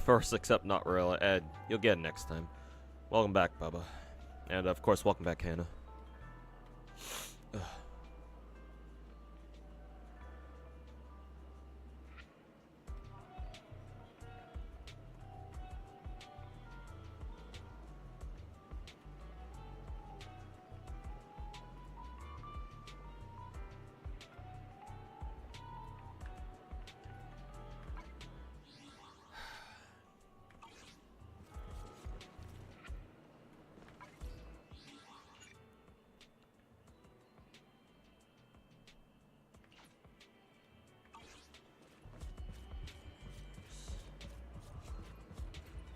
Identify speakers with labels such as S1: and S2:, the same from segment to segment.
S1: First, except not really. Ed, you'll get it next time. Welcome back, Bubba. And of course, welcome back, Hannah.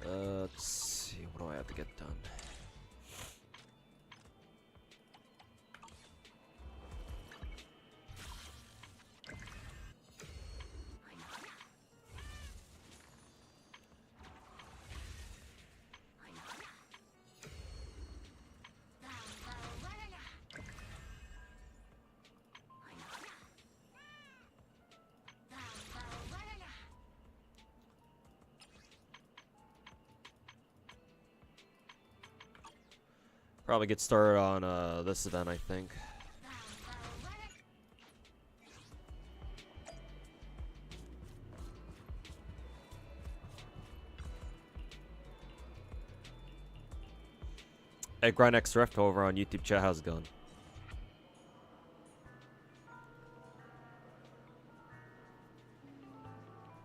S1: Let's see, what do I have to get done? Probably get started on this event, I think. Hey, GrindX Rift over on YouTube chat, how's it going?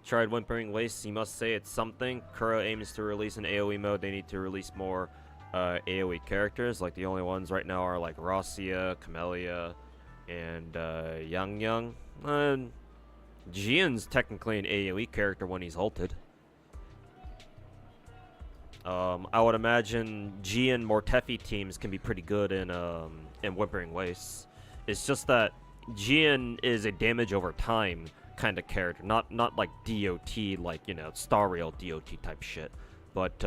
S1: Tried Whimpering Waste, you must say it's something. Kuro aims to release an AoE mode, they need to release more AoE characters. Like, the only ones right now are like Rosia, Camellia, and Yang Yang. Jian's technically an AoE character when he's ulted. I would imagine Jian Mortefi teams can be pretty good in Whimpering Wastes. It's just that Jian is a damage over time kind of character, not like DOT, like, you know, Star Rail DOT type shit. But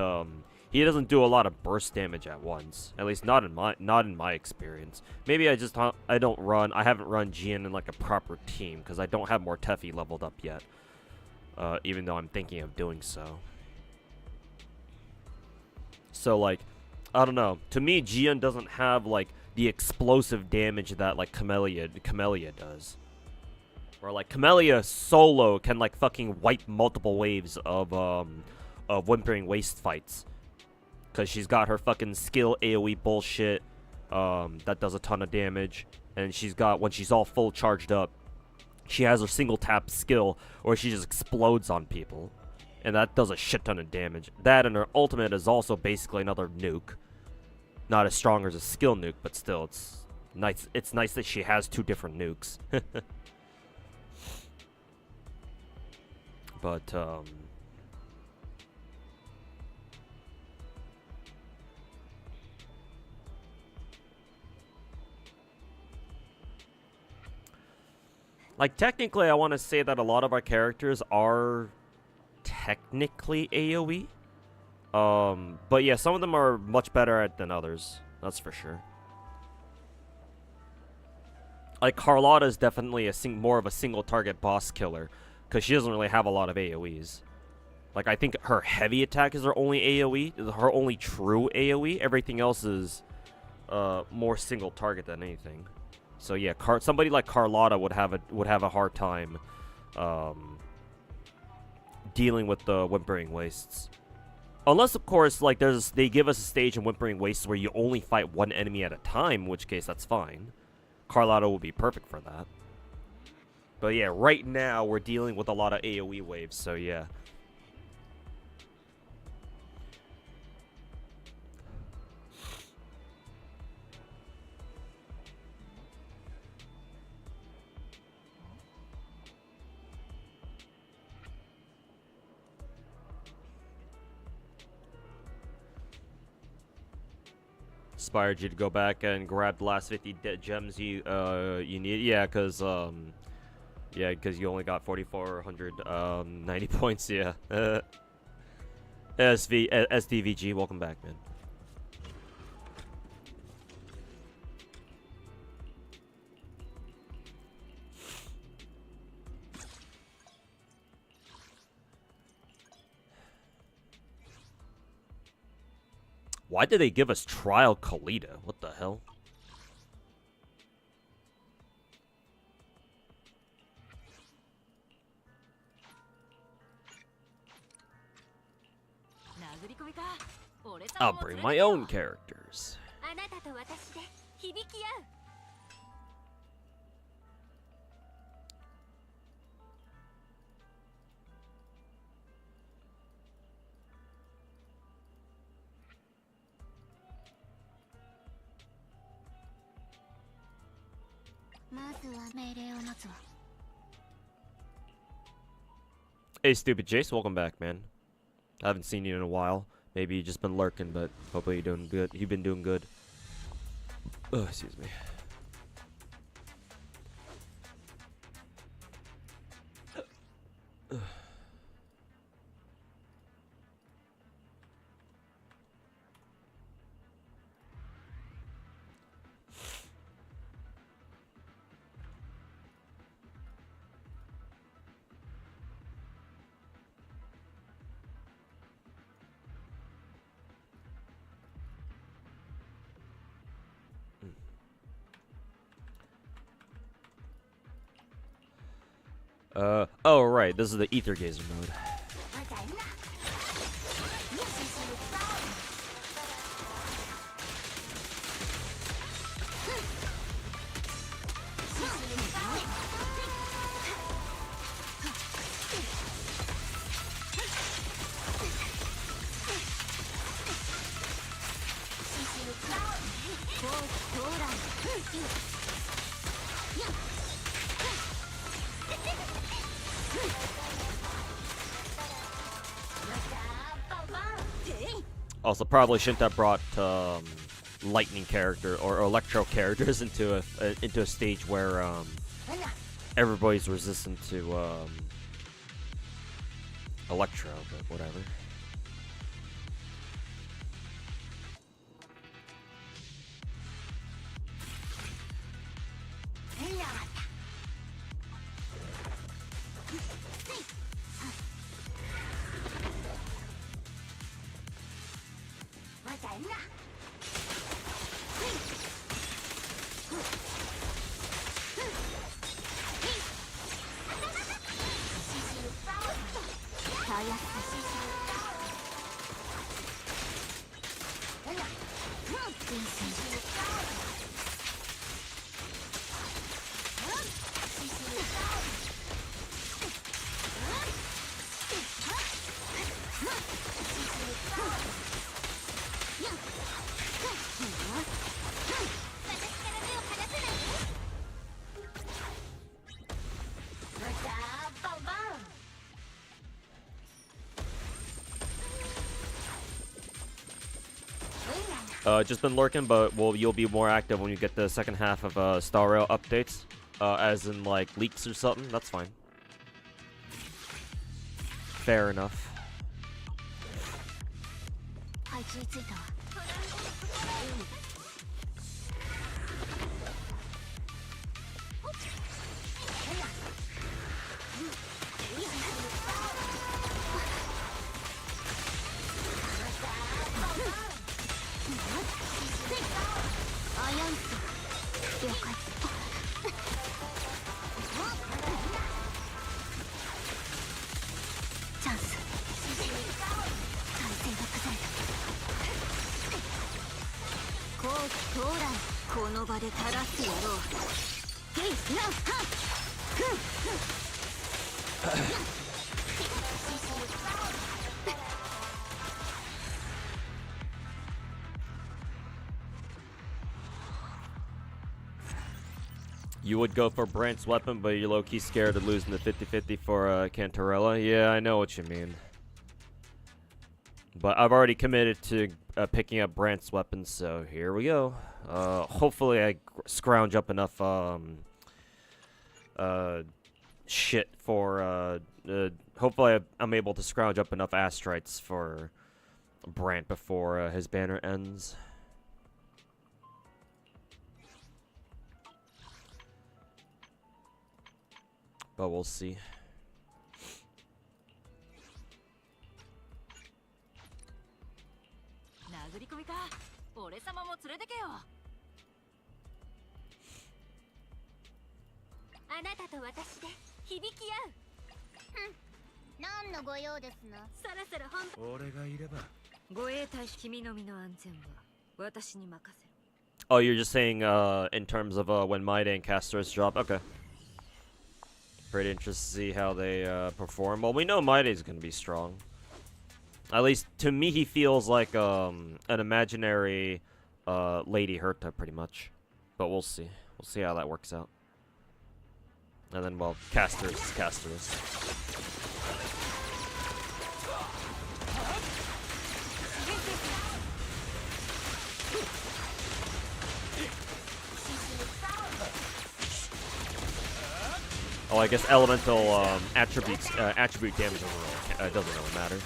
S1: he doesn't do a lot of burst damage at once. At least not in my experience. Maybe I haven't run Jian in like a proper team because I don't have Mortefi leveled up yet. Even though I'm thinking of doing so. So, like, I don't know. To me, Jian doesn't have, like, the explosive damage that, like, Camellia does. Or, like, Camellia solo can, like, fucking wipe multiple waves of Whimpering Waste fights. Because she's got her fucking skill AoE bullshit that does a ton of damage. And she's got, when she's all full charged up, she has her single tap skill, or she just explodes on people. And that does a shit ton of damage. That and her ultimate is also basically another nuke. Not as strong as a skill nuke, but still, it's nice. It's nice that she has two different nukes. But, like, technically, I want to say that a lot of our characters are technically AoE. But yeah, some of them are much better at than others. That's for sure. Like, Carlotta is definitely more of a single target boss killer, because she doesn't really have a lot of AoEs. Like, I think her heavy attack is her only AoE, her only true AoE. Everything else is more single target than anything. So yeah, somebody like Carlotta would have a hard time dealing with the Whimpering Wastes. Unless, of course, like, they give us a stage in Whimpering Wastes where you only fight one enemy at a time, in which case that's fine. Carlotta will be perfect for that. But yeah, right now we're dealing with a lot of AoE waves, so yeah. Inspired you to go back and grab the last 50 gems you need. Yeah, because you only got 4,490 points. Yeah. SDVG, welcome back, man. Why did they give us Trial Kalita? What the hell? I'll bring my own characters. Hey, stupid Jace, welcome back, man. I haven't seen you in a while. Maybe you just been lurking, but hopefully you're doing good. You've been doing good. Oh, excuse me. Oh right, this is the Ether Gazer mode. Also, probably shouldn't have brought lightning character or electro characters into a stage where everybody's resistant to electro, but whatever. Just been lurking, but you'll be more active when you get the second half of Star Rail updates, as in like leaks or something. That's fine. Fair enough. You would go for Brant's weapon, but you're low-key scared of losing the 50-50 for Cantarella. Yeah, I know what you mean. But I've already committed to picking up Brant's weapon, so here we go. Hopefully I scrounge up enough shit for... hopefully I'm able to scrounge up enough Astrites for Brant before his banner ends. But we'll see. Oh, you're just saying in terms of when Maide and Castor's drop? Okay. Pretty interested to see how they perform. Well, we know Maide's gonna be strong. At least to me, he feels like an imaginary Lady Herta, pretty much. But we'll see. We'll see how that works out. And then, well, Castor's. Oh, I guess elemental attribute damage overall doesn't really matter.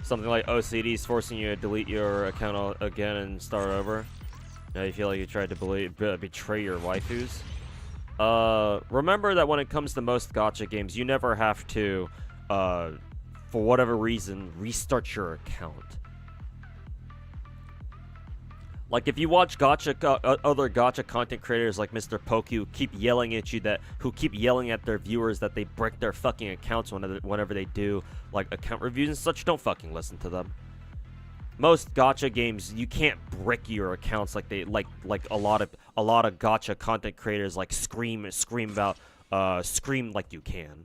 S1: Something like OCD's forcing you to delete your account again and start over. Now you feel like you tried to betray your waifus. Remember that when it comes to most gacha games, you never have to, for whatever reason, restart your account. Like if you watch other gacha content creators like Mr. Poku who keep yelling at their viewers that they brick their fucking accounts whenever they do like account reviews and such, don't fucking listen to them. Most gacha games, you can't brick your accounts like they like a lot of gacha content creators like scream like you can.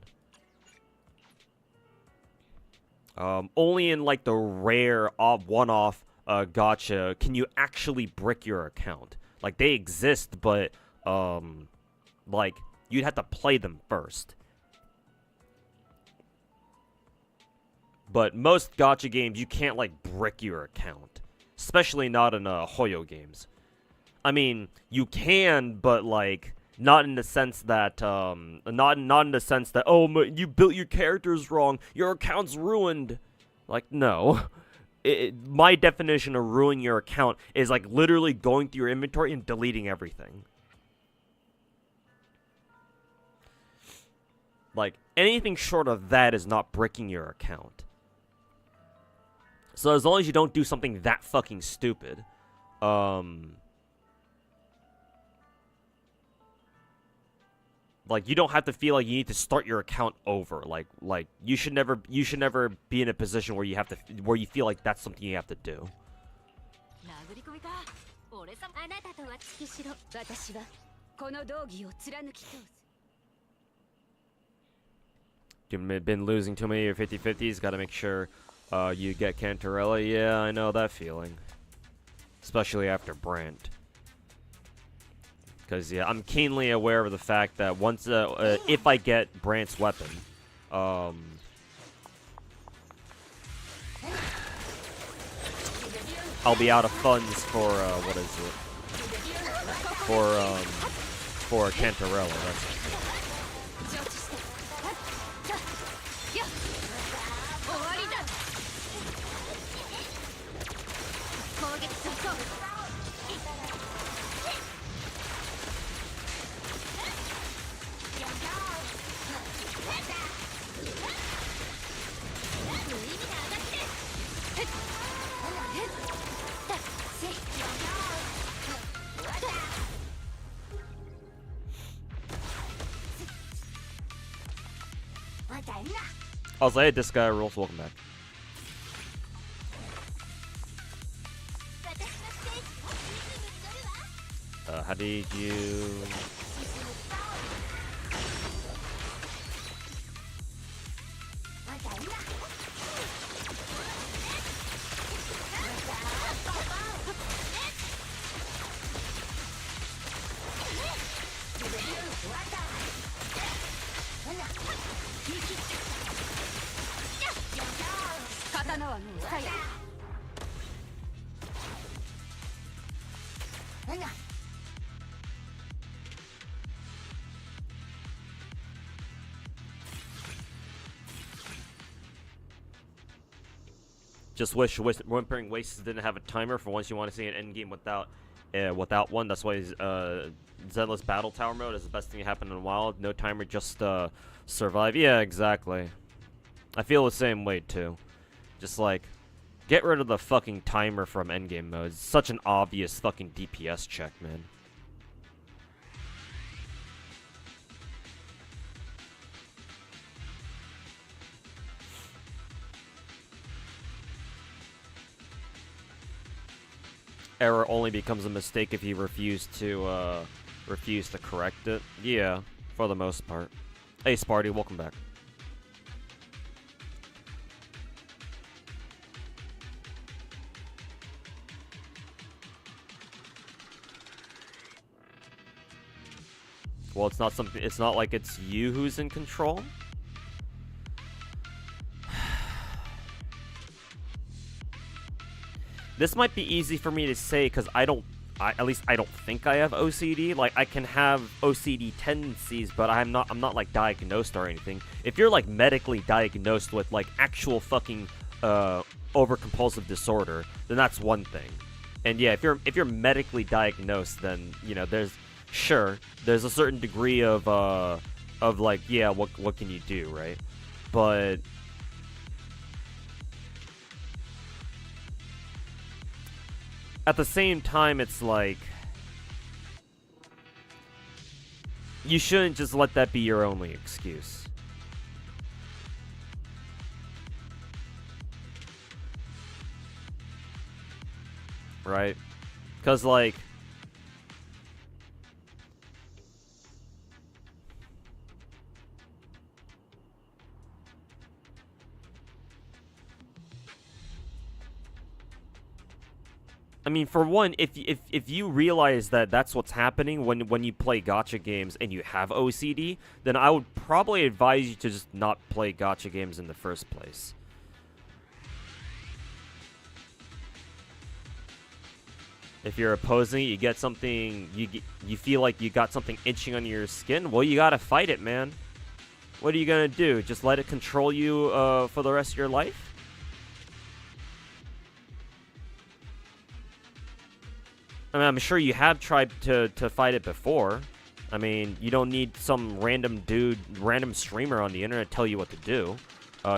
S1: Only in like the rare one-off gacha can you actually brick your account. Like they exist, but like you'd have to play them first. But most gacha games, you can't, like, brick your account. Especially not in, Hoyo games. I mean, you can, but, like, not in the sense that, not in the sense that, oh, you built your characters wrong, your account's ruined. Like, no. My definition of ruining your account is, like, literally going through your inventory and deleting everything. Like, anything short of that is not bricking your account. So as long as you don't do something that fucking stupid, like you don't have to feel like you need to start your account over. Like you should never be in a position where you feel like that's something you have to do. You've been losing too many of your 50-50s. Got to make sure you get Cantarella. Yeah, I know that feeling. Especially after Brant. Because, yeah, I'm keenly aware of the fact that once, if I get Brant's weapon, I'll be out of funds for, what is it? For Cantarella, that's it. I was like, hey, this guy rules, welcome back. How did you... Just wish Whimpering Wastes didn't have a timer for once you want to see an endgame without one. That's why Zenless Battle Tower mode is the best thing to happen in a while. No timer, just survive. Yeah, exactly. I feel the same way too. Just like, get rid of the fucking timer from endgame mode. It's such an obvious fucking DPS check, man. Error only becomes a mistake if you refuse to correct it. Yeah, for the most part. Hey, Sparty, welcome back. Well, it's not like it's you who's in control. This might be easy for me to say because at least I don't think I have OCD. Like, I can have OCD tendencies, but I'm not like diagnosed or anything. If you're like medically diagnosed with like actual fucking overcompulsive disorder, then that's one thing. And yeah, if you're medically diagnosed, then you know there's a certain degree of like, yeah, what can you do, right? But at the same time, it's like, you shouldn't just let that be your only excuse. Right? Because, like, I mean, for one, if you realize that that's what's happening when you play gacha games and you have OCD, then I would probably advise you to just not play gacha games in the first place. If you're opposing it, you get something, you feel like you got something itching on your skin, well, you gotta fight it, man. What are you gonna do? Just let it control you for the rest of your life? I mean, I'm sure you have tried to fight it before. I mean, you don't need some random streamer on the internet tell you what to do.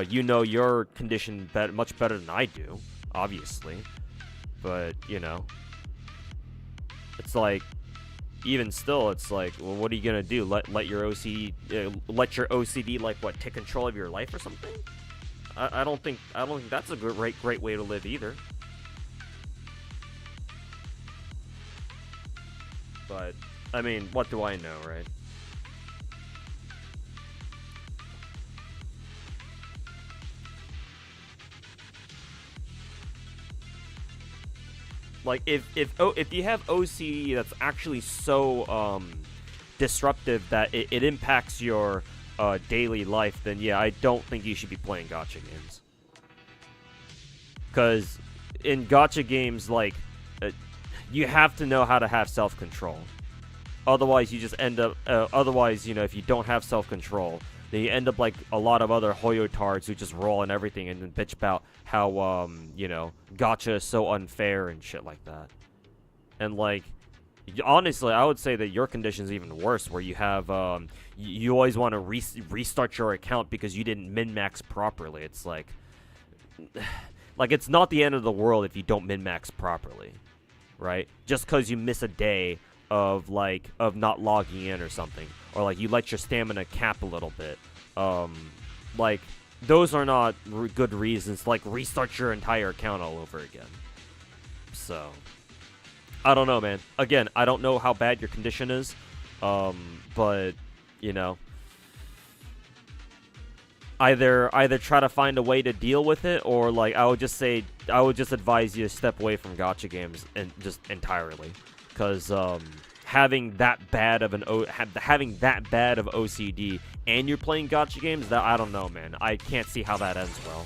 S1: You know your condition much better than I do, obviously. But, you know, it's like, even still, it's like, well, what are you gonna do? Let your OCD like what, take control of your life or something? I don't think that's a great way to live either. But, I mean, what do I know, right? Like if you have OCD that's actually so disruptive that it impacts your daily life, then yeah, I don't think you should be playing gacha games. Because in gacha games, like, you have to know how to have self-control. Otherwise, you just end up. Otherwise, you know, if you don't have self-control, then you end up like a lot of other Hoyotards who just roll and everything and then bitch about how, you know, gacha is so unfair and shit like that. And like, honestly, I would say that your condition's even worse, where you have, you always want to restart your account because you didn't min-max properly. It's like, it's not the end of the world if you don't min-max properly, right? Just because you miss a day of not logging in or something, or like you let your stamina cap a little bit, like those are not good reasons to like restart your entire account all over again. So I don't know, man. Again, I don't know how bad your condition is, but you know, either try to find a way to deal with it, or like I would just advise you to step away from gacha games and just entirely. Because having that bad of OCD and you're playing gacha games, that I don't know, man. I can't see how that ends well.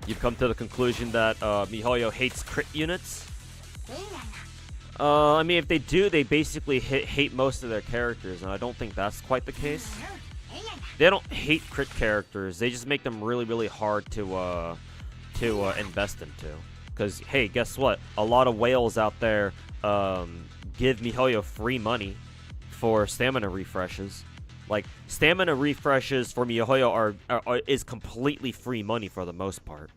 S1: You've come to the conclusion that MiHoYo hates crit units? I mean, if they do, they basically hate most of their characters, and I don't think that's quite the case. They don't hate crit characters, they just make them really, really hard to invest into. Because, hey, guess what? A lot of whales out there give MiHoYo free money for stamina refreshes. Like, stamina refreshes for MiHoYo is completely free money for the most part.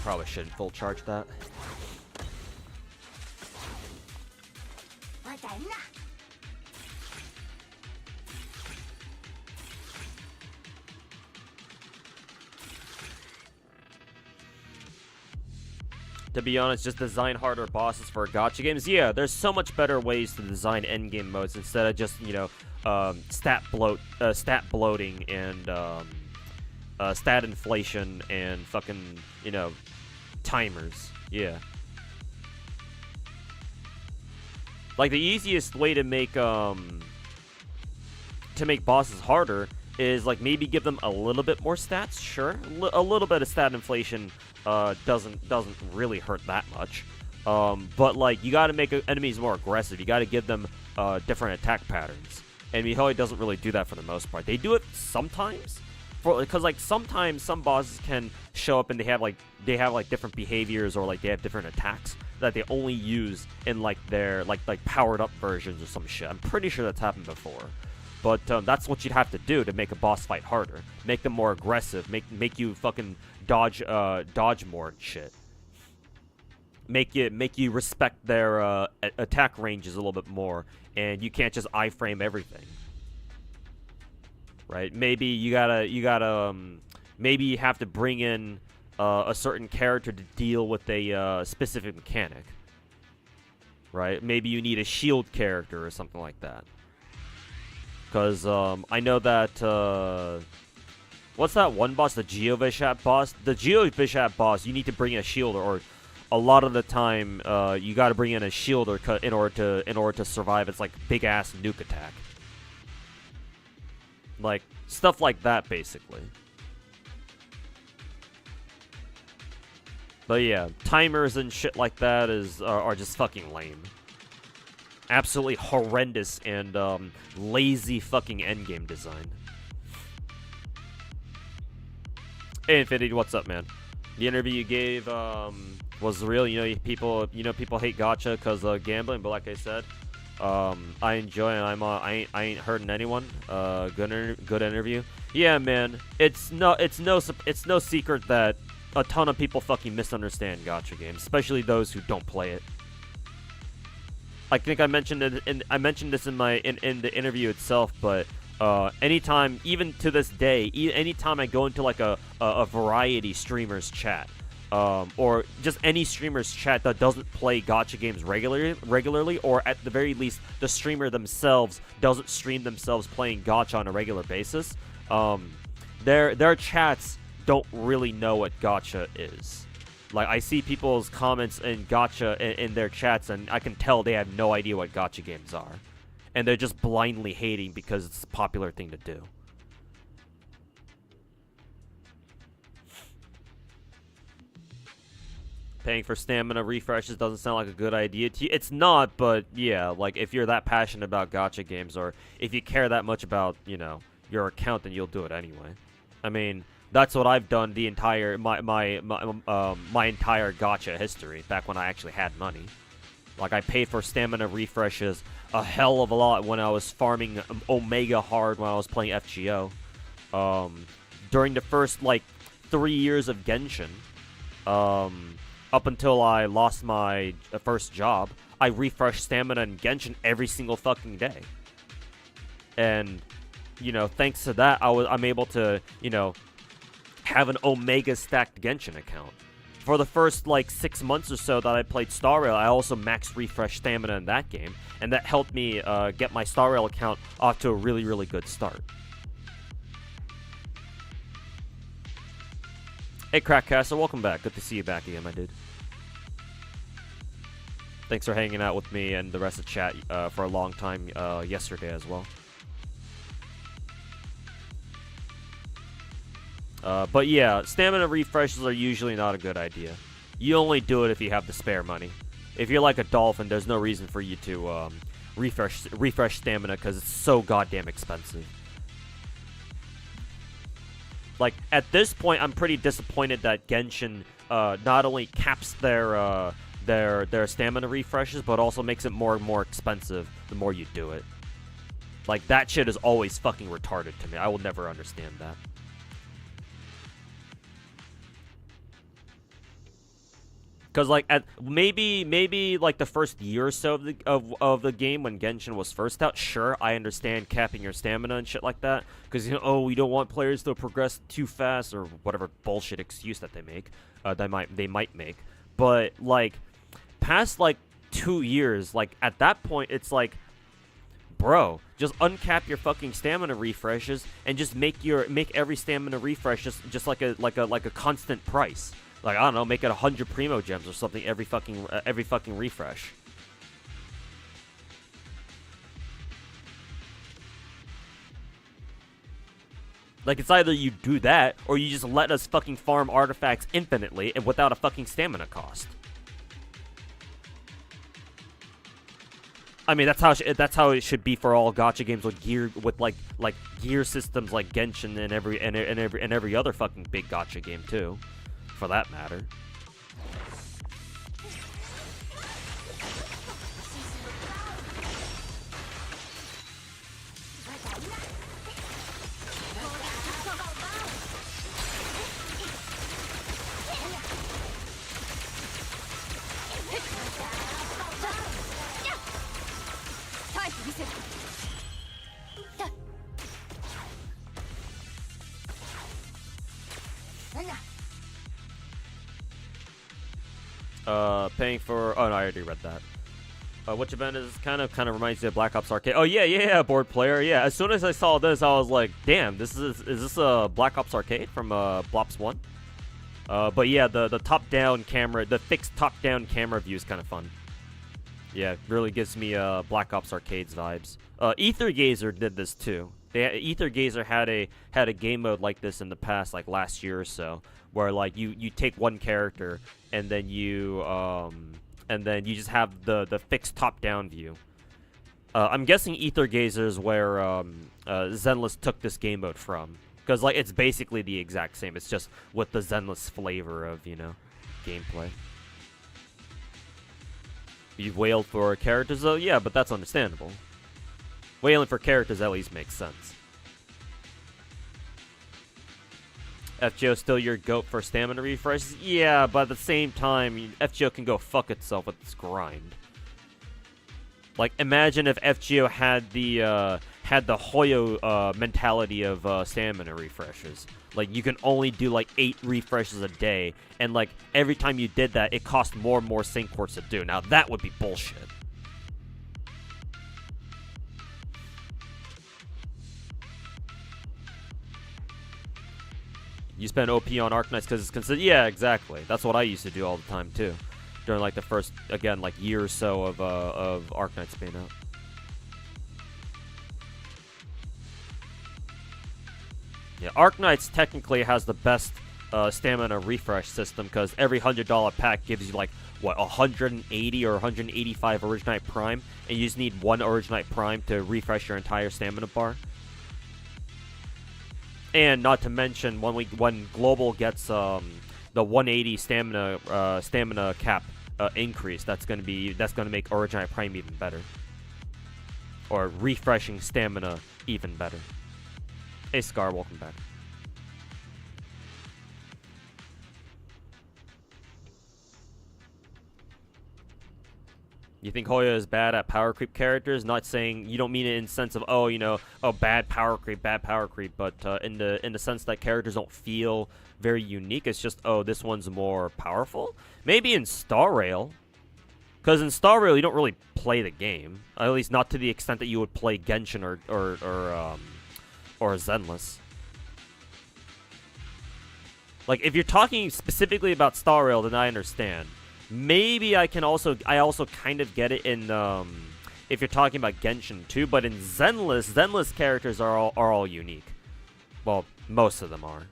S1: Probably shouldn't full charge that. To be honest, just design harder bosses for gacha games. Yeah, there's so much better ways to design endgame modes instead of just, you know, stat bloating and stat inflation and fucking, you know, timers. Yeah. Like, the easiest way to make bosses harder is, like, maybe give them a little bit more stats. Sure, a little bit of stat inflation doesn't really hurt that much. But like, you gotta make enemies more aggressive. You gotta give them different attack patterns. And MiHoYo doesn't really do that for the most part. They do it sometimes, because like sometimes some bosses can show up and they have like different behaviors, or like they have different attacks that they only use in like their like powered up versions or some shit. I'm pretty sure that's happened before. But that's what you'd have to do to make a boss fight harder. Make them more aggressive. Make you fucking dodge more and shit. Make you respect their attack ranges a little bit more, and you can't just iframe everything. Right? Maybe you gotta maybe you have to bring in a certain character to deal with a specific mechanic. Right? Maybe you need a shield character or something like that. Because I know that, what's that one boss, the Geovishap boss? The Geovishap boss, you need to bring in a shield, or a lot of the time, you gotta bring in a shield in order to survive its, like, big-ass nuke attack. Like, stuff like that, basically. But yeah, timers and shit like that are just fucking lame. Absolutely horrendous and lazy fucking endgame design. Hey Infinity, what's up, man? The interview you gave was real. People hate gacha because of gambling, but like I said, I enjoy it. I ain't hurting anyone. Good interview. Yeah, man. It's no secret that a ton of people fucking misunderstand gacha games, especially those who don't play it. I think I mentioned it, I mentioned this in the interview itself, but anytime, even to this day, anytime I go into like a variety streamer's chat, or just any streamer's chat that doesn't play gacha games regularly, or at the very least, the streamer themselves doesn't stream themselves playing gacha on a regular basis, their chats don't really know what gacha is. Like, I see people's comments in gacha in their chats, and I can tell they have no idea what gacha games are. And they're just blindly hating because it's a popular thing to do. Paying for stamina refreshes doesn't sound like a good idea to you. It's not, but yeah, like, if you're that passionate about gacha games, or if you care that much about, your account, then you'll do it anyway. I mean, that's what I've done the entire my entire gacha history, back when I actually had money. Like, I paid for stamina refreshes a hell of a lot when I was farming Omega hard when I was playing FGO. During the first, 3 years of Genshin, up until I lost my first job, I refreshed stamina in Genshin every single fucking day. And, thanks to that, I'm able to, have an Omega stacked Genshin account. For the first 6 months or so that I played Star Rail, I also maxed refresh stamina in that game, and that helped me get my Star Rail account off to a really, really good start. Hey Crackcaster, welcome back. Good to see you back again, my dude. Thanks for hanging out with me and the rest of chat for a long time yesterday as well. But yeah, stamina refreshes are usually not a good idea. You only do it if you have the spare money. If you're like a dolphin, there's no reason for you to refresh stamina because it's so goddamn expensive. Like, at this point, I'm pretty disappointed that Genshin not only caps their stamina refreshes, but also makes it more and more expensive the more you do it. Like, that shit is always fucking retarded to me. I will never understand that. Because, maybe the first year or so of the game when Genshin was first out, sure, I understand capping your stamina and shit like that. Because, we don't want players to progress too fast, or whatever bullshit excuse that they make, they might make. But, past, 2 years, at that point, it's bro, just uncap your fucking stamina refreshes and just make every stamina refresh just like a constant price. I don't know, make it 100 Primo Gems or something every fucking refresh. It's either you do that, or you just let us fucking farm artifacts infinitely and without a fucking stamina cost. I mean, that's how it should be for all gacha games with gear systems like Genshin and every other fucking big gacha game too, for that matter. Paying for... Oh, no, I already read that. Which event is kind of reminds me of Black Ops Arcade. Oh, yeah, board player. Yeah, as soon as I saw this, I was like, damn, is this a Black Ops Arcade from Blops 1? But yeah, the top-down camera, the fixed top-down camera view is kind of fun. Yeah, really gives me Black Ops Arcades vibes. Ether Gazer did this too. Ether Gazer had a game mode like this in the past, like last year or so, where like you take one character and then you just have the fixed top down view. I'm guessing Ether Gazer is where Zenless took this game mode from, because like it's basically the exact same. It's just with the Zenless flavor of gameplay. You've wailed for characters though, yeah, but that's understandable. Wailing for characters at least makes sense. FGO still your goat for stamina refreshes? Yeah, but at the same time, FGO can go fuck itself with its grind. Like, imagine if FGO had the Hoyo mentality of stamina refreshes. Like, you can only do like 8 refreshes a day, and like every time you did that, it cost more and more sync quartz to do. Now that would be bullshit. You spend OP on Arknights because it's considered. Yeah, exactly. That's what I used to do all the time too, during like the first, again, like year or so of Arknights being out. Yeah, Arknights technically has the best stamina refresh system because every $100 pack gives you like what 180 or 185 Originite Prime, and you just need one Originite Prime to refresh your entire stamina bar. And not to mention when Global gets the 180 stamina cap increase, that's gonna make Originite Prime even better, or refreshing stamina even better. Hey Scar, welcome back. You think Hoya is bad at power creep characters? Not saying, you don't mean it in the sense of bad power creep, but in the sense that characters don't feel very unique. It's just this one's more powerful. Maybe in Star Rail, because in Star Rail you don't really play the game, at least not to the extent that you would play Genshin or Zenless. Like if you're talking specifically about Star Rail, then I understand. Maybe I also kind of get it in if you're talking about Genshin too, but in Zenless characters are all unique. Well, most of them are.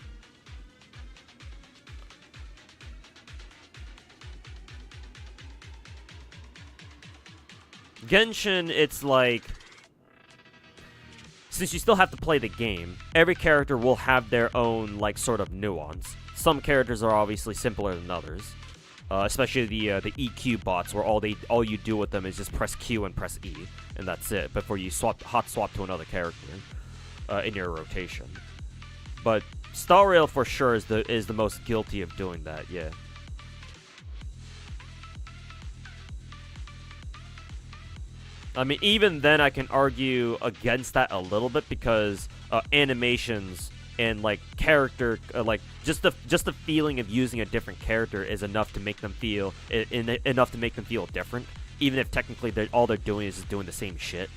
S1: Genshin, it's like, since you still have to play the game, every character will have their own like sort of nuance. Some characters are obviously simpler than others. Especially the EQ bots, where all you do with them is just press Q and press E, and that's it. Before you hot swap to another character in your rotation. But Star Rail for sure is the most guilty of doing that. Yeah. I mean, even then, I can argue against that a little bit because animations and like character, like just the feeling of using a different character is enough to make them feel different, even if technically all they're doing is just doing the same shit.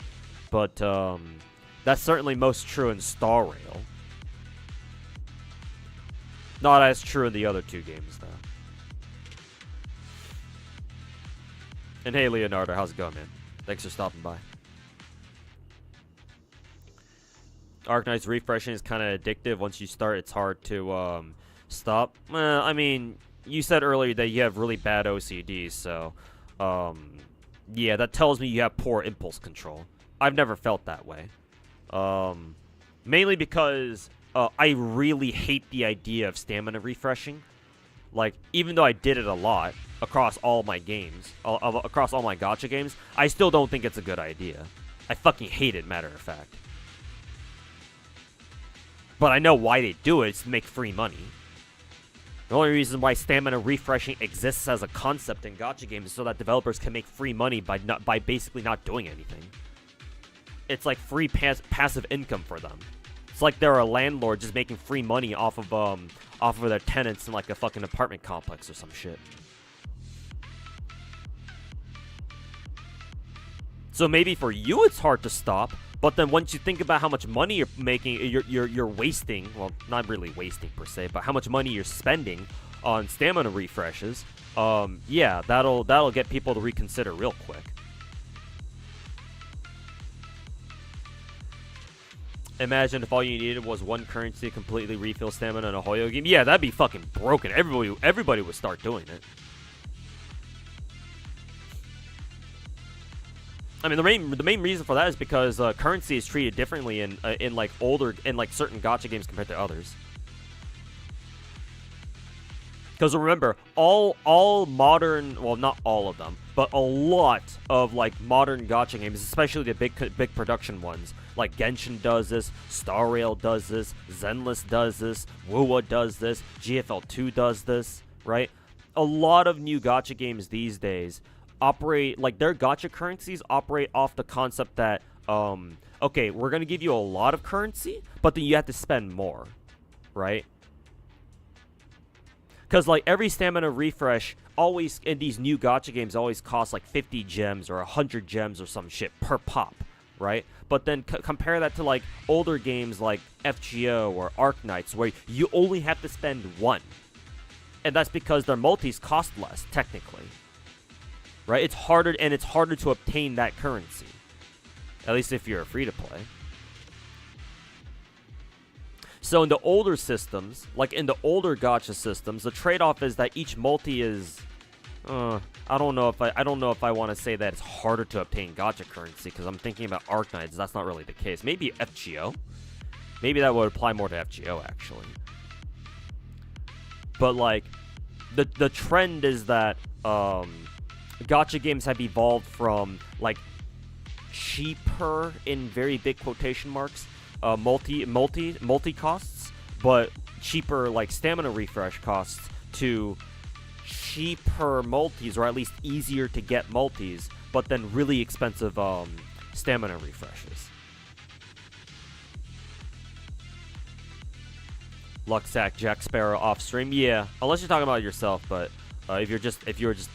S1: But that's certainly most true in Star Rail. Not as true in the other two games though. And hey Leonardo, how's it going, man? Thanks for stopping by. Arknight's refreshing is kind of addictive. Once you start, it's hard to stop. I mean, you said earlier that you have really bad OCD, so yeah, that tells me you have poor impulse control. I've never felt that way. Mainly because I really hate the idea of stamina refreshing. Like, even though I did it a lot across all my games, across all my gacha games, I still don't think it's a good idea. I fucking hate it, matter of fact. But I know why they do it. It's to make free money. The only reason why stamina refreshing exists as a concept in gacha games is so that developers can make free money by basically not doing anything. It's like free passive income for them. It's like they're a landlord just making free money off of their tenants in like a fucking apartment complex or some shit. So maybe for you it's hard to stop. But then once you think about how much money you're making, you're wasting, well, not really wasting per se, but how much money you're spending on stamina refreshes, yeah, that'll get people to reconsider real quick. Imagine if all you needed was one currency to completely refill stamina in a Hoyo game. Yeah, that'd be fucking broken. Everybody would start doing it. I mean, the main reason for that is because currency is treated differently in like certain gacha games compared to others. Because remember, all modern, well, not all of them, but a lot of like modern gacha games, especially the big production ones, like Genshin does this, Star Rail does this, Zenless does this, Wuwa does this, GFL2 does this, right? A lot of new gacha games these days operate, like, their gacha currencies operate off the concept that, okay, we're going to give you a lot of currency, but then you have to spend more, right? Because, like, every stamina refresh always, in these new gacha games, always costs, like, 50 gems or 100 gems or some shit per pop, right? But then compare that to, like, older games like FGO or Arknights, where you only have to spend one. And that's because their multis cost less, technically. Right? It's harder to obtain that currency. At least if you're free-to-play. So in the older systems, like in the older gacha systems, the trade-off is that each multi is... I don't know if I want to say that it's harder to obtain gacha currency, because I'm thinking about Arknights. That's not really the case. Maybe FGO. Maybe that would apply more to FGO, actually. But, like, the trend is that, gacha games have evolved from, like, cheaper, in very big quotation marks, multi costs, but cheaper, like, stamina refresh costs, to cheaper multis, or at least easier to get multis, but then really expensive, stamina refreshes. Lucksacked Jack Sparrow off stream, yeah. Unless you're talking about yourself, but if you were just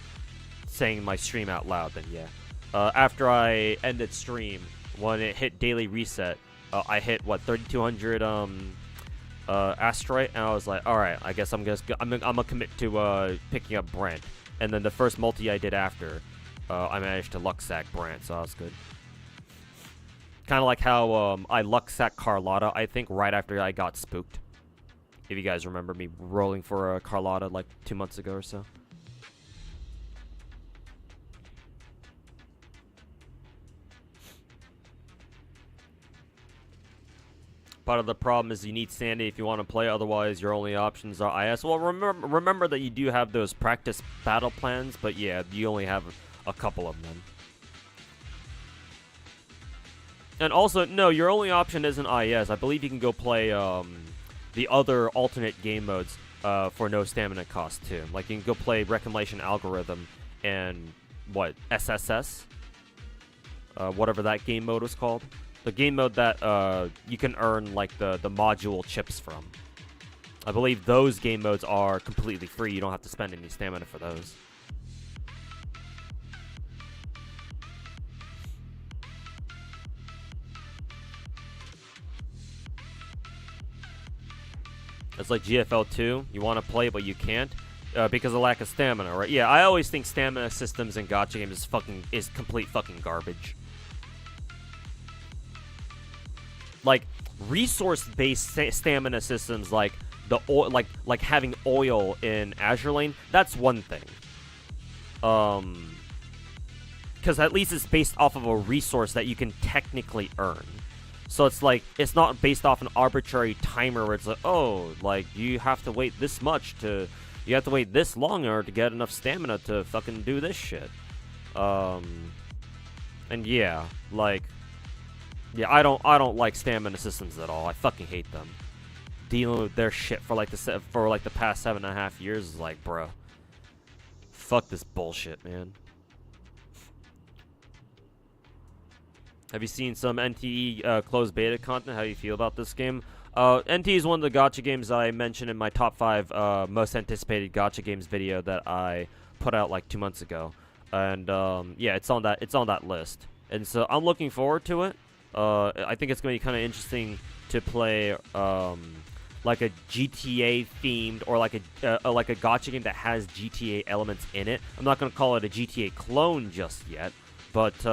S1: saying my stream out loud, then yeah. After I ended stream, when it hit daily reset, I hit what 3,200 asteroid, and I was like, all right, I guess I'm gonna commit to picking up Brant. And then the first multi I did after, I managed to Lucksack Brant, so that was good. Kind of like how I Lucksack Carlotta, I think, right after I got spooked. If you guys remember me rolling for a Carlotta like 2 months ago or so. Part of the problem is you need Sandy if you want to play, otherwise your only options are IS. Well, remember that you do have those practice battle plans, but yeah, you only have a couple of them. And also, no, your only option isn't IS. I believe you can go play the other alternate game modes for no stamina cost too. Like, you can go play Reclamation Algorithm and, what, SSS? Whatever that game mode was called. The game mode that you can earn, like, the module chips from. I believe those game modes are completely free. You don't have to spend any stamina for those. It's like GFL2. You want to play, but you can't because of lack of stamina, right? Yeah, I always think stamina systems in gacha games is complete fucking garbage. Like, resource-based stamina systems, like the like having oil in Azure Lane, that's one thing. Because at least it's based off of a resource that you can technically earn. So it's like, it's not based off an arbitrary timer where it's like, oh, like, you have to wait this much to, you have to wait this long in order to get enough stamina to fucking do this shit. And yeah, like, yeah, I don't like stamina systems at all. I fucking hate them. Dealing with their shit for like the past 7.5 years is like, bro, fuck this bullshit, man. Have you seen some NTE closed beta content? How do you feel about this game? NTE is one of the gacha games I mentioned in my top 5 most anticipated gacha games video that I put out like 2 months ago, and yeah, it's on that list, and so I'm looking forward to it. I think it's going to be kind of interesting to play like a GTA themed, or like a gacha game that has GTA elements in it. I'm not going to call it a GTA clone just yet, but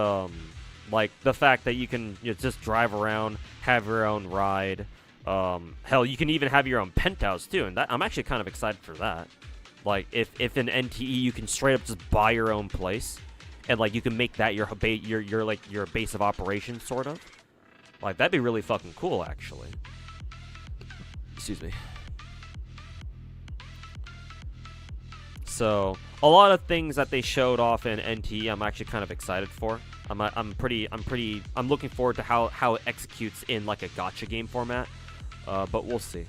S1: Like the fact that you can just drive around, have your own ride. Hell, you can even have your own penthouse too, and that I'm actually kind of excited for that. Like if in NTE you can straight up just buy your own place, and like you can make that your base of operations sort of. Like that'd be really fucking cool actually. Excuse me. So a lot of things that they showed off in NTE, I'm actually kind of excited for. I'm looking forward to how it executes in like a gacha game format. But we'll see.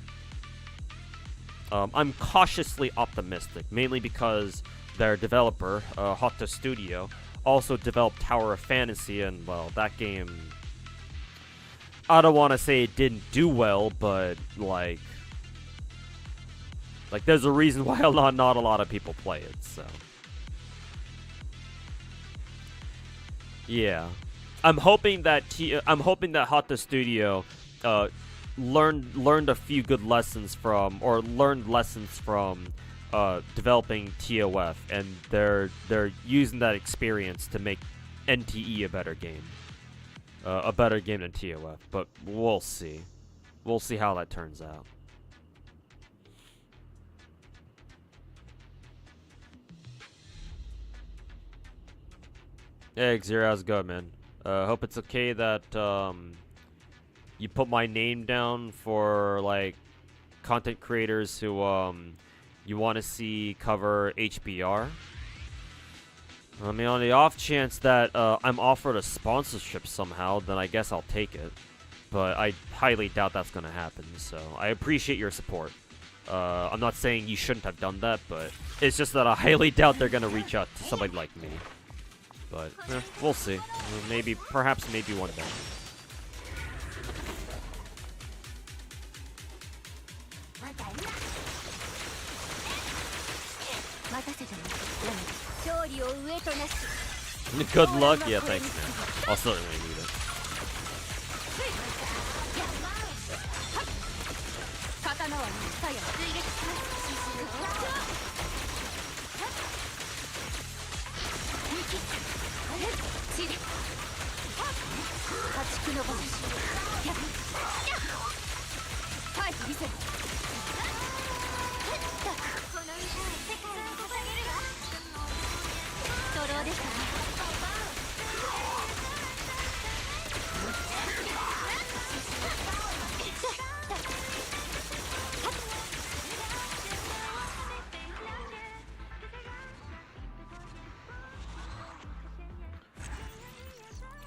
S1: I'm cautiously optimistic, mainly because their developer, Hotta Studio, also developed Tower of Fantasy, and well, that game. I don't want to say it didn't do well, but like there's a reason why not a lot of people play it. So yeah, I'm hoping that Hotta Studio learned a few good lessons from, or learned lessons from developing TOF, and they're using that experience to make NTE a better game than TOF. But we'll see how that turns out. Hey, Xero, how's it going, man? Hope it's okay that you put my name down for like content creators who you want to see cover HBR. I mean, on the off chance that I'm offered a sponsorship somehow, then I guess I'll take it. But I highly doubt that's gonna happen. So I appreciate your support. I'm not saying you shouldn't have done that, but it's just that I highly doubt they're gonna reach out to somebody like me. But we'll see. Perhaps maybe one day. Good luck? Yeah, thanks, man. I'll certainly need it.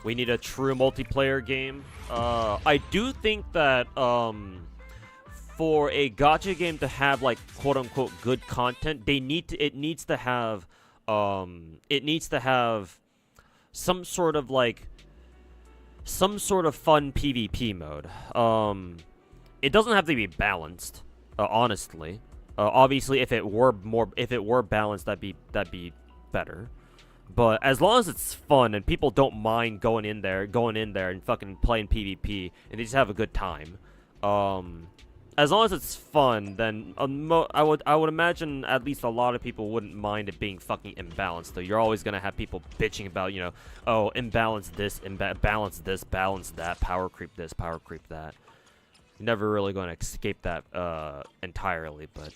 S1: We need a true multiplayer game. I do think that for a gacha game to have like quote unquote good content, it needs to have some sort of fun PvP mode. It doesn't have to be balanced, honestly. Obviously, if it were balanced, that'd be better. But as long as it's fun and people don't mind going in there and fucking playing PvP and they just have a good time, as long as it's fun, then I would imagine at least a lot of people wouldn't mind it being fucking imbalanced. Though you're always gonna have people bitching about, oh, imbalance this, balance this, balance that, power creep this, power creep that. You're never really going to escape that entirely, but.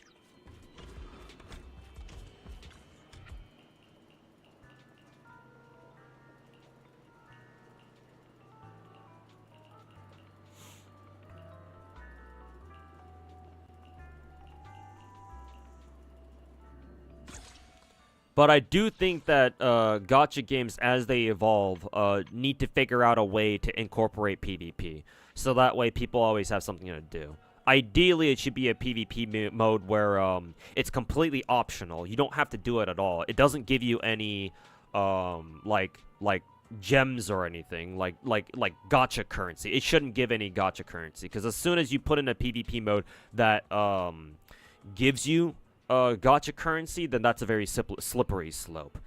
S1: But I do think that gacha games, as they evolve, need to figure out a way to incorporate PvP. So that way people always have something to do. Ideally, it should be a PvP mode where it's completely optional. You don't have to do it at all. It doesn't give you any like gems or anything, like gacha currency. It shouldn't give any gacha currency, because as soon as you put in a PvP mode that gives you gacha currency, then that's a very slippery slope.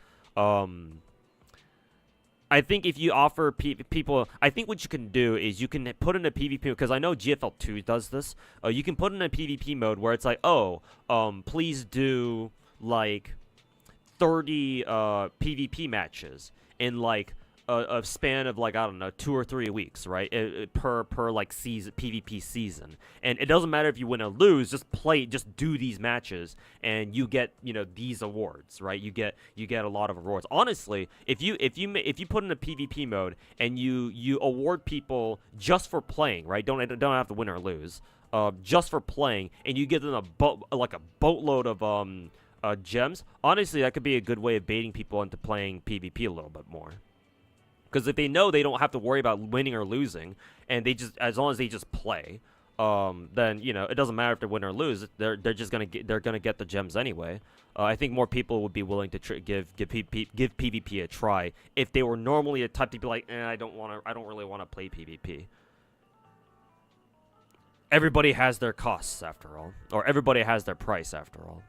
S1: I think if you offer people, I think what you can do is you can put in a PvP, because I know GFL 2 does this. You can put in a PvP mode where it's like, oh, please do like 30 PvP matches in like a span of like, I don't know, 2 or 3 weeks, right? Per like season, PvP season, and it doesn't matter if you win or lose. Just do these matches, and you get these awards, right? You get a lot of awards. Honestly, if you put in a PvP mode and you award people just for playing, right? Don't have to win or lose. Just for playing, and you give them a boatload of gems. Honestly, that could be a good way of baiting people into playing PvP a little bit more. Because if they know they don't have to worry about winning or losing, and as long as they just play, then it doesn't matter if they win or lose. They're gonna get the gems anyway. I think more people would be willing to give PvP a try if they were normally a type to be like, I don't really want to play PvP. Everybody has their costs after all, or everybody has their price after all.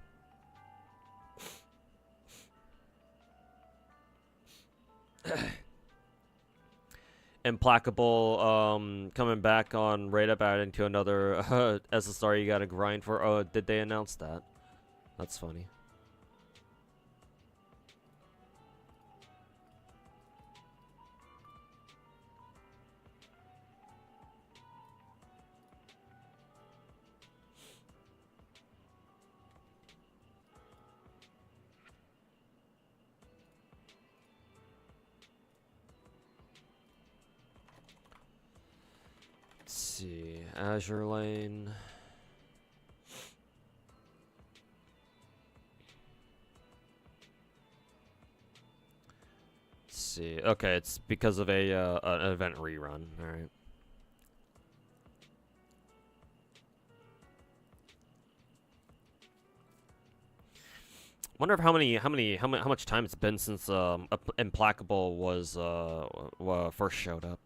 S1: Implacable coming back on Raid Up, adding to another SSR you gotta grind for. Oh, did they announce that? That's funny. See, Azure Lane. Let's see. Okay, it's because of an event rerun. All right. Wonder if how much time it's been since Implacable was first showed up.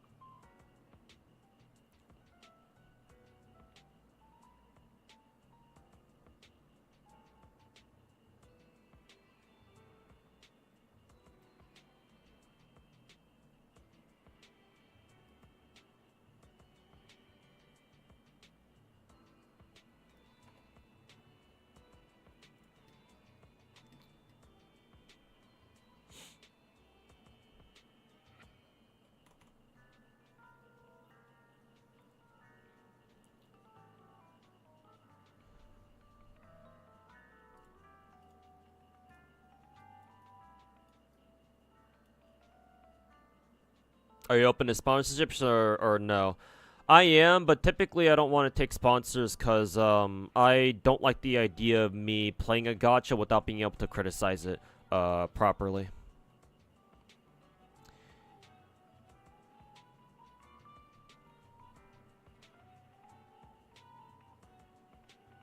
S1: Are you open to sponsorships or no? I am, but typically I don't want to take sponsors because I don't like the idea of me playing a gacha without being able to criticize it properly.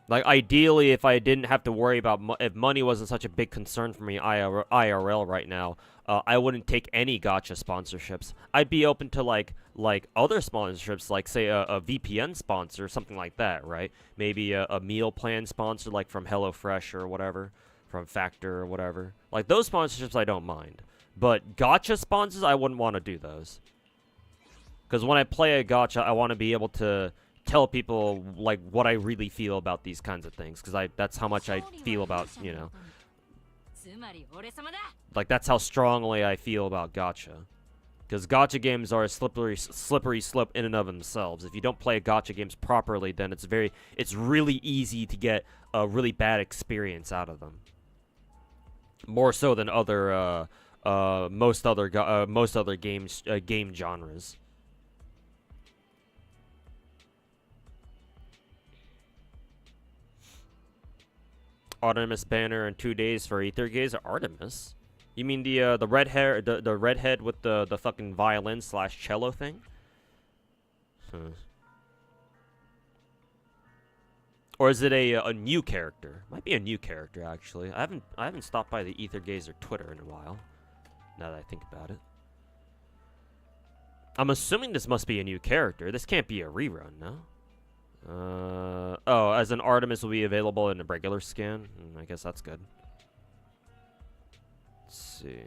S1: Like, ideally, if I didn't have to worry about if money wasn't such a big concern for me IRL right now, I wouldn't take any gacha sponsorships. I'd be open to like other sponsorships, like say a VPN sponsor, something like that, right? Maybe a meal plan sponsor, like from HelloFresh or whatever, from Factor or whatever. Like those sponsorships, I don't mind. But gacha sponsors, I wouldn't want to do those. Because when I play a gacha, I want to be able to tell people like what I really feel about these kinds of things, because that's how much I feel about, like that's how strongly I feel about gacha. Because gacha games are a slippery slope in and of themselves. If you don't play gacha games properly, then it's really easy to get a really bad experience out of them. More so than most other game genres. Artemis banner in 2 days for Ether Gaze. Artemis? You mean the red hair, the redhead with the fucking violin / cello thing? Or is it a new character? Might be a new character actually. I haven't stopped by the Ether Gaze or Twitter in a while. Now that I think about it, I'm assuming this must be a new character. This can't be a rerun, no? Oh, as an Artemis will be available in a regular scan. I guess that's good. Let's see.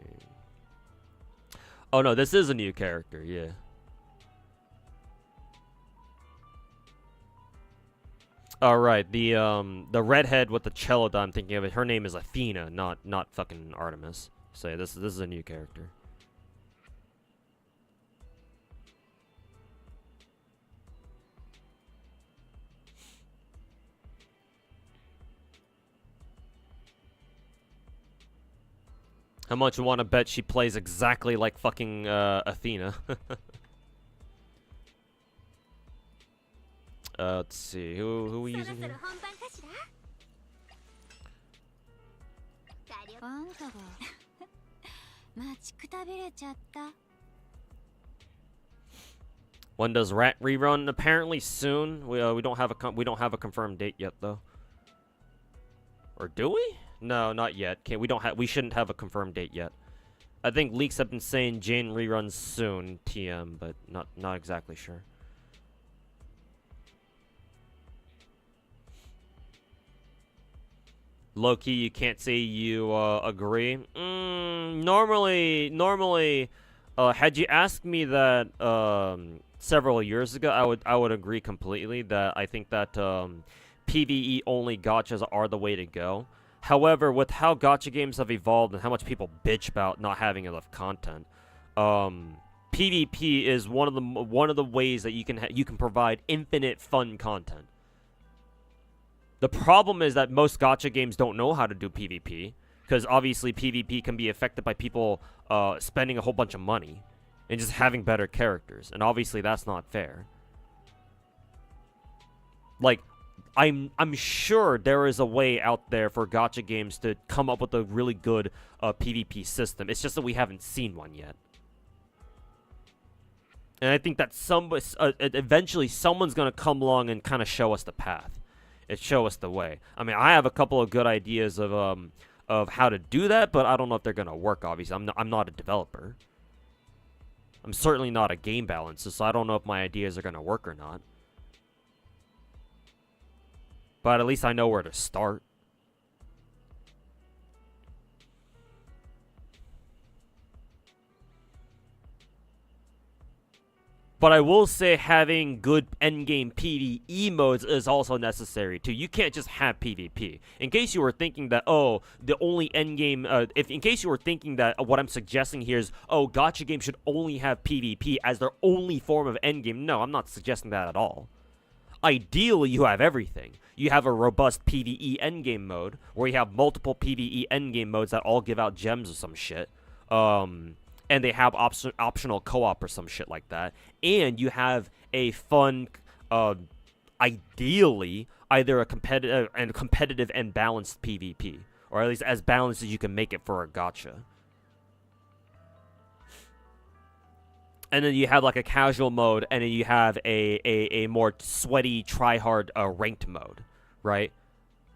S1: Oh no, this is a new character, yeah. Alright, the redhead with the cello that I'm thinking of, her name is Athena, not fucking Artemis. So yeah, this is a new character. How much you want to bet she plays exactly like fucking Athena? Let's see. Who are we using here? When does Rat rerun? Apparently soon. We don't have a confirmed date yet though. Or do we? No, not yet. We shouldn't have a confirmed date yet. I think leaks have been saying Jane reruns soon, TM, but not exactly sure. Low-key, you can't say you agree. Normally, had you asked me that several years ago, I would agree completely that I think that PvE only gachas are the way to go. However, with how gacha games have evolved and how much people bitch about not having enough content, PvP is one of the ways that you can provide infinite fun content. The problem is that most gacha games don't know how to do PvP, because obviously PvP can be affected by people spending a whole bunch of money and just having better characters, and obviously that's not fair. Like, I'm sure there is a way out there for gacha games to come up with a really good PvP system. It's just that we haven't seen one yet. And I think that eventually someone's gonna come along and kind of show us the path. Show us the way. I mean, I have a couple of good ideas of how to do that, but I don't know if they're gonna work. Obviously, I'm not a developer. I'm certainly not a game balancer, so I don't know if my ideas are gonna work or not. But at least I know where to start. But I will say having good endgame PvE modes is also necessary too. You can't just have PvP. In case you were thinking that, oh, the only endgame, in case you were thinking that what I'm suggesting here is, oh, gacha games should only have PvP as their only form of endgame. No, I'm not suggesting that at all. Ideally, you have everything. You have a robust PvE endgame mode where you have multiple PvE endgame modes that all give out gems or some shit. And they have optional co-op or some shit like that. And you have a fun, ideally, either a competitive and balanced PvP. Or at least as balanced as you can make it for a gacha. And then you have like a casual mode, and then you have a more sweaty, try-hard ranked mode, right?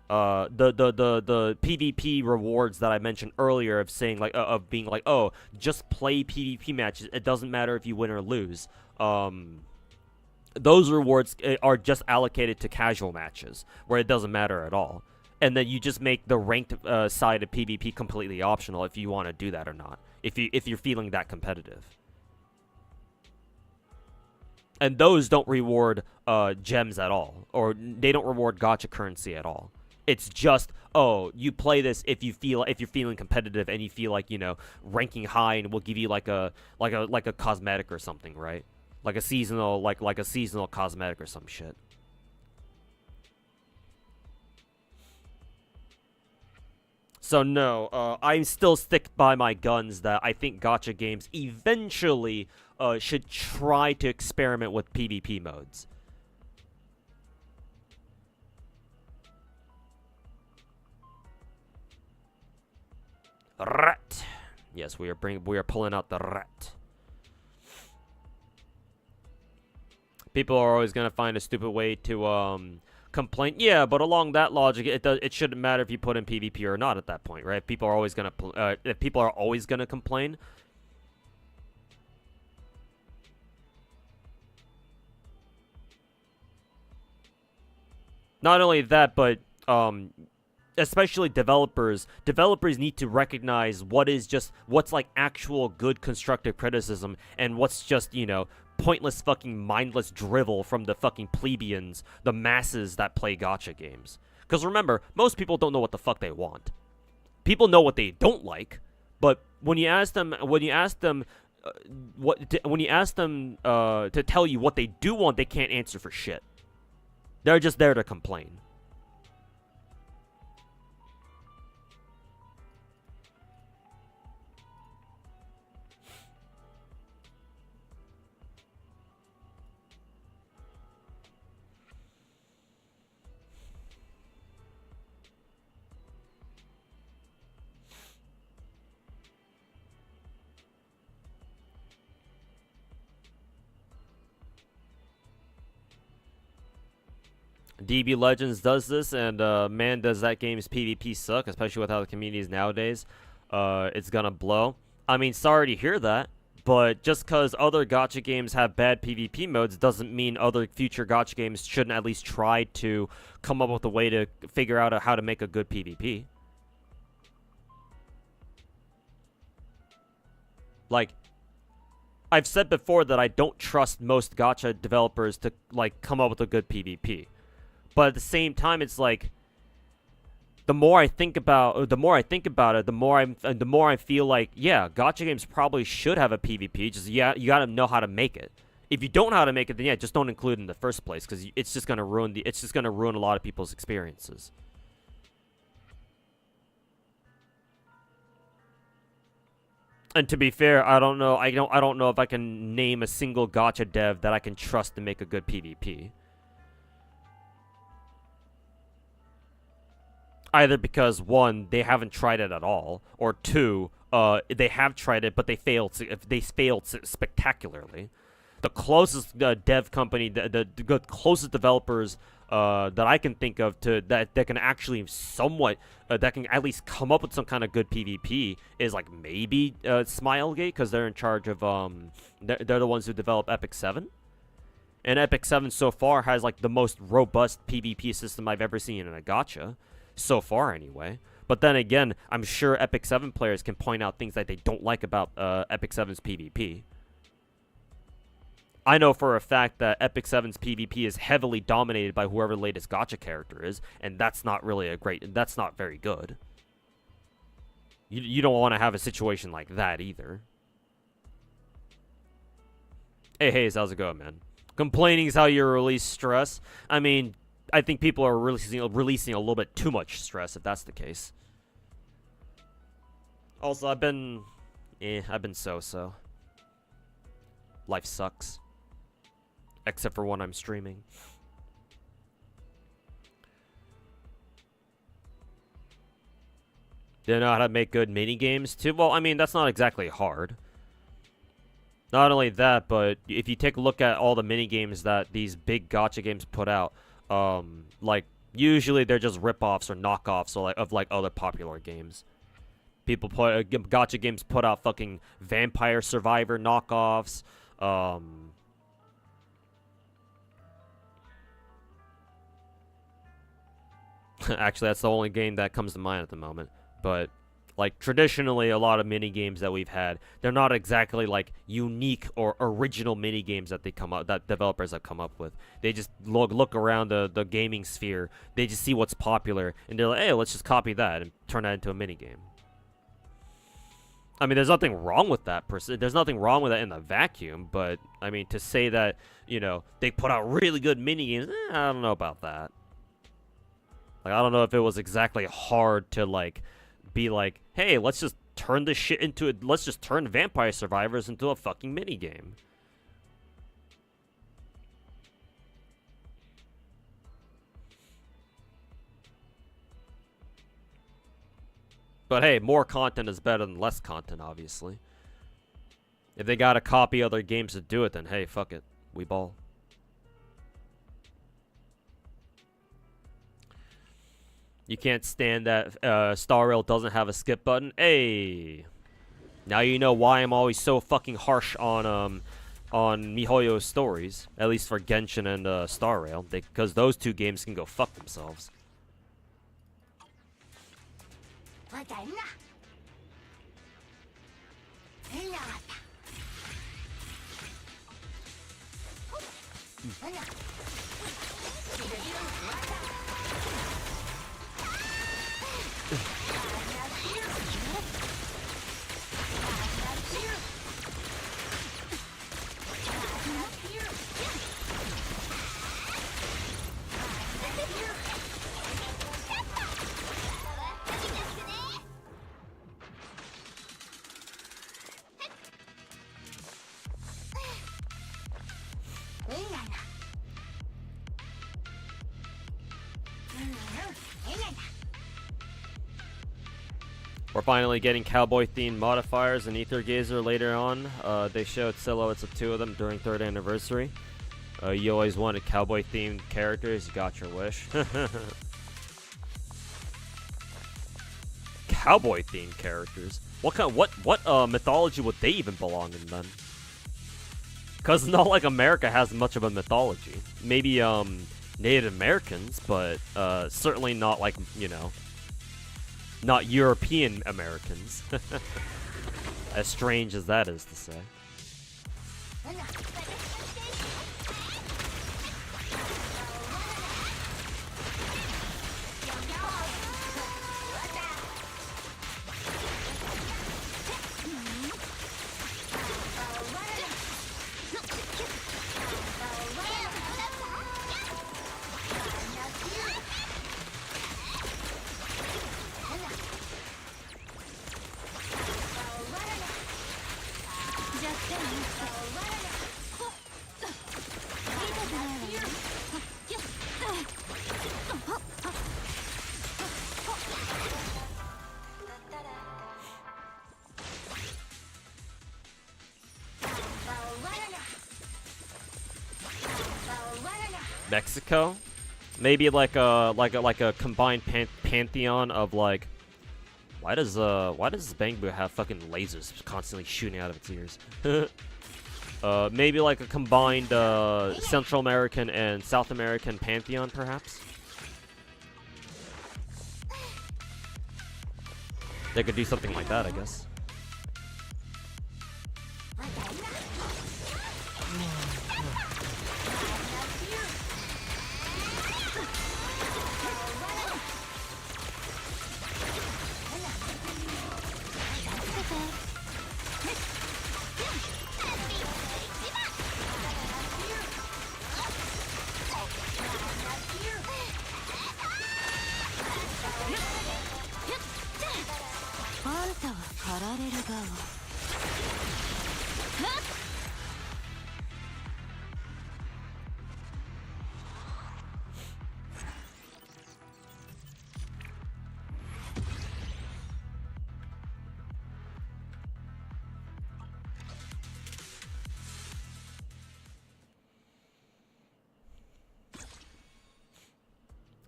S1: The PvP rewards that I mentioned earlier of saying like of being like, oh, just play PvP matches. It doesn't matter if you win or lose. Those rewards are just allocated to casual matches where it doesn't matter at all. And then you just make the ranked side of PvP completely optional if you want to do that or not. If you're feeling that competitive. And those don't reward gems at all, or they don't reward gacha currency at all. It's just, oh, you play this if you're feeling competitive and you feel like, you know, ranking high, and will give you like a cosmetic or something, right? Like a seasonal like a seasonal cosmetic or some shit. So no, I still stick by my guns that I think gacha games eventually should try to experiment with PvP modes. Rat. Yes, we are pulling out the rat. People are always gonna find a stupid way to complain. Yeah, but along that logic, it shouldn't matter if you put in PvP or not at that point, right? People are always gonna if people are always gonna complain. Not only that, but especially developers need to recognize what's like actual good constructive criticism and what's just, you know, pointless fucking mindless drivel from the fucking plebeians, the masses that play gacha games. Because remember, most people don't know what the fuck they want. People know what they don't like, but when you ask them to tell you what they do want, they can't answer for shit. They're just there to complain. DB Legends does this, and man, does that game's PvP suck, especially with how the community is nowadays. It's gonna blow. I mean, sorry to hear that, but just because other gacha games have bad PvP modes doesn't mean other future gacha games shouldn't at least try to come up with a way to figure out how to make a good PvP. Like, I've said before that I don't trust most gacha developers to, like, come up with a good PvP. But at the same time, it's like, the more I think about it, the more I feel like, yeah, gacha games probably should have a PvP. Just, yeah, you gotta know how to make it. If you don't know how to make it, then yeah, just don't include it in the first place, because it's just gonna ruin a lot of people's experiences. And to be fair, I don't know if I can name a single gacha dev that I can trust to make a good PvP. Either because, one, they haven't tried it at all, or two, they have tried it, but they failed spectacularly. The closest dev company, the closest developers that I can think of that can actually somewhat, that can at least come up with some kind of good PvP is like maybe Smilegate, because they're in charge of, they're the ones who develop Epic 7. And Epic 7 so far has like the most robust PvP system I've ever seen in a gacha. So far, anyway. But then again, I'm sure Epic 7 players can point out things that they don't like about Epic 7's PvP. I know for a fact that Epic 7's PvP is heavily dominated by whoever the latest gacha character is, and that's not really that's not very good. You don't want to have a situation like that either. Hey, Hayes, how's it going, man? Complaining is how you release stress. I mean, I think people are releasing a little bit too much stress, if that's the case. Also, I've been so-so. Life sucks. Except for when I'm streaming. Do you know how to make good minigames, too? Well, I mean, that's not exactly hard. Not only that, but if you take a look at all the minigames that these big gacha games put out, like, usually they're just rip-offs or knockoffs of other popular games. Gacha games put out fucking Vampire Survivor knockoffs, actually, that's the only game that comes to mind at the moment, but like, traditionally, a lot of mini-games that we've had, they're not exactly, like, unique or original mini-games that that developers have come up with. They just look around the gaming sphere, they just see what's popular, and they're like, hey, let's just copy that and turn that into a mini-game. I mean, there's nothing wrong with that, there's nothing wrong with that in the vacuum, but, I mean, to say that, you know, they put out really good mini-games, I don't know about that. Like, I don't know if it was exactly hard to, like, be like, hey, let's just turn this shit into it. Let's just turn Vampire Survivors into a fucking minigame. But hey, more content is better than less content, obviously. If they gotta copy other games to do it, then hey, fuck it. We ball. You can't stand that Star Rail doesn't have a skip button. Hey, now you know why I'm always so fucking harsh on MiHoYo's stories. At least for Genshin and Star Rail, because those two games can go fuck themselves. We're finally getting cowboy-themed modifiers and Ether Gazer later on. They showed silhouettes of two of them during 3rd anniversary. You always wanted cowboy-themed characters. You got your wish. Cowboy-themed characters. What mythology would they even belong in then? Because not like America has much of a mythology. Maybe Native Americans, but certainly not like, you know, not European Americans. As strange as that is to say. Mexico? Maybe like a combined pantheon of like. Why does Bangbu have fucking lasers constantly shooting out of its ears? Maybe like a combined Central American and South American pantheon, perhaps. They could do something like that, I guess.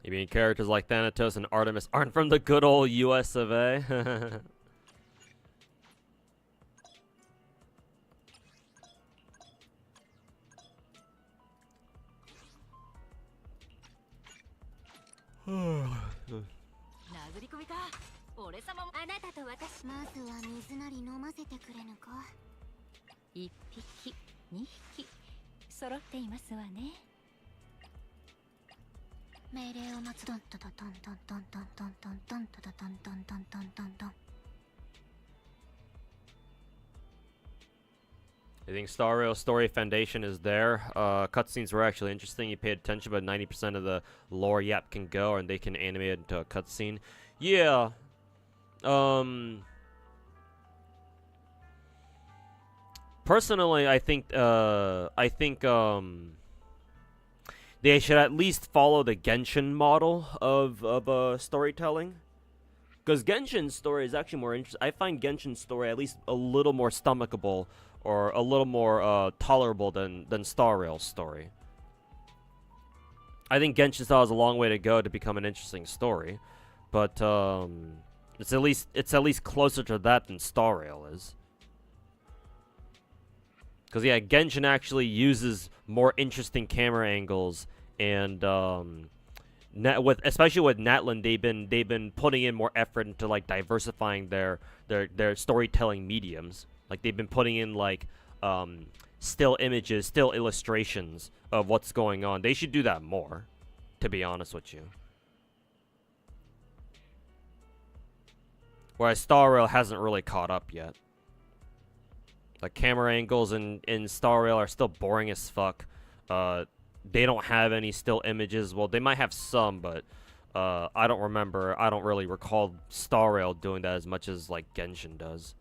S1: You mean characters like Thanatos and Artemis aren't from the good old US of A? I think Star Rail story foundation is there. Cutscenes were actually interesting. You paid attention, but 90% of the lore yap can go, and they can animate it into a cutscene. Yeah. Personally, I think they should at least follow the Genshin model of storytelling. Because Genshin's story is actually more interesting. I find Genshin's story at least a little more stomachable or a little more tolerable than Star Rail's story. I think Genshin still has a long way to go to become an interesting story, but it's at least closer to that than Star Rail is. Because yeah, Genshin actually uses more interesting camera angles, and especially with Natlan, they've been putting in more effort into like diversifying their storytelling mediums. Like they've been putting in like still images, still illustrations of what's going on. They should do that more, to be honest with you. Whereas Star Rail hasn't really caught up yet. Like camera angles in Star Rail are still boring as fuck. They don't have any still images. Well, they might have some, but I don't remember. I don't really recall Star Rail doing that as much as like Genshin does,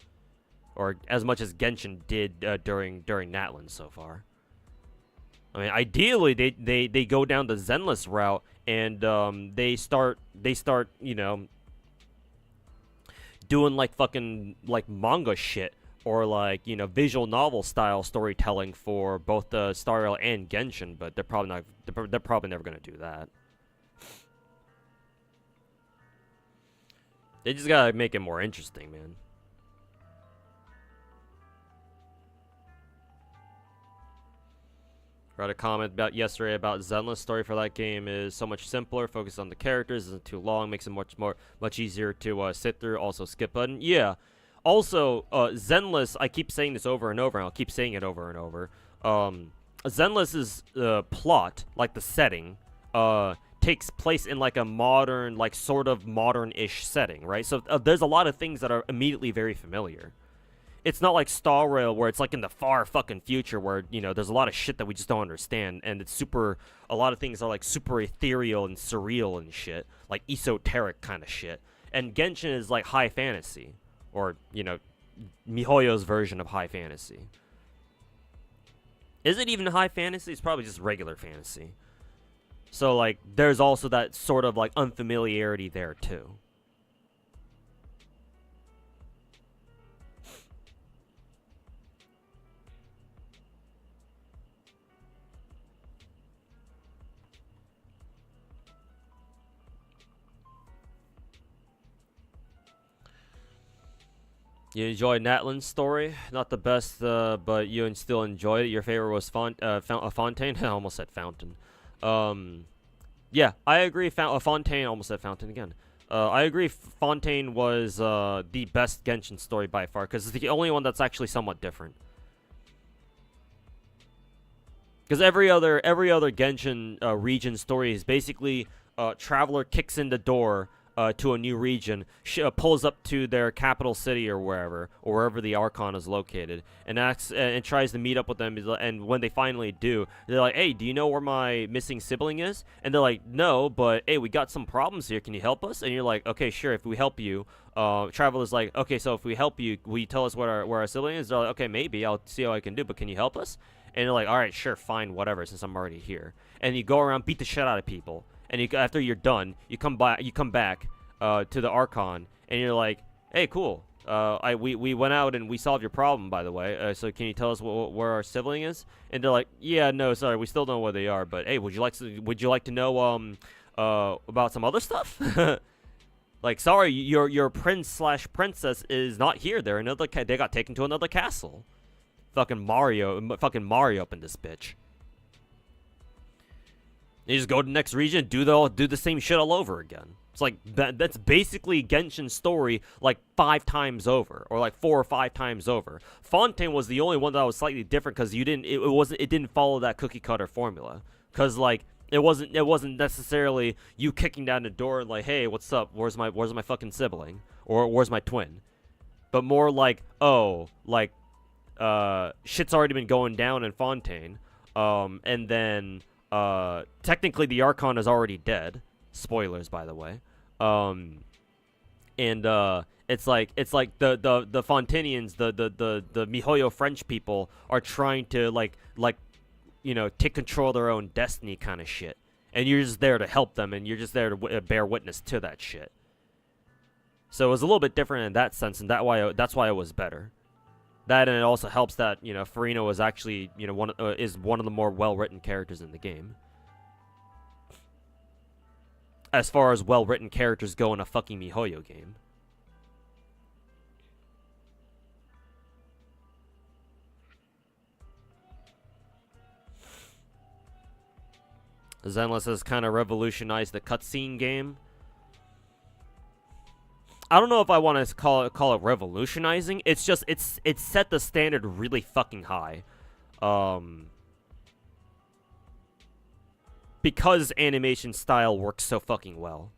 S1: or as much as Genshin did during Natlan so far. I mean, ideally they go down the Zenless route and they start you know doing like fucking like manga shit or like, you know, visual novel style storytelling for both the Star Rail and Genshin, but they're probably not. They're probably never gonna do that. They just gotta make it more interesting, man. Read a comment about yesterday about Zenless. Story for that game is so much simpler, focused on the characters, isn't too long, makes it much easier to sit through. Also, skip button. Yeah. Also, Zenless. I keep saying this over and over, and I'll keep saying it over and over. Zenless's plot, like the setting, takes place in like a modern, like sort of modern-ish setting, right? So there's a lot of things that are immediately very familiar. It's not like Star Rail where it's like in the far fucking future where, you know, there's a lot of shit that we just don't understand, and it's super, a lot of things are like super ethereal and surreal and shit, like esoteric kind of shit. And Genshin is like high fantasy, or, you know, MiHoYo's version of high fantasy. Is it even high fantasy? It's probably just regular fantasy. So like there's also that sort of like unfamiliarity there too. You enjoyed Natlan's story? Not the best, but you still enjoyed it. Your favorite was Fontaine? I almost said Fountain. Yeah, I agree. Fontaine, almost said Fountain again. I agree. Fontaine was the best Genshin story by far, because it's the only one that's actually somewhat different. Because every other Genshin region story is basically traveler kicks in the door to a new region, pulls up to their capital city or wherever the Archon is located, and asks and tries to meet up with them. And when they finally do, they're like, "Hey, do you know where my missing sibling is?" And they're like, "No, but hey, we got some problems here. Can you help us?" And you're like, "Okay, sure. If we help you." Traveler's like, "Okay, so if we help you, will you tell us where our sibling is?" They're like, "Okay, maybe. I'll see how I can do. But can you help us?" And you're like, "All right, sure, fine, whatever. Since I'm already here." And you go around, beat the shit out of people. And after you're done, you come back to the Archon, and you're like, "Hey, cool. We went out and we solved your problem, by the way. So can you tell us where our sibling is?" And they're like, "Yeah, no, sorry, we still don't know where they are. But hey, would you like to know about some other stuff?" Like, sorry, your prince/princess is not here. They got taken to another castle. Fucking Mario up in this bitch. You just go to the next region, do the same shit all over again. It's like that's basically Genshin's story like 5 times over, or like 4 or 5 times over. Fontaine was the only one that was slightly different because it didn't follow that cookie cutter formula. Because like it wasn't necessarily you kicking down the door and like, "Hey, what's up? Where's my fucking sibling? Or where's my twin?" But more like, oh, like shit's already been going down in Fontaine, and then technically the Archon is already dead. Spoilers, by the way. And it's like the Fontanians, the MiHoYo French people are trying to like you know, take control of their own destiny kind of shit. And you're just there to help them, and you're just there to bear witness to that shit. So it was a little bit different in that sense, and that's why it was better. That, and it also helps that, you know, Furino is actually, you know, is one of the more well-written characters in the game. As far as well-written characters go in a fucking MiHoYo game. Zenless has kind of revolutionized the cutscene game. I don't know if I want to call it revolutionizing. It's just it's set the standard really fucking high. Because animation style works so fucking well.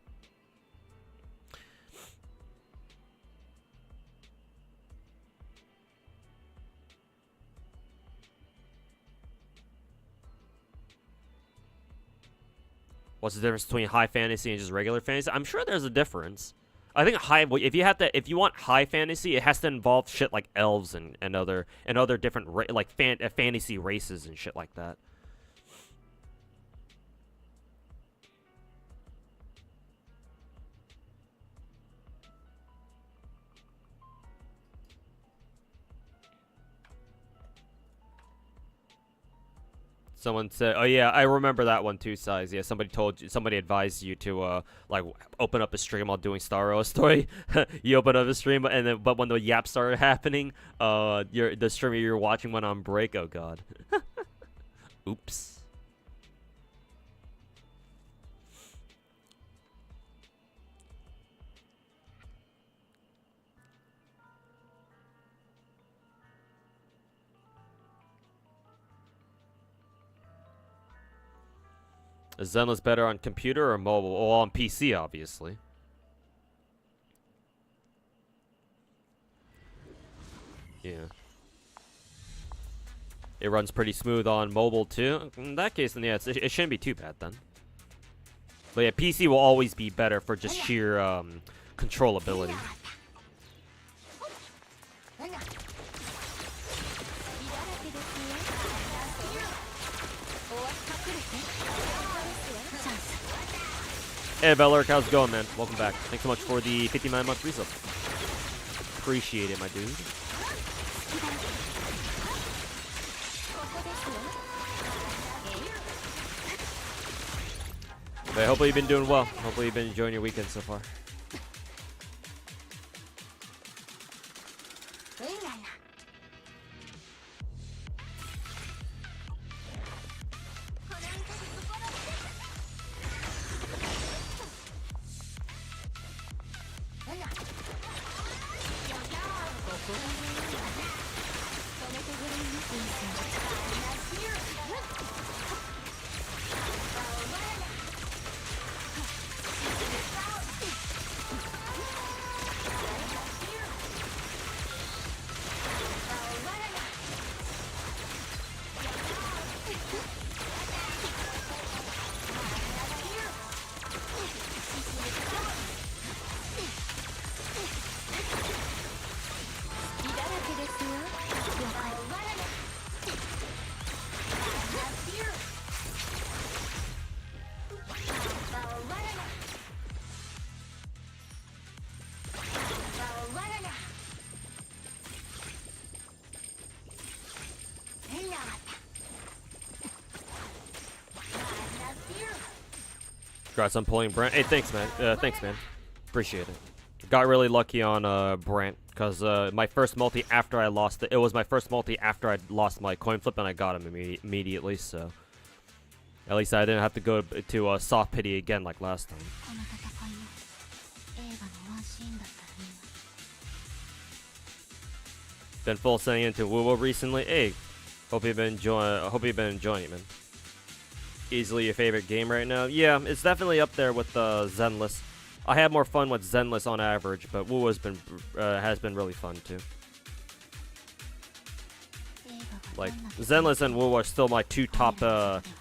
S1: What's the difference between high fantasy and just regular fantasy? I'm sure there's a difference. I think if you want high fantasy, it has to involve shit like elves and other different fantasy races and shit like that. Someone said, "Oh yeah, I remember that one too, Size." Yeah, somebody advised you to like open up a stream while doing Star Wars story. You open up a stream, and then but when the yap started happening, the streamer you're watching went on break. Oh god. Oops. Is Zenless better on computer or mobile? Well, on PC, obviously. Yeah. It runs pretty smooth on mobile, too. In that case, then, yeah, it shouldn't be too bad, then. But yeah, PC will always be better for just sheer, controllability. Hey, Velark, how's it going, man? Welcome back. Thanks so much for the 59-month resub. Appreciate it, my dude. But hopefully you've been doing well. Hopefully you've been enjoying your weekend so far. Congrats on pulling Brant. Hey, thanks, man. Thanks, man. Appreciate it. Got really lucky on Brant, because my first multi after I lost it. It was my first multi after I lost my coin flip, and I got him immediately, so. At least I didn't have to go to soft pity again like last time. Been full sending into Woo recently. Hey, hope you've been enjoying it, man. Easily your favorite game right now? Yeah, it's definitely up there with Zenless. I had more fun with Zenless on average, but Woo has been really fun too. Like Zenless and Woo are still my two top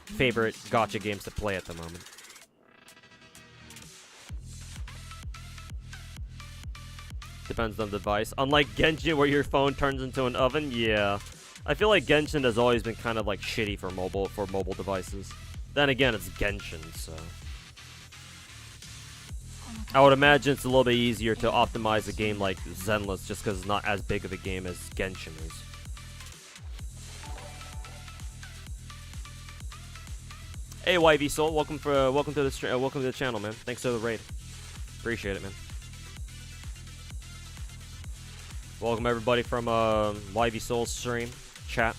S1: favorite gacha games to play at the moment. Depends on the device. Unlike Genshin, where your phone turns into an oven, yeah. I feel like Genshin has always been kind of like shitty for mobile devices. Then again, it's Genshin, so I would imagine it's a little bit easier to optimize a game like Zenless just because it's not as big of a game as Genshin is. Hey, YV Soul, welcome to the channel, man. Thanks for the raid. Appreciate it, man. Welcome everybody from YV Soul's stream chat.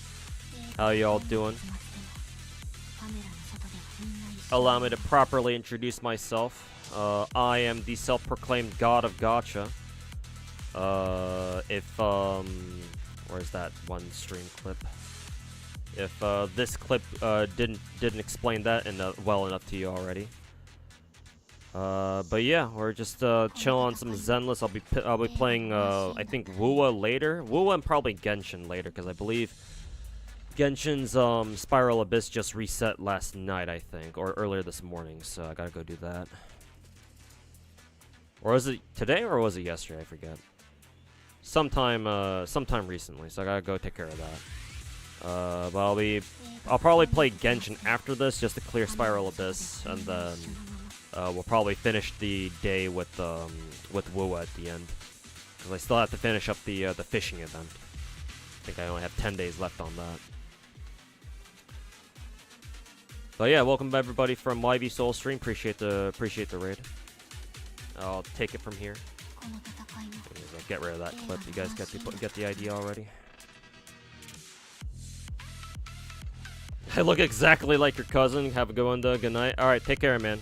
S1: How y'all doing? Allow me to properly introduce myself. I am the self-proclaimed god of gacha. Where's that one stream clip? If this clip didn't explain that well enough to you already. But yeah, we're just chilling on some Zenless. I'll be playing I think Wua later. Wua and probably Genshin later, because I believe Genshin's Spiral Abyss just reset last night, I think, or earlier this morning, so I gotta go do that. Or was it today, or was it yesterday? I forget. Sometime recently, so I gotta go take care of that. But I'll probably play Genshin after this, just to clear Spiral Abyss, and then we'll probably finish the day with Wua at the end, because I still have to finish up the fishing event. I think I only have 10 days left on that. But yeah, welcome everybody from YV Soul Stream. Appreciate the raid. I'll take it from here. Get rid of that clip. You guys get the idea already. I look exactly like your cousin. Have a good one, Doug. Good night. All right, take care, man.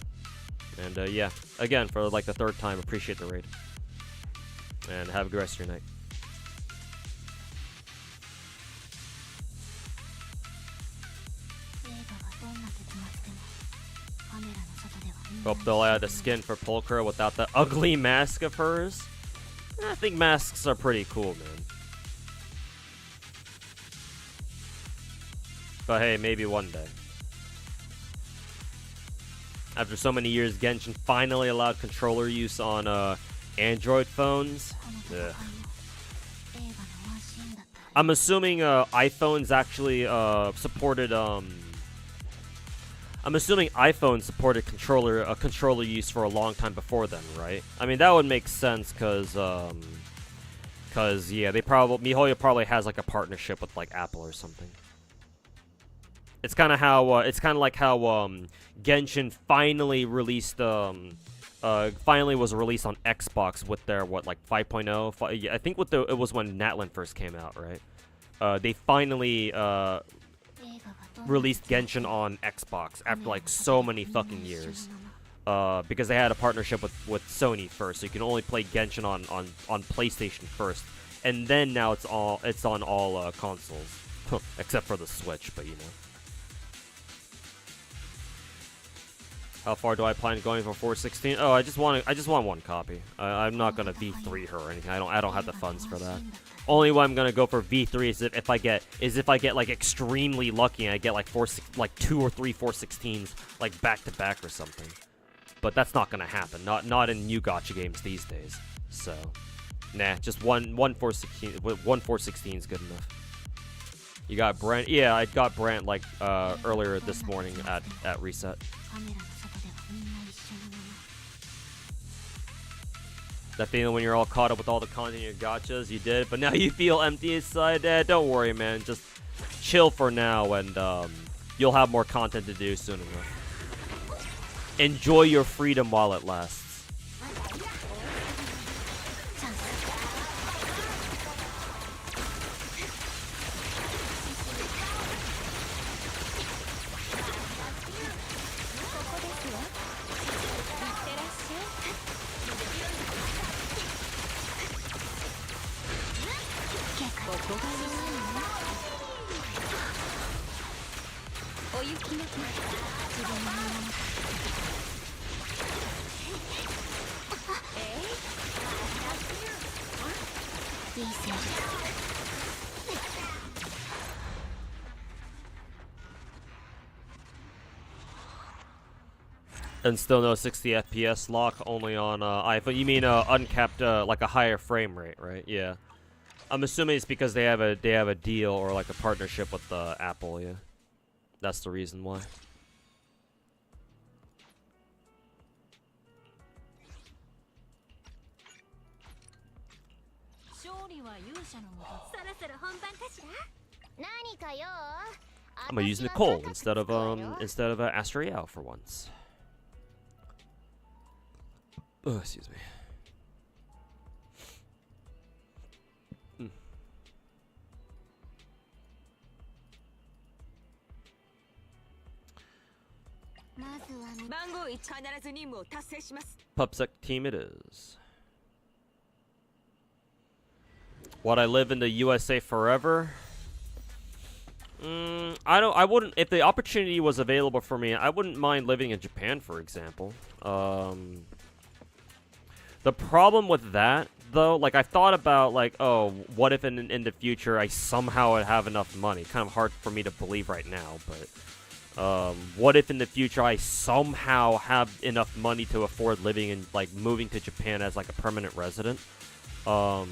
S1: And yeah, again for like the third time, appreciate the raid. And have a good rest of your night. Hope they'll add a skin for Pulchra without that ugly mask of hers. I think masks are pretty cool, man. But hey, maybe one day. After so many years, Genshin finally allowed controller use on Android phones. Ugh. I'm assuming iPhones actually supported I'm assuming iPhone supported controller use for a long time before then, right? I mean, that would make sense because yeah, MiHoYo probably has like a partnership with like Apple or something. It's kind of how like how Genshin finally released finally was released on Xbox with their like 5.0. Yeah, I think it was when Natlan first came out, right? They finally released Genshin on Xbox after like so many fucking years, because they had a partnership with Sony first, so you can only play Genshin on PlayStation first, and then now it's on all consoles, except for the Switch. But you know, how far do I plan going for 416? Oh, I just want one copy. I'm not gonna V3 her or anything. I don't have the funds for that. Only way I'm gonna go for V3 is if I get like extremely lucky and I get like 2 or 3 416s like back to back or something. But that's not gonna happen. Not in new gacha games these days. So, nah, just one 416 is good enough. You got Brant? Yeah, I got Brant like earlier this morning at reset. That feeling when you're all caught up with all the content in your gachas, you did, but now you feel empty inside. Don't worry, man. Just chill for now, and you'll have more content to do soon enough. Enjoy your freedom while it lasts. And still no 60 FPS lock, only on iPhone. You mean uncapped, like a higher frame rate, right? Yeah. I'm assuming it's because they have a deal or like a partnership with Apple. Yeah, that's the reason why. I'm gonna use Nicole instead of Astriel for once. Oh, excuse me. Pupsec team it is. Would I live in the USA forever? I wouldn't, if the opportunity was available for me, I wouldn't mind living in Japan, for example. The problem with that, though, like, I've thought about, like, oh, what if in the future I somehow would have enough money? Kind of hard for me to believe right now, but, what if in the future I somehow have enough money to afford living and, like, moving to Japan as, like, a permanent resident? The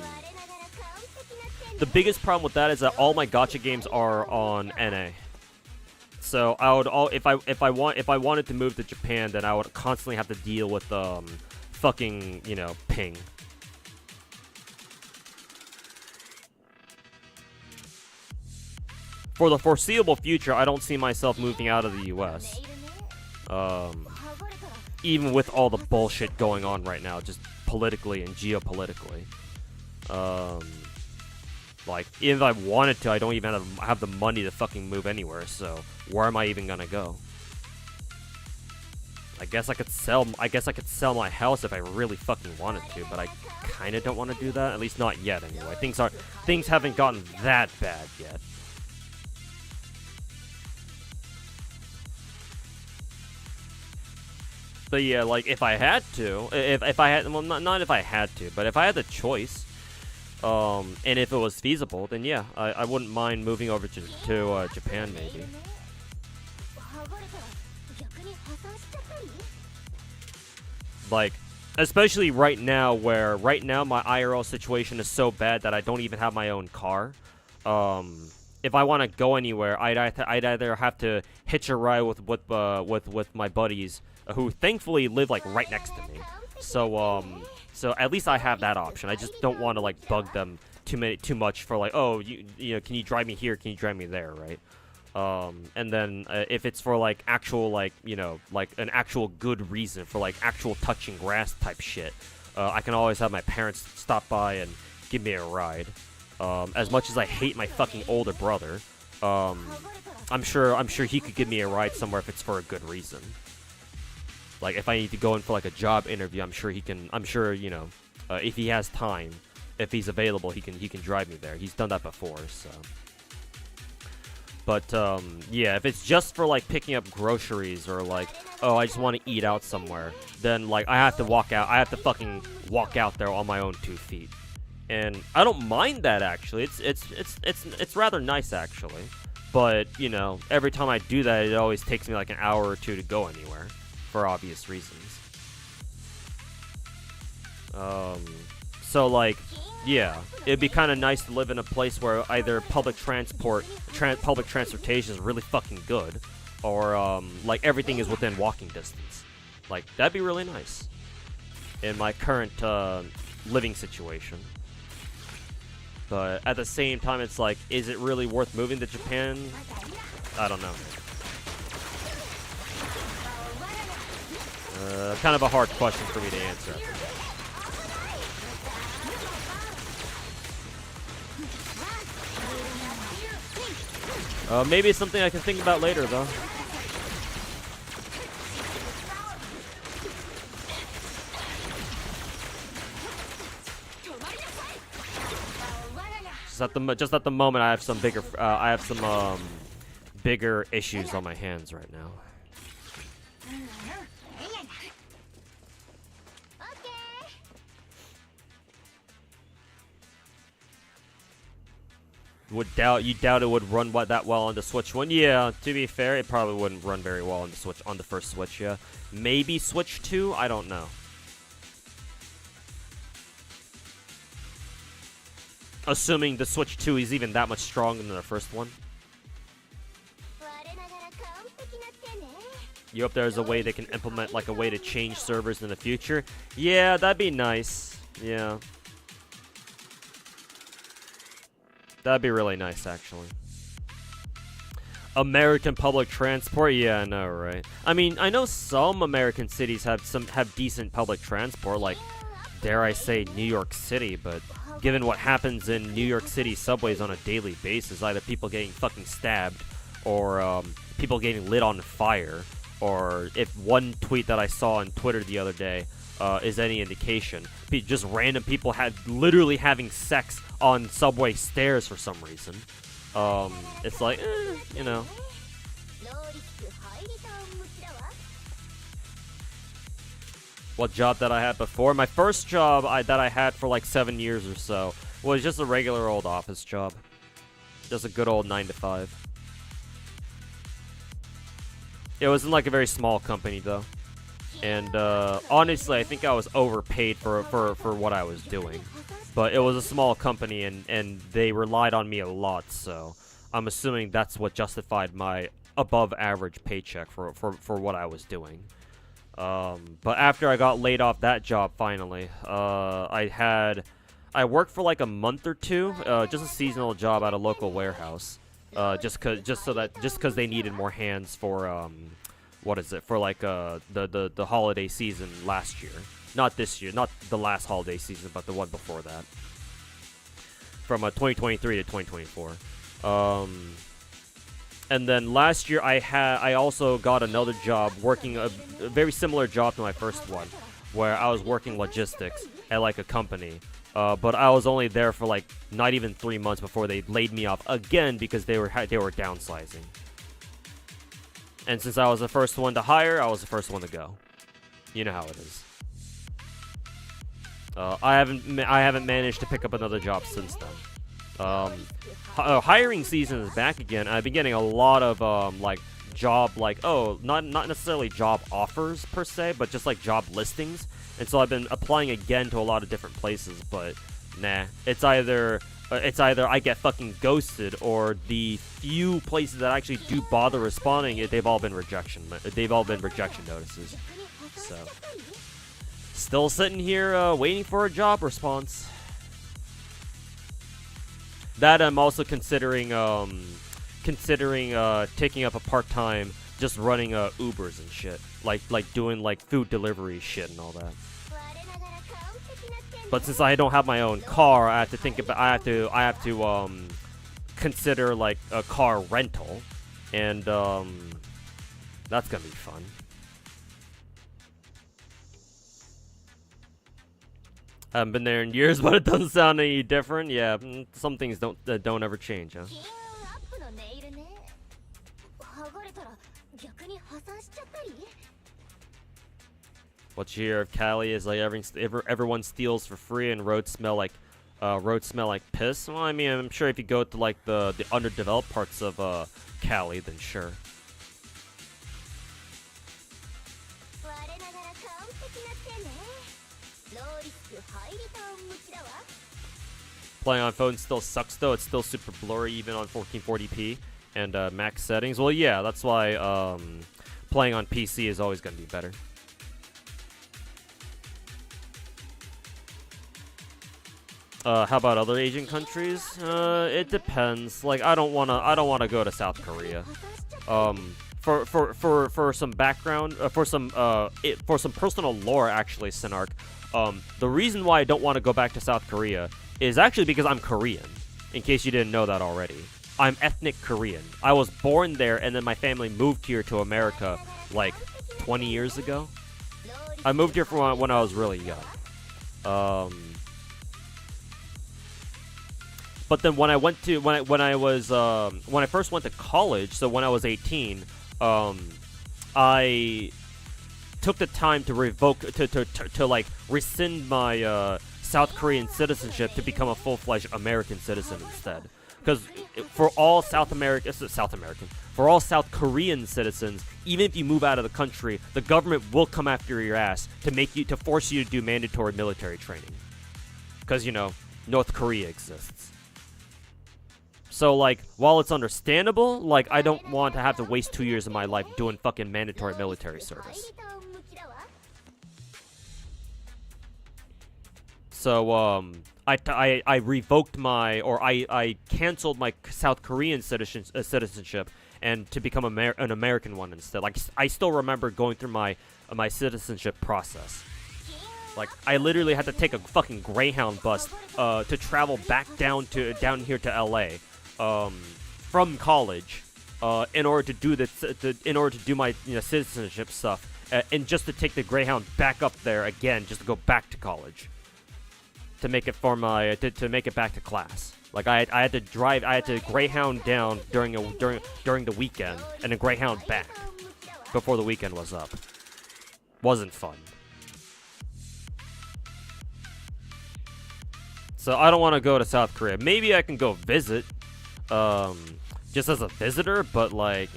S1: biggest problem with that is that all my gacha games are on NA. So I would if I wanted to move to Japan, then I would constantly have to deal with fucking, you know, ping. For the foreseeable future, I don't see myself moving out of the US. Even with all the bullshit going on right now, just politically and geopolitically. Like, if I wanted to, I don't even have the money to fucking move anywhere, so where am I even gonna go? I guess I could sell my house if I really fucking wanted to, but I kinda don't want to do that, at least not yet anyway. Things haven't gotten that bad yet. But yeah, like, if I had to, if I had, well, not if I had to, but if I had the choice, and if it was feasible, then yeah, I wouldn't mind moving over to Japan, maybe. Like, especially right now, where right now my IRL situation is so bad that I don't even have my own car. If I want to go anywhere, I'd either have to hitch a ride with my buddies, who thankfully live like right next to me. So at least I have that option. I just don't want to like bug them too much for like, oh, you know, can you drive me here? Can you drive me there, right? And then if it's for like actual, like, you know, like an actual good reason for like actual touching grass type shit, I can always have my parents stop by and give me a ride. As much as I hate my fucking older brother, I'm sure he could give me a ride somewhere if it's for a good reason. Like, if I need to go in for like a job interview, I'm sure, you know, if he has time, if he's available, he can drive me there. He's done that before, so. But yeah, if it's just for like picking up groceries or like, oh, I just want to eat out somewhere, then like I have to walk out. I have to fucking walk out there on my own 2 feet, and I don't mind that actually. It's rather nice actually. But you know, every time I do that, it always takes me like an hour or two to go anywhere, for obvious reasons. So like, yeah, it'd be kind of nice to live in a place where either public transportation is really fucking good, or like everything is within walking distance. Like, that'd be really nice in my current living situation. But at the same time, it's like, is it really worth moving to Japan? I don't know. Kind of a hard question for me to answer. Maybe it's something I can think about later, though. Just at the moment, I have some bigger issues on my hands right now. You doubt it would run that well on the Switch one? Yeah, to be fair, it probably wouldn't run very well on the Switch, on the first Switch, yeah. Maybe Switch 2? I don't know. Assuming the Switch 2 is even that much stronger than the first one. You hope there's a way they can implement, like, a way to change servers in the future? Yeah, that'd be nice. Yeah. That'd be really nice, actually. American public transport? Yeah, I know, right? I mean, I know some American cities have decent public transport, like, dare I say, New York City, but given what happens in New York City subways on a daily basis, either people getting fucking stabbed, or people getting lit on fire, or if one tweet that I saw on Twitter the other day is any indication, just random people literally having sex on subway stairs for some reason. It's like, you know. What job that I had before? My first job that I had for like 7 years or so was just a regular old office job. Just a good old 9 to 5. It wasn't like a very small company though. And honestly, I think I was overpaid for what I was doing. But it was a small company, and they relied on me a lot, so I'm assuming that's what justified my above-average paycheck for what I was doing. But after I got laid off that job, finally, I worked for like a month or two, just a seasonal job at a local warehouse, just cause they needed more hands for what is it, for like the holiday season last year. Not this year, not the last holiday season, but the one before that. From 2023 to 2024. And then last year I also got another job working a very similar job to my first one, where I was working logistics at like a company. But I was only there for like not even 3 months before they laid me off again because they were downsizing. And since I was the first one to hire, I was the first one to go. You know how it is. I haven't managed to pick up another job since then. Hiring season is back again. I've been getting a lot of not necessarily job offers per se, but just like job listings. And so I've been applying again to a lot of different places, but nah, it's either I get fucking ghosted, or the few places that actually do bother responding, they've all been rejection notices. So still sitting here waiting for a job response. That I'm also considering taking up a part-time, just running Ubers and shit, like doing like food delivery shit and all that. But since I don't have my own car, I have to think about I have to consider like a car rental, and that's gonna be fun. I haven't been there in years, but it doesn't sound any different. Yeah, some things don't ever change, huh? What you hear of Cali is like everyone steals for free and roads smell like piss. Well, I mean, I'm sure if you go to like the underdeveloped parts of Cali, then sure. Playing on phone still sucks though. It's still super blurry even on 1440p and max settings. Well, yeah, that's why playing on PC is always going to be better. How about other Asian countries? It depends. Like, I don't wanna go to South Korea. For some background, for some personal lore, actually, Sinark. The reason why I don't want to go back to South Korea is actually because I'm Korean. In case you didn't know that already, I'm ethnic Korean. I was born there, and then my family moved here to America like 20 years ago. I moved here from when I was really young. But then when I went to when I first went to college, so when I was 18, I took the time to revoke to like rescind my South Korean citizenship to become a full-fledged American citizen instead. Because for all South Korean citizens, even if you move out of the country, the government will come after your ass to force you to do mandatory military training. Because, you know, North Korea exists. So, like, while it's understandable, like, I don't want to have to waste 2 years of my life doing fucking mandatory military service. So, I revoked I canceled my South Korean citizenship and to become an American one instead. Like, I still remember going through my citizenship process. Like, I literally had to take a fucking Greyhound bus to travel back down here to LA from college in order to do my citizenship stuff, and just to take the Greyhound back up there again, just to go back to college. To make it for my to make it back to class. Like I had to Greyhound down during the weekend and then Greyhound back before the weekend was up. Wasn't fun. So I don't want to go to South Korea. Maybe I can go visit, just as a visitor, but like,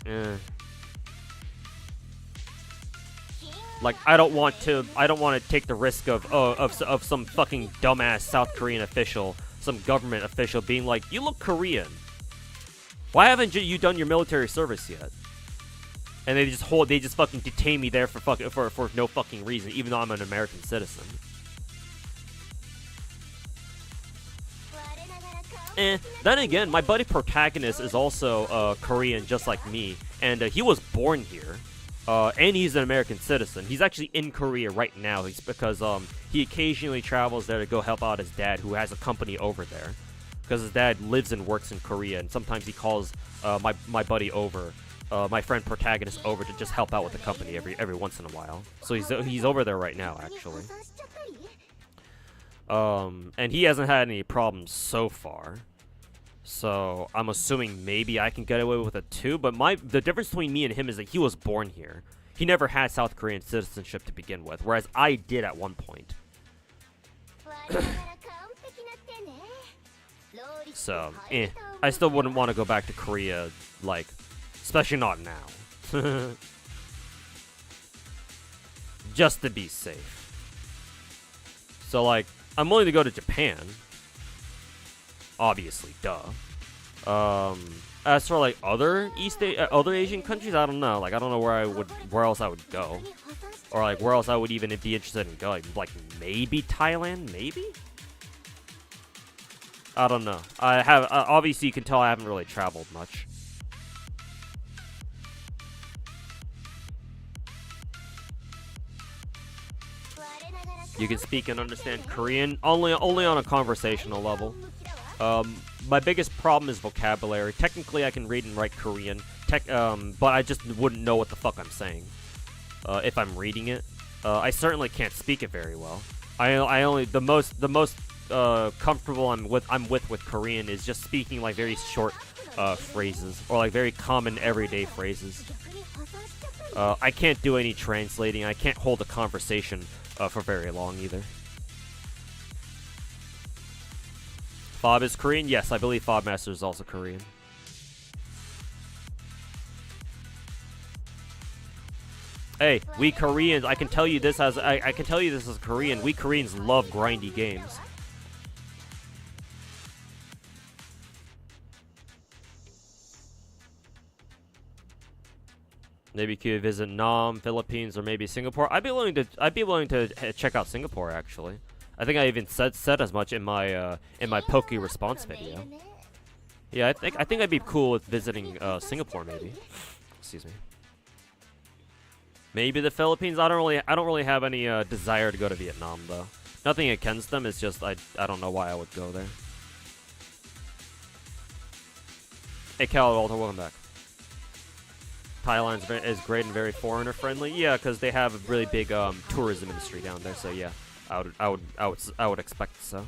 S1: Like, I don't want to take the risk of some fucking dumbass South Korean official, some government official being like, "You look Korean. Why haven't you done your military service yet?" And they just fucking detain me there for no fucking reason, even though I'm an American citizen. Then again, my buddy protagonist is also Korean, just like me, and he was born here. And he's an American citizen. He's actually in Korea right now. He's because he occasionally travels there to go help out his dad, who has a company over there. Because his dad lives and works in Korea, and sometimes he calls my buddy over, my friend protagonist over to just help out with the company every once in a while. So he's over there right now, actually. And he hasn't had any problems so far. So I'm assuming maybe I can get away with it too. But the difference between me and him is that he was born here. He never had South Korean citizenship to begin with, whereas I did at one point. So, I still wouldn't want to go back to Korea, like, especially not now. Just to be safe. So, like, I'm willing to go to Japan. Obviously, duh. As for, like, other Asian countries, I don't know. Like, I don't know where else I would go. Or, like, where else I would even be interested in going. Like, maybe Thailand? Maybe? I don't know. Obviously you can tell I haven't really traveled much. You can speak and understand Korean only on a conversational level. My biggest problem is vocabulary. Technically I can read and write Korean, but I just wouldn't know what the fuck I'm saying if I'm reading it. I certainly can't speak it very well. The most comfortable I'm with Korean is just speaking like very short phrases, or like very common everyday phrases. I can't do any translating. I can't hold a conversation for very long either. Fob is Korean? Yes, I believe Fob Master is also Korean. Hey, we Koreans, I can tell you this as I can tell you this as Korean. We Koreans love grindy games. Maybe you could visit Nam, Philippines, or maybe Singapore. I'd be willing to check out Singapore actually. I think I even said as much in my Poke response video. Yeah, I think I'd be cool with visiting Singapore maybe. Excuse me. Maybe the Philippines. I don't really have any desire to go to Vietnam though. Nothing against them. It's just I don't know why I would go there. Hey Cal, Walter, welcome back. Thailand is great and very foreigner friendly. Yeah, because they have a really big tourism industry down there. So yeah, I would expect so.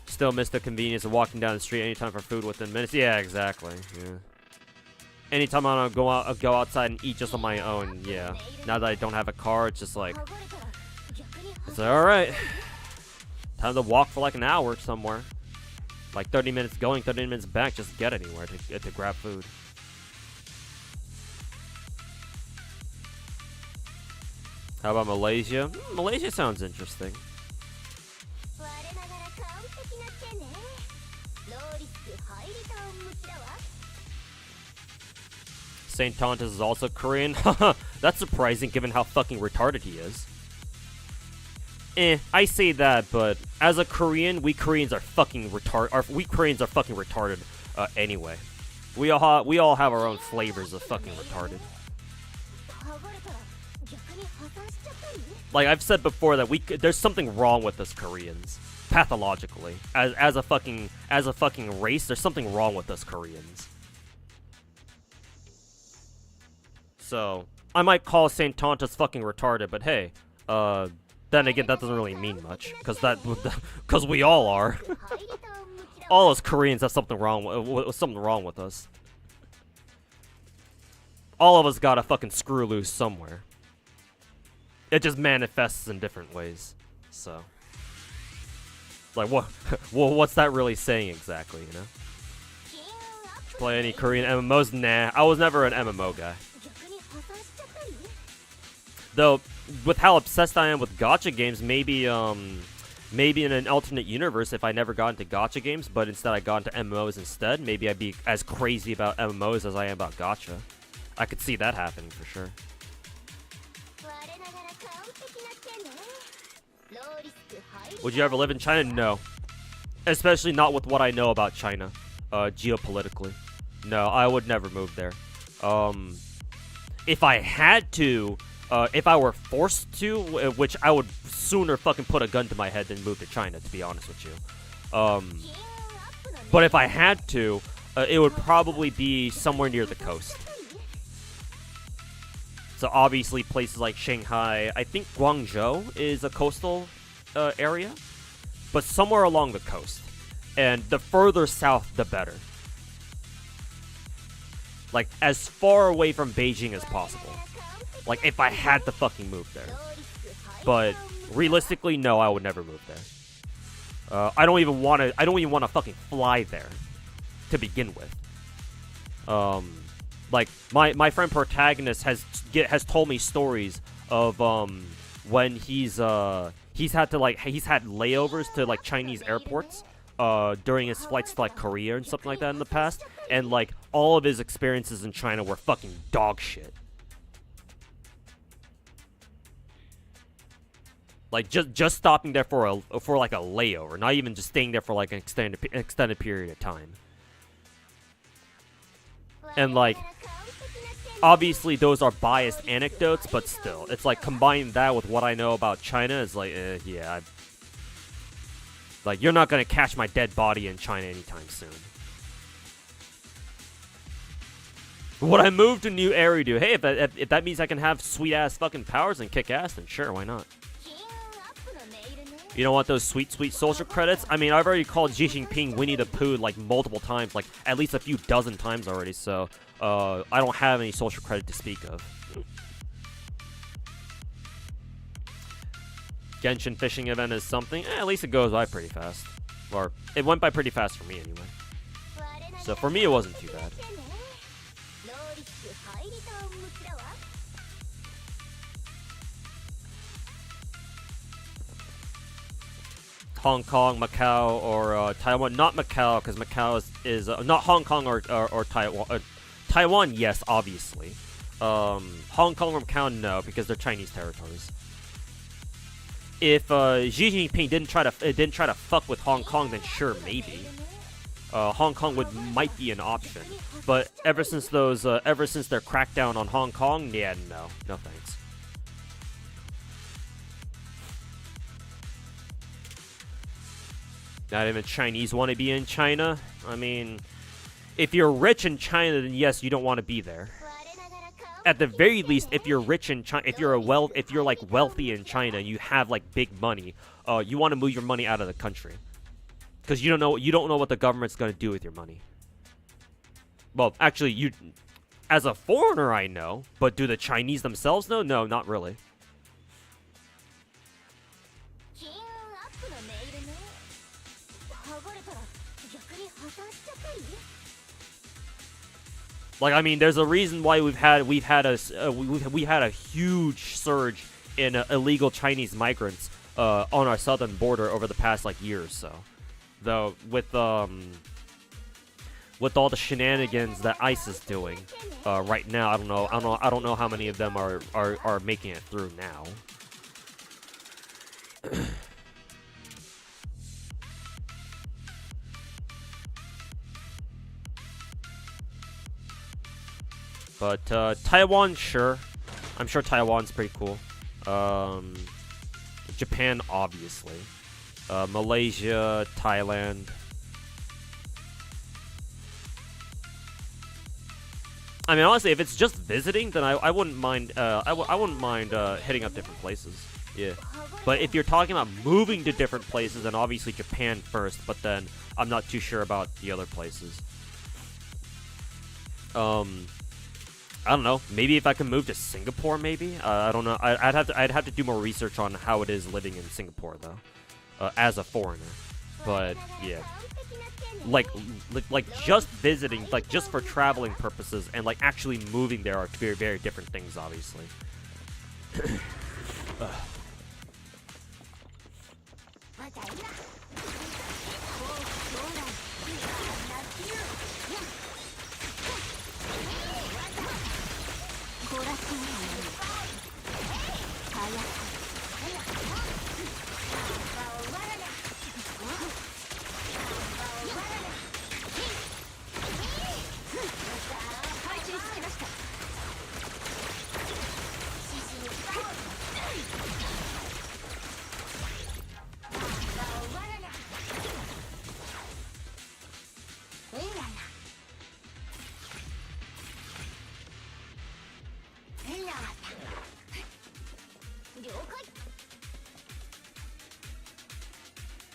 S1: Still miss the convenience of walking down the street anytime for food within minutes. Yeah, exactly. Yeah. Anytime I want to go outside and eat just on my own. Yeah. Now that I don't have a car, it's just like, it's like, all right, time to walk for like an hour somewhere. Like 30 minutes going, 30 minutes back, just get anywhere to grab food. How about Malaysia? Malaysia sounds interesting. St. Tontus is also Korean? That's surprising given how fucking retarded he is. I say that, but as a Korean, we Koreans are fucking retarded anyway. We all have our own flavors of fucking retarded. Like I've said before that there's something wrong with us Koreans, pathologically. As a fucking race, there's something wrong with us Koreans. So, I might call St. Tontus fucking retarded, but hey, then again, that doesn't really mean much, because we all are. All us Koreans have something wrong with us. All of us got a fucking screw loose somewhere. It just manifests in different ways. So, like what? Well, what's that really saying exactly? You know? Play any Korean MMOs? Nah, I was never an MMO guy. Though, with how obsessed I am with gacha games, maybe in an alternate universe, if I never got into gacha games, but instead I got into MMOs instead, maybe I'd be as crazy about MMOs as I am about gacha. I could see that happening for sure. Would you ever live in China? No. Especially not with what I know about China. geopolitically. No, I would never move there. If I had to, if I were forced to, which I would sooner fucking put a gun to my head than move to China, to be honest with you. But if I had to, it would probably be somewhere near the coast. So obviously places like Shanghai, I think Guangzhou is a coastal area, but somewhere along the coast. And the further south, the better. Like, as far away from Beijing as possible. Like, if I had to fucking move there. But realistically, no, I would never move there. I don't even want to fucking fly there to begin with. Like, my friend Protagonist has told me stories of when he's had layovers to like Chinese airports during his flights to like Korea and something like that in the past, and like all of his experiences in China were fucking dog shit. Like just stopping there for like a layover, not even just staying there for like an extended period of time. And like, obviously those are biased anecdotes, but still, it's like combining that with what I know about China is like, yeah, like you're not gonna catch my dead body in China anytime soon. Would I move to a new area? Do hey, if that means I can have sweet ass fucking powers and kick ass, then sure, why not? You don't want those sweet social credits? I mean, I've already called Xi Jinping Winnie the Pooh like multiple times, like at least a few dozen times already, so I don't have any social credit to speak of. Genshin fishing event is something, at least it goes by pretty fast. Or, it went by pretty fast for me anyway. So for me, it wasn't too bad. Hong Kong, Macau, or Taiwan. Not Macau, because Macau is not Hong Kong or Taiwan. Taiwan, yes, obviously. Hong Kong or Macau, no, because they're Chinese territories. If Xi Jinping didn't try to fuck with Hong Kong, then sure, maybe. Hong Kong might be an option, but ever since their crackdown on Hong Kong, yeah, no thanks. Not even Chinese want to be in China. I mean, if you're rich in China, then yes, you don't want to be there. At the very least, if you're rich in China, if you're like wealthy in China, you have like big money. You want to move your money out of the country, because you don't know what the government's gonna do with your money. Well, actually, as a foreigner, I know, but do the Chinese themselves know? No, not really. Like, I mean, there's a reason why we've had a huge surge in illegal Chinese migrants on our southern border over the past like year or so. Though with all the shenanigans that ICE is doing right now, I don't know how many of them are making it through now. But Taiwan, sure. I'm sure Taiwan's pretty cool. Japan, obviously. Malaysia, Thailand. I mean, honestly, if it's just visiting, then I wouldn't mind. I wouldn't mind hitting up different places. Yeah. But if you're talking about moving to different places, then obviously Japan first. But then I'm not too sure about the other places. I don't know. Maybe if I can move to Singapore, maybe. I don't know. I'd have to do more research on how it is living in Singapore, though, as a foreigner. But yeah, like just visiting, like just for traveling purposes, and like actually moving there are very, very different things, obviously.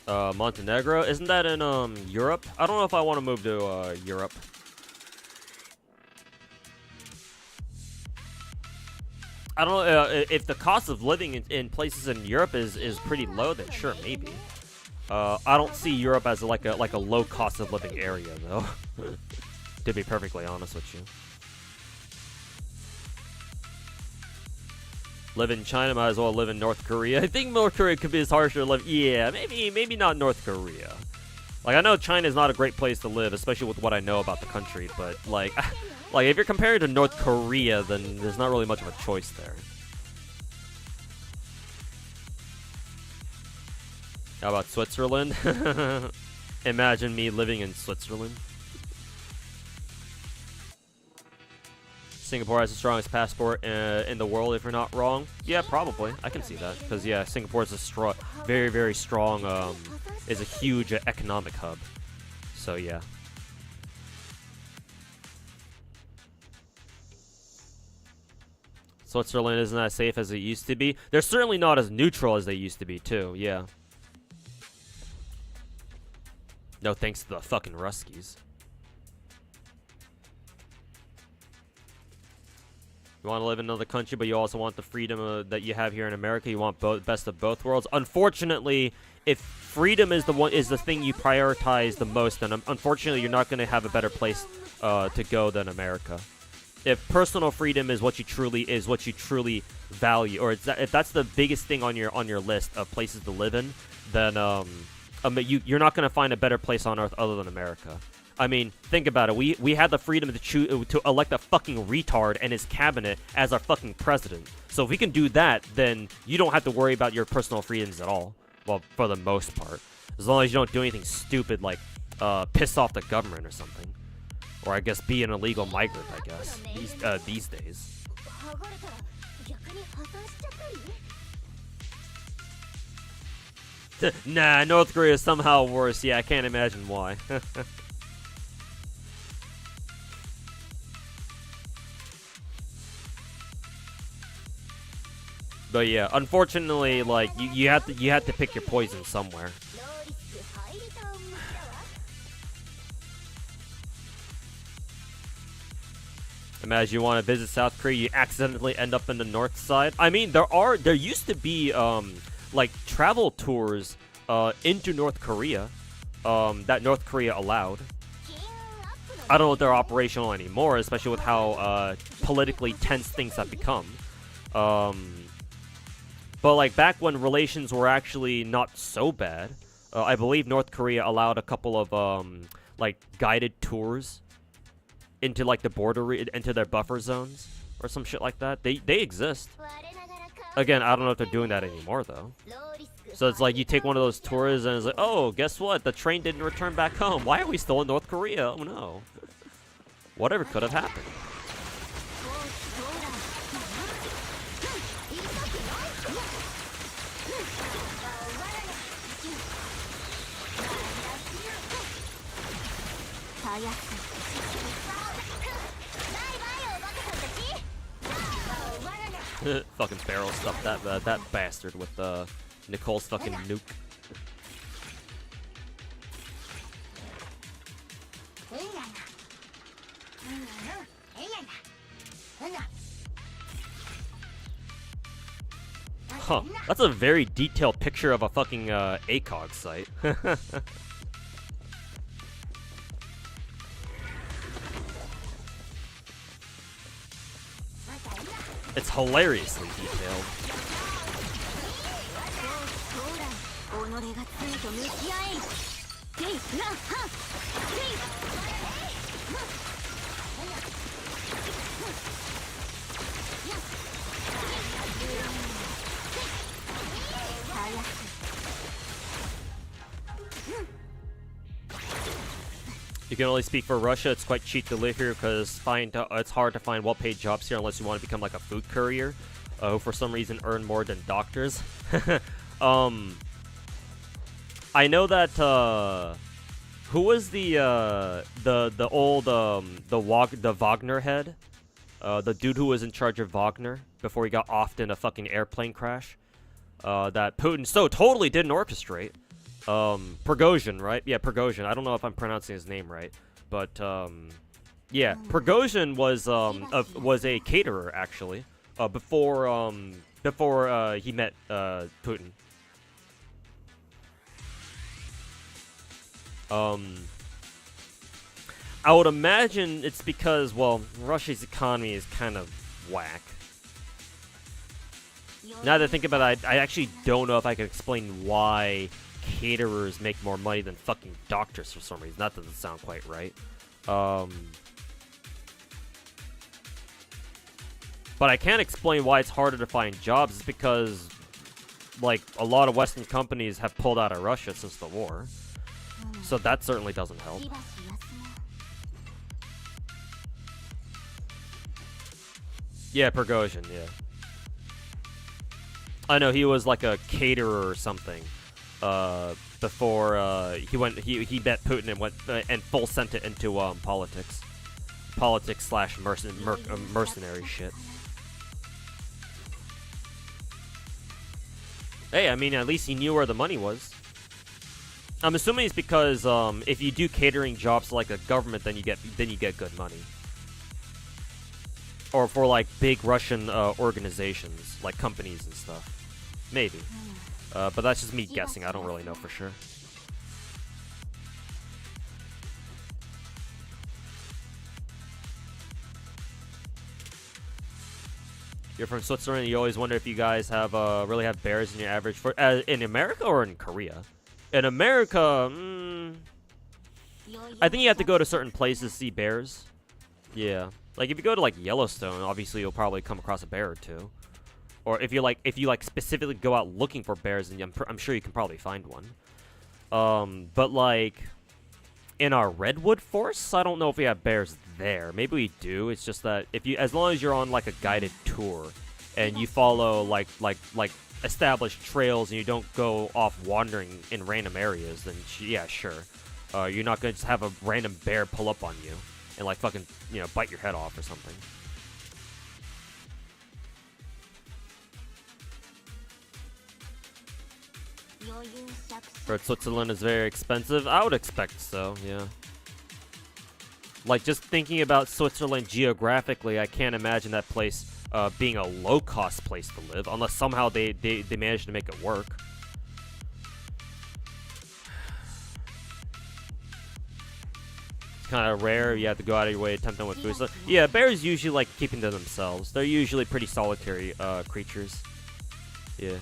S1: Montenegro? Isn't that in Europe? I don't know if I want to move to Europe. I don't know if the cost of living in places in Europe is pretty low. Then sure, maybe. I don't see Europe as like a low cost of living area though. To be perfectly honest with you. Live in China, might as well live in North Korea. I think North Korea could be as harsh to live. Yeah, maybe not North Korea. Like, I know China is not a great place to live, especially with what I know about the country, but, like, like if you're comparing to North Korea, then there's not really much of a choice there. How about Switzerland? Imagine me living in Switzerland. Singapore has the strongest passport in the world, if you're not wrong. Yeah, probably. I can see that. Because, yeah, Singapore is a very, very strong, is a huge economic hub. So, yeah. Switzerland isn't as safe as it used to be. They're certainly not as neutral as they used to be, too. Yeah. No thanks to the fucking Ruskies. You want to live in another country, but you also want the freedom that you have here in America. You want best of both worlds. Unfortunately, if freedom is the thing you prioritize the most, then unfortunately you're not going to have a better place to go than America. If personal freedom is what you truly value, or if that's the biggest thing on your list of places to live in, then you're not going to find a better place on earth other than America. I mean, think about it. We had the freedom to elect a fucking retard and his cabinet as our fucking president. So if we can do that, then you don't have to worry about your personal freedoms at all. Well, for the most part. As long as you don't do anything stupid like piss off the government or something. Or I guess be an illegal migrant, I guess. These days. Nah, North Korea is somehow worse. Yeah, I can't imagine why. But yeah, unfortunately, like you have to pick your poison somewhere. Imagine you want to visit South Korea, you accidentally end up in the north side. I mean, there used to be like travel tours into North Korea that North Korea allowed. I don't know if they're operational anymore, especially with how politically tense things have become. But like back when relations were actually not so bad, I believe North Korea allowed a couple of like guided tours into like the border into their buffer zones or some shit like that. They exist. Again, I don't know if they're doing that anymore though. So it's like you take one of those tours and it's like, oh, guess what? The train didn't return back home. Why are we still in North Korea? Oh no. Whatever could have happened. Fucking barrel stuffed that bastard with Nicole's fucking nuke. Huh, that's a very detailed picture of a fucking ACOG site. It's hilariously detailed. You can only speak for Russia. It's quite cheap to live here because it's hard to find well-paid jobs here unless you want to become like a food courier, who for some reason earn more than doctors. I know that who was the old the Wagner head, the dude who was in charge of Wagner before he got offed in a fucking airplane crash, that Putin so totally didn't orchestrate. Prigozhin, right? Yeah, Prigozhin. I don't know if I'm pronouncing his name right, but yeah, Prigozhin was a caterer actually, before he met Putin. I would imagine it's because, well, Russia's economy is kind of whack. Now that I think about it, I actually don't know if I can explain why caterers make more money than fucking doctors for some reason. That doesn't sound quite right. But I can explain why it's harder to find jobs. It's because, like, a lot of Western companies have pulled out of Russia since the war. So that certainly doesn't help. Yeah, Prigozhin, yeah. I know he was like a caterer or something. Before he met Putin and went and full sent it into politics slash mercenary shit. Hey, I mean, at least he knew where the money was. I'm assuming it's because if you do catering jobs to, like, a government, then you get good money. Or for, like, big Russian organizations, like companies and stuff. Maybe. But that's just me guessing. I don't really know for sure. You're from Switzerland. You always wonder if you guys have really have bears in your average for in America or in Korea. In America, I think you have to go to certain places to see bears. Yeah, like if you go to like Yellowstone, obviously you'll probably come across a bear or two. Or if you specifically go out looking for bears, then I'm sure you can probably find one. But like in our redwood forests, I don't know if we have bears there. Maybe we do. It's just that as long as you're on like a guided tour and you follow like established trails and you don't go off wandering in random areas, then yeah, sure. You're not gonna just have a random bear pull up on you and like fucking, bite your head off or something. But Switzerland is very expensive. I would expect so, yeah. Like, just thinking about Switzerland geographically, I can't imagine that place being a low-cost place to live, unless somehow they manage to make it work. It's kind of rare. You have to go out of your way to tempt them with food. So, yeah, bears usually like keeping to themselves. They're usually pretty solitary creatures. Yeah.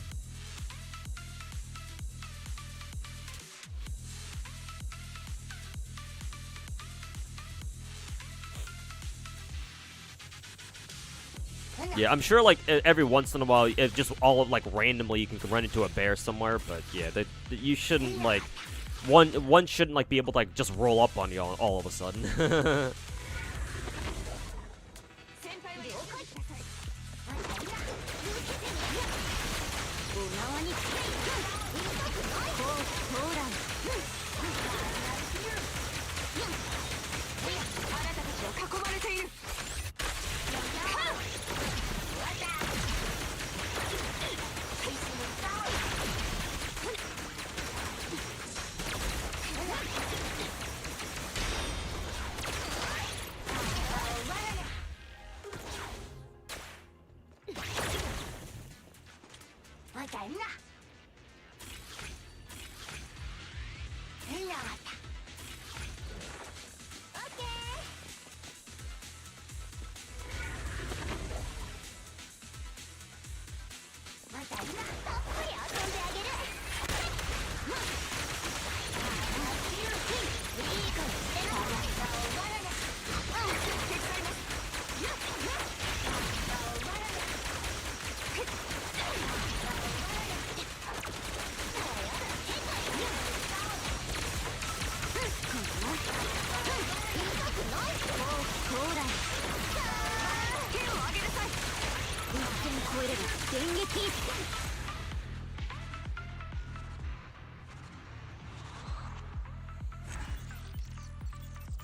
S1: Yeah, I'm sure, like, every once in a while, just like, randomly you can run into a bear somewhere, but, yeah, you shouldn't, like, one shouldn't, like, be able to, like, just roll up on you all of a sudden.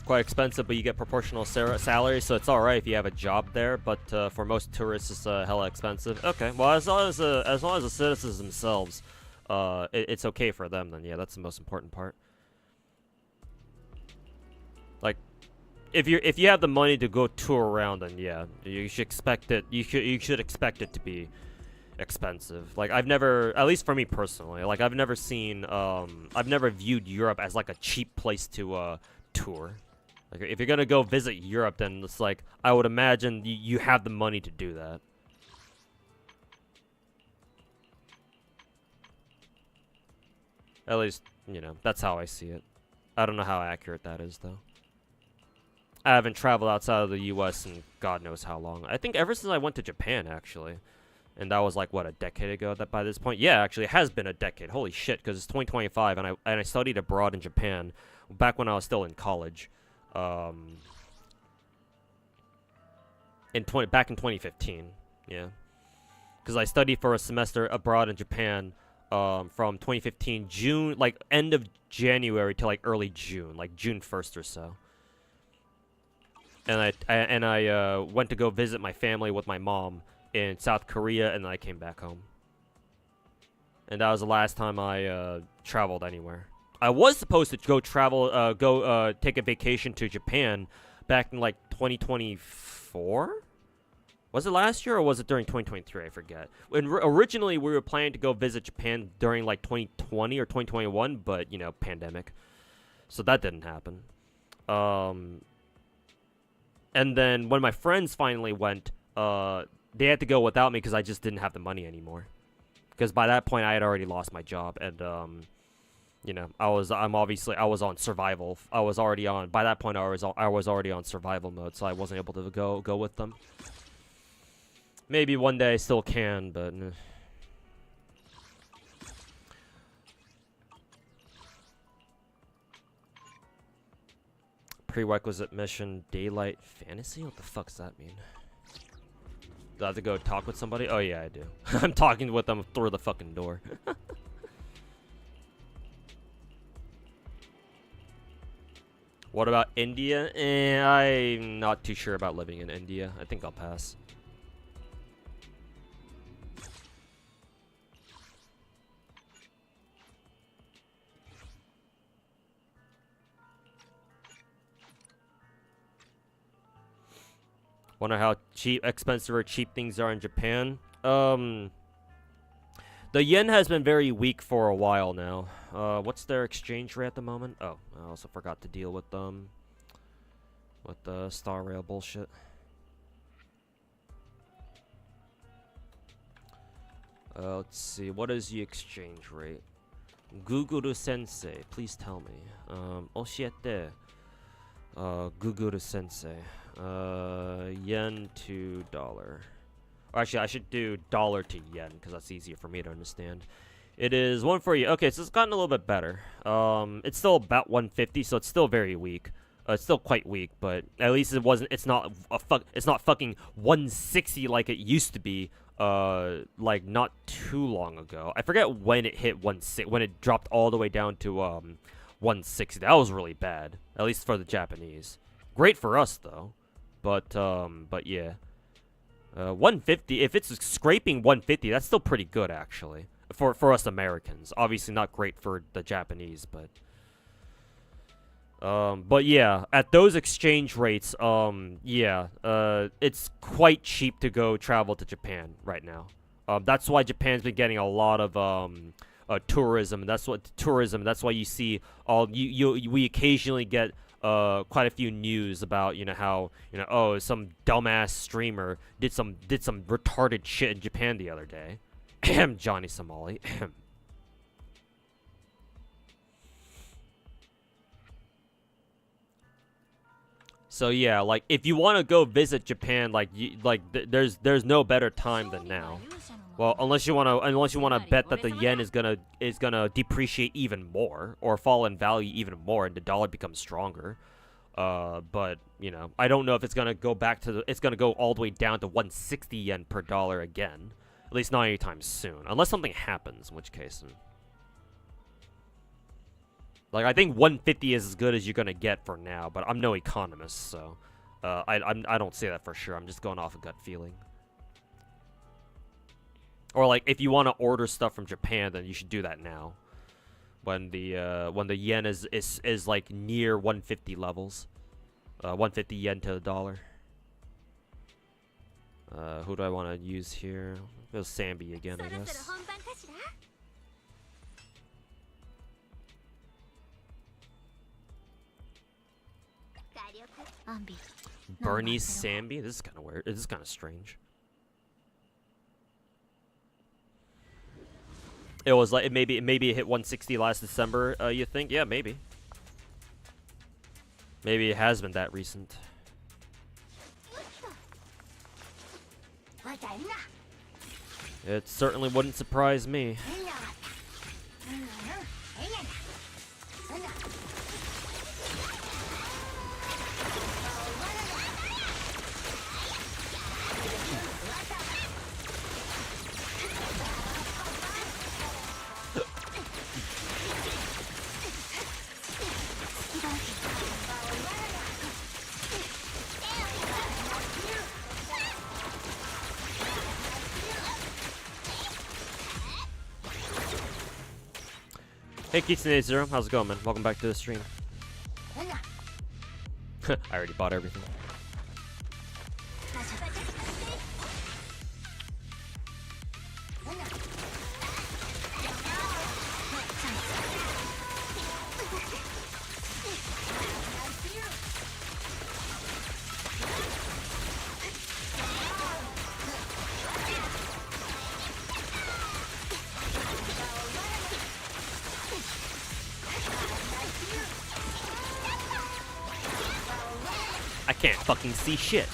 S1: Quite expensive, but you get proportional salary, so it's alright if you have a job there. But for most tourists, it's hella expensive. Okay, well, as long as the citizens themselves it's okay for them, then yeah, that's the most important part. Like, if you have the money to go tour around, then yeah, you should expect it. You should expect it to be expensive. Like, I've never, at least for me personally, like I've never viewed Europe as like a cheap place to tour. Like, if you're gonna go visit Europe, then it's like, I would imagine you have the money to do that. At least, you know, that's how I see it. I don't know how accurate that is, though. I haven't traveled outside of the US in God knows how long. I think ever since I went to Japan, actually. And that was like, what, a decade ago that by this point? Yeah, actually, it has been a decade. Holy shit, because it's 2025, and I studied abroad in Japan back when I was still in college. Back in 2015, yeah. Because I studied for a semester abroad in Japan from 2015, June, like, end of January to, like, early June, like, June 1st or so. And I went to go visit my family with my mom in South Korea, and then I came back home. And that was the last time I traveled anywhere. I was supposed to go take a vacation to Japan back in like 2024. Was it last year or was it during 2023? I forget. Originally, we were planning to go visit Japan during like 2020 or 2021, but you know, pandemic, so that didn't happen. And then when my friends finally went, they had to go without me because I just didn't have the money anymore. Because by that point, I had already lost my job, and you know, I was on survival. I was already on. By that point, I was already on survival mode, so I wasn't able to go with them. Maybe one day I still can, but. Prerequisite mission, daylight fantasy? What the fuck does that mean? Do I have to go talk with somebody? Oh yeah, I do. I'm talking with them through the fucking door. What about India? I'm not too sure about living in India. I think I'll pass. Wonder how expensive or cheap things are in Japan. The yen has been very weak for a while now. What's their exchange rate at the moment? Oh, I also forgot to deal with the Star Rail bullshit. Let's see. What is the exchange rate? Google Sensei, please tell me. Oshiete. Google Sensei. Yen to dollar. Or actually, I should do dollar to yen because that's easier for me to understand. It is 140. Okay, so it's gotten a little bit better. It's still about 150, so it's still very weak. It's still quite weak, but at least it wasn't. It's not fucking 160 like it used to be. Like not too long ago. I forget when it hit 160. When it dropped all the way down to 160. That was really bad. At least for the Japanese. Great for us though. But yeah. 150. If it's scraping 150, that's still pretty good actually. For us Americans. Obviously not great for the Japanese, but yeah, at those exchange rates, yeah, it's quite cheap to go travel to Japan right now. That's why Japan's been getting a lot of tourism. That's why you see we occasionally get quite a few news about, you know, how, you know, oh, some dumbass streamer did some retarded shit in Japan the other day. Johnny Somali. So yeah, like if you want to go visit Japan, like there's no better time than now. Well, unless you wanna bet that the yen is gonna depreciate even more or fall in value even more, and the dollar becomes stronger. But you know, I don't know if it's gonna go back to it's gonna go all the way down to 160 yen per dollar again. At least not anytime soon, unless something happens, in which case. Like, I think 150 is as good as you're gonna get for now, but I'm no economist, so I don't say that for sure. I'm just going off a gut feeling. Or like if you want to order stuff from Japan, then you should do that now. When the yen is like near 150 levels. 150 yen to the dollar. Who do I want to use here? Go Sambi again, I guess. Bernie's Sambi? This is kind of weird. This is kind of strange. It was like maybe it hit 160 last December. You think? Yeah, maybe. Maybe it has been that recent. It certainly wouldn't surprise me. Hey Kitsune80, how's it going, man? Welcome back to the stream. I already bought everything. I can't fucking see shit.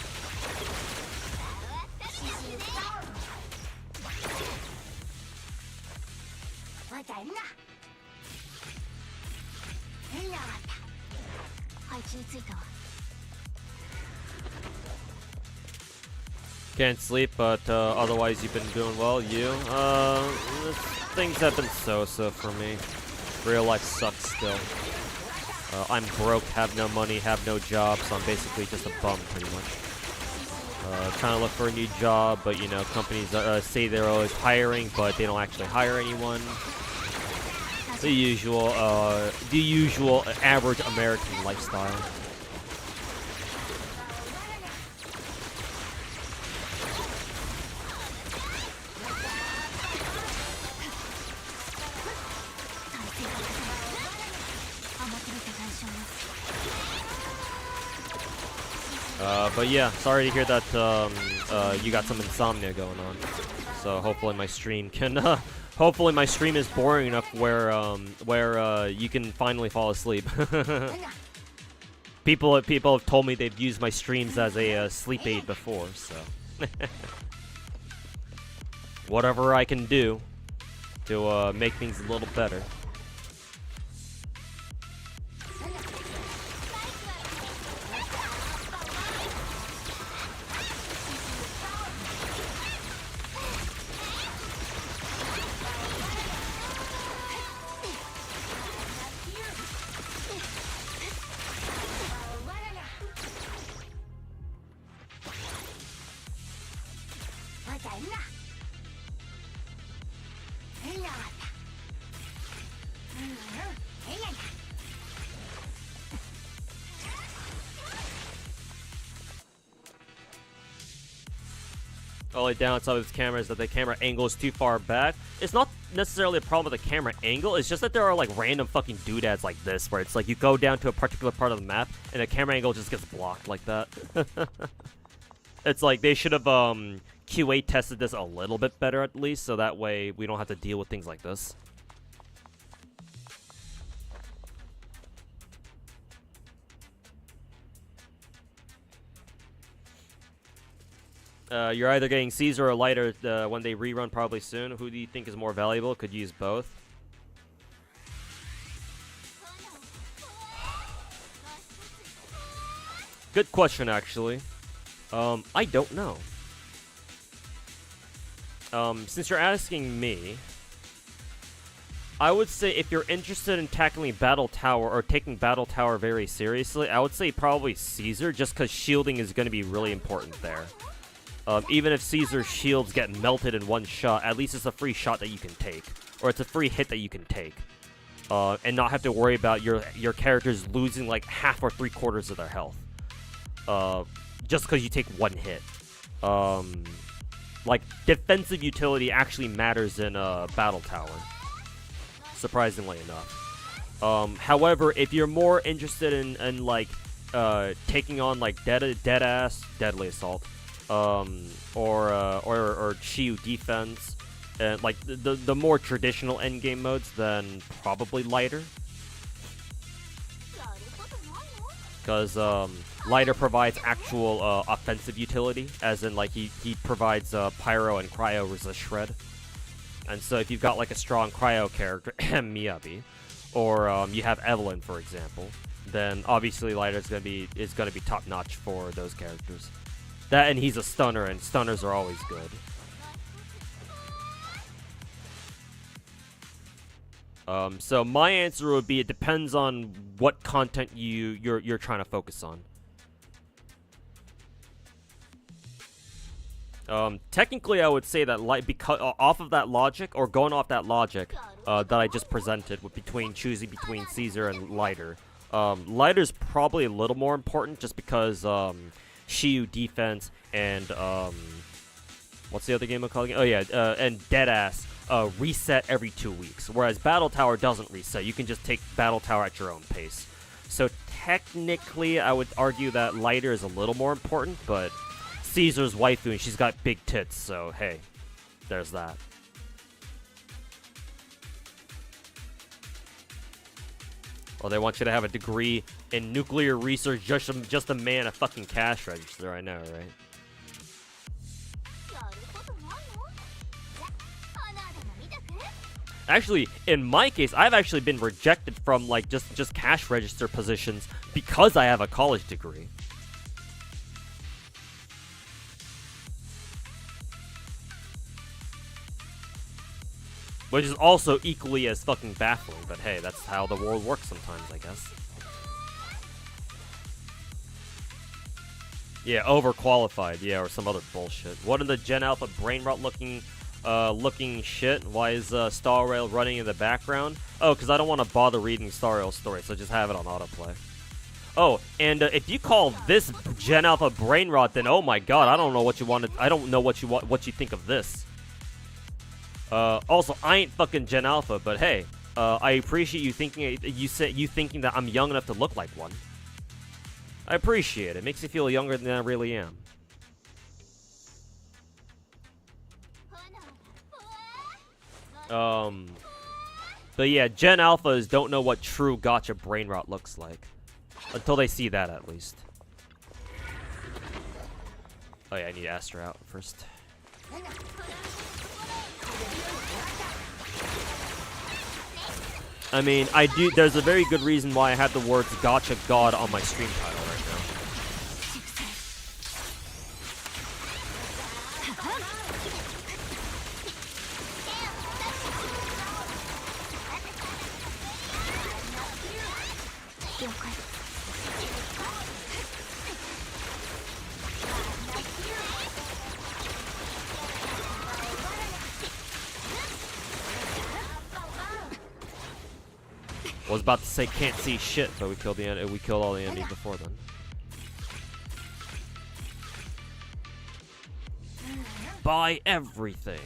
S1: Can't sleep, but otherwise you've been doing well. You? Things have been so-so for me. Real life sucks still. I'm broke, have no money, have no job, so I'm basically just a bum, pretty much. Trying to look for a new job, but you know, companies say they're always hiring, but they don't actually hire anyone. The usual average American lifestyle. But yeah, sorry to hear that you got some insomnia going on. So hopefully my stream can, hopefully my stream is boring enough where you can finally fall asleep. People have told me they've used my streams as a sleep aid before, so whatever I can do to make things a little better. Only downside with this camera is that the camera angle is too far back. It's not necessarily a problem with the camera angle, it's just that there are like random fucking doodads like this, where it's like you go down to a particular part of the map, and the camera angle just gets blocked like that. It's like they should have QA tested this a little bit better at least, so that way we don't have to deal with things like this. You're either getting Caesar or lighter when they rerun probably soon. Who do you think is more valuable? Could use both. Good question, actually. I don't know. Since you're asking me, I would say if you're interested in tackling Battle Tower or taking Battle Tower very seriously, I would say probably Caesar, just because shielding is going to be really important there. Even if Caesar's shields get melted in one shot, at least it's a free shot that you can take. Or it's a free hit that you can take. And not have to worry about your characters losing like half or 3/4 of their health. Just because you take one hit. Like, defensive utility actually matters in Battle Tower. Surprisingly enough. However, if you're more interested in like, taking on like dead-ass Deadly Assault, or Shiyu defense, and like the more traditional endgame modes, then probably lighter. Because lighter provides actual offensive utility, as in like he provides pyro and cryo resist shred. And so if you've got like a strong cryo character, Miyabi, or you have Evelyn, for example, then obviously lighter is gonna be top notch for those characters. That, and he's a stunner, and stunners are always good. So my answer would be, it depends on what content you're trying to focus on. Technically, I would say that because off of that logic, or going off that logic that I just presented, with choosing between Caesar and lighter. Lighter's probably a little more important, just because Shiyu defense and what's the other game I'm calling it? Oh yeah, and Deadass reset every 2 weeks, whereas Battle Tower doesn't reset. You can just take Battle Tower at your own pace. So technically, I would argue that lighter is a little more important, but Caesar's waifu and she's got big tits, so hey, there's that. Well, they want you to have a degree in nuclear research, just a man, a fucking cash register, I know, right? Actually, in my case, I've actually been rejected from like just cash register positions because I have a college degree. Which is also equally as fucking baffling, but hey, that's how the world works sometimes, I guess. Yeah, overqualified, yeah, or some other bullshit. What in the Gen Alpha brain rot looking shit? Why is Star Rail running in the background? Oh, because I don't want to bother reading Star Rail's story, so just have it on autoplay. Oh, and if you call this Gen Alpha brain rot, then oh my god, I don't know what you want. I don't know what you think of this. Also, I ain't fucking Gen Alpha, but hey, I appreciate you thinking. You thinking that I'm young enough to look like one. I appreciate it. Makes me feel younger than I really am. But yeah, Gen Alphas don't know what true gacha brain rot looks like. Until they see that, at least. Oh yeah, I need Astra out first. I mean, there's a very good reason why I have the words Gacha God on my stream title right now. I was about to say can't see shit, but we killed all the enemies before then. Buy everything.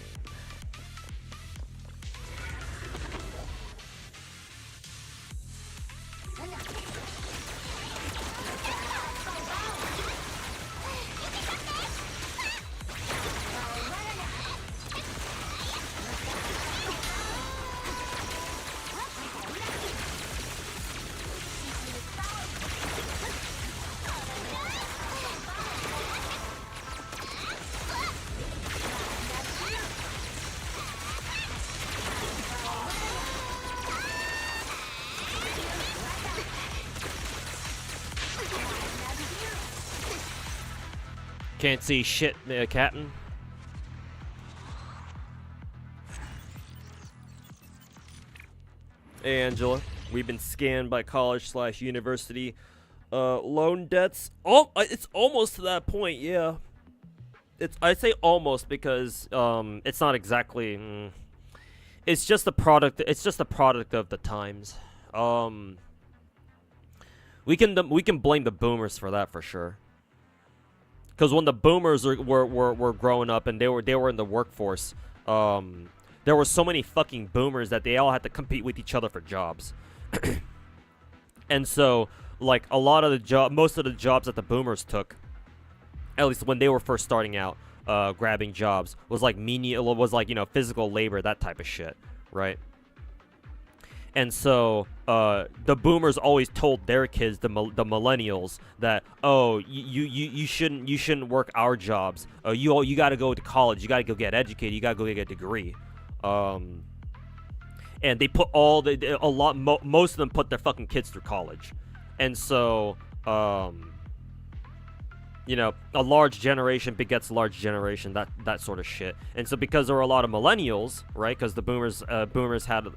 S1: Can't see shit, Captain. Hey, Angela. We've been scanned by college/university loan debts. Oh, it's almost to that point, yeah. I'd say almost because it's not exactly. It's just a product. It's just a product of the times. We can blame the boomers for that for sure. Because when the boomers were growing up and they were in the workforce, there were so many fucking boomers that they all had to compete with each other for jobs. And so, like, a lot of the most of the jobs that the boomers took, at least when they were first starting out, grabbing jobs, was like physical labor, that type of shit, right? And so, the boomers always told their kids, the millennials, that you shouldn't work our jobs. You got to go to college. You got to go get educated. You got to go get a degree. And they put most of them put their fucking kids through college, and so a large generation begets a large generation, that sort of shit. And so because there were a lot of millennials, right? Because the boomers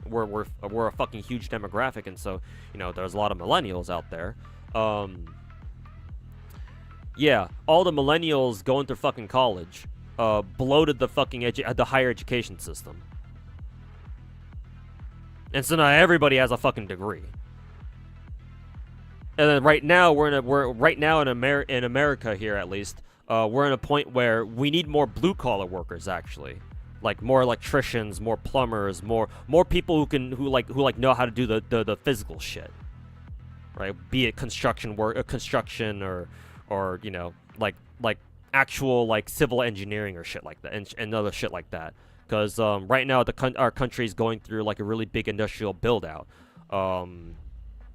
S1: were a fucking huge demographic, and so there's a lot of millennials out there. Yeah, all the millennials going through fucking college bloated the fucking the higher education system. And so now everybody has a fucking degree. And then right now in America here, at least, we're in a point where we need more blue collar workers, actually, like more electricians, more plumbers, more people who know how to do the physical shit, right? Be it construction or actual actual civil engineering or shit like that, and other shit like that. Because right now our country is going through like a really big industrial build out,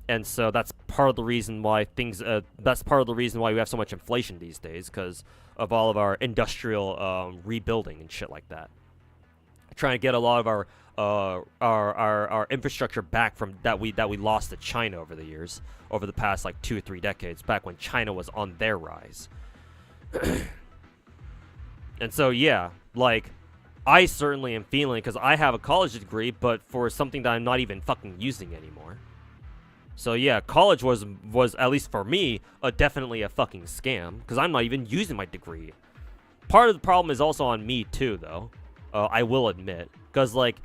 S1: and so that's part of the reason why we have so much inflation these days, because of all of our industrial rebuilding and shit like that. Trying to get a lot of our infrastructure back from that we lost to China over the past like 2 or 3 decades, back when China was on their rise. And so yeah, like, I certainly am feeling, because I have a college degree, but for something that I'm not even fucking using anymore. So yeah, college was at least for me definitely a fucking scam, because I'm not even using my degree. Part of the problem is also on me too, though. I will admit, because like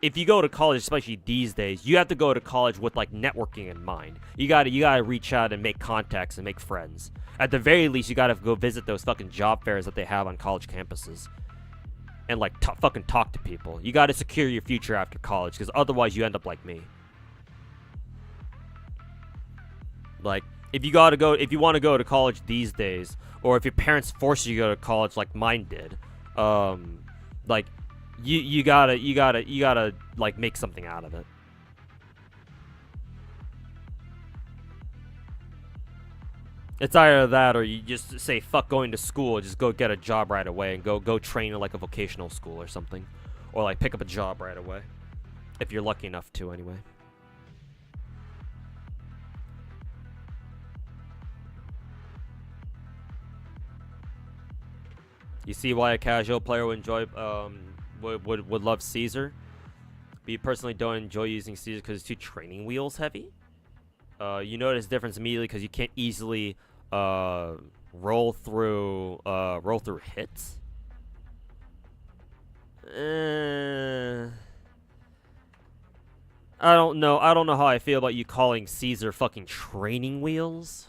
S1: if you go to college, especially these days, you have to go to college with like networking in mind. You gotta reach out and make contacts and make friends. At the very least, you gotta go visit those fucking job fairs that they have on college campuses. And like fucking talk to people. You gotta secure your future after college, because otherwise you end up like me. Like, if you want to go to college these days, or if your parents force you to go to college like mine did, like, you gotta like make something out of it. It's either that, or you just say fuck going to school, just go get a job right away and go train in like a vocational school or something, or like pick up a job right away, if you're lucky enough to, anyway. You see why a casual player would enjoy would love Caesar. But you personally don't enjoy using Caesar because it's too training wheels heavy. You notice the difference immediately because you can't easily roll through hits. I don't know how I feel about you calling Caesar fucking training wheels.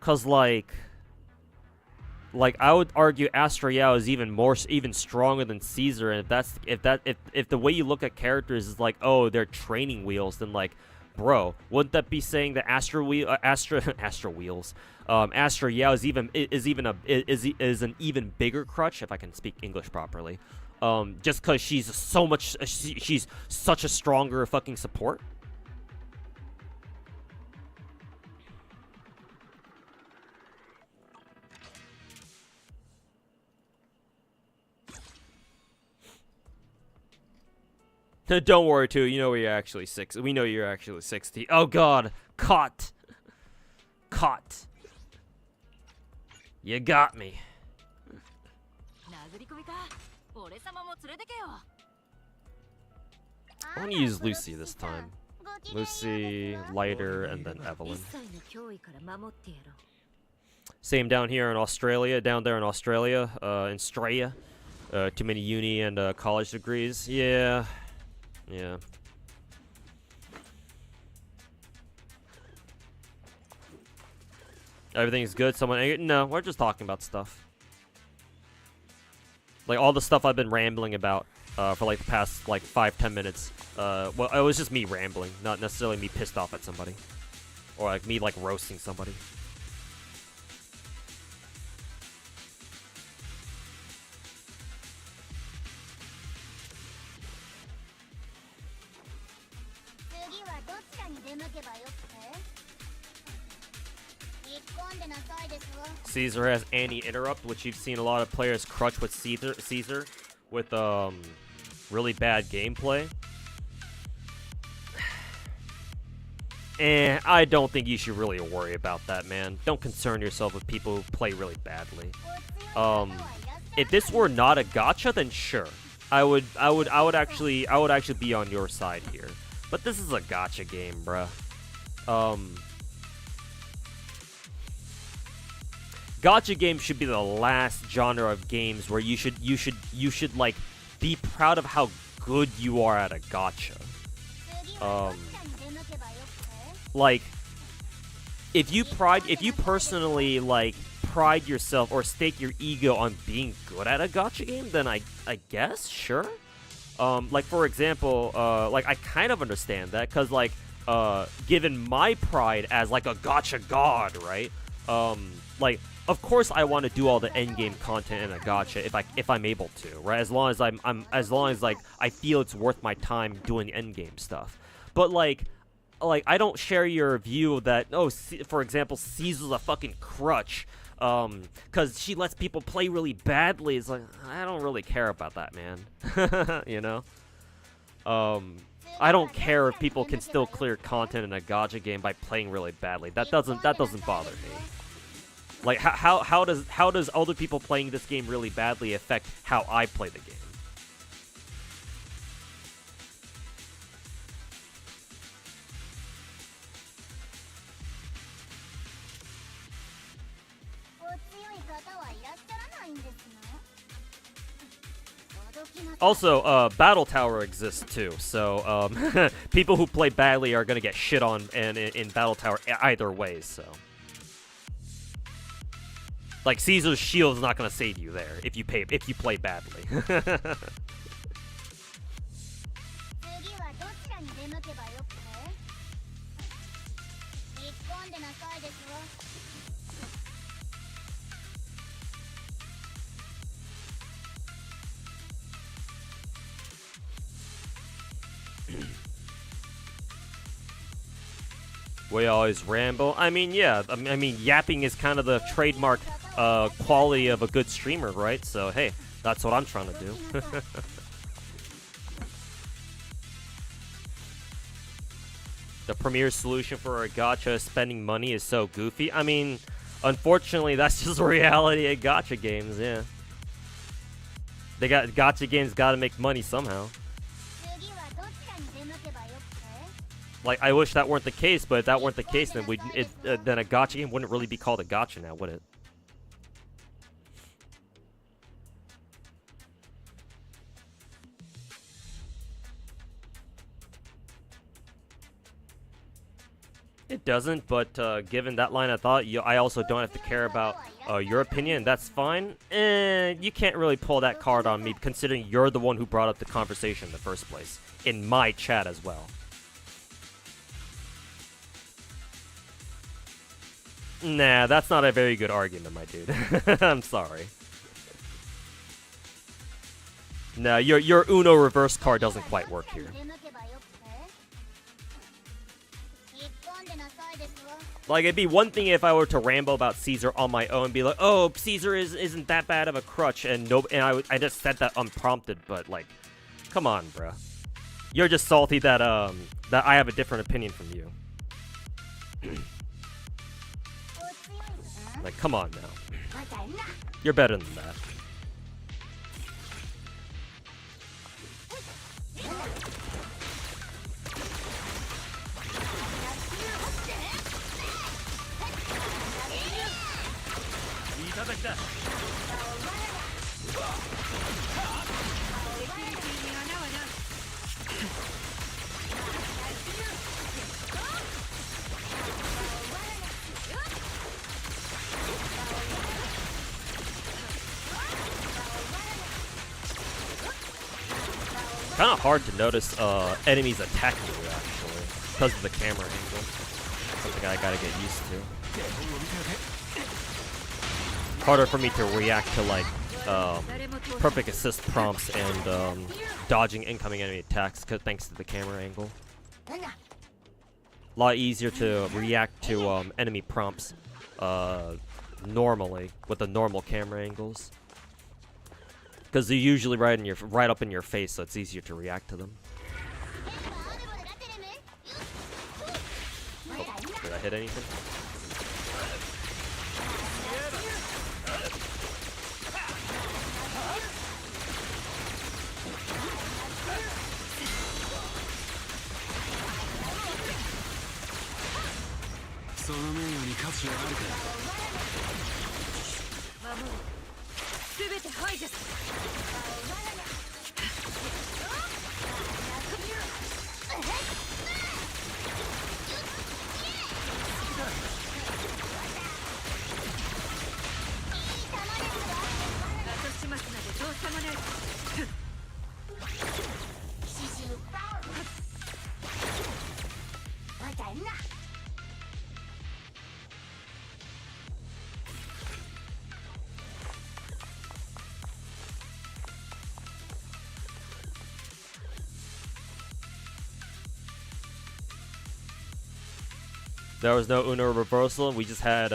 S1: Cause like I would argue Astriel is even stronger than Caesar, and if the way you look at characters is like, oh, they're training wheels, then like, bro, wouldn't that be saying that Astriel is an even bigger crutch, if I can speak English properly, just because she's such a stronger fucking support? Don't worry, too. You know you're actually 6. We know you're actually 60. Oh god, caught. You got me. I want to use Lucy this time. Lucy, Lighter, and then Evelyn. Same down here in Australia, down there in Australia, in Australia. Too many uni and college degrees. Yeah. Yeah. Everything's good. Someone... No, we're just talking about stuff. Like, all the stuff I've been rambling about for, like, the past, like, 5-10 minutes. Well, it was just me rambling, not necessarily me pissed off at somebody. Or, like, me, like, roasting somebody. Caesar has anti-interrupt, which you've seen a lot of players crutch with Caesar with really bad gameplay. I don't think you should really worry about that, man. Don't concern yourself with people who play really badly. If this were not a gacha, then sure. I would actually be on your side here. But this is a gacha game, bruh. Gacha games should be the last genre of games where you should like be proud of how good you are at a gacha. Like if you personally like pride yourself or stake your ego on being good at a gacha game, then I guess sure. Like for example, like I kind of understand that because like given my pride as like a gacha god, right? Like of course I want to do all the endgame content in a gacha if I'm able to, right? As long as as long as like I feel it's worth my time doing endgame stuff. But like I don't share your view that for example, Caesar's a fucking crutch cuz she lets people play really badly. It's like I don't really care about that, man. You know? I don't care if people can still clear content in a gacha game by playing really badly. That doesn't bother me. Like how does other people playing this game really badly affect how I play the game? Also, Battle Tower exists too, so people who play badly are gonna get shit on in Battle Tower either way. So. Like Caesar's shield is not gonna save you there if you play badly. We always ramble. I mean, yeah. I mean, yapping is kind of the trademark quality of a good streamer, right? So, hey, that's what I'm trying to do. The premier solution for a gacha spending money is so goofy. I mean, unfortunately, that's just reality of gacha games, yeah. Gacha games gotta make money somehow. Like, I wish that weren't the case, but if that weren't the case, then then a gacha game wouldn't really be called a gacha now, would it? It doesn't, but given that line of thought, I also don't have to care about your opinion. That's fine. You can't really pull that card on me, considering you're the one who brought up the conversation in the first place, in my chat as well. Nah, that's not a very good argument, my dude. I'm sorry. No, your Uno reverse card doesn't quite work here. Like, it'd be one thing if I were to ramble about Caesar on my own and be like, oh, Caesar isn't that bad of a crutch, and I just said that unprompted, but, like, come on, bruh. You're just salty that I have a different opinion from you. Like, come on now. You're better than that. Kind of hard to notice enemies attacking you actually because of the camera angle. Something I gotta get used to. Harder for me to react to like perfect assist prompts and dodging incoming enemy attacks thanks to the camera angle. A lot easier to react to enemy prompts normally with the normal camera angles. Because they're usually right up in your face, so it's easier to react to them. Oh, did I hit anything? There was no Uno reversal, we just had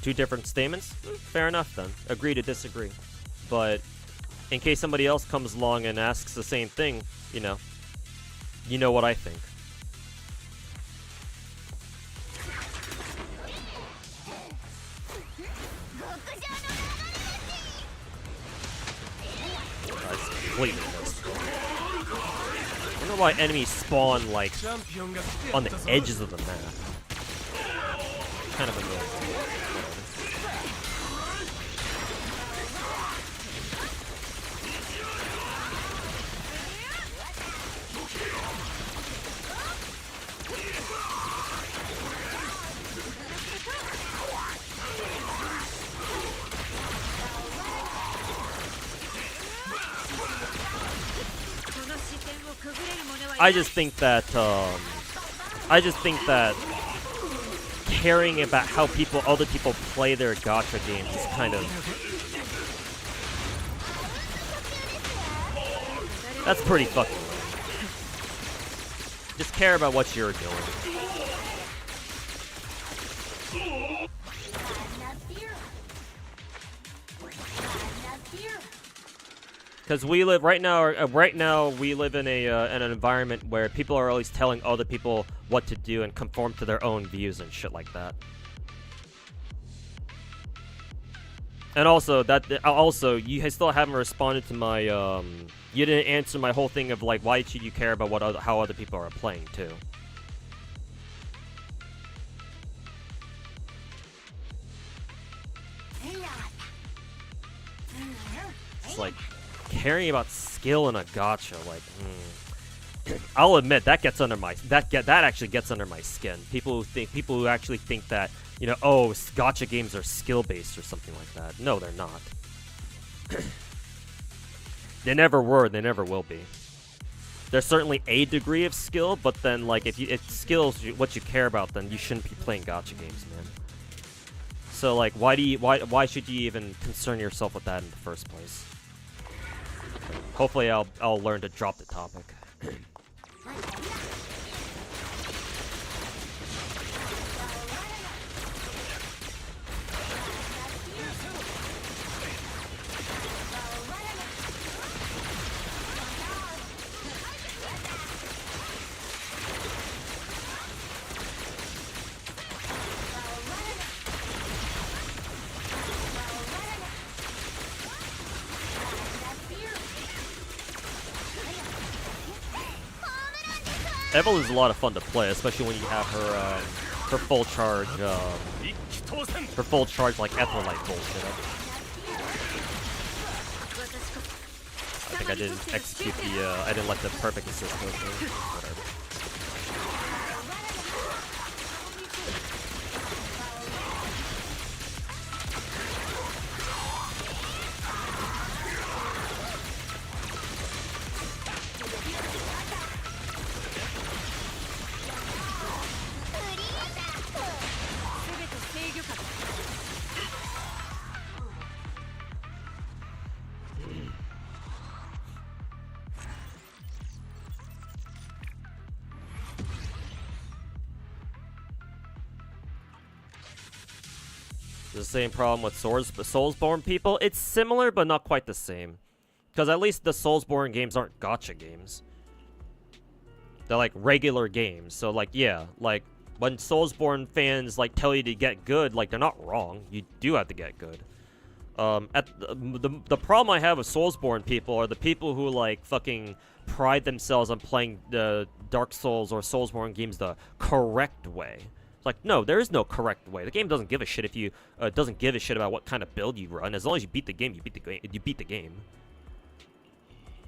S1: two different statements. Fair enough then. Agree to disagree. But in case somebody else comes along and asks the same thing, you know what I think. I completely missed. I don't know why enemies spawn like on the edges of the map. Kind of annoying. I just think that caring about how other people play their gacha games is kind of, that's pretty fucking lame. Just care about what you're doing. Because we live right now we live in an environment where people are always telling other people what to do and conform to their own views and shit like that. And also you still haven't responded to my you didn't answer my whole thing of like why should you care about how other people are playing too. It's like caring about skill in a gacha, like, I'll admit that gets under my that actually gets under my skin. People who actually think that, oh, gacha games are skill based or something like that. No, they're not. They never were. They never will be. There's certainly a degree of skill, but then like if skill's what you care about, then you shouldn't be playing gacha games, man. So like, why should you even concern yourself with that in the first place? Hopefully I'll learn to drop the topic. Evelyn's a lot of fun to play, especially when you have her full charge For full charge like Etherlight bullshit. I think I didn't execute the, I didn't let the perfect assist go through. Whatever. The same problem with Soulsborne people. It's similar, but not quite the same. Because at least the Soulsborne games aren't gacha games. They're like regular games. So like, yeah, like when Soulsborne fans like tell you to get good, like they're not wrong. You do have to get good. The problem I have with Soulsborne people are the people who like fucking pride themselves on playing the Dark Souls or Soulsborne games the correct way. Like, no, there is no correct way. The game doesn't give a shit if you doesn't give a shit about what kind of build you run. As long as you beat the game, you beat the game. You beat the game.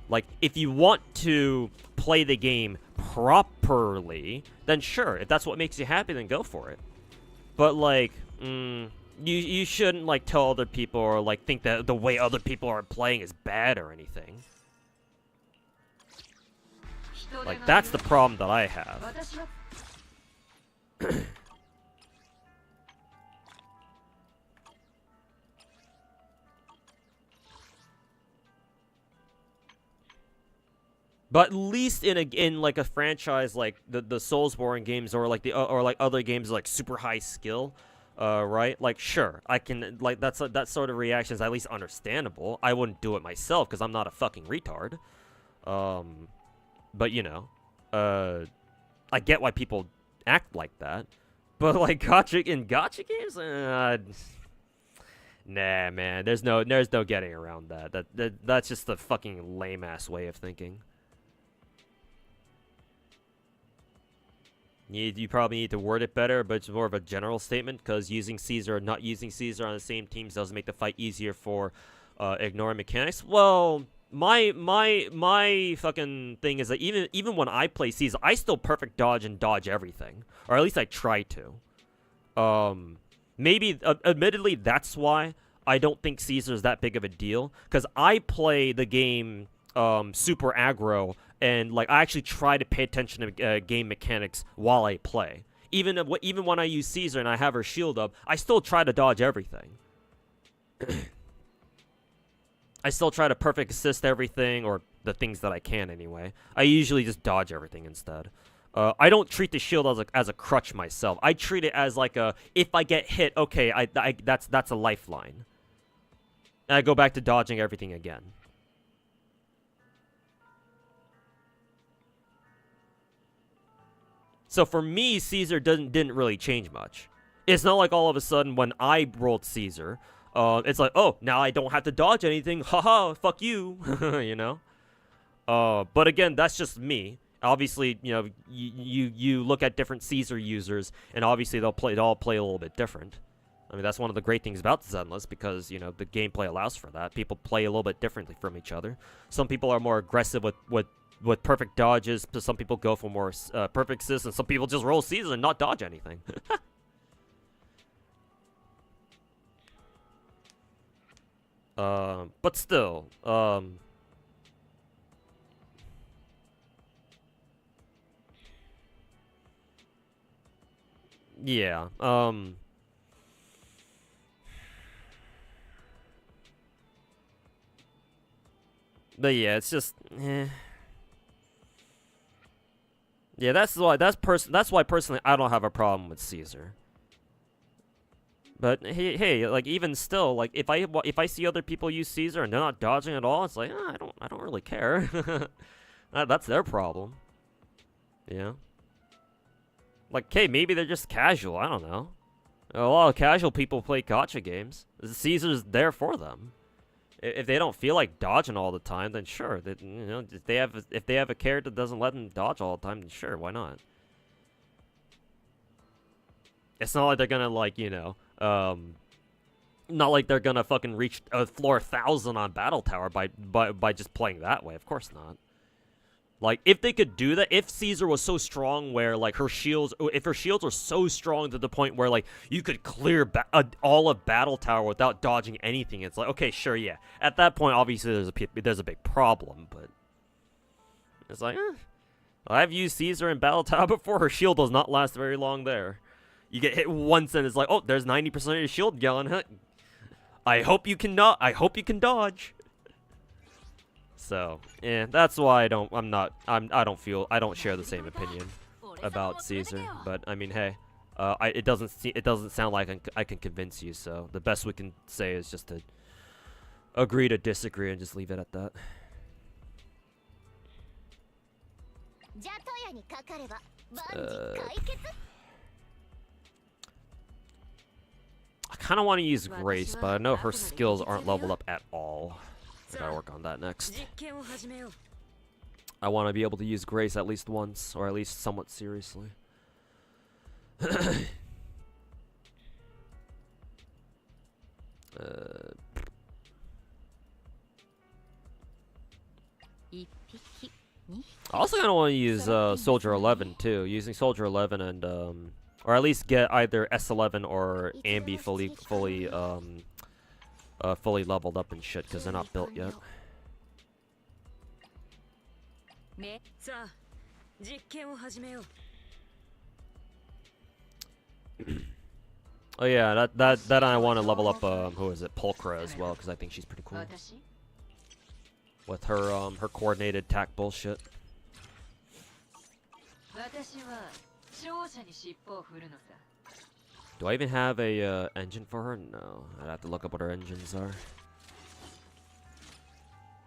S1: Like, if you want to play the game properly, then sure. If that's what makes you happy, then go for it. But like, you shouldn't like tell other people or like think that the way other people are playing is bad or anything. Like, that's the problem that I have. But at least in like a franchise like the Soulsborne games or like other games like super high skill, right? Like sure, I can like that sort of reaction is at least understandable. I wouldn't do it myself because I'm not a fucking retard. But you know, I get why people act like that. But like gacha games, nah, man. There's no getting around that. That's just a fucking lame ass way of thinking. You probably need to word it better, but it's more of a general statement, because using Caesar or not using Caesar on the same teams doesn't make the fight easier for ignoring mechanics. Well, my fucking thing is that even when I play Caesar, I still perfect dodge and dodge everything, or at least I try to. Maybe admittedly that's why I don't think Caesar is that big of a deal, because I play the game super aggro. And like I actually try to pay attention to game mechanics while I play. Even when I use Caesar and I have her shield up, I still try to dodge everything. I still try to perfect assist everything, or the things that I can anyway. I usually just dodge everything instead. I don't treat the shield as a crutch myself. I treat it as like a, if I get hit, okay, that's a lifeline. And I go back to dodging everything again. So for me, Caesar didn't really change much. It's not like all of a sudden when I rolled Caesar, it's like, oh, now I don't have to dodge anything. Haha, fuck you, you know. But again, that's just me. Obviously, you know, you look at different Caesar users, and obviously they all play a little bit different. I mean, that's one of the great things about Zenless, because you know the gameplay allows for that. People play a little bit differently from each other. Some people are more aggressive with perfect dodges, some people go for more perfect assists, and some people just roll Caesar and not dodge anything. But still, yeah, but yeah, it's just, yeah, that's why personally I don't have a problem with Caesar. But hey, like even still, like if I see other people use Caesar and they're not dodging at all, it's like I don't really care. That's their problem. Yeah. Like, hey, maybe they're just casual. I don't know. A lot of casual people play gacha games. Caesar's there for them. If they don't feel like dodging all the time, then sure. That, you know, if they have a character that doesn't let them dodge all the time, then sure, why not? It's not like they're gonna like, you know, Not like they're gonna fucking reach floor 1,000 on Battle Tower by just playing that way. Of course not. Like, if they could do that, if Caesar was so strong where, like, if her shields were so strong to the point where, like, you could clear all of Battle Tower without dodging anything, it's like, okay, sure, yeah. At that point, obviously, there's a big problem, but it's like, I've used Caesar in Battle Tower before. Her shield does not last very long there. You get hit once, and it's like, oh, there's 90% of your shield gone. I hope you can dodge. So, yeah, that's why I don't share the same opinion about Caesar. But I mean, hey, it doesn't sound like I can convince you. So the best we can say is just to agree to disagree and just leave it at that. I kind of want to use Grace, but I know her skills aren't leveled up at all. I gotta work on that next. I want to be able to use Grace at least once, or at least somewhat seriously. I also kind of want to use Soldier 11 too. Using Soldier 11 and or at least get either S11 or Ambi fully leveled up and shit, because they're not built yet. Oh yeah, that I want to level up. Who is it? Pulchra as well, because I think she's pretty cool with her her coordinated attack bullshit. Do I even have a engine for her? No. I'd have to look up what her engines are.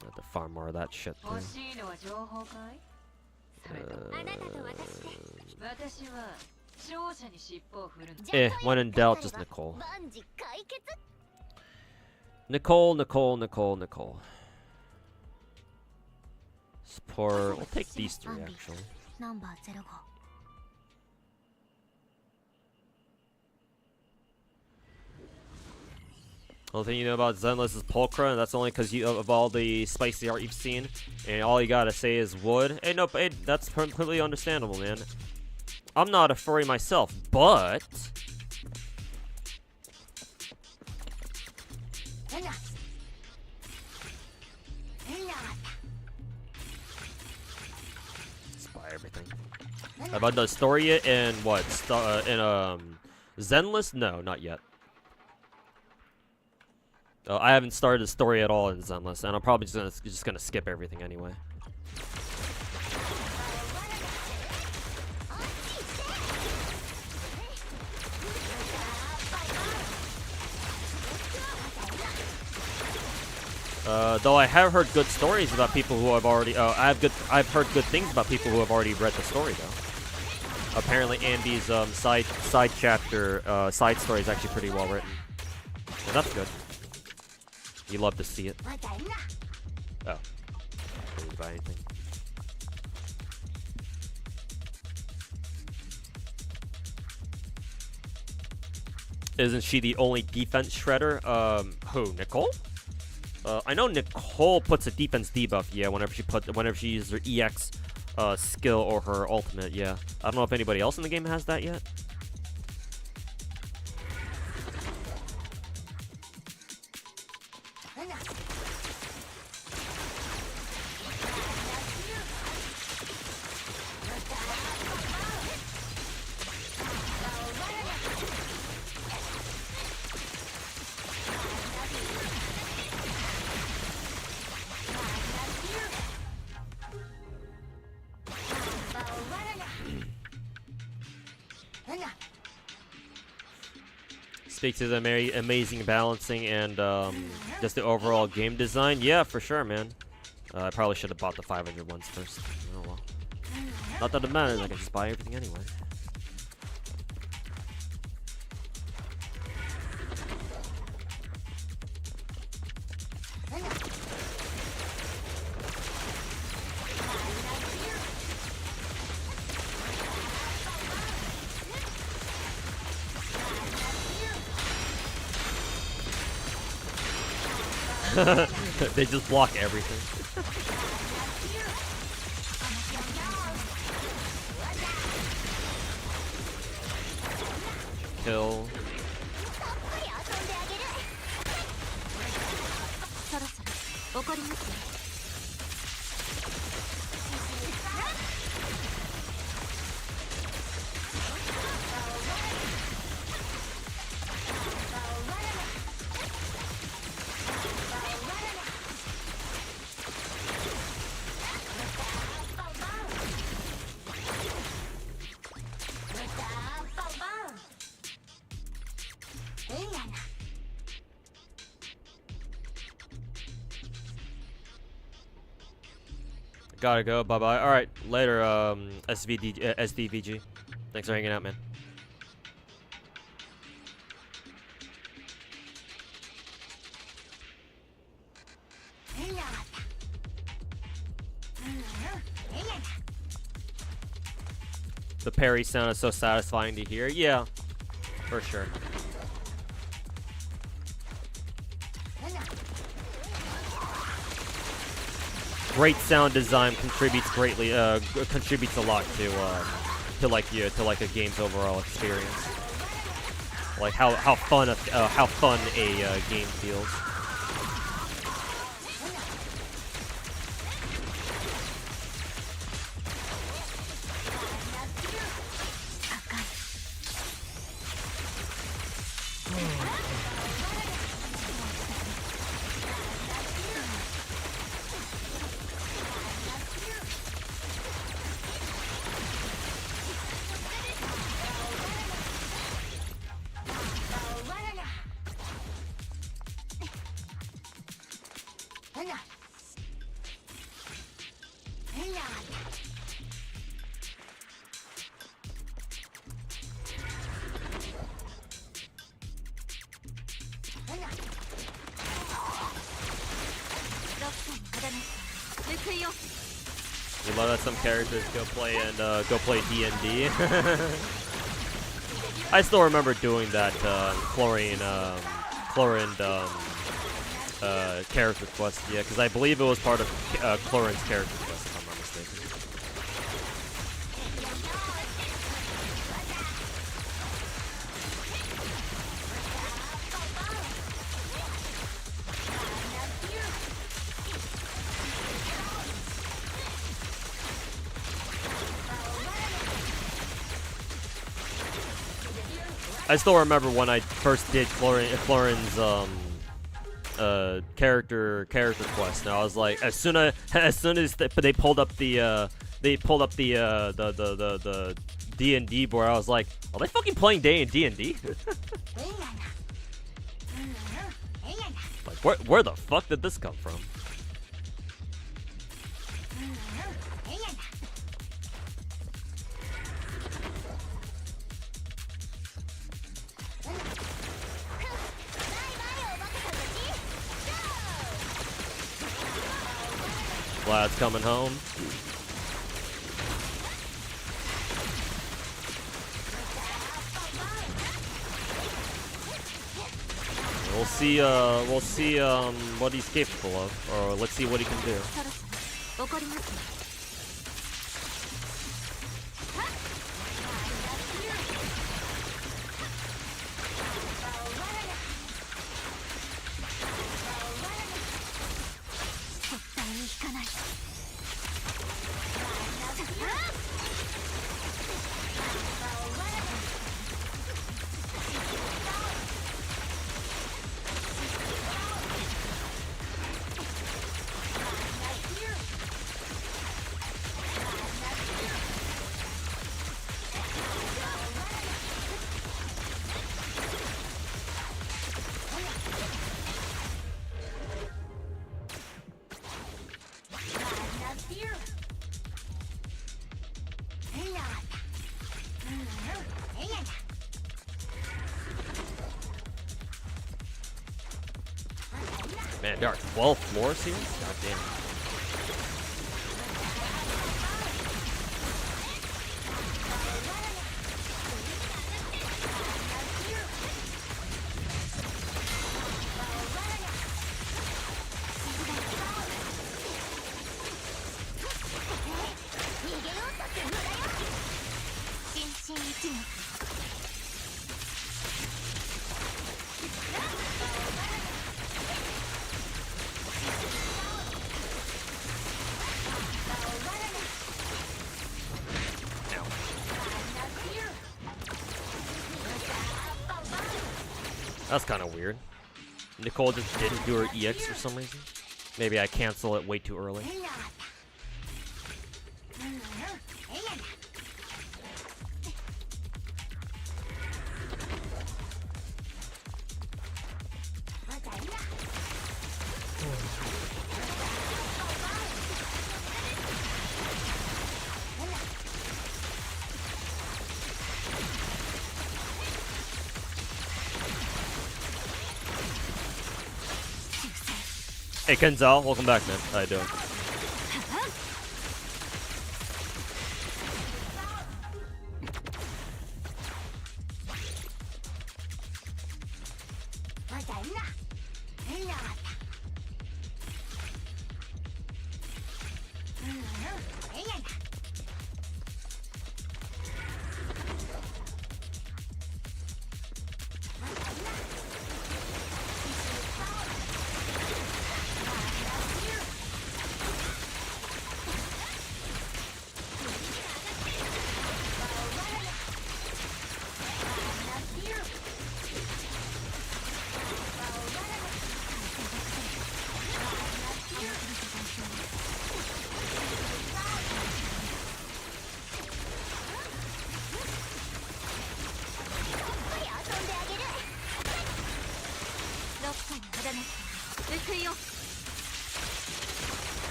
S1: I have to farm more of that shit too. When in doubt, just Nicole. Nicole. Support. We'll take these three actually. Only thing you know about Zenless is Pulchra, and that's only because of all the spicy art you've seen, and all you gotta say is wood. Hey, no, that's completely understandable, man. I'm not a furry myself, but spy everything. Have I done story yet? And what? Zenless? No, not yet. I haven't started the story at all in Zenless, and I'm probably just gonna skip everything anyway. Though I have heard good stories about people who have already. I've heard good things about people who have already read the story though. Apparently, Ambi's side chapter side story is actually pretty well written. So that's good. You love to see it. Oh. Didn't buy anything. Isn't she the only defense shredder? Who? Nicole? I know Nicole puts a defense debuff, yeah, whenever she uses her EX skill or her ultimate, yeah. I don't know if anybody else in the game has that yet. Speak to the amazing balancing and just the overall game design. Yeah, for sure, man. I probably should have bought the 500 ones first. Oh well. Not that it matters, I can just buy everything anyway. They just block everything. Kill. Gotta go. Bye bye. All right. Later. SDVG. Thanks for hanging out, man. The parry sound is so satisfying to hear. Yeah, for sure. Great sound design contributes greatly. Contributes a lot to like a game's overall experience. Like how fun a game feels. You love that some characters go play D&D. I still remember doing that Chlorine character quest, yeah, because I believe it was part of Chlorine's character quest, if I'm not mistaken. I still remember when I first did Chlorine's character quest. Now I was like, as soon as they pulled up the D&D board, I was like, are they fucking playing D&D? Like, where the fuck did this come from? Vlad's coming home. We'll see what he's capable of, or let's see what he can do. Man, there are 12 floors here? God damn. That's kind of weird. Nicole just didn't do her EX for some reason. Maybe I cancel it way too early. Hey Kenzel, welcome back, man. How you doing?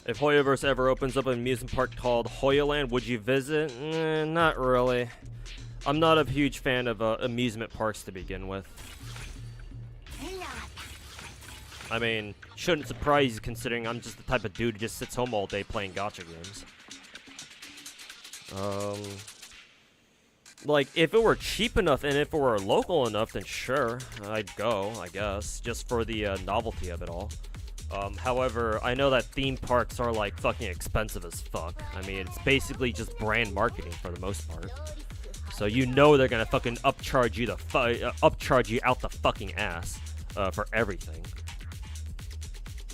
S1: If Hoyoverse ever opens up an amusement park called Hoyoland, would you visit? Not really. I'm not a huge fan of amusement parks to begin with. I mean, shouldn't surprise you considering I'm just the type of dude who just sits home all day playing gacha games. Like, if it were cheap enough and if it were local enough, then sure, I'd go, I guess, just for the novelty of it all. However, I know that theme parks are, like, fucking expensive as fuck. I mean, it's basically just brand marketing for the most part. So you know they're gonna fucking upcharge you upcharge you out the fucking ass, for everything.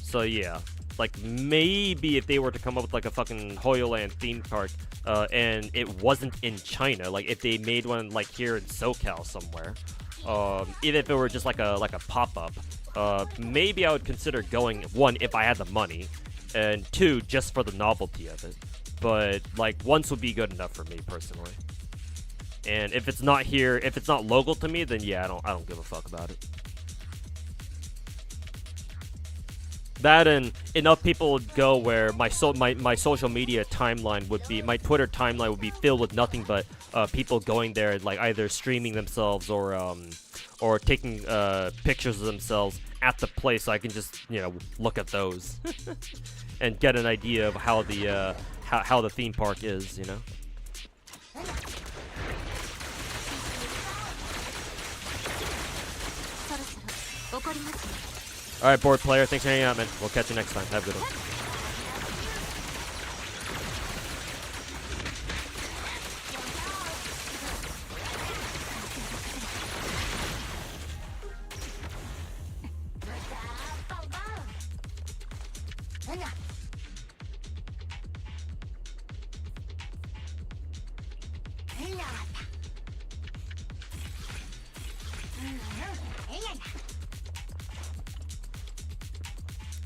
S1: So yeah, like, maybe if they were to come up with, like, a fucking Hoyoland theme park, and it wasn't in China, like, if they made one, like, here in SoCal somewhere, even if it were just, like a pop-up, maybe I would consider going, one, if I had the money, and two, just for the novelty of it. But, like, once would be good enough for me, personally. And if it's not here, if it's not local to me, then yeah, I don't give a fuck about it. That and enough people would go where my social media timeline would be, my Twitter timeline would be filled with nothing but people going there, like either streaming themselves or taking pictures of themselves at the place, so I can just, you know, look at those and get an idea of how the theme park is, you know. Alright, board player, thanks for hanging out, man. We'll catch you next time. Have a good one.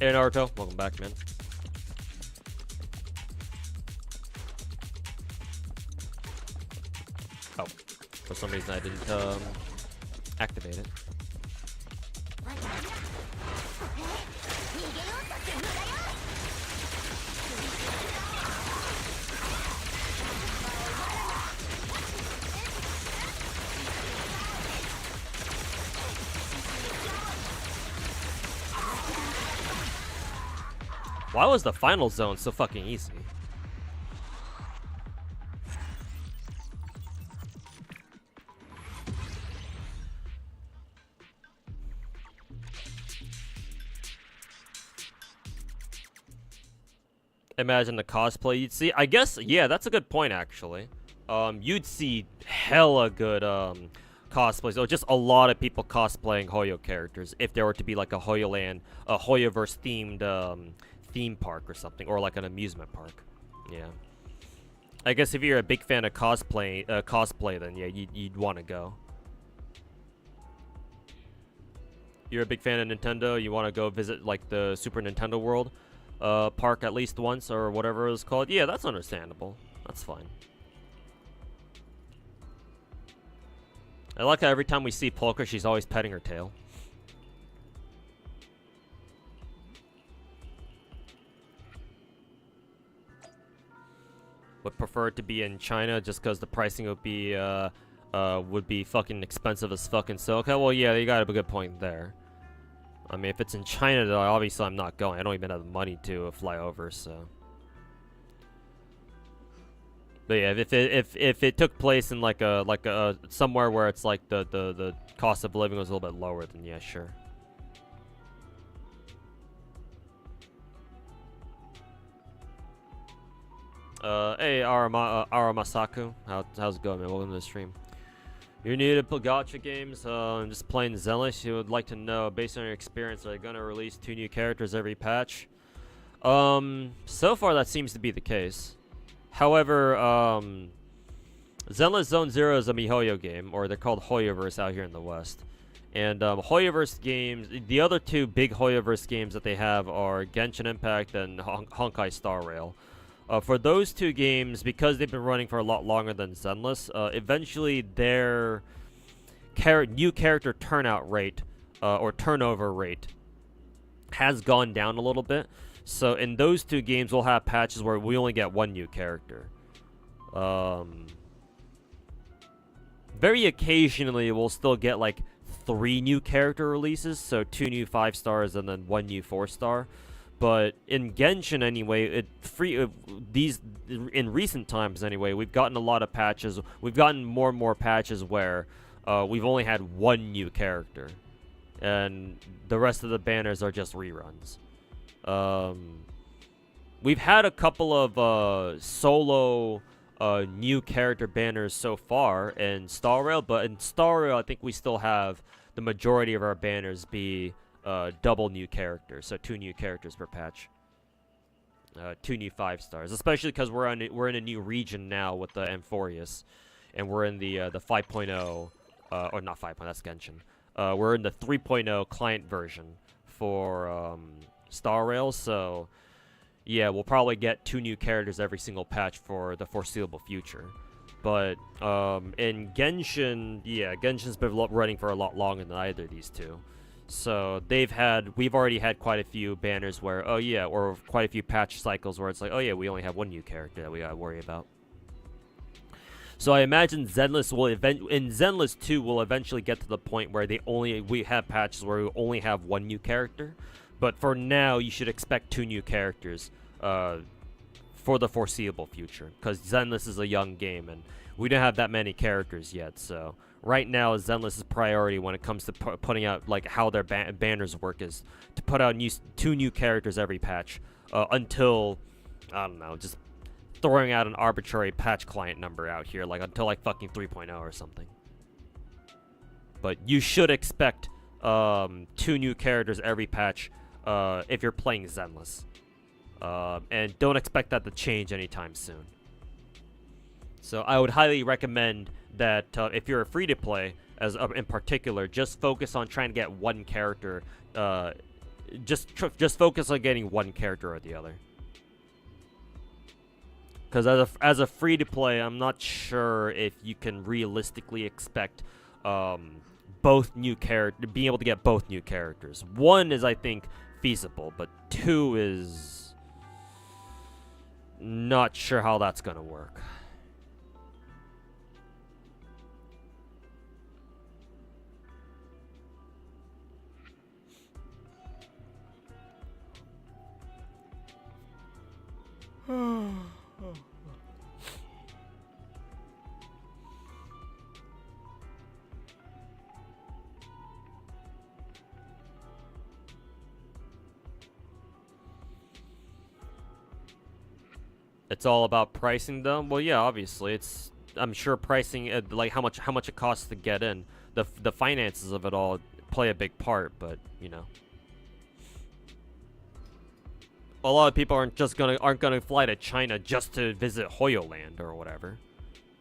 S1: Hey Naruto, welcome back, man. Oh, for some reason I didn't activate it. Why was the final zone so fucking easy? Imagine the cosplay you'd see. I guess, yeah, that's a good point, actually. You'd see hella good, cosplays. Or just a lot of people cosplaying Hoyo characters. If there were to be, like, a Hoyoverse themed, theme park or something. Or, like, an amusement park. Yeah. I guess if you're a big fan of cosplay, then, yeah, you'd want to go. You're a big fan of Nintendo, you want to go visit, like, the Super Nintendo World? Park at least once or whatever it was called. Yeah, that's understandable. That's fine. I like how every time we see Polka, she's always petting her tail. Would prefer it to be in China just because the pricing would be fucking expensive as fucking so. Okay, well, yeah, you got a good point there. I mean, if it's in China, though, obviously I'm not going. I don't even have the money to fly over, so. But yeah, if it took place in like a somewhere where it's like the cost of living was a little bit lower, then yeah, sure. Hey Aramasaku, how's it going, man? Welcome to the stream. You're new to GACHA games, I'm just playing Zenless. You would like to know, based on your experience, are they going to release 2 new characters every patch? So far that seems to be the case. However, Zenless Zone Zero is a MiHoYo game, or they're called Hoyoverse out here in the West. And Hoyoverse games, the other 2 big Hoyoverse games that they have are Genshin Impact and Honkai Star Rail. For those 2 games, because they've been running for a lot longer than Zenless, eventually their new character turnout rate, or turnover rate, has gone down a little bit. So in those 2 games, we'll have patches where we only get 1 new character. Very occasionally, we'll still get like 3 new character releases, so 2 new 5-stars and then 1 new 4-star. But in Genshin anyway, in recent times anyway, we've gotten a lot of patches. We've gotten more and more patches where we've only had 1 new character, and the rest of the banners are just reruns. We've had a couple of solo new character banners so far in Star Rail, but in Star Rail, I think we still have the majority of our banners be double new characters, so 2 new characters per patch, 2 new 5-stars, especially because we're in a new region now with the Amphorius, and we're in the 5.0, or not 5.0, that's Genshin. We're in the 3.0 client version for Star Rail, so yeah, we'll probably get 2 new characters every single patch for the foreseeable future. But in Genshin, yeah, Genshin's been running for a lot longer than either of these 2. So we've already had quite a few banners where, oh yeah, or quite a few patch cycles where it's like, oh yeah, we only have 1 new character that we gotta worry about. So I imagine Zenless in Zenless 2 will eventually get to the point where we have patches where we only have 1 new character. But for now, you should expect 2 new characters for the foreseeable future, because Zenless is a young game and we don't have that many characters yet, so right now Zenless's priority when it comes to putting out like how their banners work is to put out 2 new characters every patch until, I don't know, just throwing out an arbitrary patch client number out here, like until like fucking 3.0 or something. But you should expect 2 new characters every patch if you're playing Zenless. And don't expect that to change anytime soon. So I would highly recommend that if you're a free-to-play, in particular, just focus on trying to get 1 character just focus on getting one character or the other. Because as a free to play, I'm not sure if you can realistically expect both new being able to get both new characters. One is, I think, feasible, but two is not sure how that's gonna work. It's all about pricing them. Well, yeah, obviously, I'm sure pricing, like how much it costs to get in, the finances of it all play a big part. But you know, a lot of people aren't gonna fly to China just to visit Hoyoland or whatever.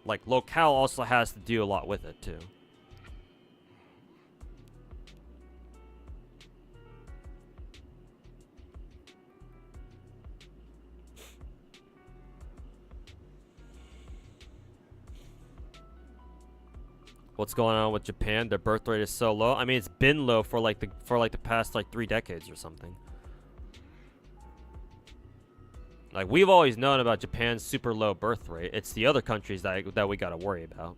S1: Like, locale also has to do a lot with it too. What's going on with Japan? Their birth rate is so low. I mean, it's been low for like the past like 3 decades or something. Like, we've always known about Japan's super low birth rate. It's the other countries that we gotta worry about.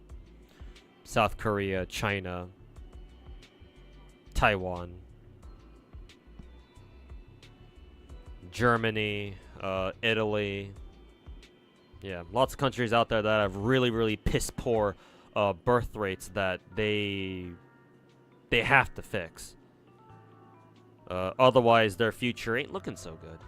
S1: South Korea, China, Taiwan, Germany, Italy. Yeah, lots of countries out there that have really piss poor birth rates that they have to fix. Otherwise, their future ain't looking so good.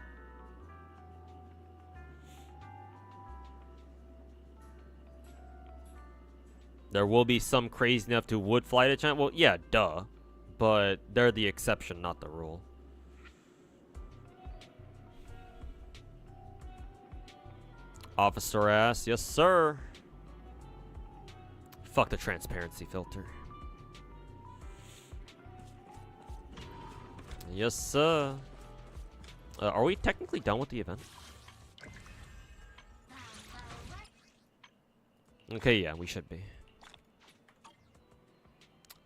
S1: There will be some crazy enough to would fly to China. Well, yeah, duh. But they're the exception, not the rule. Officer ass, yes sir. Fuck the transparency filter. Yes sir. Are we technically done with the event? Okay, yeah, we should be.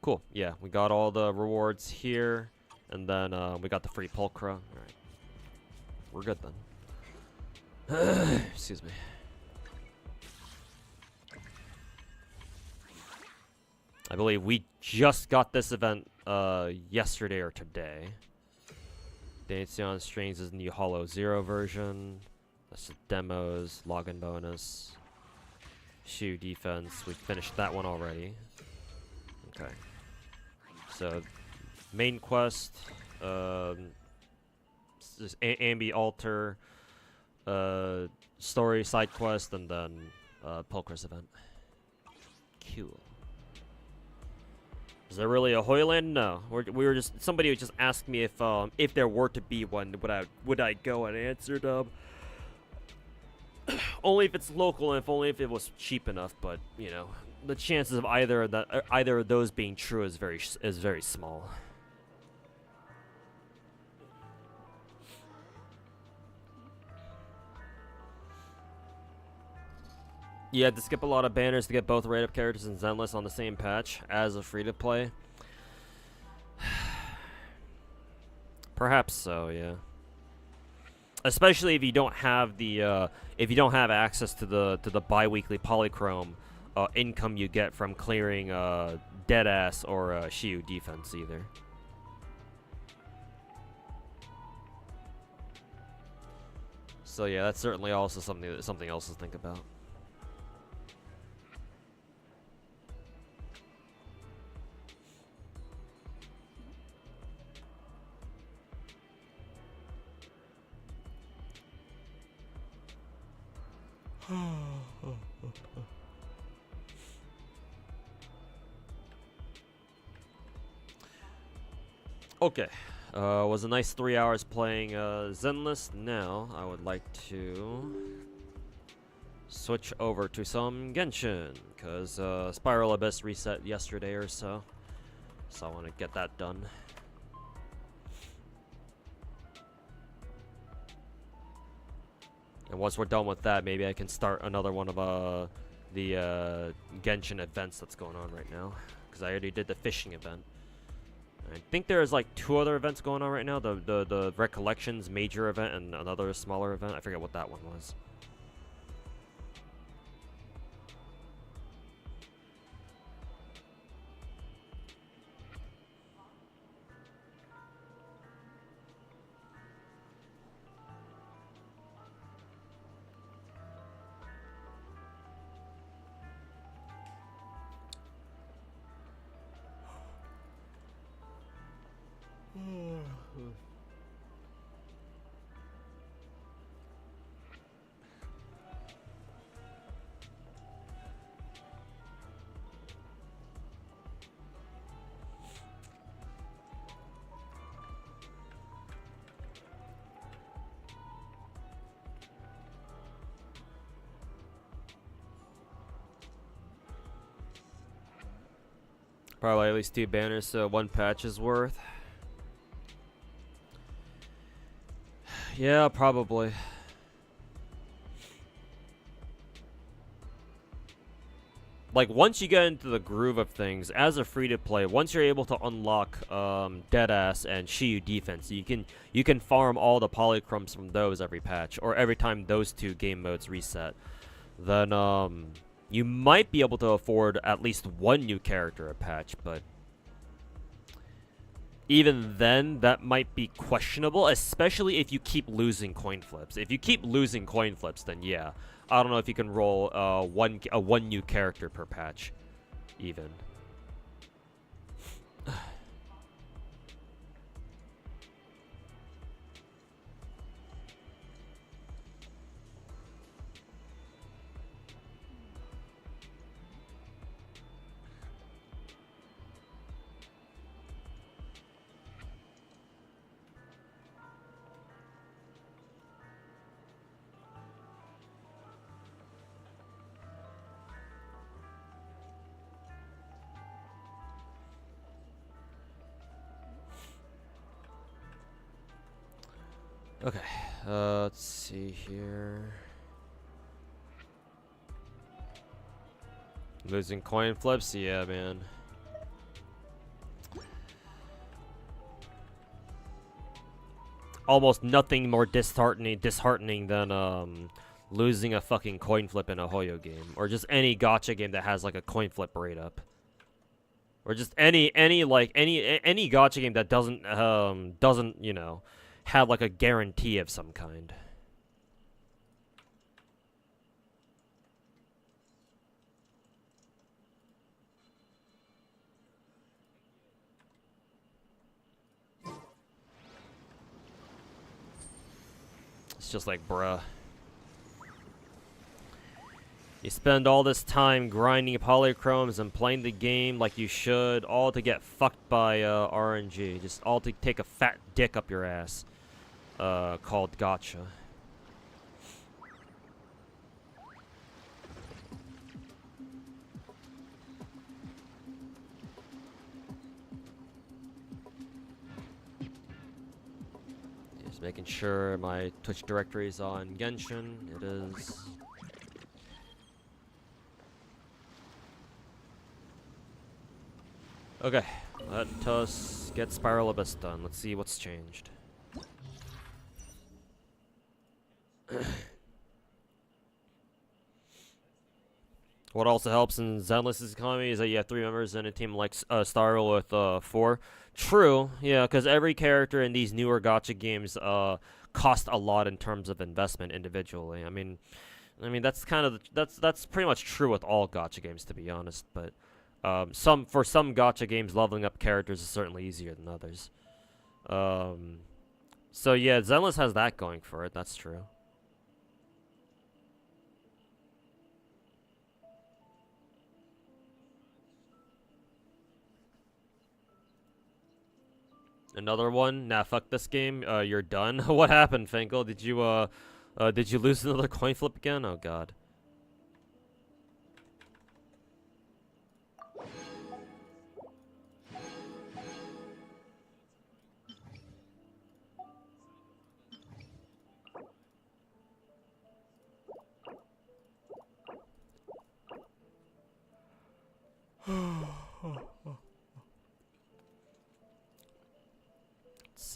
S1: Cool, yeah, we got all the rewards here, and then we got the free pulchra. Alright. We're good then. Excuse me. I believe we just got this event yesterday or today. Dacian Strings is new Hollow Zero version. That's the demos, login bonus. Shoe defense, we finished that one already. Okay. So, main quest, Ambi Altar, story side quest, and then Pulchra's event. Cool. Is there really a Hoyland? No. We were just, somebody just asked me if there were to be one, would I go, and answered only if it's local and only if it was cheap enough. But you know, the chances of either of those being true is very small. You had to skip a lot of banners to get both rate-up characters and Zenless on the same patch as a free-to-play. Perhaps so, yeah. Especially if you don't have the access to the bi-weekly polychrome income you get from clearing Deadass or Shiyu defense either. So yeah, that's certainly also something else to think about. Okay, was a nice 3 hours playing Zenless. Now I would like to switch over to some Genshin, because Spiral Abyss reset yesterday or so, so I want to get that done. And once we're done with that, maybe I can start another one of the Genshin events that's going on right now. Because I already did the fishing event. I think there's like 2 other events going on right now. The Recollections major event and another smaller event. I forget what that one was. Probably at least 2 banners, so 1 patch is worth. Yeah, probably. Like, once you get into the groove of things, as a free-to-play, once you're able to unlock Deadass and Shiyu defense, you can farm all the polychromes from those every patch, or every time those 2 game modes reset. Then, you might be able to afford at least 1 new character a patch, but even then, that might be questionable, especially if you keep losing coin flips. If you keep losing coin flips, then yeah. I don't know if you can roll one new character per patch, even. Okay, let's see here. Losing coin flips? Yeah, man. Almost nothing more disheartening than losing a fucking coin flip in a Hoyo game, or just any gacha game that has like a coin flip rate up, or just any gacha game that doesn't you know have like a guarantee of some kind. It's just like, bruh. You spend all this time grinding polychromes and playing the game like you should, all to get fucked by RNG. Just all to take a fat dick up your ass. Called gacha. Just making sure my Twitch directory is on Genshin. It is. Okay, let us get Spiral Abyss done. Let's see what's changed. What also helps in Zenless's economy is that you have 3 members in a team like Starro with 4. True, yeah, because every character in these newer gacha games cost a lot in terms of investment individually. I mean that's kind of that's pretty much true with all gacha games, to be honest. But for some gacha games, leveling up characters is certainly easier than others. So yeah, Zenless has that going for it. That's true. Another one? Nah, fuck this game. You're done. What happened, Finkel? Did you lose another coin flip again? Oh god.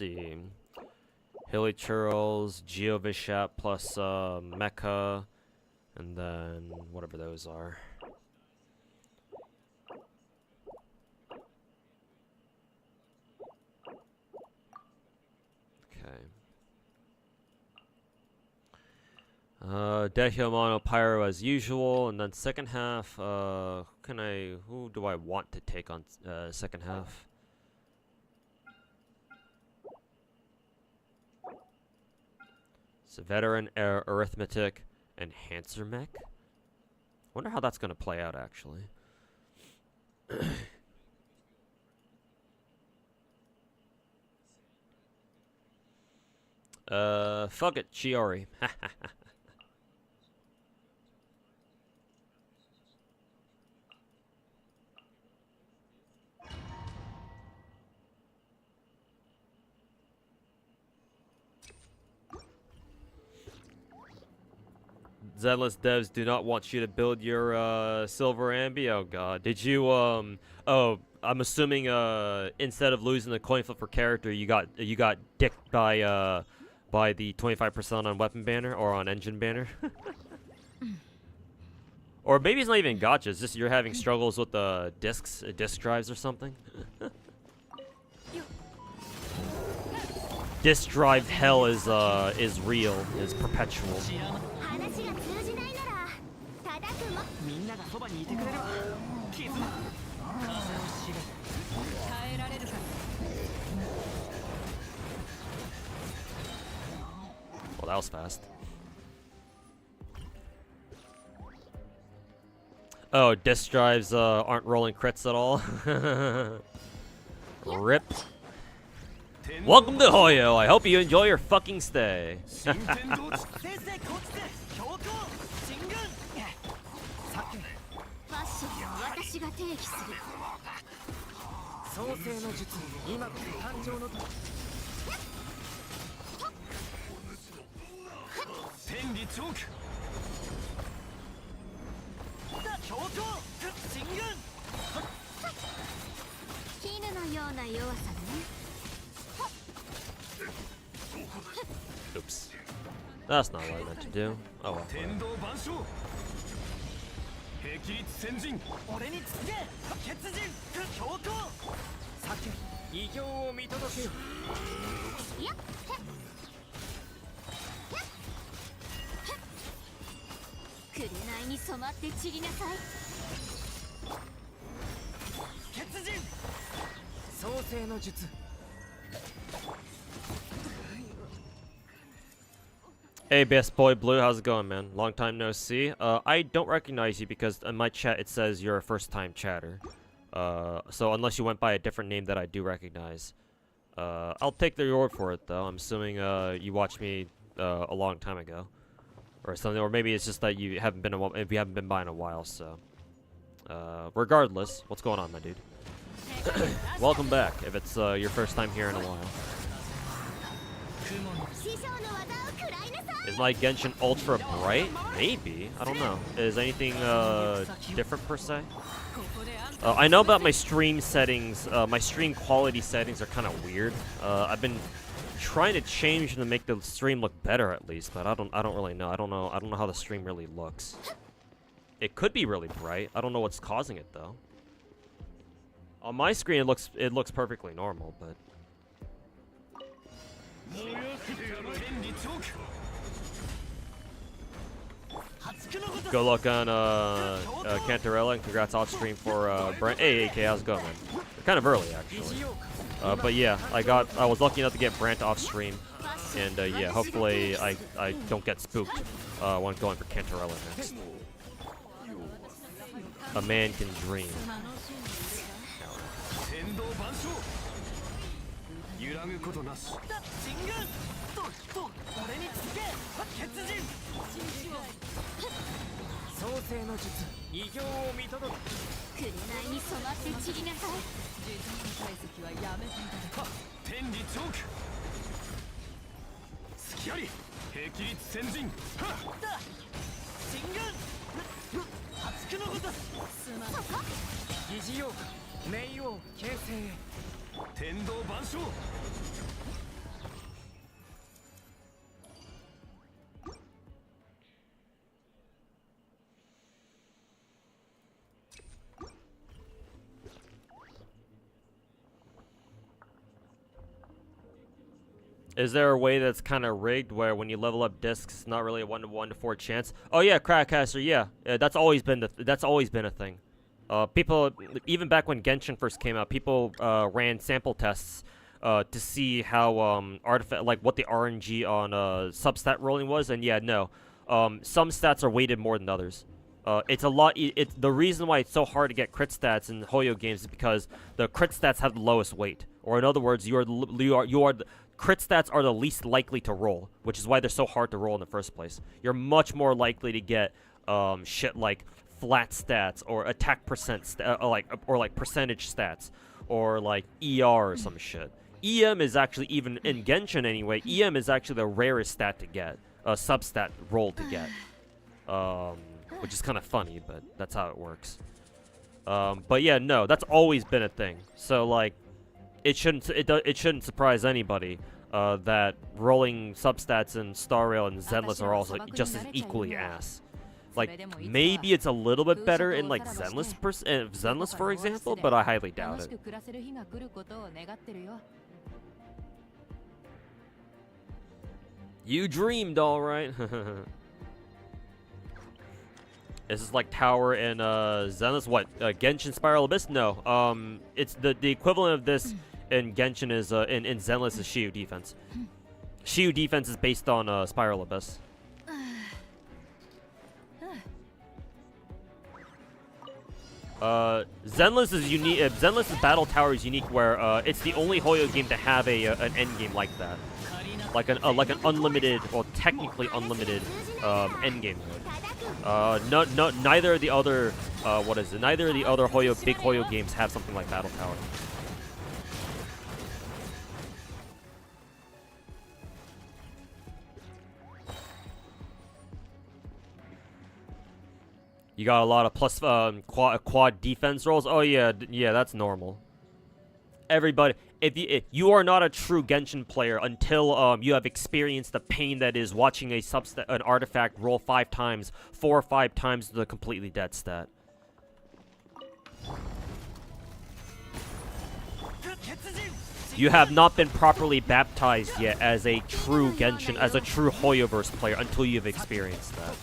S1: see. Hilly Churls, Geovishat plus Mecha, and then whatever those are. Okay. Dehyo Mono Pyro as usual, and then second half, who do I want to take on second half? So Veteran, Arithmetic, Enhancer Mech? Wonder how that's gonna play out, actually. Fuck it, Chiori. Zenless devs do not want you to build your silver ambi. Oh god. Did you oh, I'm assuming instead of losing the coin flip for character, you got dicked by the 25% on weapon banner or on engine banner. Or maybe it's not even gacha, it's just you're having struggles with the disk drives or something. Disk drive hell is real, is perpetual. Well, that was fast. Oh, disk drives aren't rolling crits at all. Rip. Welcome to Hoyo. I hope you enjoy your fucking stay. Oops. That's not what I meant to do. Oh well. Hey, best boy Blue, how's it going, man? Long time no see. I don't recognize you because in my chat it says you're a first-time chatter. So unless you went by a different name that I do recognize. I'll take the word for it, though. I'm assuming you watched me a long time ago, or something, or maybe it's just that you haven't been if you haven't been by in a while. So, regardless, what's going on, my dude? Welcome back. If it's your first time here in a while. Is my Genshin Ultra bright? Maybe. I don't know. Is anything different per se? I know about my stream settings. My stream quality settings are kind of weird. I've been trying to change them to make the stream look better at least, but I don't really know. I don't know how the stream really looks. It could be really bright. I don't know what's causing it though. On my screen it looks perfectly normal, but good luck on Cantarella, and congrats off stream for Brent. Hey, AK, how's it going, man? They're kind of early actually, but yeah, I was lucky enough to get Brant off stream, and yeah, hopefully I don't get spooked when going for Cantarella next. A man can dream. Is there a way that's kind of rigged where when you level up discs, it's not really a 1 to 4 chance? Oh yeah, Crackcaster, yeah, that's always been a thing. People, even back when Genshin first came out, people ran sample tests to see how what the RNG on substat rolling was, and yeah, no, some stats are weighted more than others. It's a lot. It's the reason why it's so hard to get crit stats in Hoyo games is because the crit stats have the lowest weight, or in other words, crit stats are the least likely to roll, which is why they're so hard to roll in the first place. You're much more likely to get shit like flat stats or attack percent or like percentage stats or like ER or some shit. EM is actually, even in Genshin anyway, EM is actually the rarest stat to get, substat roll to get, which is kind of funny, but that's how it works. But yeah, no, that's always been a thing. So like, it shouldn't surprise anybody that rolling substats in Star Rail and Zenless are also just as equally ass. Like, maybe it's a little bit better in like Zenless for example, but I highly doubt it. You dreamed, all right. This is like Tower and Zenless. What? Genshin Spiral Abyss? No. It's the equivalent of this in Genshin is in Zenless is Shiyu defense. Shiyu defense is based on Spiral Abyss. Zenless is unique. Zenless's Battle Tower is unique, where it's the only Hoyo game to have an endgame like that, like an unlimited, well, technically unlimited endgame mode. Neither of the other neither of the other big Hoyo games have something like Battle Tower. You got a lot of plus quad defense rolls. Oh yeah, that's normal. Everybody, if you are not a true Genshin player until you have experienced the pain that is watching an artifact roll 4 or 5 times the completely dead stat. You have not been properly baptized yet as a true Genshin, as a true Hoyoverse player until you've experienced that.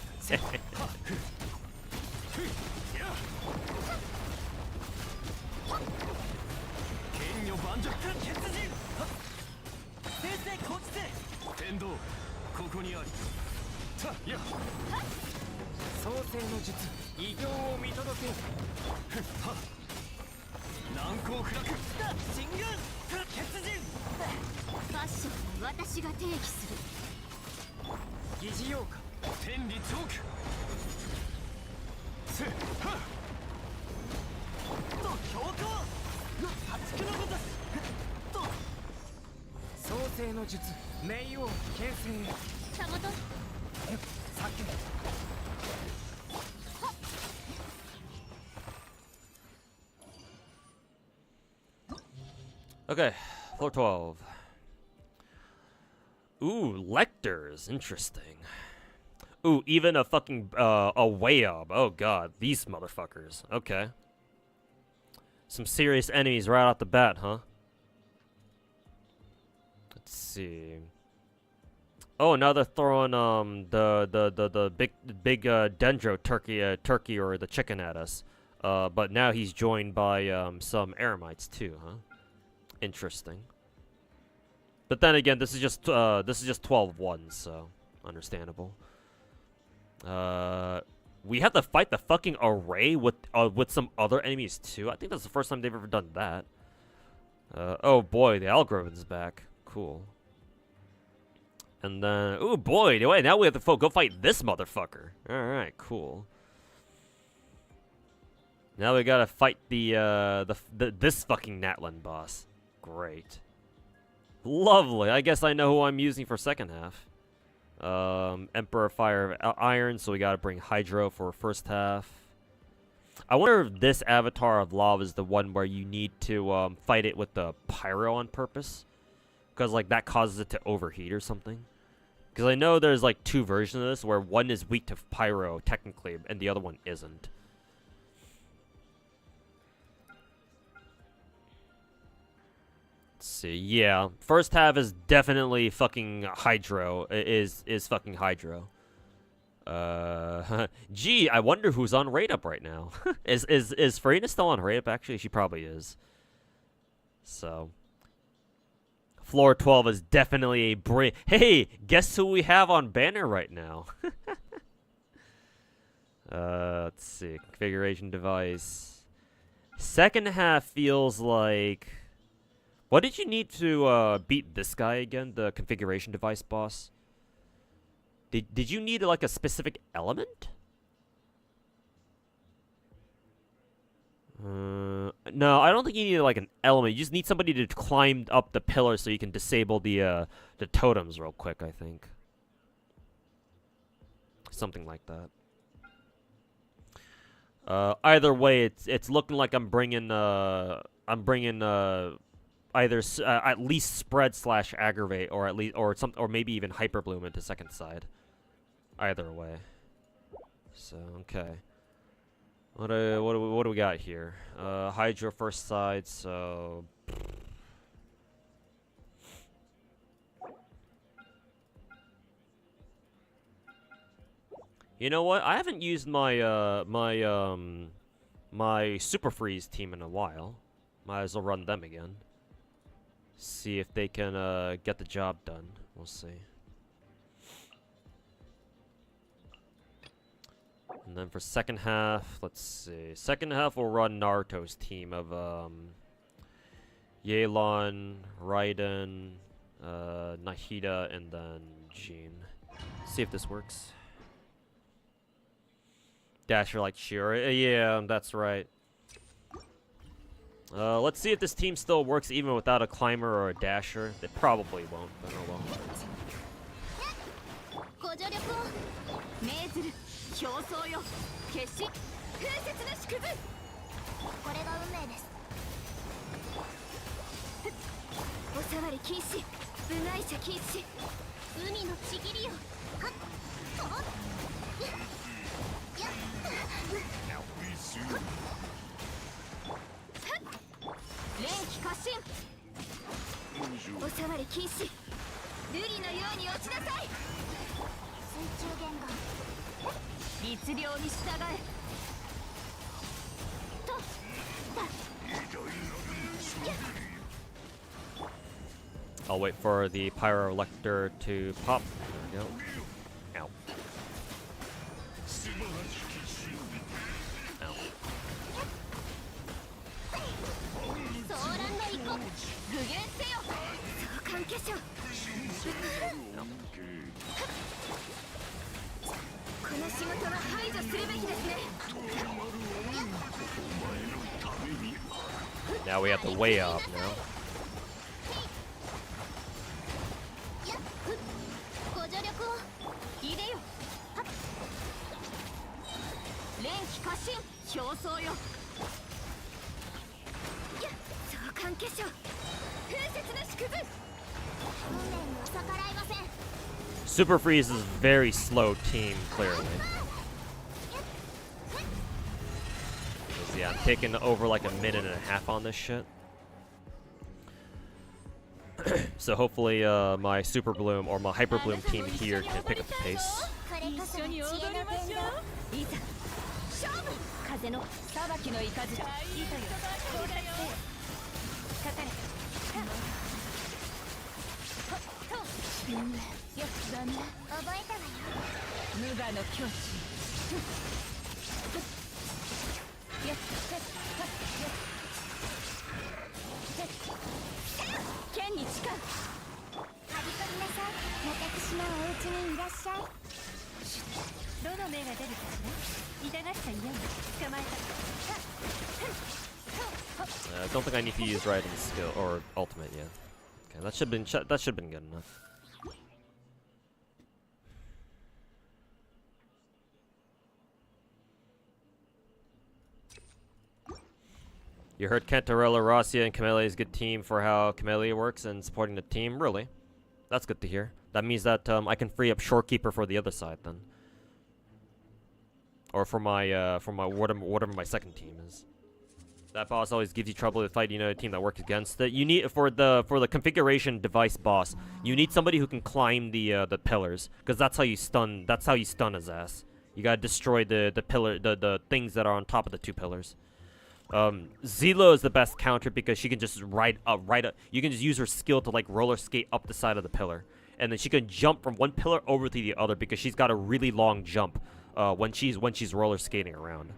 S1: Okay, floor 12. Ooh, lectors, interesting. Ooh, even a fucking, a Wayob. Oh god, these motherfuckers. Okay. Some serious enemies right off the bat, huh? Let's see. Oh, now they're throwing, the big, Dendro turkey or the chicken at us. But now he's joined by, some Eremites too, huh? Interesting. But then again, this is just 12-1, so understandable. We have to fight the fucking array with some other enemies too. I think that's the first time they've ever done that. Oh boy, the algorithm's back. Cool. And then, oh boy, wait, now we have to go fight this motherfucker. All right, cool. Now we gotta fight this fucking Natlan boss. Great. Lovely. I guess I know who I'm using for second half. Emperor Fire of Iron, so we gotta bring Hydro for first half. I wonder if this avatar of lava is the one where you need to fight it with the pyro on purpose, because like that causes it to overheat or something. Because I know there's like 2 versions of this where one is weak to pyro technically, and the other one isn't. Let's see. Yeah, first half is definitely fucking hydro. Is fucking hydro. Gee, I wonder who's on rate up right now. is Farina still on rate up? Actually, she probably is. So, floor 12 is definitely a Hey, guess who we have on banner right now? Let's see. Configuration device. Second half feels like. What did you need to beat this guy again? The configuration device boss. Did you need like a specific element? No, I don't think you need like an element. You just need somebody to climb up the pillar so you can disable the totems real quick, I think. Something like that. Either way, it's looking like I'm bringing either at least spread / aggravate, or at least or maybe even hyper bloom into second side. Either way. So okay. What do we got here? Hydro first side. So. You know what? I haven't used my my Super Freeze team in a while. Might as well run them again. See if they can get the job done. We'll see. And then for second half, let's see. Second half we'll run Naruto's team of Yelan, Raiden, Nahida, and then Jean. See if this works. Dasher like Shira. Yeah, that's right. Let's see if this team still works even without a climber or a dasher. They probably won't, but oh well. I'll wait for the Pyro Elector to pop. There we go. Ow. Ow. Now we have to way up now. Super Freeze is a very slow team, clearly. Yeah, I'm taking over like a minute and a half on this shit. So hopefully my Super Bloom or my Hyper Bloom team here can pick up the pace. I don't think I need to use Raiden's skill or ultimate yet. Okay, that should have been good enough. You heard Cantarella, Rossia, and Camelia's good team for how Camellia works and supporting the team. Really? That's good to hear. That means that I can free up Shorekeeper for the other side then. Or for my whatever my second team is. That boss always gives you trouble to fight, a team that works against it. You need for the configuration device boss, you need somebody who can climb the pillars, because that's how you stun his ass. You gotta destroy the pillar, the things that are on top of the two pillars. Zilo is the best counter because she can just ride up. You can just use her skill to like roller skate up the side of the pillar, and then she can jump from one pillar over to the other because she's got a really long jump when she's roller skating around.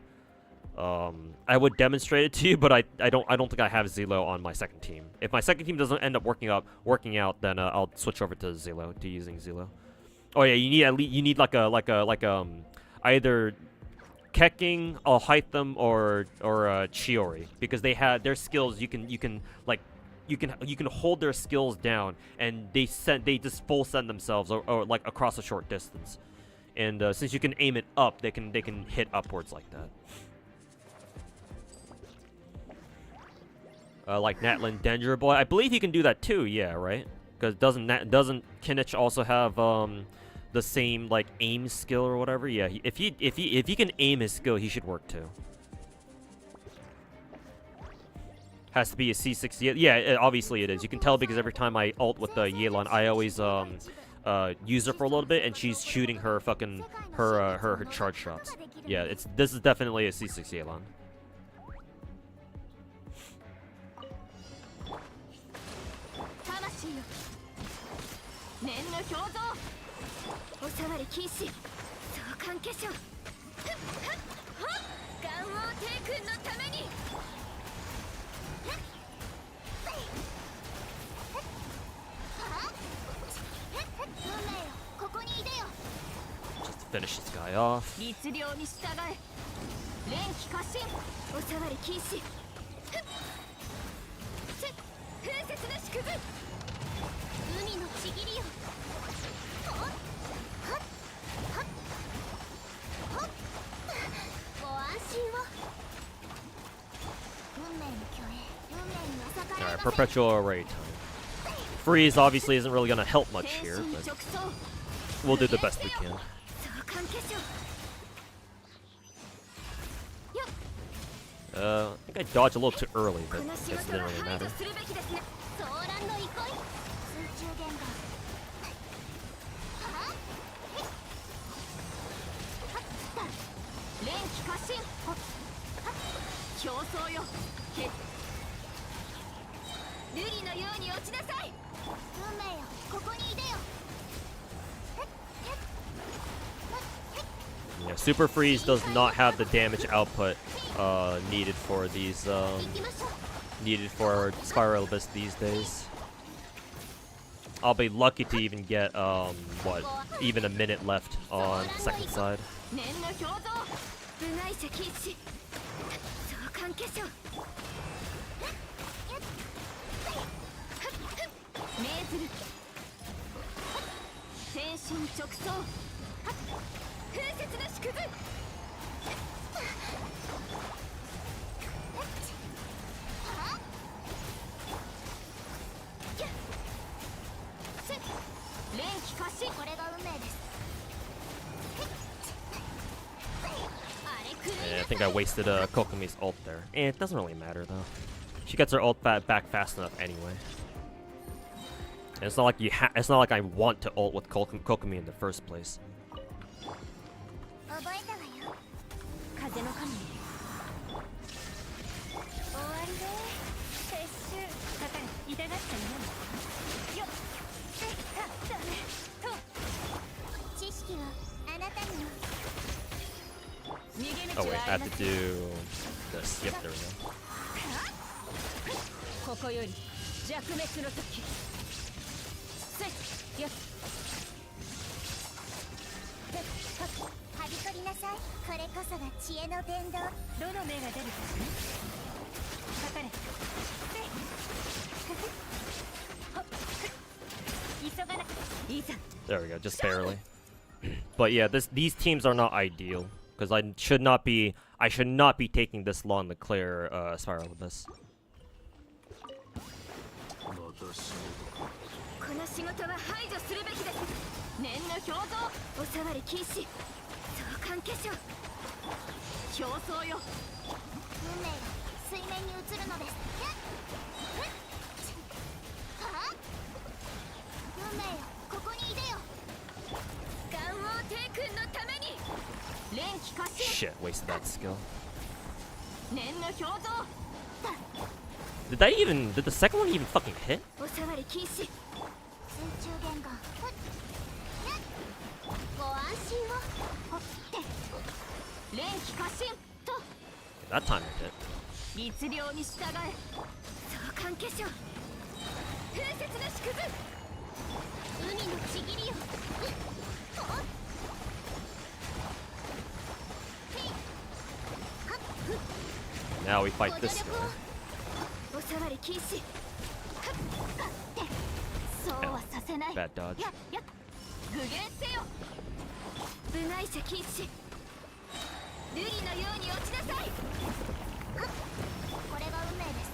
S1: I would demonstrate it to you, but I don't think I have Zilo on my second team. If my second team doesn't end up working out, then I'll switch over to using Zilo. Oh yeah, you need like either Keking, Alhaitham, or Chiori, because they have their skills. You can hold their skills down, and they just full send themselves or like across a short distance. And since you can aim it up, they can hit upwards like that. Like Natlin Danger Boy, I believe he can do that too. Yeah, right? Because doesn't Kinich also have the same like aim skill or whatever? Yeah, if he can aim his skill, he should work too. Has to be a C60. Yeah, obviously it is. You can tell because every time I ult with the Yelan, I always use her for a little bit, and she's shooting her fucking her charge shots. Yeah, this is definitely a C6 Yelan. Just to finish this guy off. Alright, perpetual array time. Freeze obviously isn't really gonna help much here, but we'll do the best we can. I think I dodged a little too early, but I guess it didn't really matter. Yeah, Super Freeze does not have the damage output needed for these Spiral Abyss these days. I'll be lucky to even get even a minute left on the second side. Yeah, I think I wasted Kokomi's ult there. It doesn't really matter though. She gets her ult back fast enough anyway. And it's not like it's not like I want to ult with Kokomi in the first place. Oh wait, I have to do this. Yep, there we go. There we go, just barely. But yeah, these teams are not ideal. Because I should not be I should not be taking this long to clear Spiral Abyss.
S2: この仕事は排除するべきです。念の表像、お触り禁止。相関化粧。競争よ。運命が水面に映るのです。はあ？運命よ、ここにいでよ。元王帝君のために。連気過信。
S1: Shit, wasted that skill.
S2: 念の表像。
S1: Did the second one even fucking hit?
S2: お触り禁止。水中玄関。ご安心を。連気過信と。
S1: That time it hit.
S2: 律令に従え。相関化粧。風雪の縮図。海のちぎりよ。
S1: Now we fight this guy.
S2: お触り禁止。そうはさせない。
S1: Bad dodge.
S2: 具現せよ。部外者禁止。瑠璃のように落ちなさい。これが運命です。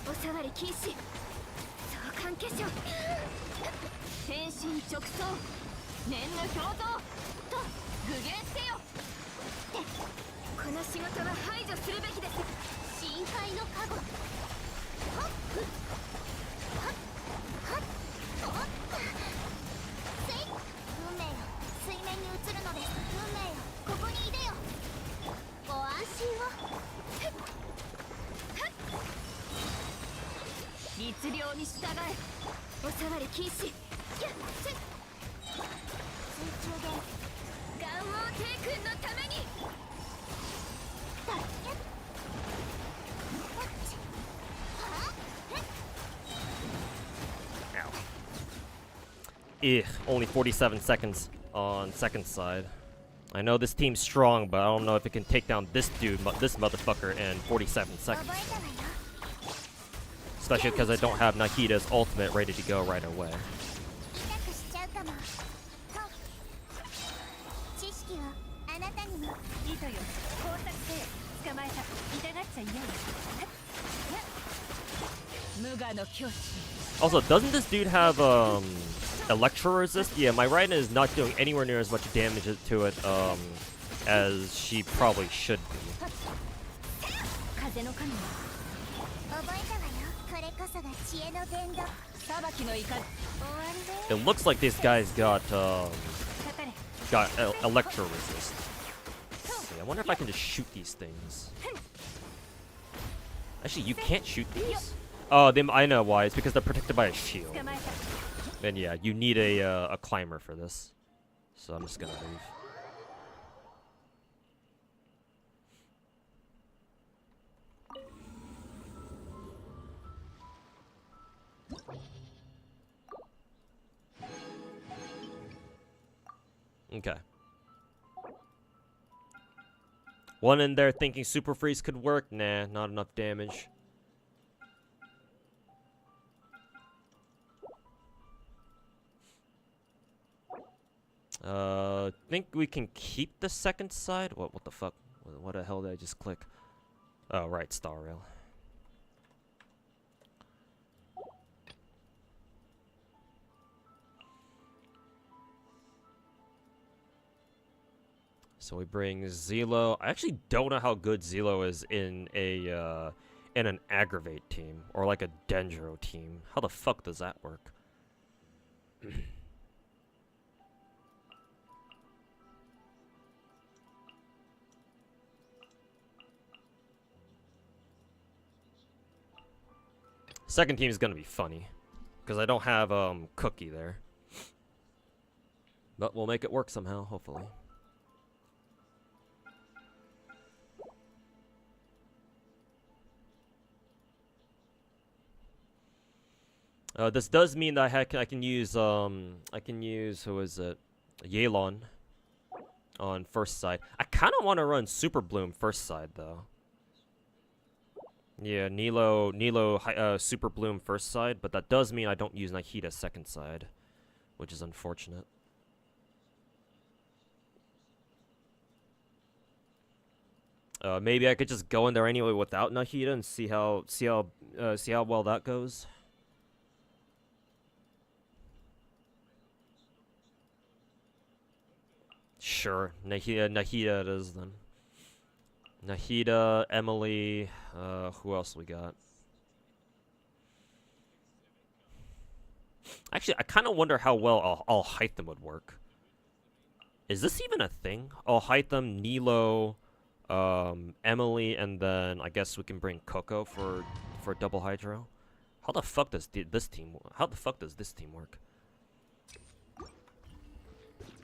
S2: お触り禁止。相関化粧。天心直送。念の表像と具現せよ。この仕事は排除するべきです。深海の加護。はっはっはっはっ。運命よ、水面に映るのです。運命よ、ここにいでよ。ご安心を。律令に従え。お触り禁止。水中で元王帝君のために。
S1: Ugh, only 47 seconds on second side. I know this team's strong, but I don't know if it can take down this dude, this motherfucker, in 47 seconds. Especially because I don't have Nakida's ultimate ready to go right away. Also, doesn't this dude have electro resist? Yeah, my Raiden is not doing anywhere near as much damage to it as she probably should be. It looks like this guy's got electro resist. See, I wonder if I can just shoot these things. Actually, you can't shoot these? Oh, I know why. It's because they're protected by a shield. Then yeah, you need a climber for this. So I'm just gonna leave. Okay. One in there thinking Super Freeze could work? Nah, not enough damage. Think we can keep the second side? What the fuck? What the hell did I just click? Oh, right, Star Rail. So we bring Zelo. I actually don't know how good Zelo is in an aggravate team or like a Dendro team. How the fuck does that work? Second team is gonna be funny because I don't have Cookie there, but we'll make it work somehow, hopefully. This does mean that I can use who is it? Yelan on first side. I kind of want to run Super Bloom first side though. Yeah, Super Bloom first side, but that does mean I don't use Nahida second side, which is unfortunate. Maybe I could just go in there anyway without Nahida and see how well that goes. Sure, Nahida it is then. Nahida, Emily, who else we got? Actually, I kind of wonder how well I'll height them would work. Is this even a thing? I'll height them, Nilo, Emily, and then I guess we can bring Coco for double hydro. How the fuck does this team work?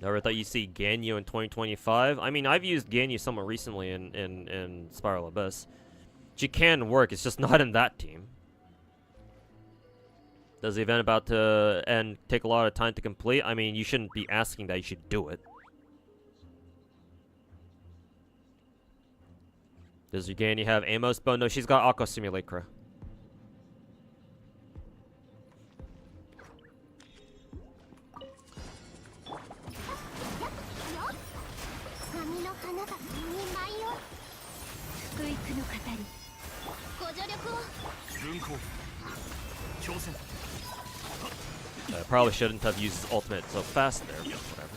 S1: Never thought you'd see Ganyu in 2025. I mean, I've used Ganyu somewhat recently in Spiral Abyss. She can work, it's just not in that team. Does the event about to end take a lot of time to complete? I mean, you shouldn't be asking that, you should do it. Does your Ganyu have Amos bow? No, she's got Aqua Simulacra. I probably shouldn't have used his ultimate so fast there, but whatever.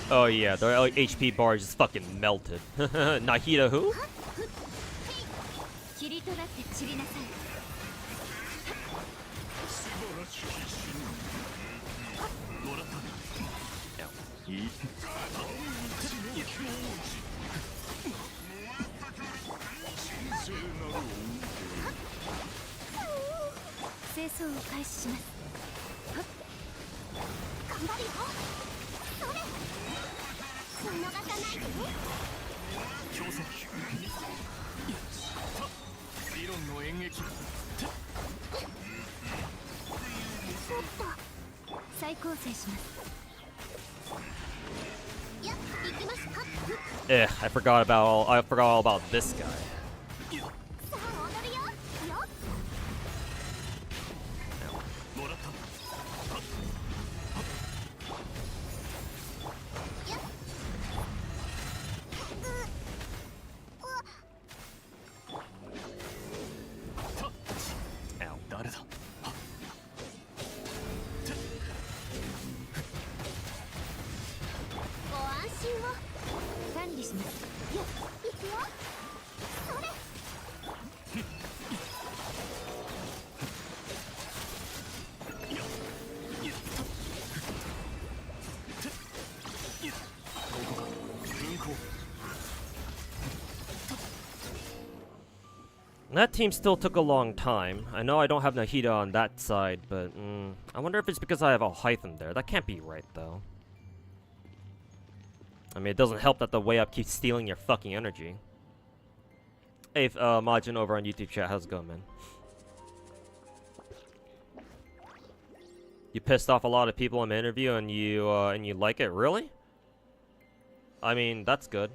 S1: Oh yeah, their HP bar just fucking melted. Nahida who? I forgot all about this guy. That team still took a long time. I know I don't have Nahida on that side, but I wonder if it's because I have a Hytham there. That can't be right, though. I mean, it doesn't help that the way up keeps stealing your fucking energy. Hey, Majin over on YouTube chat, how's it going, man? You pissed off a lot of people in the interview, and you like it, really? I mean, that's good.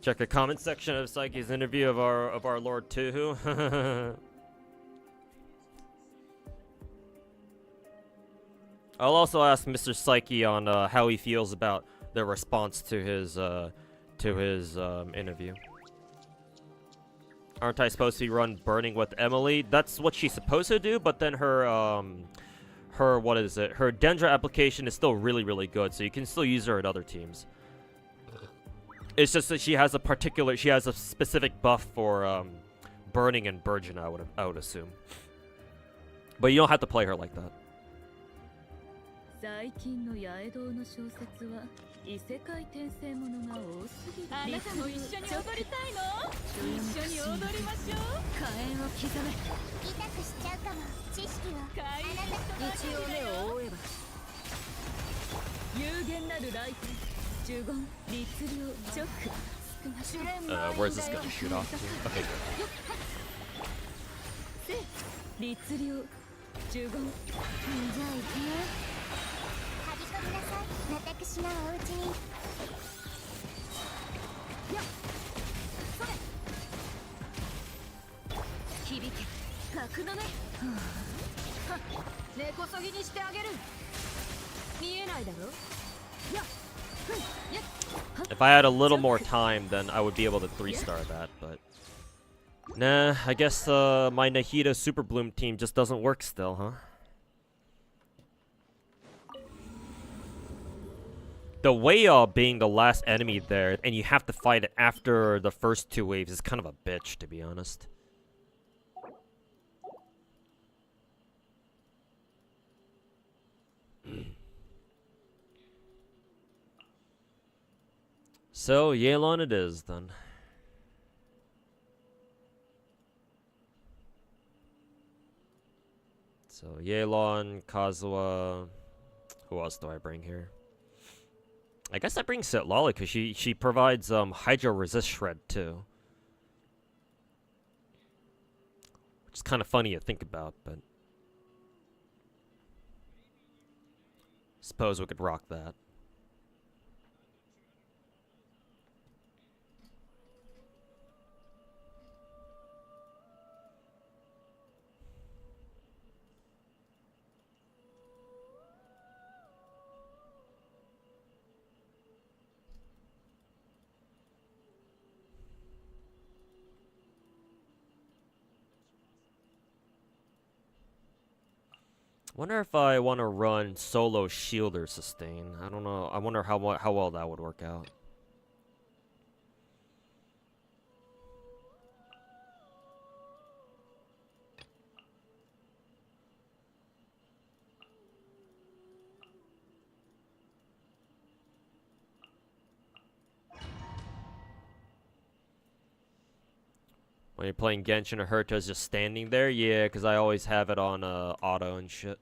S1: Check the comment section of Psyche's interview of our Lord Tuhu. I'll also ask Mr. Psyche on how he feels about the response to his interview. Aren't I supposed to run Burning with Emily? That's what she's supposed to do, but then her what is it? Her Dendra application is still really, really good, so you can still use her at other teams. It's just that she has a specific buff for Burning and Burgeon, I would assume. But you don't have to play her like that.
S3: 最近の八重堂の小説は異世界転生ものが多すぎる。あなたも一緒に踊りたいの？一緒に踊りましょう。火炎を刻め。
S2: 痛くしちゃうかも。知識をあなた
S3: 一応目を覆えば有限なるライト、呪言、律令、チョック。
S1: Where's this gonna shoot off to? Okay, good.
S3: 律令、呪言。
S2: じゃあ行くよ。はびこみなさい。私のお家に。よっ。それ。響け。格の目。はっ。根こそぎにしてあげる。見えないだろ。よっ。
S1: If I had a little more time, then I would be able to 3-star that, but nah, I guess my Nahida Super Bloom team just doesn't work still, huh? The Whale being the last enemy there, and you have to fight it after the first 2 waves is kind of a bitch, to be honest. So, Yelan it is, then. So, Yelan, Kazuha... Who else do I bring here? I guess I bring Sitlala, because she provides Hydro Resist Shred, too. Which is kind of funny to think about, but... Suppose we could rock that. Wonder if I want to run solo shield or sustain. I don't know. I wonder how well that would work out. When you're playing Genshin or Herta's just standing there? Yeah, because I always have it on auto and shit.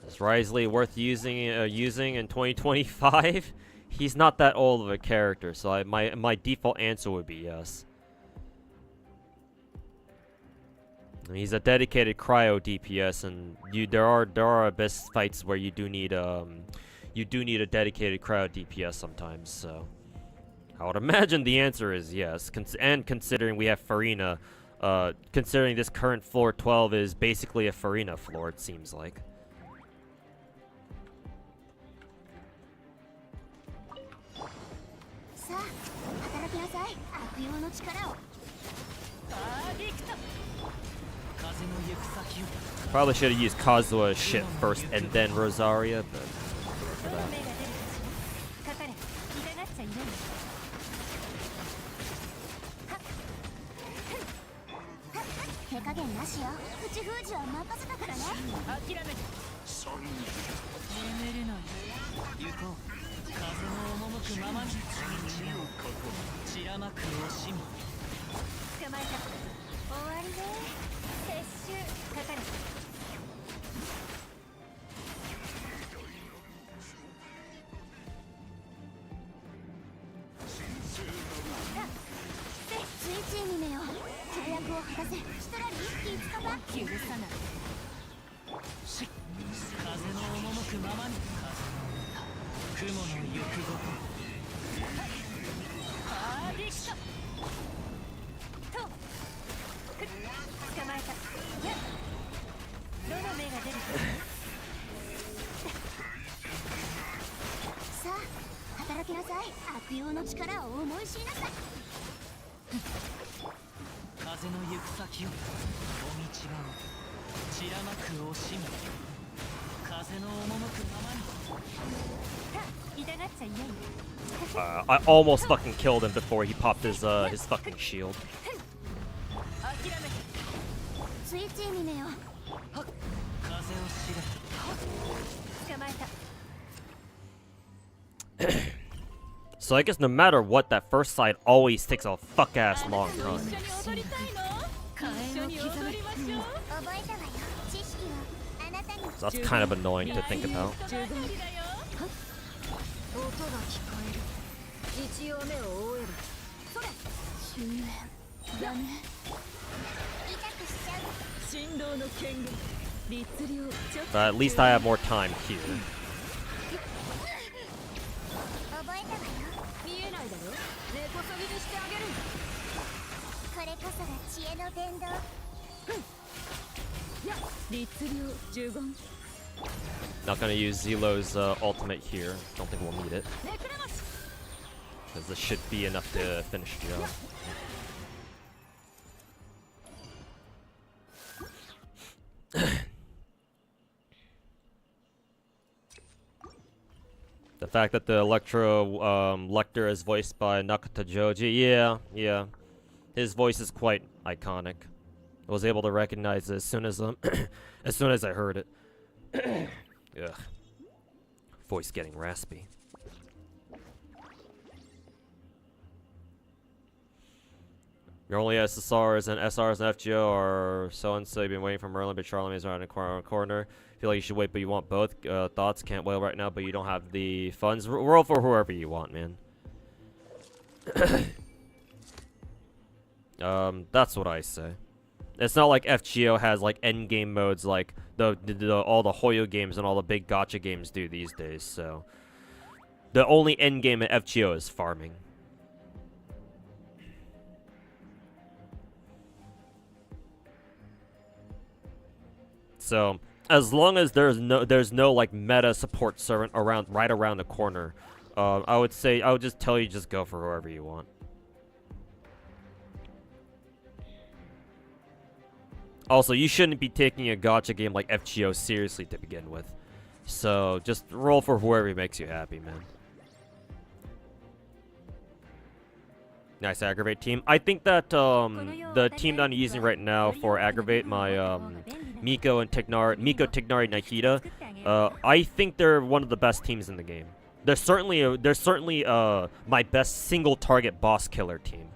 S1: Is Risley worth using in 2025? He's not that old of a character, so my default answer would be yes. He's a dedicated cryo DPS, and there are best fights where you do need a dedicated cryo DPS sometimes. So I would imagine the answer is yes. And considering we have Farina, considering this current floor 12 is basically a Farina floor, it seems like. Probably should have used Kazuha's shit first and then Rosaria, but for that.
S2: 手加減なしよ。口封じは任せたからね。諦めて。眠れない。行こう。風の赴くままに。散らまく惜しみ。捕まえた。終わりね。撤収。かかる。ついついにめよ。契約を果たせ。シトラリー、いつかは許さない。し、風の赴くままに。雲の行くごと。パーディクト。と。捕まえた。どの目が出るか。さあ働きなさい。悪用の力を思い知りなさい。
S4: 風の行く先をお道が散らまく惜しみ風の赴くままに。
S2: 痛がっちゃいない。
S1: I almost fucking killed him before he popped his fucking shield.
S2: 諦めスイッチにめよ。
S4: 風を知れ。
S2: 捕まえた。
S1: So I guess no matter what, that first side always takes a fuck ass long time.
S3: 一緒に踊りたいの？一緒に踊りましょう。
S2: 覚えたわよ。知識はあなたに。
S1: So that's kind of annoying to think about.
S2: 音が聞こえる。一応目を覆える。それ。終焉。ダメ。痛くしちゃう。
S3: 振動の剣豪。律令。
S1: But at least I have more time here.
S2: 覚えたわよ。見えないだろ。根こそぎにしてあげる。これこそが知恵の伝道。
S3: 律令呪言。
S1: Not gonna use Zelo's ultimate here. Don't think we'll need it. Because this should be enough to finish the job. The fact that the Electro Lecter is voiced by Nakata Joji, yeah. His voice is quite iconic. I was able to recognize it as soon as as soon as I heard it. Ugh. Voice getting raspy. Your only SSRs and SRs and FGO are so and so. You've been waiting for Merlin, but Charlemagne is around the corner. Feel like you should wait, but you want both. Thoughts can't wait right now, but you don't have the funds. Roll for whoever you want, man. That's what I say. It's not like FGO has like endgame modes like all the Hoyo games and all the big gacha games do these days. So the only endgame in FGO is farming. So as long as there's no like meta support servant right around the corner, I would just tell you just go for whoever you want. Also, you shouldn't be taking a gacha game like FGO seriously to begin with. So just roll for whoever makes you happy, man. Nice aggravate team. I think that the team that I'm using right now for aggravate, my Miko, Tignari, Nikita, I think they're one of the best teams in the game. They're certainly my best single target boss killer team,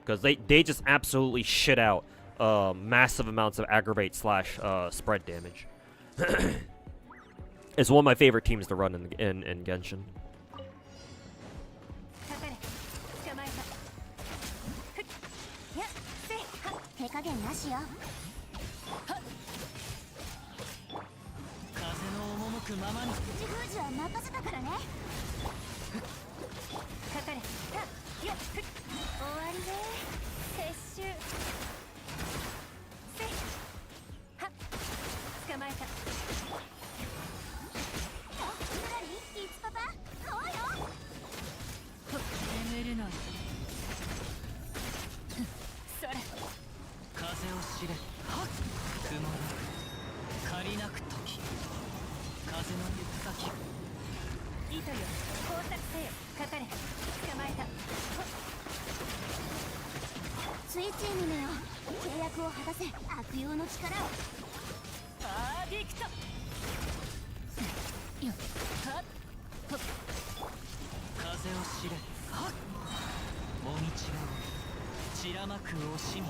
S1: because they just absolutely shit out massive amounts of aggravate / spread damage. It's one of my favorite teams to run in Genshin.
S2: 手加減なしよ。
S4: 風の赴くままに。
S2: 口封じは任せたからね。かかれ。終わりで撤収。はっ捕まえた。何？いつパパ？そうよ。
S4: 眠れない。
S2: それ。
S4: 風を知れ。雲なく借りなく時。風の行く先。
S2: 糸よ、工作せよ。かかれ。捕まえた。スイッチにめよ。契約を果たせ。悪用の力を。
S3: アーディクト。
S2: よっ。はっ。
S4: 風を知れ。もみちが散らまく惜しみ。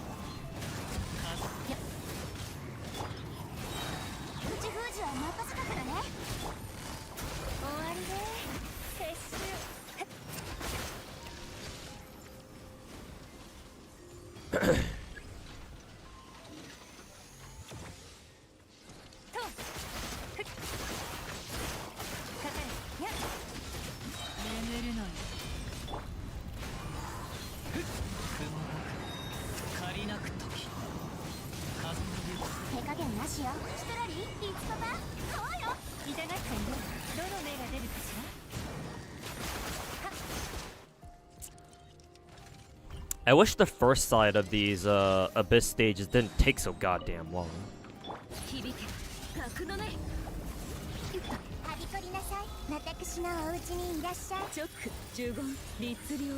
S4: 風。
S2: や。口封じは任せたからね。終わりで撤収。
S4: 眠れない。雲なく借りな
S1: I wish the first side of these Abyss stages didn't take so goddamn long.
S2: 響け格のねはびこりなさい私のお家にいらっしゃい
S3: 直呪言律令有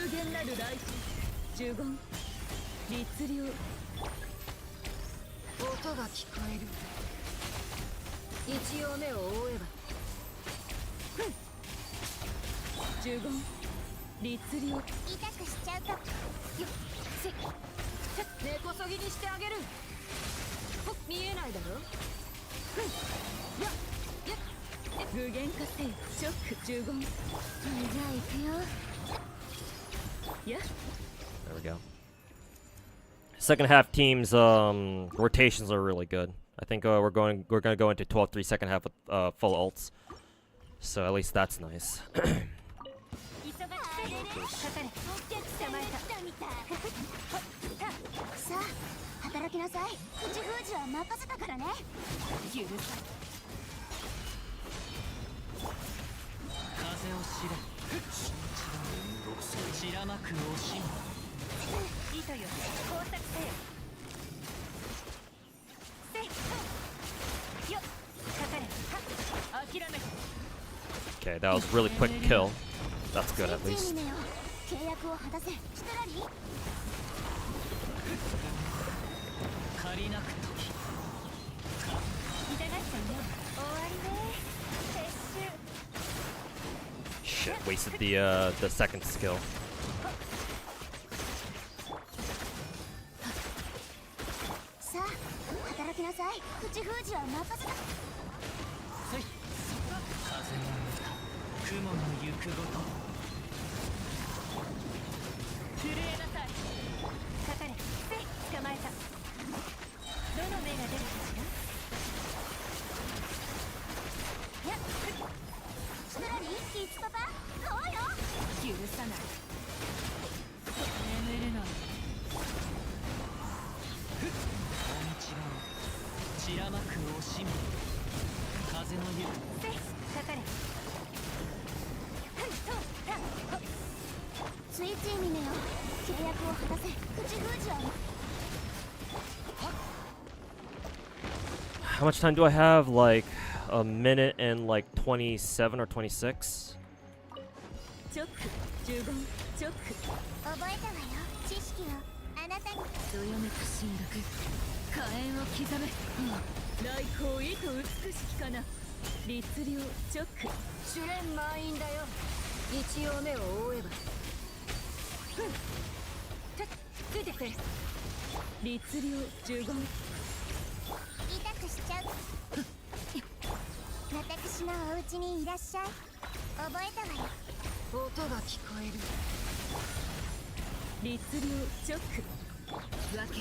S3: 限なる来世呪言律令
S2: 音が聞こえる一応目を覆えば
S3: 呪言律令
S2: 痛くしちゃうとよせ根こそぎにしてあげるほ見えないだろやや
S3: 具現化せよ直呪言
S2: じゃあ行くよ
S3: や
S1: There we go. Second half teams rotations are really good. I think we're gonna go into 12-3 second half with full ults. So at least that's nice.
S2: さあ働きなさい口封じは任せたからね許さ
S4: 風を知れ散らまく惜しみ
S2: 糸よ工作せよせよかかれは諦め
S1: Okay, that was really quick kill. That's good at
S2: つい
S1: least.
S2: にねよ契約を果たせシュテラリー
S4: 借りなく時
S2: 痛がっちゃうよ終わりね撤収
S1: Shit, wasted the second skill.
S2: さあ働きなさい口封じは任せた
S4: 風の雲の行くごと
S2: 震えなさいかかれせ捕まえたどの目が出るかしらやっシュテラリーキッズパパどうよ許さない
S4: 眠れない大道が散らまく惜しみ風の湯
S2: せかかれついついにねよ契約を果たせ口封じは
S1: How much time do I have? Like a minute and like 27 or 26?
S3: 直呪言直
S2: 覚えたわよ知識をあなたに
S3: どよめく神楽火炎を刻め来光意と美しきかな律令直
S2: 試練満員だよ一応目を覆えばついてきて
S3: 律令呪言
S2: 痛くしちゃう私のお家にいらっしゃい覚えたわよ音が聞こえる
S3: 律令直
S2: 分け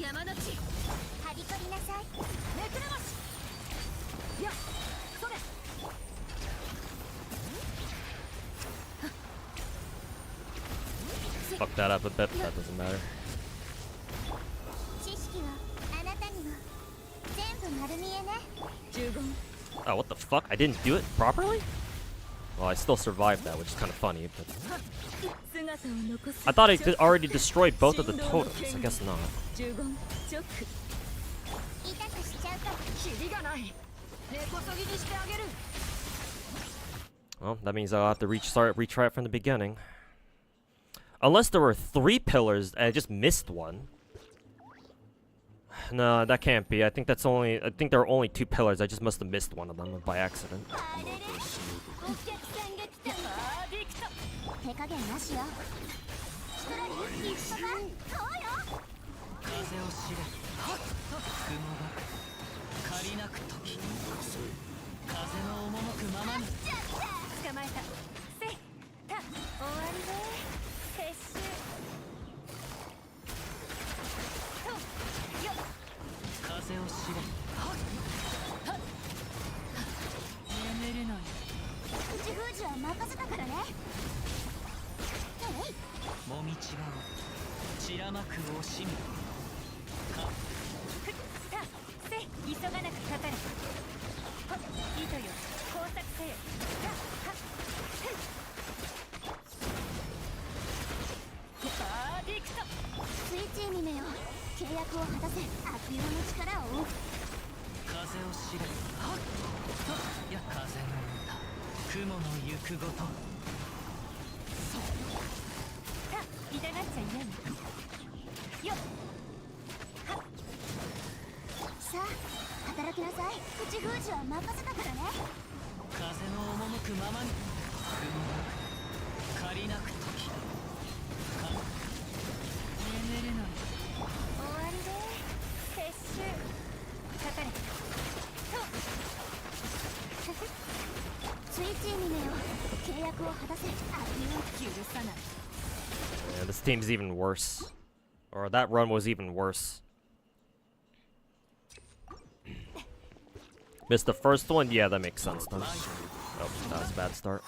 S2: 山の地はびこりなさいめくれますやそれ
S1: Fuck that up a bit, but that doesn't matter.
S2: 知識はあなたにも全部丸見えね
S3: 呪言
S1: Oh, what the fuck? I didn't do it properly? Well, I still survived that, which is kind of funny. But
S3: 姿を残す
S1: I thought I already destroyed both of the totems. I guess not.
S3: 呪言直
S2: 痛くしちゃうとキリがない根こそぎにしてあげる
S1: Well, that means I'll have to retry it from the beginning. Unless there were 3 pillars and I just missed one. No, that can't be. I think there are only 2 pillars. I just must have missed one of them by accident.
S2: あれれお客さんが来たバーディクト手加減なしよシュトラリーキッズパパそうよ
S4: 風を知れ雲が借りなく時風の赴くままに
S2: 捕まえたせた終わりね撤収とよっ
S4: 風を知れ眠れない
S2: 口封じは任せたからねえい
S4: もみ違う散らまく惜しみか
S2: させ急がなくかかれほっ糸よ工作せよさはっバーディ
S4: 雲の行くごと
S2: さあ痛がっちゃいないよっはっさあ働きなさい。口封じは任せたからね。
S4: 風の赴くままに雲なく借りなく時か眠れない
S2: 終わりで撤収かかれついついにねよ契約を果たせ。許さない。
S1: Yeah, this team's even worse. Or that run was even worse. Missed the first one? Yeah, that makes sense then. Oh, that was a bad start.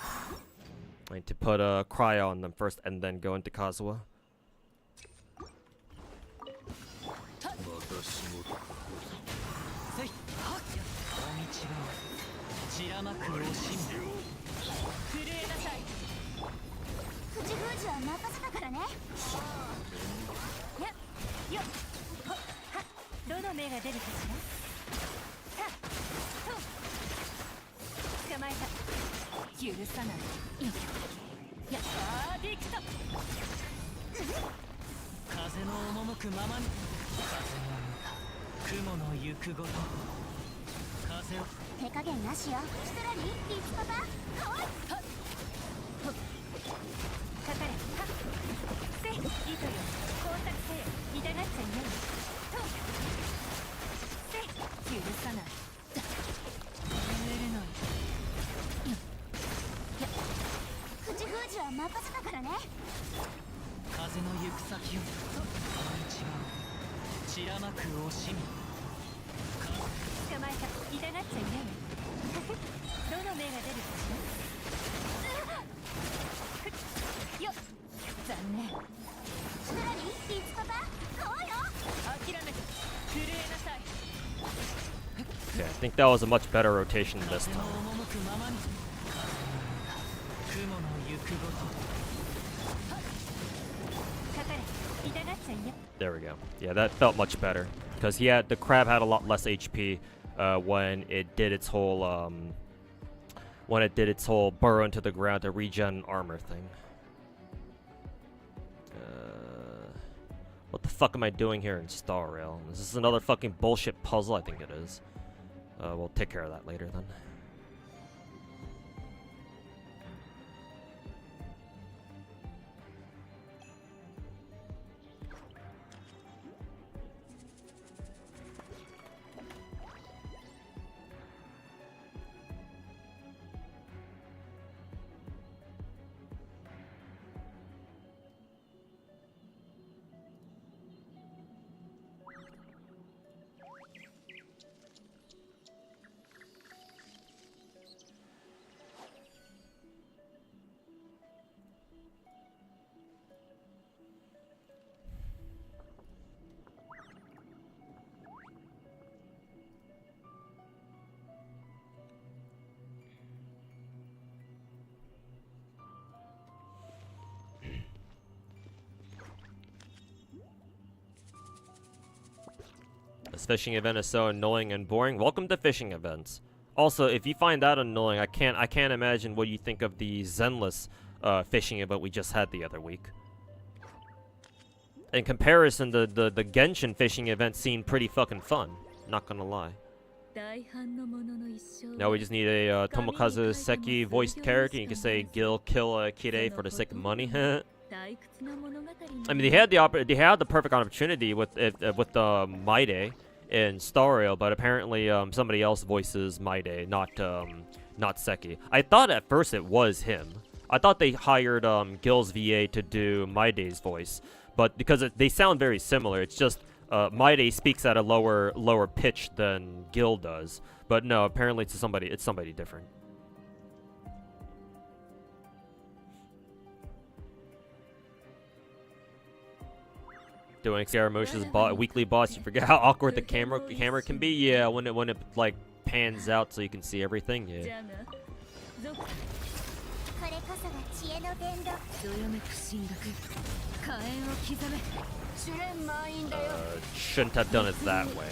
S1: I need to put a cryo on them first and then go into Kazuha.
S4: せいはっ大道が散らまく惜しみ震えなさい
S2: 口封じは任せたからね。よっほっはっどの目が出るかしら。はっと捕まえた。許さない。やあーディクト
S4: 風の赴くままに風の歌雲の行くごと風を
S2: 手加減なしよ。ストラリーリッツパパ来い。はっほっかかれ。はっせ糸よ工作せよ。痛がっちゃいないとせ許さない。
S4: 眠れない
S2: や口封じは任せたからね。
S4: 風の行く先をこの道が散らまく惜しみ
S2: 捕まえた。痛がっちゃいないどの目が出るかしら。よっ残念。ストラリーリッツパパ来いよ。
S4: 諦めて震えなさい
S1: Okay, I think that was a much better rotation this
S4: 風の
S1: time.
S4: 赴くままに風の歌雲の行くごと
S2: かかれ。痛がっちゃいない。
S1: There we go. Yeah, that felt much better. Because the crab had a lot less HP when it did its whole burrow into the ground to regen armor thing. What the fuck am I doing here in Star Rail? Is this another fucking bullshit puzzle? I think it is. We'll take care of that later then. This fishing event is so annoying and boring. Welcome to fishing events. Also, if you find that annoying, I can't imagine what you think of the Zenless fishing event we just had the other week. In comparison, the Genshin fishing event seemed pretty fucking fun. Not gonna lie. Now we just need a Tomokazu Seki voiced character. You can say kill Kirei for the sake of money. I mean, they had the perfect opportunity with Maide in Star Rail, but apparently somebody else voices Maide, not Seki. I thought at first it was him. I thought they hired Gil's VA to do Maide's voice, but because they sound very similar, it's just Maide speaks at a lower pitch than Gil does. But no, apparently it's somebody different. Doing Scaramouche's weekly boss, you forget how awkward the camera can be. Yeah, when it like pans out so you can see everything. Yeah. Shouldn't have done it that way.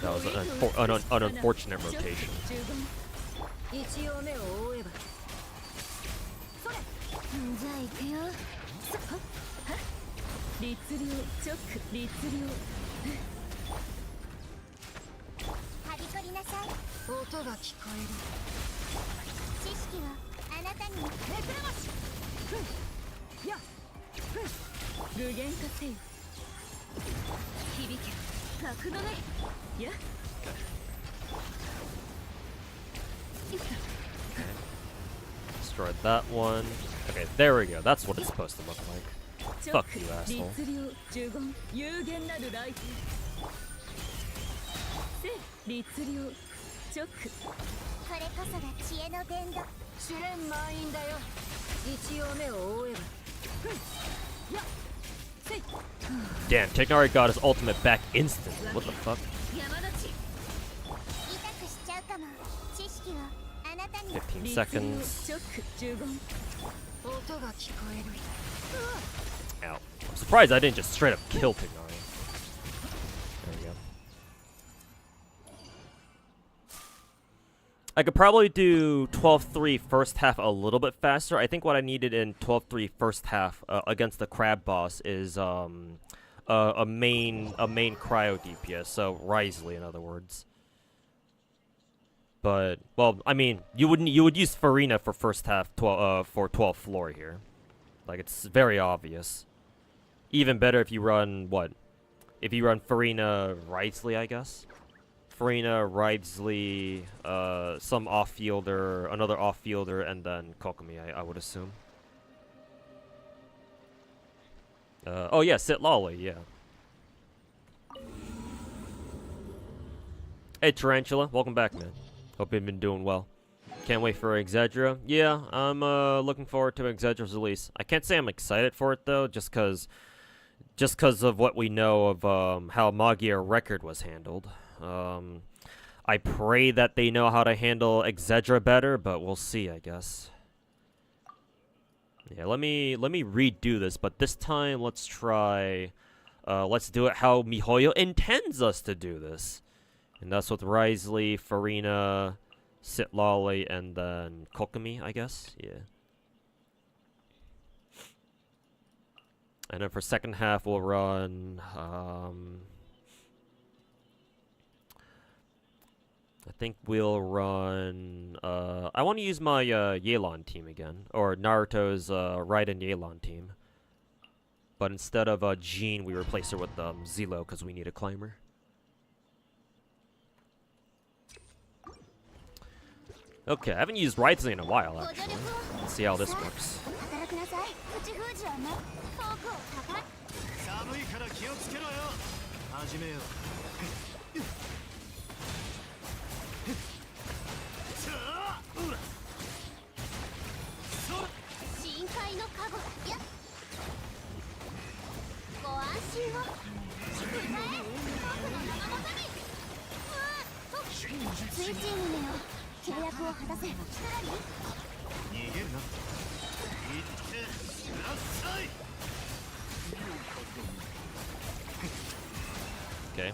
S1: That was an unfortunate rotation.
S2: 一応目を覆えばそれじゃあ行くよ
S3: 律令チョック律令
S2: はびこりなさい音が聞こえる知識をあなたにめくらましや
S3: 具現化せよ
S2: 響け楽のね
S3: や
S1: Destroyed that one. Okay, there we go. That's what it's supposed to look like.
S3: チョ
S1: Fuck
S3: ック
S1: you, asshole.
S3: 律令呪言有限なる来店せ律令チョック
S2: これこそが知恵の伝道試練満員だよ一応目を覆えばやせい
S1: Damn, Technari got his ultimate back instantly. What the fuck?
S2: 山立ち痛くしちゃうかも知識をあなたに
S1: 15
S3: 律令
S1: seconds.
S3: チョック呪言
S2: 音が聞こえる
S1: Ow. I'm surprised I didn't just straight up kill Technari. There we go. I could probably do 12-3 first half a little bit faster. I think what I needed in 12-3 first half against the crab boss is a main cryo DPS, so Risley in other words. But well, I mean, you would use Farina for first half for 12th floor here. Like it's very obvious. Even better if you run what? If you run Farina Risley, I guess. Farina, Ridesley, some off-fielder, another off-fielder, and then Kokomi, I would assume. Oh yeah, Sit Lolly, yeah. Hey Tarantula, welcome back, man. Hope you've been doing well. Can't wait for Exedra. Yeah, I'm looking forward to Exedra's release. I can't say I'm excited for it though, just cause of what we know of how Magyar Record was handled. I pray that they know how to handle Exedra better, but we'll see, I guess. Yeah, let me redo this, but this time let's try let's do it how MiHoYo intends us to do this. And that's with Risley, Farina, Sitlali, and then Kokomi, I guess. Yeah. And then for second half we'll run I think we'll run I want to use my Yelan team again, or Naruto's Raiden Yelan team. But instead of Jean, we replace her with Zelo because we need a climber. Okay, I haven't used Raiden in a while actually. Let's see how this works.
S4: 寒いから気をつけろよ始めよう
S2: 深海のカゴやご安心を歌え僕の生まさにスイッチーにねよ契約を果たせ力に
S4: 逃げるな行ってください
S1: Okay.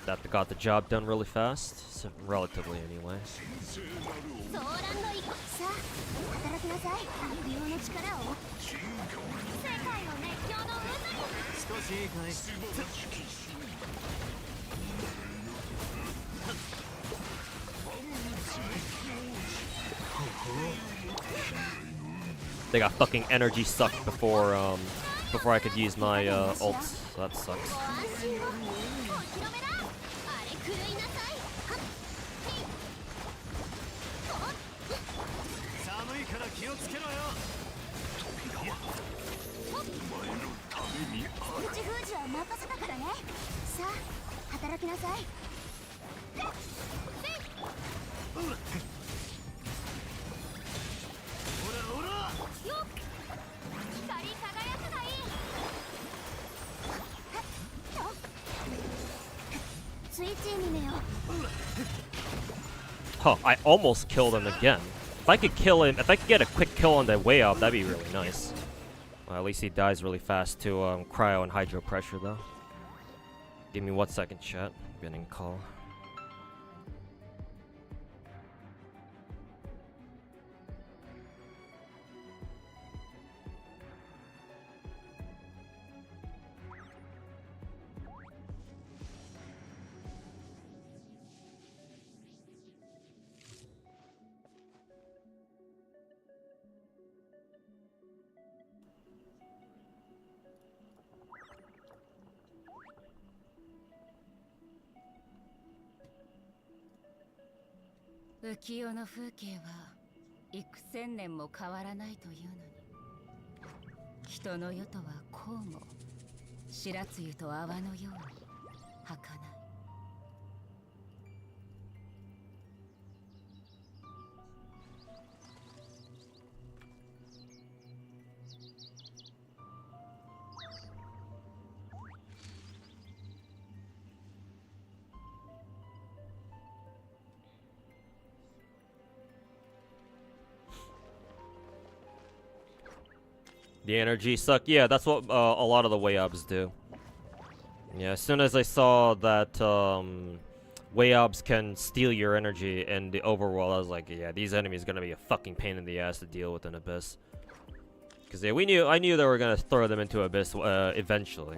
S1: That got the job done really fast, so relatively anyway.
S2: ソーランドイさあ働きなさい悪用の力を世界の熱狂の渦に
S4: 少しいいかい
S1: They got fucking energy sucked before I could use my ult, so that sucks.
S2: ご安心をお披露目だあれ狂いなさいはっ
S4: 寒いから気をつけろよ
S2: 口封じは任せたからねさあ働きなさい
S4: ほらほら
S2: よっ光り輝くがいいスイッチにねよ
S1: Huh, I almost killed him again. If I could kill him, if I could get a quick kill on the way up, that'd be really nice. Well, at least he dies really fast to cryo and hydro pressure, though. Give me 1 second, chat. I'm getting a call.
S2: 浮世の風景は幾千年も変わらないというのに、人の世とはこうも白露と泡のように儚い。
S1: The energy suck. Yeah, that's what a lot of the way-ups do. Yeah, as soon as I saw that way-ups can steal your energy in the overworld, I was like, yeah, these enemies are gonna be a fucking pain in the ass to deal with in Abyss. Cause yeah, I knew they were gonna throw them into Abyss eventually.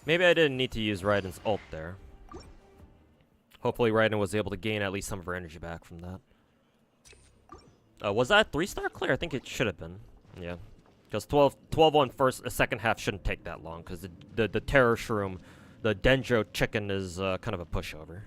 S1: Maybe I didn't need to use Raiden's ult there. Hopefully Raiden was able to gain at least some of her energy back from that. Was that 3-star clear? I think it should have been. Yeah. Because 12 on second half shouldn't take that long, because the Terror Shroom, the Dendro chicken is kind of a pushover.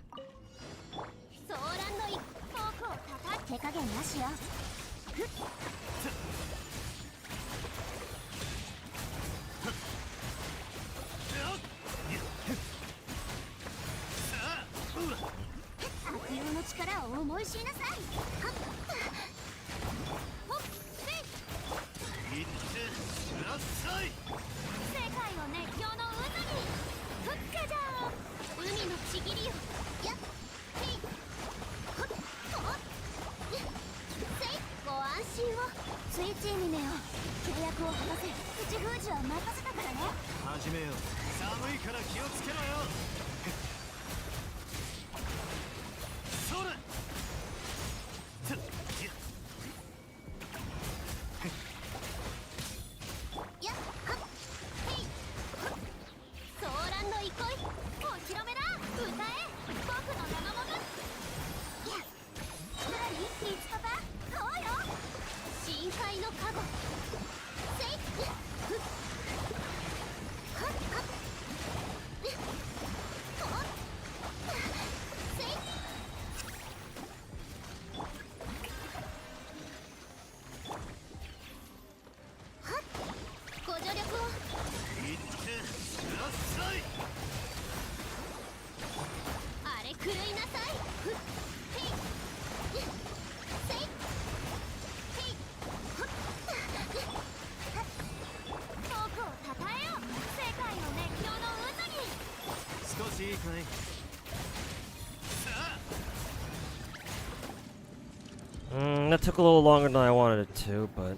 S1: That took a little longer than I wanted it to, but...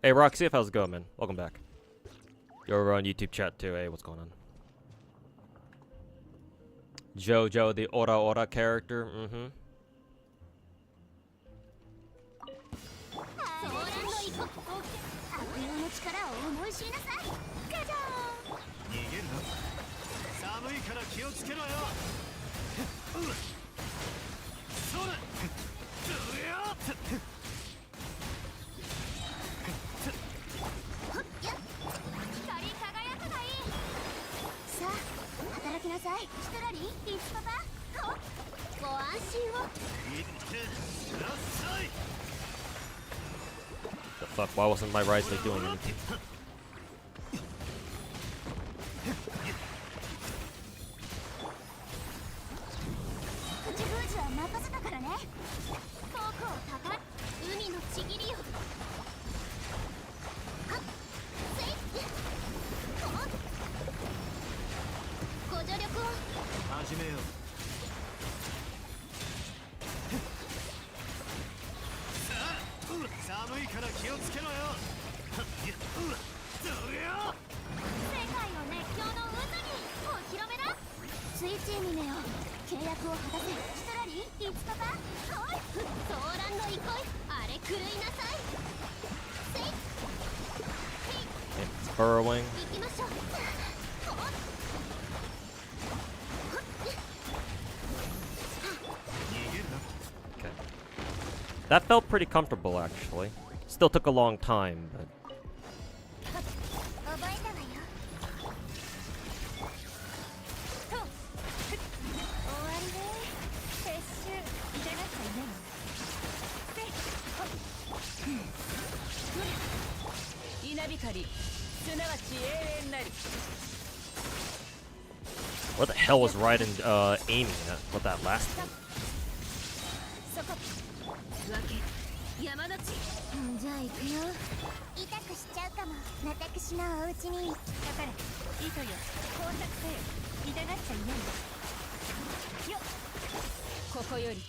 S1: Hey Roxy, how's it going, man? Welcome back. You're over on YouTube chat too. Hey, what's going on? Jojo, the Ora Ora character. Mm-hmm. The fuck? Why wasn't my right leg doing anything? It's burrowing. Okay. That felt pretty comfortable, actually. Still took a long time, but... Where the hell was Raiden aiming at with that last one?
S2: じゃあ行くよ。痛くしちゃうかも。私のお家に。だから糸よ。工作せよ。痛がっちゃいないよ。ここより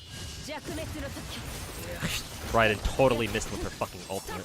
S2: 弱滅の時。
S1: Raiden totally missed with her fucking ultimate.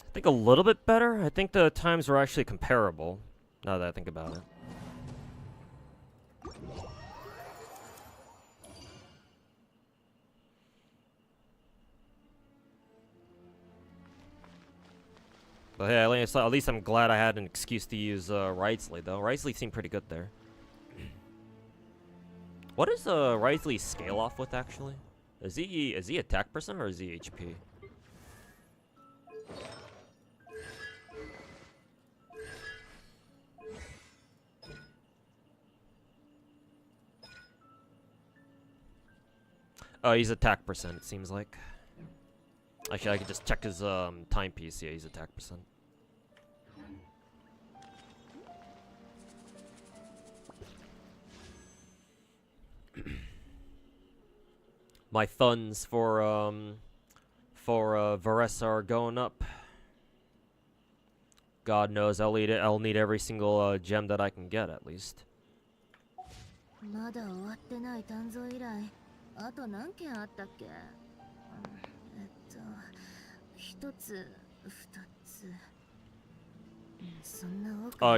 S1: I think a little bit better. I think the times were actually comparable, now that I think about it. But hey, at least I'm glad I had an excuse to use Wrightsley, though. Wrightsley seemed pretty good there. What does Wrightsley scale off with, actually? Is he attack percent or is he HP? Oh, he's attack percent, it seems like. Actually, I could just check his timepiece. Yeah, he's attack percent. My funds for Varesa are going up. God knows I'll need every single gem that I can get at least.
S2: まだ終わってない鍛造依頼。あと何件あったっけ？一つ、二つ。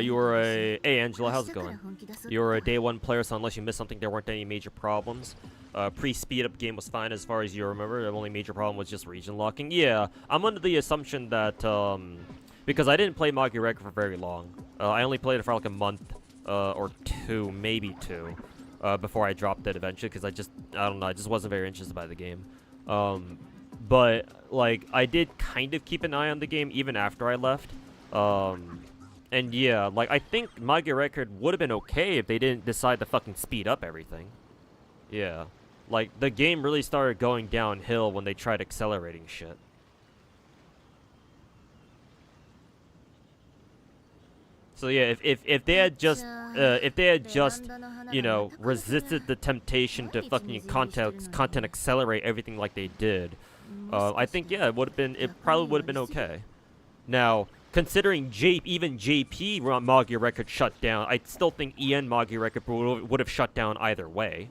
S1: You were a... Hey, Angela, how's it going? You were a day one player, so unless you missed something, there weren't any major problems. Pre-speed up game was fine as far as you remember. The only major problem was just region locking. Yeah, I'm under the assumption that, because I didn't play Magi Record for very long. I only played it for like a month, or two, maybe two, before I dropped it eventually, because I don't know, I just wasn't very interested by the game. But, like, I did kind of keep an eye on the game even after I left. And yeah, like, I think Magi Record would have been okay if they didn't decide to fucking speed up everything. Yeah. Like, the game really started going downhill when they tried accelerating shit. So yeah, if they had just you know, resisted the temptation to fucking content accelerate everything like they did, I think yeah, it probably would have been okay. Now, considering even JP Magi record shut down, I still think EN Magi record would have shut down either way.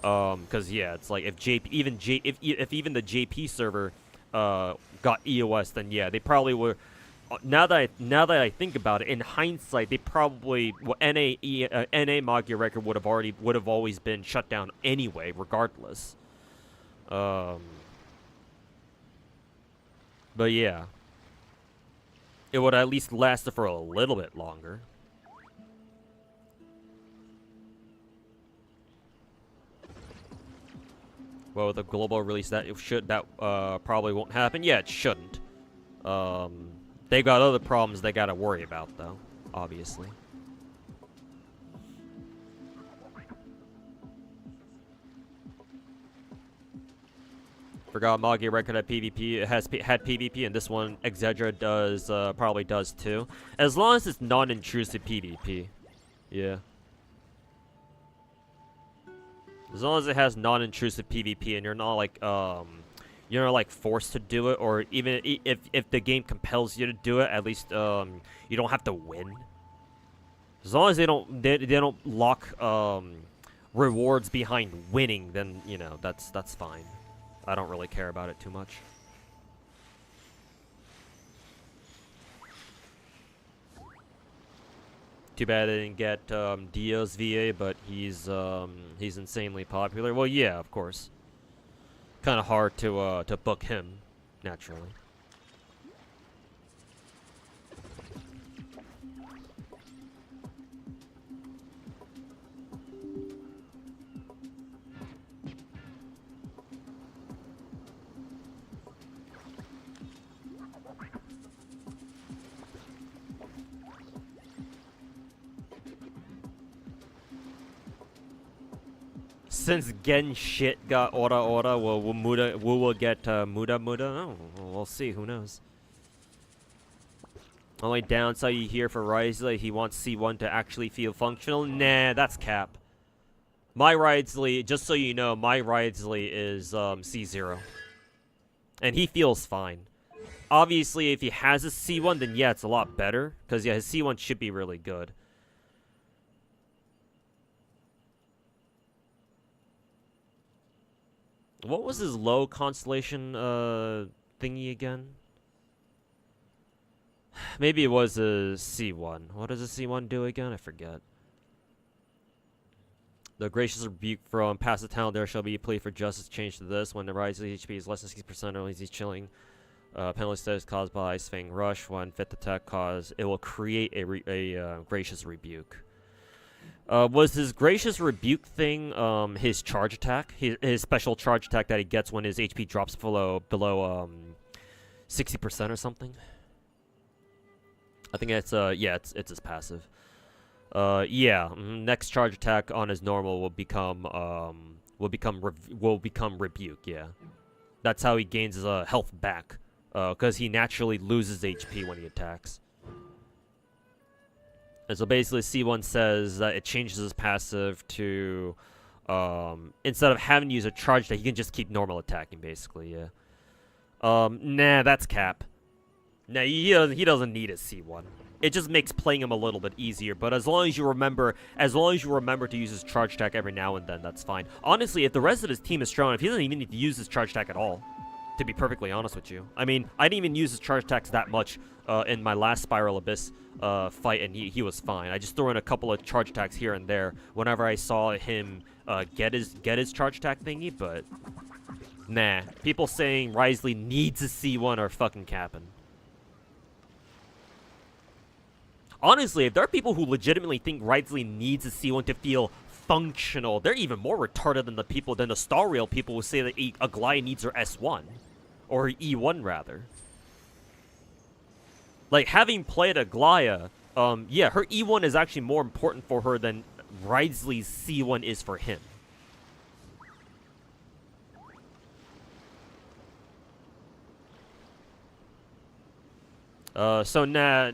S1: Cause yeah, it's like if if even the JP server got EOS, then yeah, they probably were. Now that I think about it, in hindsight, they probably NA Magi record would have always been shut down anyway, regardless. But yeah, it would at least lasted for a little bit longer. Well, with a global release, that probably won't happen. Yeah, it shouldn't. They got other problems they gotta worry about, though, obviously. Forgot Magi record had PvP. It had PvP, and this one Exedra does probably does too. As long as it's non-intrusive PvP, yeah. As long as it has non-intrusive PvP, and you're not like forced to do it, or even if the game compels you to do it, at least you don't have to win. As long as they don't lock rewards behind winning, then you know that's fine. I don't really care about it too much. Too bad I didn't get Dio's VA, but he's insanely popular. Well, yeah, of course. Kind of hard to book him, naturally. Since Gen shit got Ora, will get Muda? Oh, we'll see. Who knows? Only downside you hear for Wriothesley, he wants C1 to actually feel functional. Nah, that's cap. My Wriothesley, just so you know, my Wriothesley is C0, and he feels fine. Obviously, if he has a C1, then yeah, it's a lot better, because yeah, his C1 should be really good. What was his low constellation thingy again? Maybe it was a C1. What does a C1 do again? I forget. The gracious rebuke from past the town there shall be a plea for justice changed to this. When the rise of HP is less than 60%, or he's chilling. Penalty status caused by Ice Fang Rush. When fifth attack cause, it will create a gracious rebuke. Was his gracious rebuke thing his charge attack? His special charge attack that he gets when his HP drops below 60% or something? I think it's yeah, it's his passive. Yeah, next charge attack on his normal will become rebuke, yeah. That's how he gains his health back, cuz he naturally loses HP when he attacks. And so basically C1 says that it changes his passive to, instead of having to use a charge attack, he can just keep normal attacking, basically, yeah. Nah, that's cap. Nah, he doesn't need a C1. It just makes playing him a little bit easier, but as long as you remember to use his charge attack every now and then, that's fine. Honestly, if the rest of his team is strong, if he doesn't even need to use his charge attack at all, to be perfectly honest with you. I mean, I didn't even use his charge attacks that much in my last Spiral Abyss fight, and he was fine. I just threw in a couple of charge attacks here and there whenever I saw him get his charge attack thingy, but nah. People saying Wriothesley needs a C1 are fucking capping. Honestly, if there are people who legitimately think Wriothesley needs a C1 to feel functional, they're even more retarded than the Star Rail people who say that Aglaya needs her S1. Or her E1, rather. Like, having played Aglaya, yeah, her E1 is actually more important for her than Wriothesley's C1 is for him. So nah,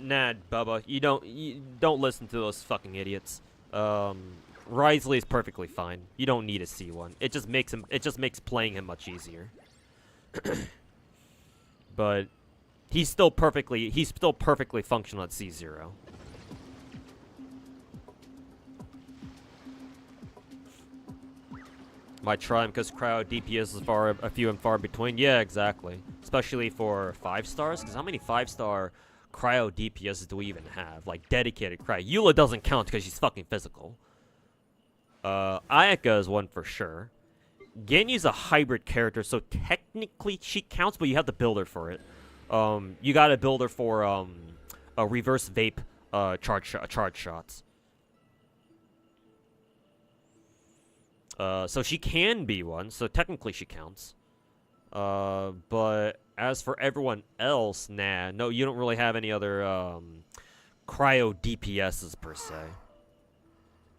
S1: Bubba, you don't listen to those fucking idiots. Wriothesley is perfectly fine. You don't need a C1. It just makes playing him much easier. But He's still perfectly functional at C0. Might try him because cryo DPS is a few and far between. Yeah, exactly. Especially for 5 stars, because how many 5-star cryo DPS do we even have? Like dedicated cryo. Eula doesn't count because she's fucking physical. Ayaka is one for sure. Genyu's a hybrid character, so technically she counts, but you have to build her for it. You gotta build her for a reverse vape charge shots. So she can be one, so technically she counts. But as for everyone else, nah, no, you don't really have any other cryo DPSs per se.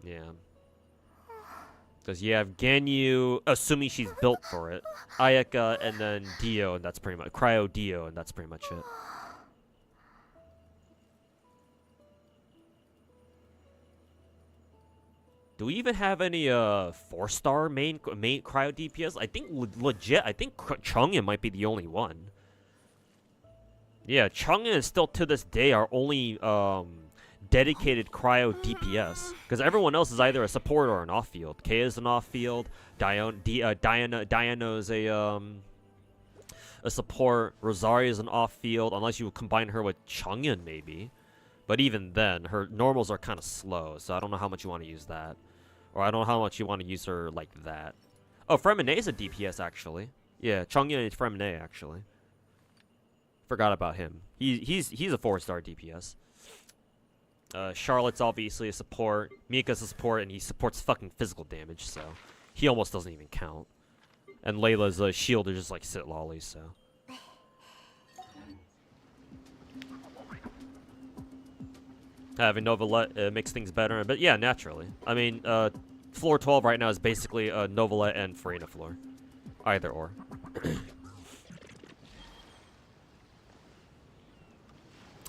S1: Yeah. Because you have Ganyu, assuming she's built for it, Ayaka, and then Dio, and that's pretty much cryo Dio, and that's pretty much it. Do we even have any 4-star main cryo DPS? I think legit. I think Chang'e might be the only one. Yeah, Chang'e is still to this day our only dedicated cryo DPS, because everyone else is either a support or an off-field. Kay is an off-field. Diana is a support. Rosaria is an off-field, unless you combine her with Chang'e maybe. But even then, her normals are kind of slow, so I don't know how much you want to use that. Or I don't know how much you want to use her like that. Oh, Fremine is a DPS, actually. Yeah, Chang'e is Fremine, actually. Forgot about him. He's a 4-star DPS. Charlotte's obviously a support. Mika's a support, and he supports fucking physical damage, so he almost doesn't even count. And Layla's a shield to just like sit lollies, so. Having Novelette makes things better, but yeah, naturally. I mean, floor 12 right now is basically Novelette and Farina floor. Either or.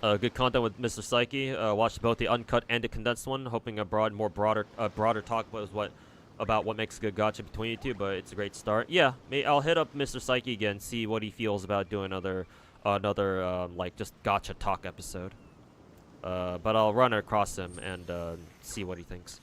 S1: Good content with Mr. Psyche. Watched both the uncut and the condensed one, hoping a broader talk was about what makes a good gacha between you two, but it's a great start. Yeah, I'll hit up Mr. Psyche again, see what he feels about doing another like just gacha talk episode. But I'll run across him and see what he thinks.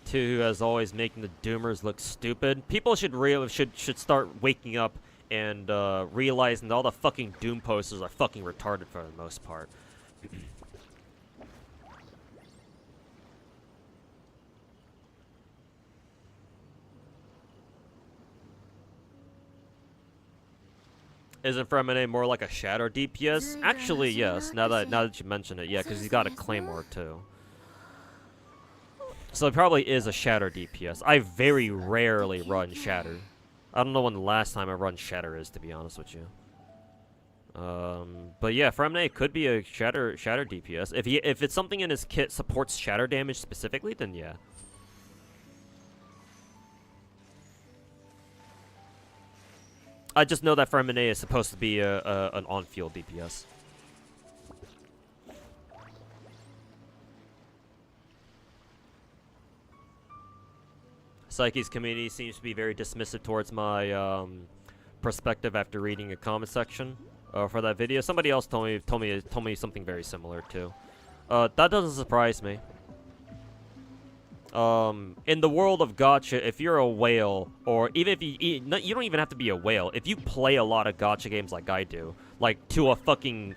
S1: Two, as always, making the Doomers look stupid. People should start waking up and realizing that all the fucking Doom posters are fucking retarded for the most part. Isn't Fremine more like a Shadow DPS? Actually, yes. Now that you mention it, yeah, because he's got a Claymore too. So it probably is a Shatter DPS. I very rarely run Shatter. I don't know when the last time I run Shatter is, to be honest with you. But yeah, Fremine could be a Shatter DPS. If it's something in his kit supports Shatter damage specifically, then yeah. I just know that Fremine is supposed to be an on-field DPS. Psyche's community seems to be very dismissive towards my perspective after reading a comment section for that video. Somebody else told me something very similar too. That doesn't surprise me. In the world of gacha, if you're a whale, or even if you don't even have to be a whale. If you play a lot of gacha games like I do, like to a fucking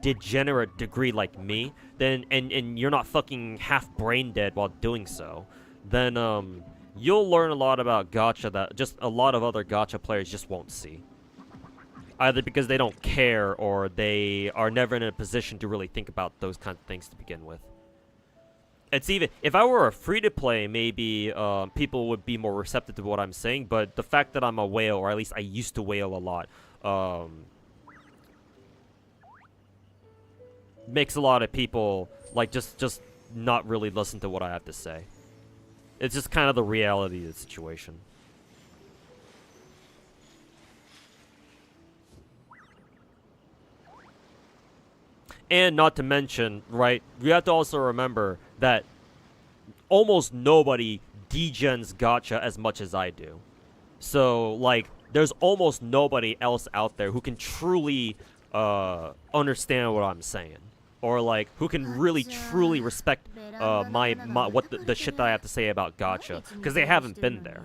S1: degenerate degree like me, then and you're not fucking half brain dead while doing so, then you'll learn a lot about gacha that just a lot of other gacha players just won't see. Either because they don't care, or they are never in a position to really think about those kinds of things to begin with. It's even, if I were a free-to-play, maybe people would be more receptive to what I'm saying, but the fact that I'm a whale, or at least I used to whale a lot, makes a lot of people, like, just not really listen to what I have to say. It's just kind of the reality of the situation. And not to mention, right, you have to also remember that almost nobody degens gacha as much as I do. So, like, there's almost nobody else out there who can truly understand what I'm saying, or like who can really truly respect my what the shit that I have to say about gacha, because they haven't been there.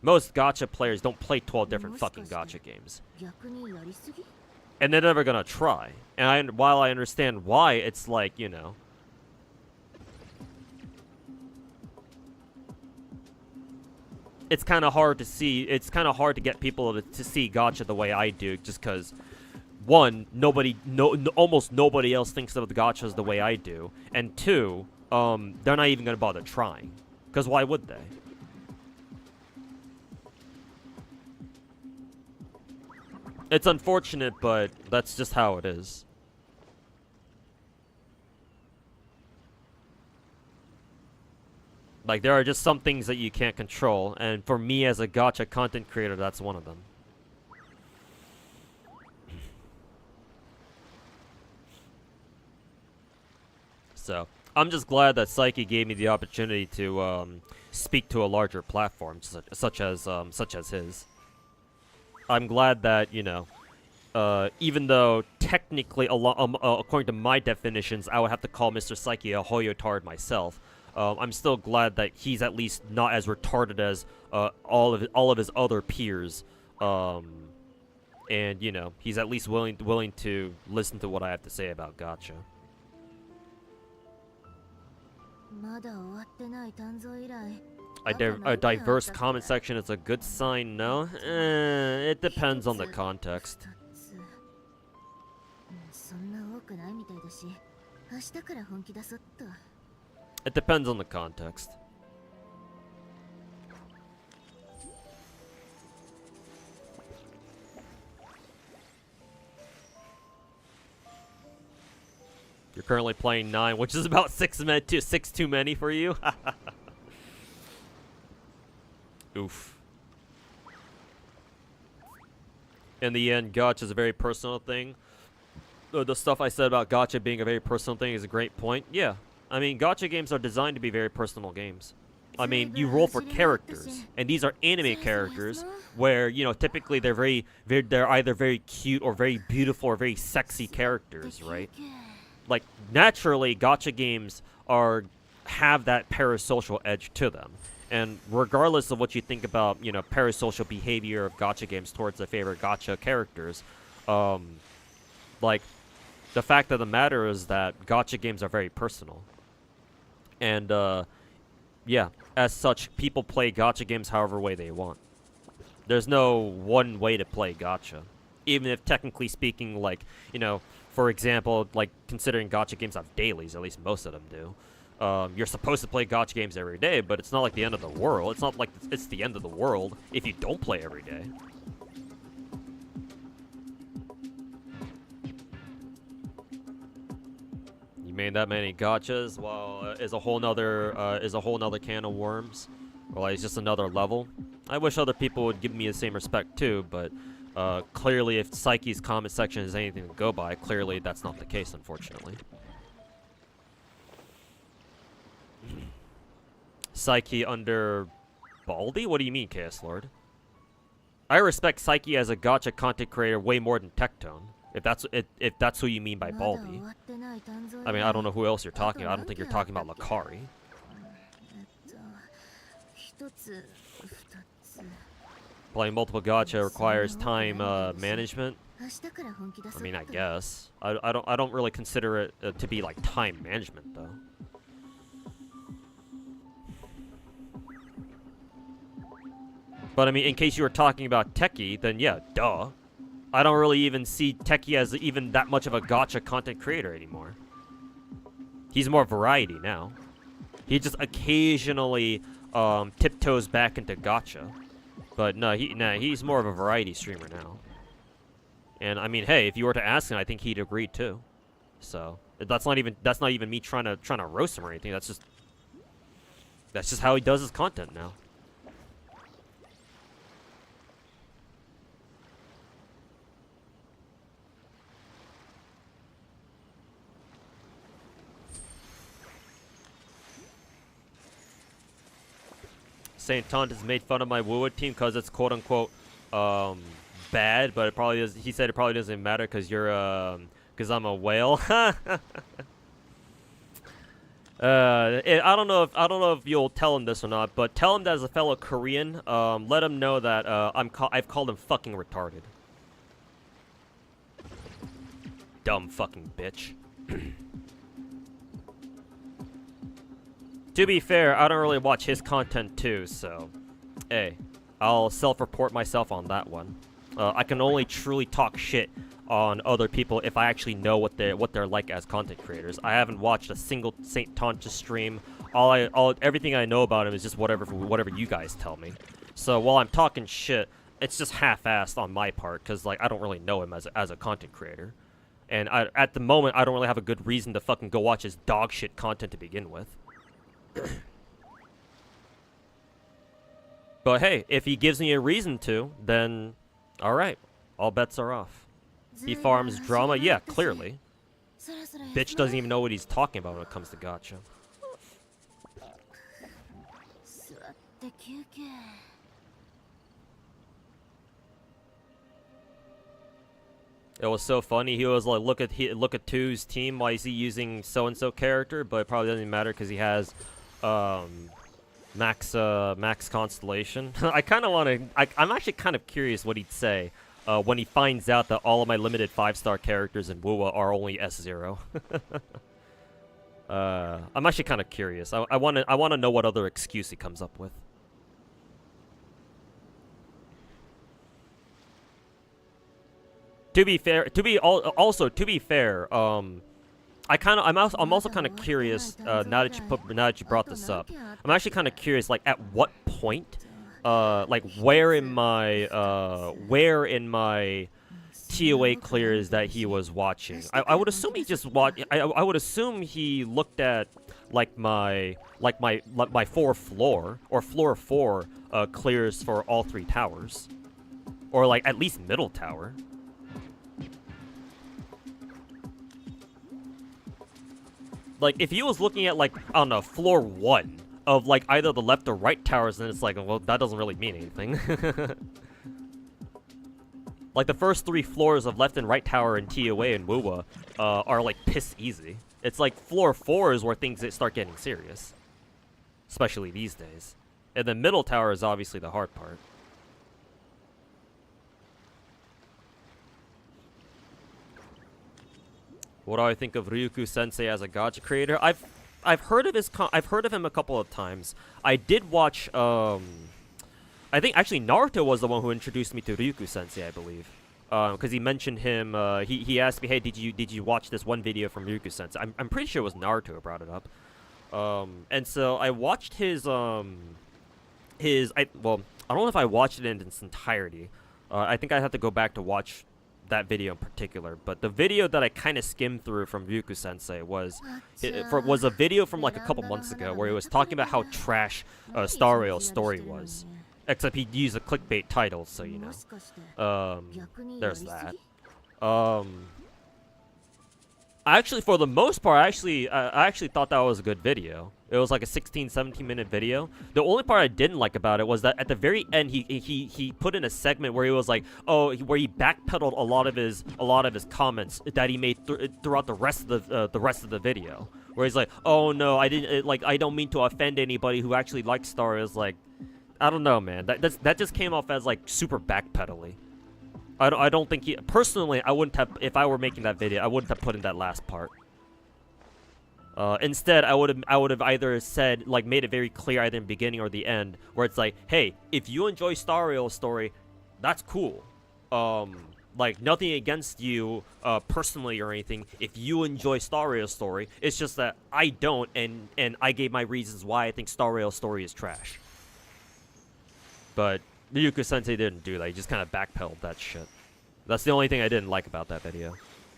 S1: Most gacha players don't play 12 different fucking gacha games, and they're never gonna try. And while I understand why, it's like, you know, it's kind of hard to see. It's kind of hard to get people to see gacha the way I do, just because, one, almost nobody else thinks of the gachas the way I do, and two, they're not even gonna bother trying, because why would they? It's unfortunate, but that's just how it is. Like, there are just some things that you can't control, and for me as a gacha content creator, that's one of them. So, I'm just glad that Psyche gave me the opportunity to speak to a larger platform, such as his. I'm glad that, you know, even though technically, according to my definitions, I would have to call Mr. Psyche a hoyotard myself. I'm still glad that he's at least not as retarded as all of his other peers, and you know, he's at least willing to listen to what I have to say about gacha. A diverse comment section is a good sign, no? It depends on the context. It depends on the context. You're currently playing 9, which is about 6 too many for you. Oof. In the end, gacha is a very personal thing. The stuff I said about gacha being a very personal thing is a great point. Yeah. I mean, gacha games are designed to be very personal games. I mean, you roll for characters, and these are anime characters where, you know, typically they're either very cute or very beautiful or very sexy characters, right? Like, naturally, gacha games have that parasocial edge to them. And regardless of what you think about, you know, parasocial behavior of gacha games towards their favorite gacha characters, like, the fact of the matter is that gacha games are very personal. And, yeah, as such, people play gacha games however way they want. There's no one way to play gacha. Even if, technically speaking, like, you know, for example, like, considering gacha games have dailies, at least most of them do. You're supposed to play gacha games every day, but it's not like the end of the world. It's not like it's the end of the world if you don't play every day. You made that many gachas, well, is a whole nother can of worms. Well, it's just another level. I wish other people would give me the same respect too, but clearly, if Psyche's comment section is anything to go by, clearly that's not the case, unfortunately. Psyche under Baldi? What do you mean, Chaos Lord? I respect Psyche as a gacha content creator way more than Tectone. If that's who you mean by Baldi. I mean, I don't know who else you're talking about. I don't think you're talking about Lakari. Playing multiple gacha requires time management. I mean, I guess. I don't really consider it to be like time management though. But I mean, in case you were talking about Techie, then yeah, duh. I don't really even see Techie as even that much of a gacha content creator anymore. He's more variety now. He just occasionally tiptoes back into gacha. But no, he's more of a variety streamer now. And I mean, hey, if you were to ask him, I think he'd agree too. So that's not even me trying to roast him or anything. That's just how he does his content now. Saint Tontus made fun of my Woowa team because it's quote unquote bad, but it probably is. He said it probably doesn't matter because you're because I'm a whale. I don't know if you'll tell him this or not, but tell him that as a fellow Korean, let him know that I've called him fucking retarded. Dumb fucking bitch. To be fair, I don't really watch his content too, so hey, I'll self-report myself on that one. I can only truly talk shit on other people if I actually know what they're like as content creators. I haven't watched a single Saint Tontus stream. Everything I know about him is just whatever you guys tell me. So while I'm talking shit, it's just half-assed on my part because like I don't really know him as a content creator, and at the moment I don't really have a good reason to fucking go watch his dog shit content to begin with. But hey, if he gives me a reason to, then all right, all bets are off. He farms drama? Yeah, clearly. Bitch doesn't even know what he's talking about when it comes to gacha. It was so funny. He was like, look at Two's team. Why is he using so-and-so character? But it probably doesn't matter because he has max Constellation. I kind of want to... I'm actually kind of curious what he'd say when he finds out that all of my limited 5-star characters in Woowa are only S0. I'm actually kind of curious. I want to know what other excuse he comes up with. To be fair, I'm also kind of curious. Now that you brought this up, I'm actually kind of curious. Like, at what point, like, where in my TOA clears that he was watching? I would assume he just watched. I would assume he looked at like my floor 4 clears for all 3 towers, or like at least middle tower. Like, if he was looking at, like, I don't know, floor 1 of, like, either the left or right towers, then it's like, well, that doesn't really mean anything. Like, the first 3 floors of left and right tower in TOA and Woowa are, like, piss easy. It's like floor 4 is where things start getting serious. Especially these days. And the middle tower is obviously the hard part. What do I think of Ryuku Sensei as a gacha creator? I've heard of him a couple of times. I did watch I think actually Naruto was the one who introduced me to Ryuku Sensei, I believe. Because he mentioned him. He asked me, "Hey, did you watch this one video from Ryuku Sensei?" I'm pretty sure it was Naruto who brought it up. And so I watched his well, I don't know if I watched it in its entirety. I think I'd have to go back to watch that video in particular, but the video that I kind of skimmed through from Ryuku Sensei was a video from like a couple months ago where he was talking about how trash Star Rail's story was, except he used a clickbait title, so you know. There's that. Actually, for the most part, I actually thought that was a good video. It was like a 16-17 minute video. The only part I didn't like about it was that at the very end, he put in a segment where he was like, where he backpedaled a lot of his comments that he made throughout the rest of the video. Where he's like, "Oh no, I don't mean to offend anybody who actually likes Star." Is like, I don't know, man. That just came off as like super backpedaling. I don't think personally, I wouldn't have, if I were making that video, I wouldn't have put in that last part. Instead, I would have either said, like, made it very clear either in the beginning or the end, where it's like, hey, if you enjoy Star Rail's story, that's cool. Like, nothing against you personally or anything. If you enjoy Star Rail's story, it's just that I don't, and I gave my reasons why I think Star Rail's story is trash. But Ryuku Sensei didn't do that. He just kind of backpedaled that shit. That's the only thing I didn't like about that video.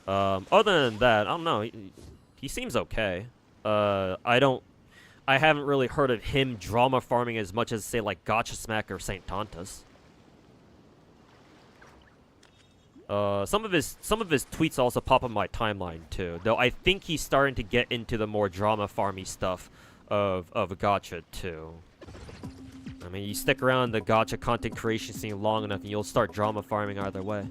S1: Other than that, I don't know. He seems okay. I haven't really heard of him drama farming as much as, say, like Gacha Smack or Saint Tontus. Some of his tweets also pop on my timeline too. Though I think he's starting to get into the more drama farmy stuff of Gacha too. mean, you stick around the gacha content creation scene long enough and you'll start drama farming either way.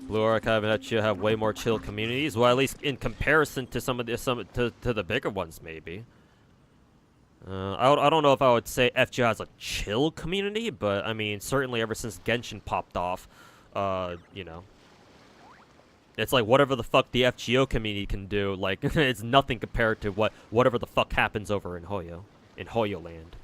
S1: Blue Archive and Etchio have way more chill communities. Well, at least in comparison to some of the to the bigger ones, maybe. I don't know if I would say FGO has a chill community, but I mean, certainly ever since Genshin popped off, you know, it's like whatever the fuck the FGO community can do, like it's nothing compared to whatever the fuck happens over in Hoyo land.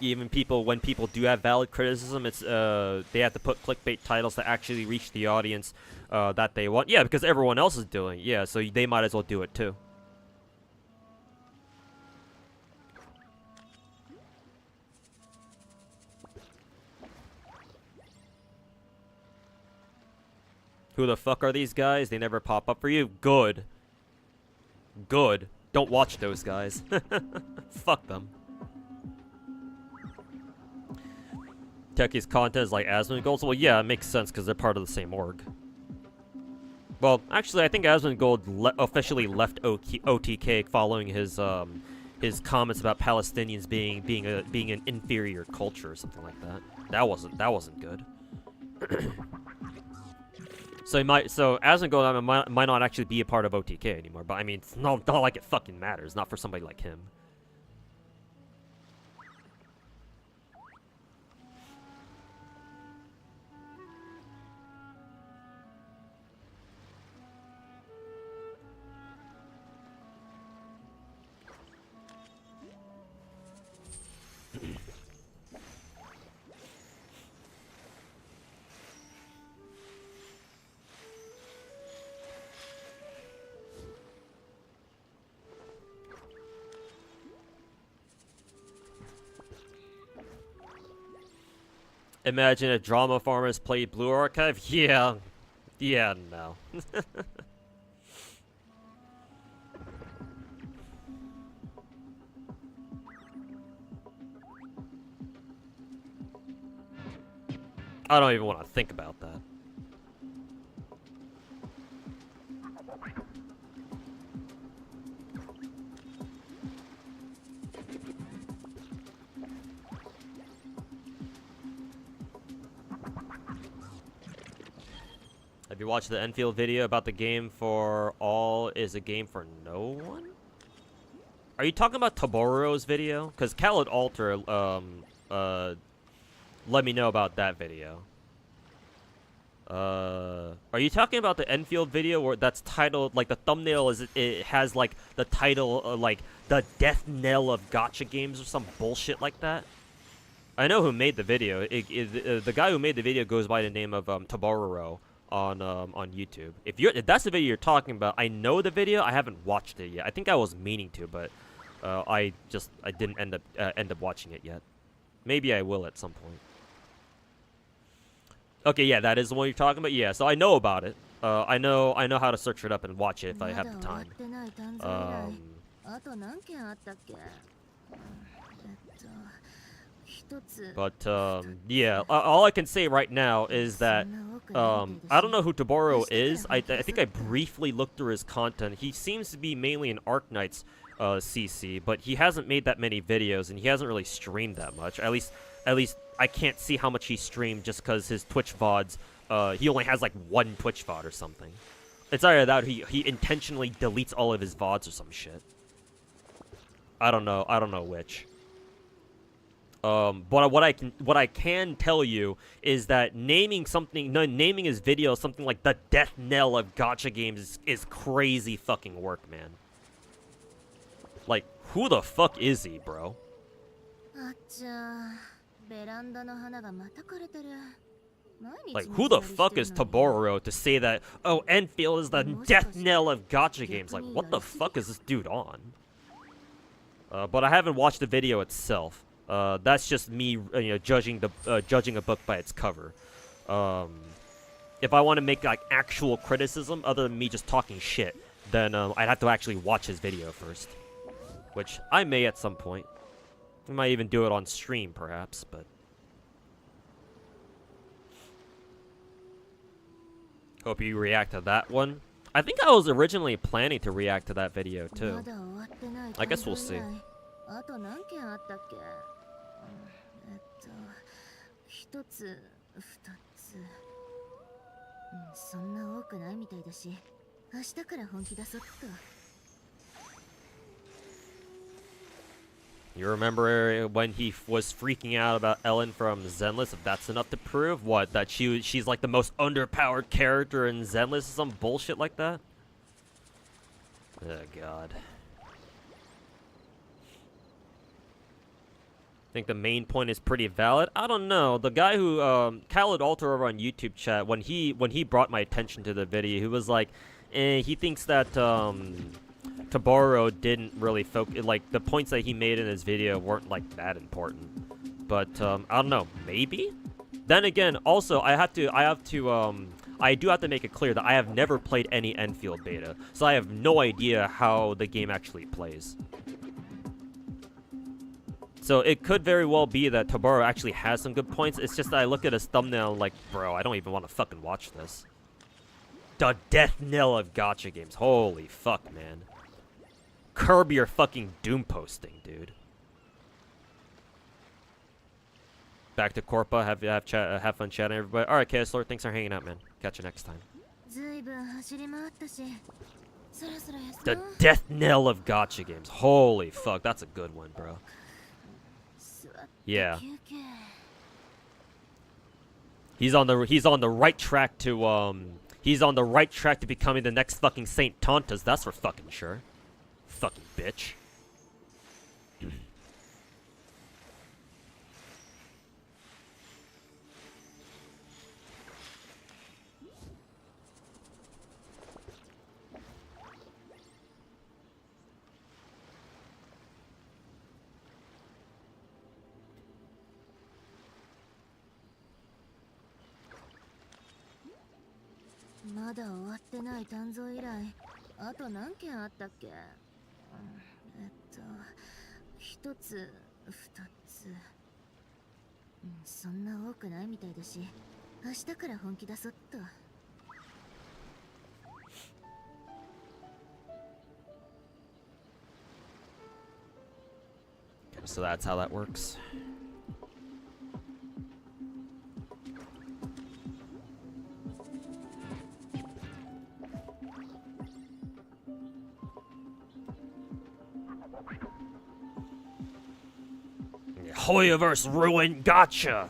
S1: Even when people do have valid criticism, it's they have to put clickbait titles to actually reach the audience that they want. Yeah, because everyone else is doing it. Yeah, so they might as well do it too. Who the fuck are these guys? They never pop up for you? Good. Good. Don't watch those guys. Fuck them. Techie's content is like Asmongold's. Well, yeah, it makes sense because they're part of the same org. Well, actually, I think Asmongold officially left OTK following his comments about Palestinians being an inferior culture or something like that. That wasn't good. So Asmongold might not actually be a part of OTK anymore. But I mean, it's not like it fucking matters. Not for somebody like him. Imagine if drama farmers played Blue Archive? Yeah. Yeah, no. I don't even want to think about that. Have you watched the Enfield video about the game for all is a game for no one? Are you talking about Taboro's video? Because Khaled Alter, let me know about that video. Are you talking about the Enfield video where that's titled, like the thumbnail it has like the title, like the death knell of gacha games or some bullshit like that? I know who made the video. The guy who made the video goes by the name of Taboro on YouTube. If that's the video you're talking about, I know the video. I haven't watched it yet. I think I was meaning to, but I didn't end up watching it yet. Maybe I will at some point. Okay, yeah, that is the one you're talking about. Yeah, so I know about it. I know how to search it up and watch it if I have the time. But yeah, all I can say right now is that I don't know who Taboro is. I think I briefly looked through his content. He seems to be mainly an Arknights CC, but he hasn't made that many videos and he hasn't really streamed that much. At least I can't see how much he streamed just because his Twitch VODs, he only has like one Twitch VOD or something. It's either that or he intentionally deletes all of his VODs or some shit. I don't know which. But what I can tell you is that naming his video something like the death knell of gacha games is crazy fucking work, man. Like, who the fuck is he, bro? Like, who the fuck is Taboro to say that, oh, Enfield is the death knell of gacha games? Like, what the fuck is this dude on? But I haven't watched the video itself. That's just me, judging a book by its cover. If I want to make like actual criticism other than me just talking shit, then I'd have to actually watch his video first. which I may at some point. I might even do it on stream, perhaps, but... Hope you react to that one. I think I was originally planning to react to that video, too. I guess we'll see.
S2: あと何件あったっけ？一つ、二つ。そんな多くないみたいだし、明日から本気出そうっと。
S1: You remember when he was freaking out about Ellen from Zenless? If that's enough to prove what? That she's like the most underpowered character in Zenless or some bullshit like that? Oh god. I think the main point is pretty valid. I don't know. The guy who Khaled Alter over on YouTube chat, when he brought my attention to the video, he was like, he thinks that Tabaro didn't really focus, like the points that he made in his video weren't like that important. But I don't know, maybe? Then again, also I do have to make it clear that I have never played any Enfield beta, so I have no idea how the game actually plays. So it could very well be that Tabaro actually has some good points. It's just that I look at his thumbnail like, bro, I don't even want to fucking watch this. The death knell of gacha games. Holy fuck, man. Curb your fucking doom posting, dude. Back to Corpa. Have fun chatting, everybody. All right, Kessler. Thanks for hanging out, man. Catch you next time. The death knell of gacha games. Holy fuck, that's a good one, bro. Yeah. He's on the right track to he's on the right track to becoming the next fucking Saint Tontas. That's for fucking sure. Fucking bitch. So that's how that works. Hoyoverse ruined gacha.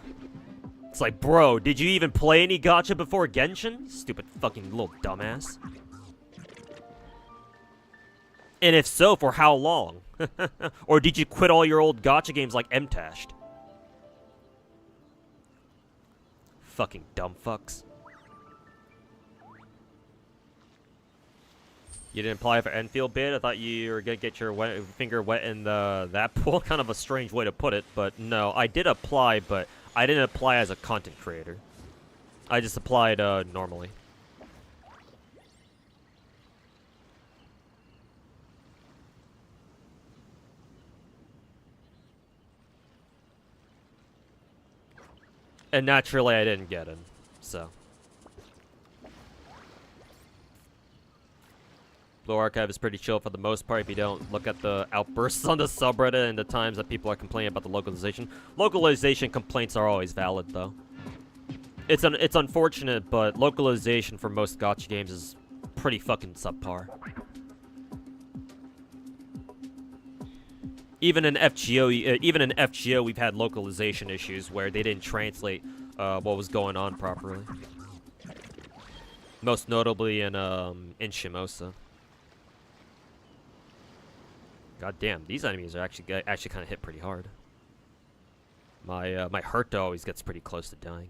S1: It's like, bro, did you even play any gacha before Genshin? Stupid fucking little dumbass. And if so, for how long? Or did you quit all your old gacha games like Mtashed? Fucking dumb fucks. You didn't apply for Enfield bid? I thought you were gonna get your finger wet in that pool. Kind of a strange way to put it, but no, I did apply, but I didn't apply as a content creator. I just applied normally. And naturally, I didn't get in, so. Blue Archive is pretty chill for the most part if you don't look at the outbursts on the subreddit and the times that people are complaining about the localization. Localization complaints are always valid, though. It's unfortunate, but localization for most gacha games is pretty fucking subpar. Even in FGO, we've had localization issues where they didn't translate what was going on properly. Most notably in Shimosa. God damn, these enemies are actually kind of hit pretty hard. My my Herta always gets pretty close to dying.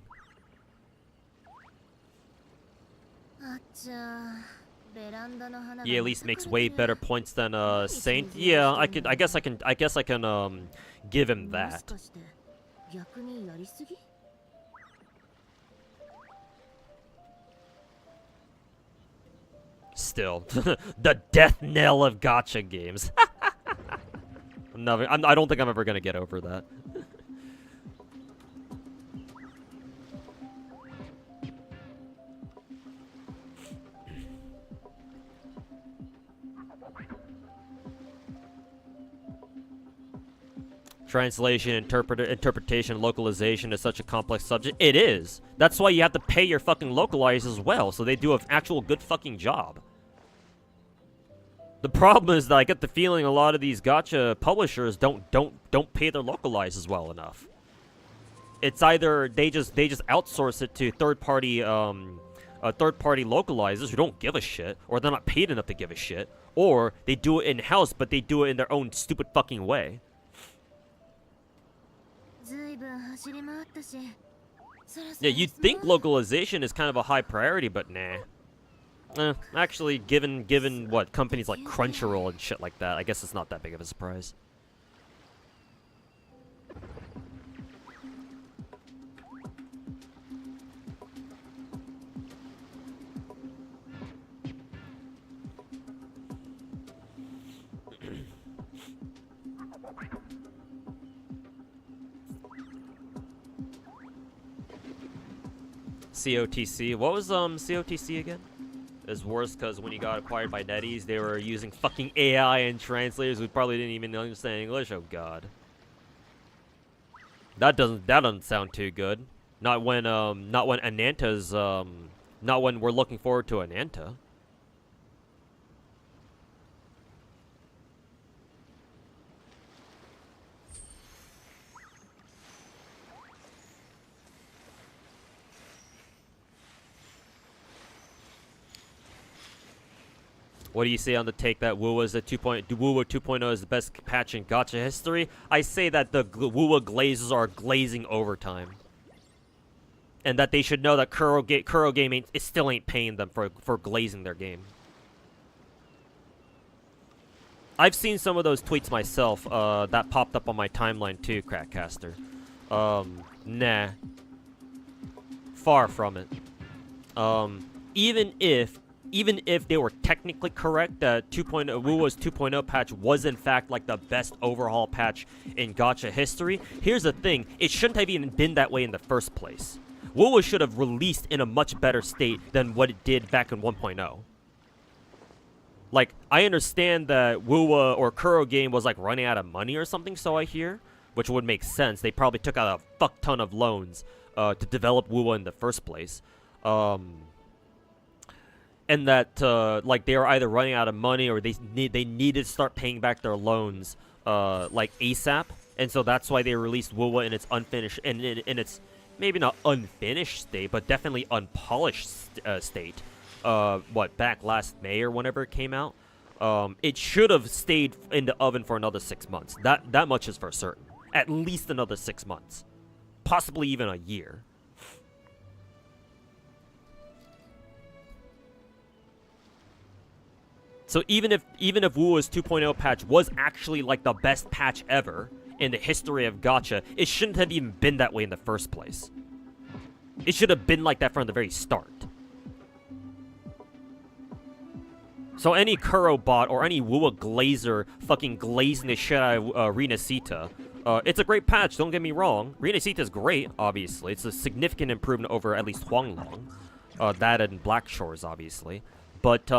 S1: He at least makes way better points than Saint. Yeah, I guess I can give him that. Still, the death knell of gacha games. I don't think I'm ever gonna get over that. Translation, interpretation, localization is such a complex subject. It is. That's why you have to pay your fucking localizers as well, so they do an actual good fucking job. The problem is that I get the feeling a lot of these gacha publishers don't pay their localizers well enough. It's either they just outsource it to third-party localizers who don't give a shit, or they're not paid enough to give a shit, or they do it in-house, but they do it in their own stupid fucking way. Yeah, you'd think localization is kind of a high priority, but nah. Actually, given what companies like Crunchyroll and shit like that, I guess it's not that big of a surprise. COTC. What was COTC again? It's worse because when you got acquired by NetEase, they were using fucking AI and translators who probably didn't even understand English. Oh god. That doesn't sound too good. Not when Ananta's not when we're looking forward to Ananta. What do you say on the take that WUWA 2.0 is the best patch in gacha history? I say that the WUWA glazers are glazing overtime. And that they should know that Kuro Game still ain't paying them for glazing their game. I've seen some of those tweets myself that popped up on my timeline too, Crackcaster. Nah. Far from it. Even if they were technically correct, that WUWA's 2.0 patch was in fact like the best overhaul patch in gacha history, here's the thing, it shouldn't have even been that way in the first place. WUWA should have released in a much better state than what it did back in 1.0. Like, I understand that WUWA or Kuro Game was like running out of money or something, so I hear, which would make sense. They probably took out a fuck ton of loans to develop WUWA in the first place. And that like they were either running out of money or they needed to start paying back their loans like ASAP, and so that's why they released WUWA in its unfinished and in its maybe not unfinished state, but definitely unpolished state. Back last May or whenever it came out. It should have stayed in the oven for another 6 months. That much is for certain. At least another 6 months, possibly even a year. So even if WUWA's 2.0 patch was actually like the best patch ever in the history of gacha, it shouldn't have even been that way in the first place. It should have been like that from the very start. So any Kuro bot or any WUWA glazer fucking glazing the shit out of Rinasita, it's a great patch, don't get me wrong. Rinasita's great, obviously. It's a significant improvement over at least Huanglong. That and Black Shores, obviously. But,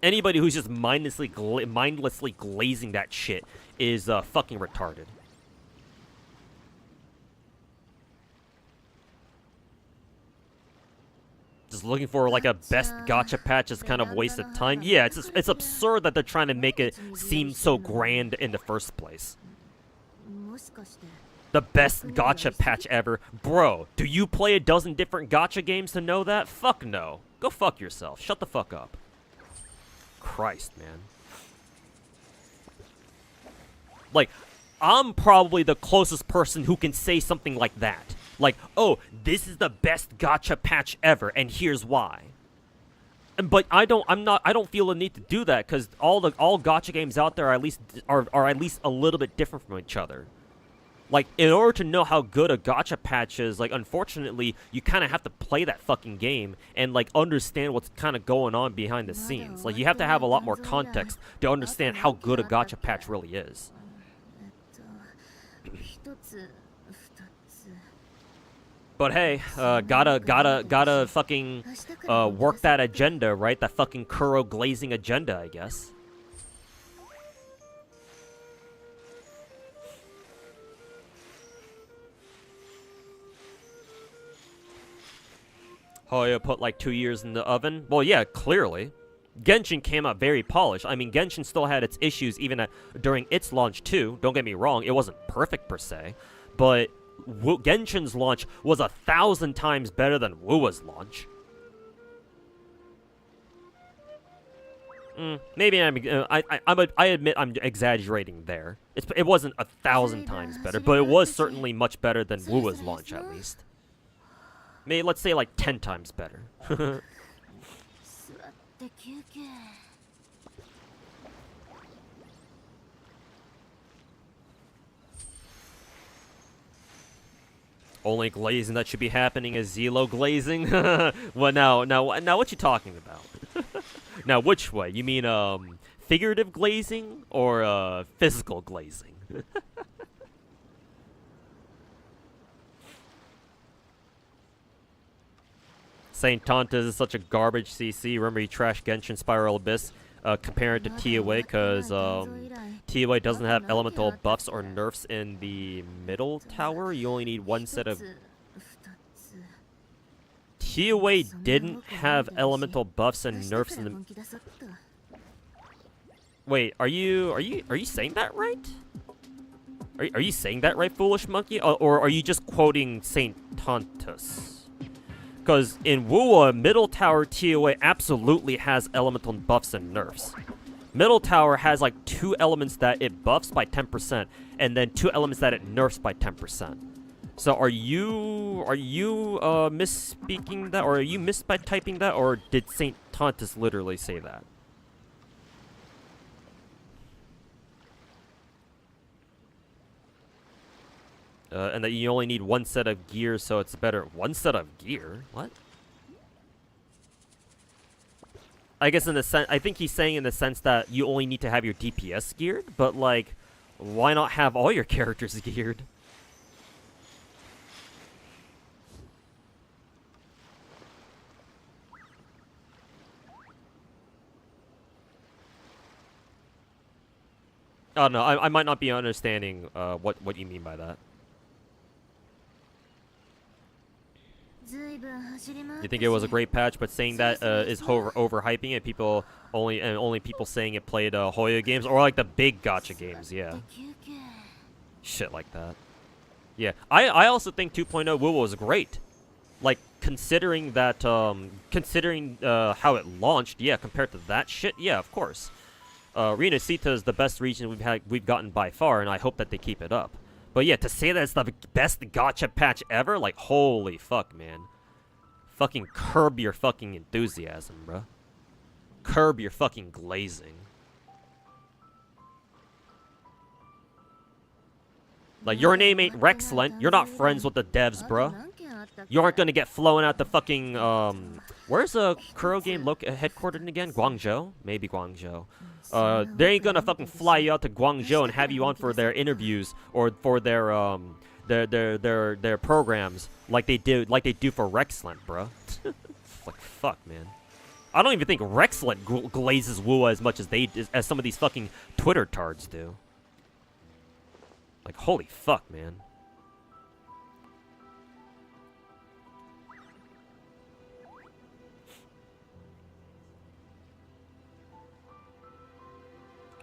S1: anybody who's just mindlessly glazing that shit is fucking retarded. Just looking for like a best gacha patch is kind of wasted time. Yeah, it's absurd that they're trying to make it seem so grand in the first place. The best gacha patch ever. Bro, do you play a dozen different gacha games to know that? Fuck no. Go fuck yourself. Shut the fuck up. Christ, man. Like, I'm probably the closest person who can say something like that. Like, oh, this is the best gacha patch ever, and here's why. But I don't feel the need to do that because all gacha games out there are at least a little bit different from each other. Like, in order to know how good a gacha patch is, like, unfortunately, you kind of have to play that fucking game and, like, understand what's kind of going on behind the scenes. Like, you have to have a lot more context to understand how good a gacha patch really is. But hey, gotta fucking work that agenda, right? That fucking Kuro glazing agenda, I guess. Hoya put like 2 years in the oven? Well, yeah, clearly. Genshin came out very polished. I mean, Genshin still had its issues even during its launch too. Don't get me wrong, it wasn't perfect per se. But Genshin's launch was 1,000 times better than WoW's launch. Maybe I admit I'm exaggerating there. It wasn't 1,000 times better, but it was certainly much better than WoW's launch at least. Maybe let's say like 10 times better. Only glazing that should be happening is Zelo glazing. Well, now, what you talking about? Now, which way? You mean figurative glazing or physical glazing? Saint Tontas is such a garbage CC. Remember, he trashed Genshin Spiral Abyss, comparing it to TOA, because TOA doesn't have elemental buffs or nerfs in the middle tower. You only need one set of... TOA didn't have elemental buffs and nerfs in the... Wait, are you saying that right? Are you saying that right, foolish monkey? Or are you just quoting Saint Tontas? Because in WoA, Middle Tower TOA absolutely has elemental buffs and nerfs. Middle Tower has like 2 elements that it buffs by 10%, and then 2 elements that it nerfs by 10%. So are you misspeaking that, or are you typing that, or did Saint Tontas literally say that? And that you only need one set of gear, so it's better. One set of gear? What? I guess in the sense, I think he's saying in the sense that you only need to have your DPS geared, but like, why not have all your characters geared? Oh no, I might not be understanding what you mean by that. You think it was a great patch, but saying that is overhyping it. People only people saying it played Hoya games or like the big gacha games. Yeah, shit like that. Yeah, I also think 2.0 WoW was great. Like considering that how it launched. Yeah, compared to that shit. Yeah, of course. Renacita is the best region we've gotten by far, and I hope that they keep it up. But yeah, to say that it's the best gacha patch ever, like, holy fuck, man. Fucking curb your fucking enthusiasm, bruh. Curb your fucking glazing. Like, your name ain't Rexlent. You're not friends with the devs, bruh. You aren't gonna get flown out the fucking, where's the Kuro game headquartered again? Guangzhou? Maybe Guangzhou. They ain't gonna fucking fly you out to Guangzhou and have you on for their interviews or for their programs like they do for Rexlent, bro. Like fuck, man. I don't even think Rexlent glazes WoA as much as some of these fucking Twitter tards do. Like holy fuck, man.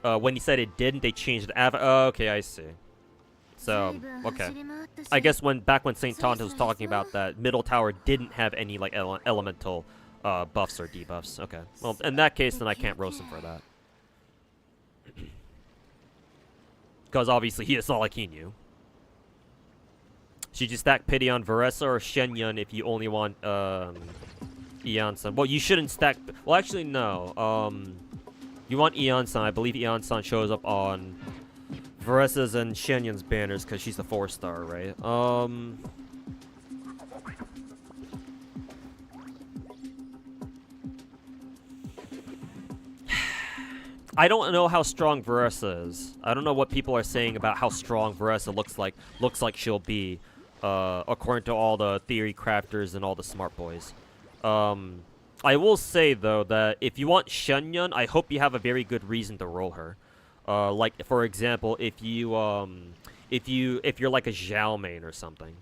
S1: When he said it didn't, they changed the okay, I see. So, okay. I guess back when Saint Tonta was talking about that, Middle Tower didn't have any, like, elemental buffs or debuffs. Okay. Well, in that case, then I can't roast him for that. Because obviously, it's not like he knew. Should you stack Pity on Varesa or Shenyun if you only want, Eon-san? Well, you shouldn't stack... Well, actually, no. You want Eon-san. I believe Eon-san shows up on Varessa's and Shenyun's banners because she's a 4-star, right? I don't know how strong Varessa is. I don't know what people are saying about how strong Varessa looks like she'll be, according to all the theory crafters and all the smart boys. I will say though that if you want Shenyun, I hope you have a very good reason to roll her. Like for example, if you're like a Zhao main or something.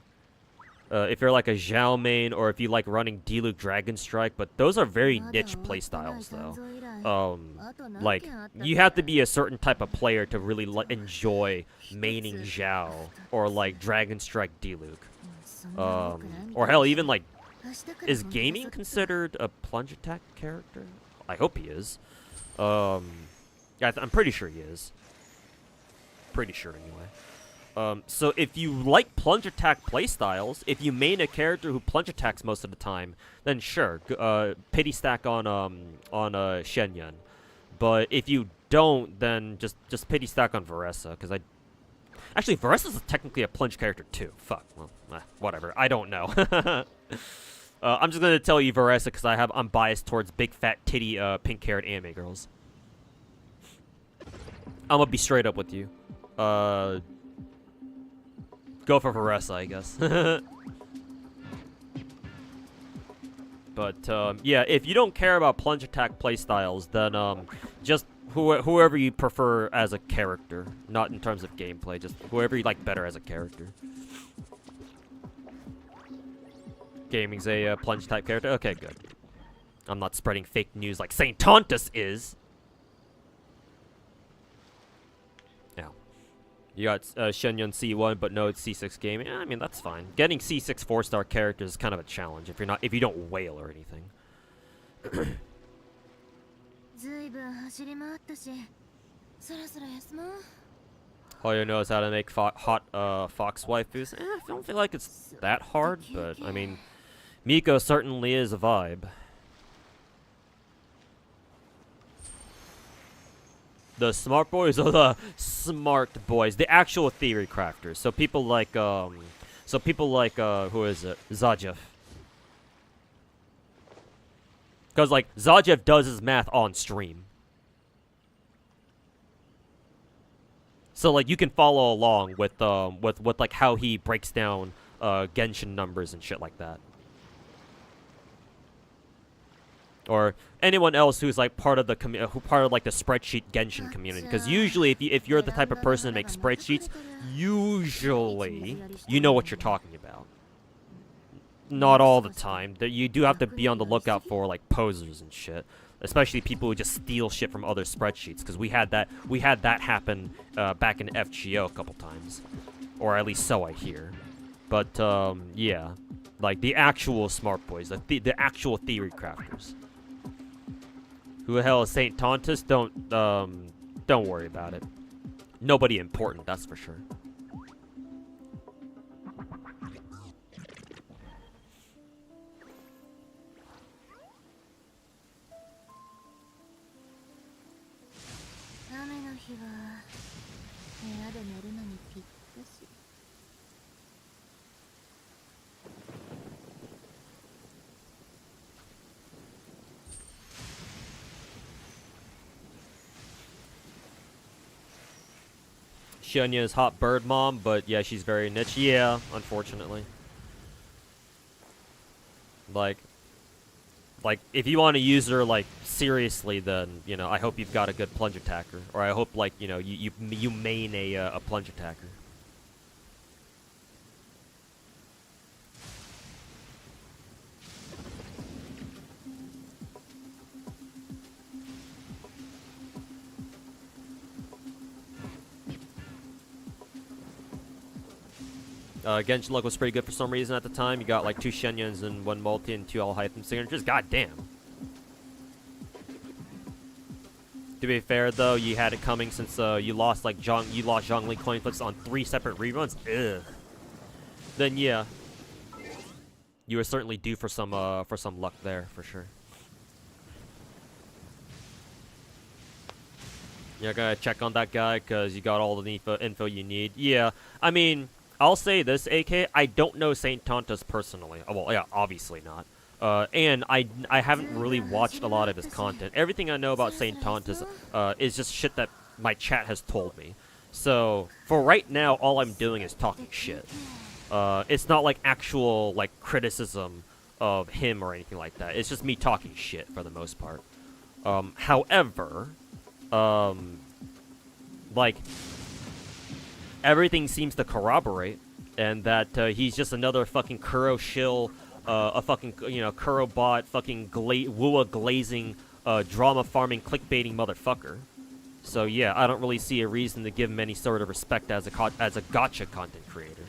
S1: If you're like a Zhao main, or if you like running Diluc Dragon Strike, but those are very niche playstyles though. Like you have to be a certain type of player to really enjoy maining Zhao or like Dragon Strike Diluc. Or hell, even like, is Gaming considered a plunge attack character? I hope he is. I'm pretty sure he is. Pretty sure anyway. So if you like plunge attack playstyles, if you main a character who plunge attacks most of the time, then sure, pity stack on Shenyun. But if you don't, then just pity stack on Varessa, because actually Varessa's technically a plunge character too. Fuck, well, whatever. I don't know. I'm just gonna tell you Varessa because I'm biased towards big fat titty pink-haired anime girls. I'm gonna be straight up with you. Go for Varessa, I guess. But, yeah, if you don't care about plunge attack playstyles, then, just whoever you prefer as a character. Not in terms of gameplay, just whoever you like better as a character. Gaming's a plunge type character? Okay, good. I'm not spreading fake news like Saint Tontus is. You got Shenyun C1, but no, it's C6 Gaming. I mean, that's fine. Getting C6 4-star characters is kind of a challenge if you don't wail or anything. Hoyo knows how to make hot fox waifus. I don't feel like it's that hard, but I mean, Miko certainly is a vibe. The smart boys or the smart boys, the actual theory crafters. So people like who is it? Zajev. Because like Zajev does his math on stream. So like you can follow along with like how he breaks down Genshin numbers and shit like that. Or anyone else who's like part of the like the spreadsheet Genshin community, because usually if you're the type of person that makes spreadsheets, usually you know what you're talking about. Not all the time. You do have to be on the lookout for like posers and shit, especially people who just steal shit from other spreadsheets. Because we had that happen back in FGO a couple times, or at least so I hear. But yeah, like the actual smart boys, the actual theory crafters. Who the hell is Saint Tontus? Don't worry about it. Nobody important, that's for sure. Shunya's hot bird mom, but yeah, she's very niche. Yeah, unfortunately. Like if you want to use her like seriously, then you know I hope you've got a good plunge attacker, or I hope like you know you main a plunge attacker. Genshin luck was pretty good for some reason at the time. You got like 2 Shenyuns and 1 multi and 2 all-hyphen signatures. God damn. To be fair though, you had it coming since you lost like Zhongli coin flips on 3 separate reruns. Ugh. Then yeah, you were certainly due for some luck there for sure. You're gonna check on that guy because you got all the info you need. Yeah, I mean, I'll say this, AK. I don't know Saint Tontas personally. Well, yeah, obviously not. And I haven't really watched a lot of his content. Everything I know about Saint Tontas is just shit that my chat has told me. So for right now, all I'm doing is talking shit. It's not like actual like criticism of him or anything like that. It's just me talking shit for the most part. However, like everything seems to corroborate, and that he's just another fucking Kuro shill, a fucking Kuro bot, fucking Wua glazing, drama farming, clickbaiting motherfucker. So yeah, I don't really see a reason to give him any sort of respect as a gacha content creator.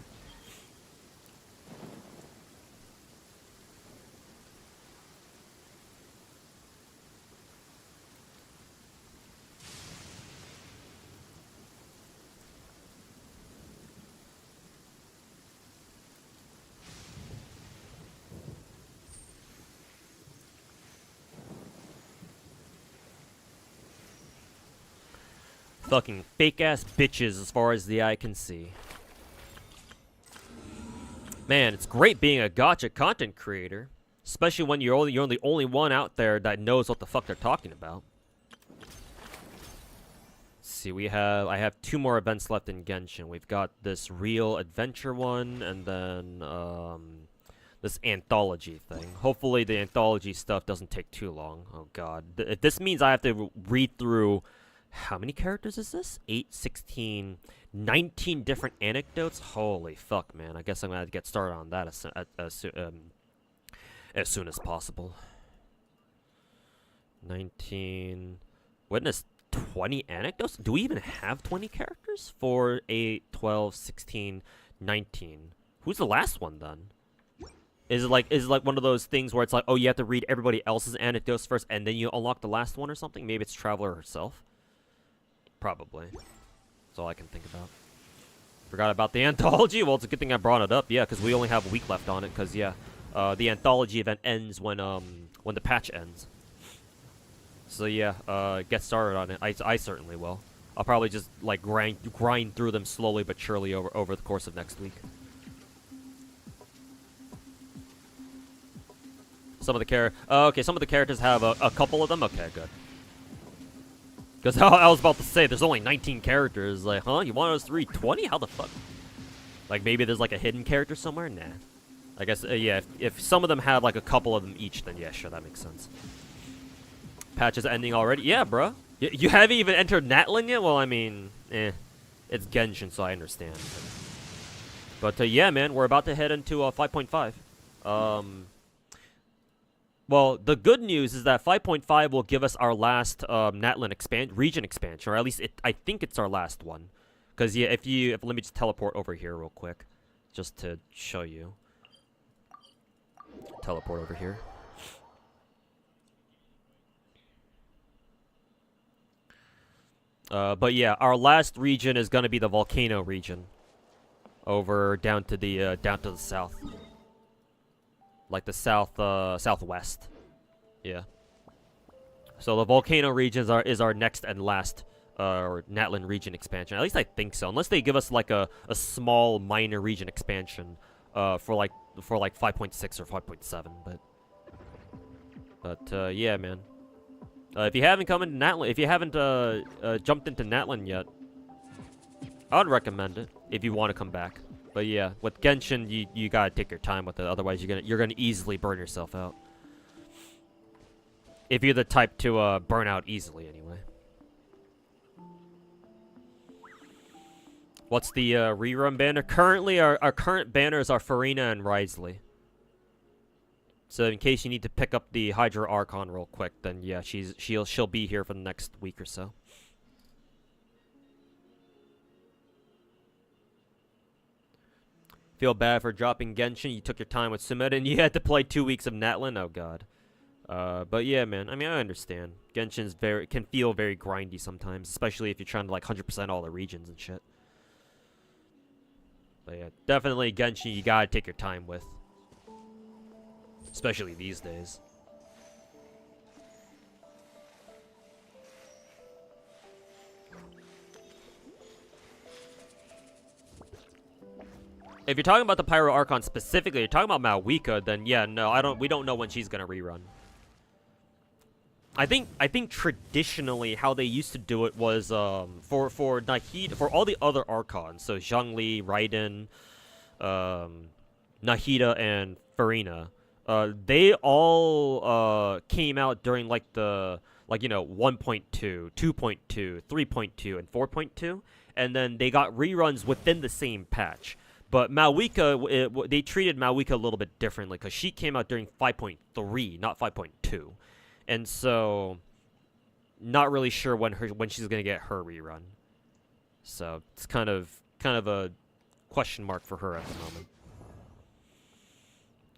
S1: Fucking fake-ass bitches as far as the eye can see. Man, it's great being a gacha content creator. Especially when you're the only one out there that knows what the fuck they're talking about. Let's see, I have 2 more events left in Genshin. We've got this real adventure one, and then, this anthology thing. Hopefully the anthology stuff doesn't take too long. Oh god. This means I have to read through... How many characters is this? 8, 16, 19 different anecdotes? Holy fuck, man. I guess I'm gonna have to get started on that as soon as possible. 19... Witness 20 anecdotes? Do we even have 20 characters? 4, 8, 12, 16, 19. Who's the last one, then? Is it like one of those things where it's like, oh, you have to read everybody else's anecdotes first, and then you unlock the last one or something? Maybe it's Traveler herself? Probably. That's all I can think about. Forgot about the anthology? Well, it's a good thing I brought it up. Yeah, because we only have a week left on it. Because, yeah, the anthology event ends when the patch ends. So, yeah, get started on it. I certainly will. I'll probably just, like, grind through them slowly but surely over the course of next week. Some of the characters have a couple of them? Okay, good. Because I was about to say, there's only 19 characters. Like, huh? You want us to read 20? How the fuck? Like, maybe there's, like, a hidden character somewhere? Nah. I guess, yeah, if some of them have, like, a couple of them each, then yeah, sure, that makes sense. Patch is ending already? Yeah, bro. You haven't even entered Natlin yet? Well, I mean, it's Genshin, so I understand. But yeah, man, we're about to head into 5.5. Well, the good news is that 5.5 will give us our last Natlin region expansion, or at least I think it's our last one. Because yeah, let me just teleport over here real quick, just to show you. Teleport over here. But yeah, our last region is gonna be the volcano region, over down to the south. Like the southwest. Yeah. So the volcano region is our next and last Natlin region expansion. At least I think so. Unless they give us like a small minor region expansion for like 5.6 or 5.7, but yeah, man. If you haven't come into Natlin, if you haven't jumped into Natlin yet, I would recommend it if you want to come back. But yeah, with Genshin, you gotta take your time with it. Otherwise, you're gonna easily burn yourself out. If you're the type to burn out easily, anyway. What's the rerun banner? Currently, our current banners are Farina and Risley. So in case you need to pick up the Hydra Archon real quick, then yeah, she'll be here for the next week or so. Feel bad for dropping Genshin. You took your time with Summit and you had to play 2 weeks of Natlin. Oh god. But yeah, man. I mean, I understand. Genshin's can feel very grindy sometimes, especially if you're trying to like 100% all the regions and shit. But yeah, definitely Genshin you gotta take your time with, especially these days. If you're talking about the Pyro Archon specifically, you're talking about Malwika, then yeah, no, we don't know when she's gonna rerun. I think traditionally how they used to do it was for Nahida, for all the other Archons, so Zhongli, Raiden, Nahida, and Farina, they all came out during like the 1.2, 2.2, 3.2, and 4.2, and then they got reruns within the same patch. But Malwika, they treated Malwika a little bit differently because she came out during 5.3, not 5.2, and so not really sure when she's gonna get her rerun. So it's kind of a question mark for her at the moment.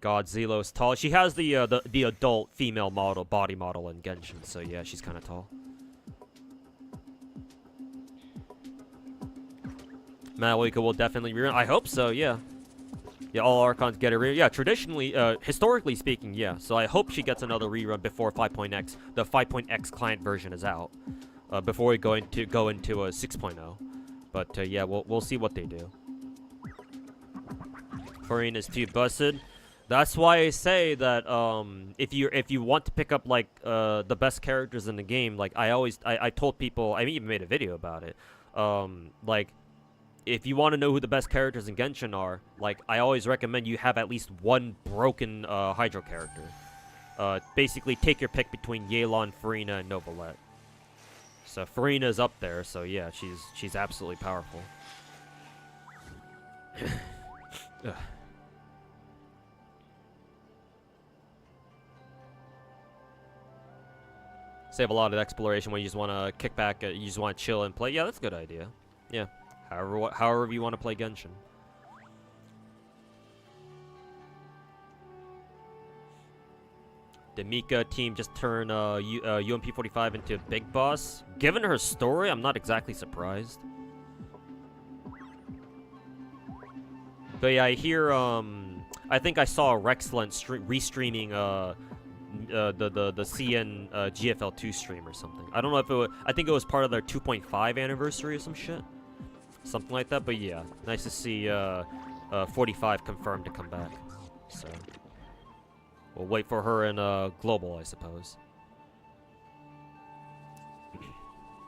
S1: God, Zelo's tall. She has the adult female body model in Genshin, so yeah, she's kind of tall. Malwika will definitely rerun. I hope so, yeah. Yeah, all Archons get a rerun. Yeah, traditionally, historically speaking, yeah. So I hope she gets another rerun before 5.x, the 5.x client version is out. Before we go into a 6.0. But yeah, we'll see what they do. Farina's too busted. That's why I say that if you want to pick up like the best characters in the game, like I told people, I even made a video about it. Like, if you want to know who the best characters in Genshin are, like I always recommend you have at least one broken Hydro character. Basically, take your pick between Yelan, Farina, and Novelette. So Farina's up there, so yeah, she's absolutely powerful. Save a lot of exploration when you just want to kick back, you just want to chill and play. Yeah, that's a good idea. Yeah, however you want to play Genshin. The Mika team just turned UMP45 into a big boss. Given her story, I'm not exactly surprised. But yeah, I hear I think I saw Rexlent restreaming the CN GFL2 stream or something. I don't know if it was, I think it was part of their 2.5 anniversary or some shit. Something like that, but yeah. Nice to see 45 confirmed to come back. So we'll wait for her in Global, I suppose.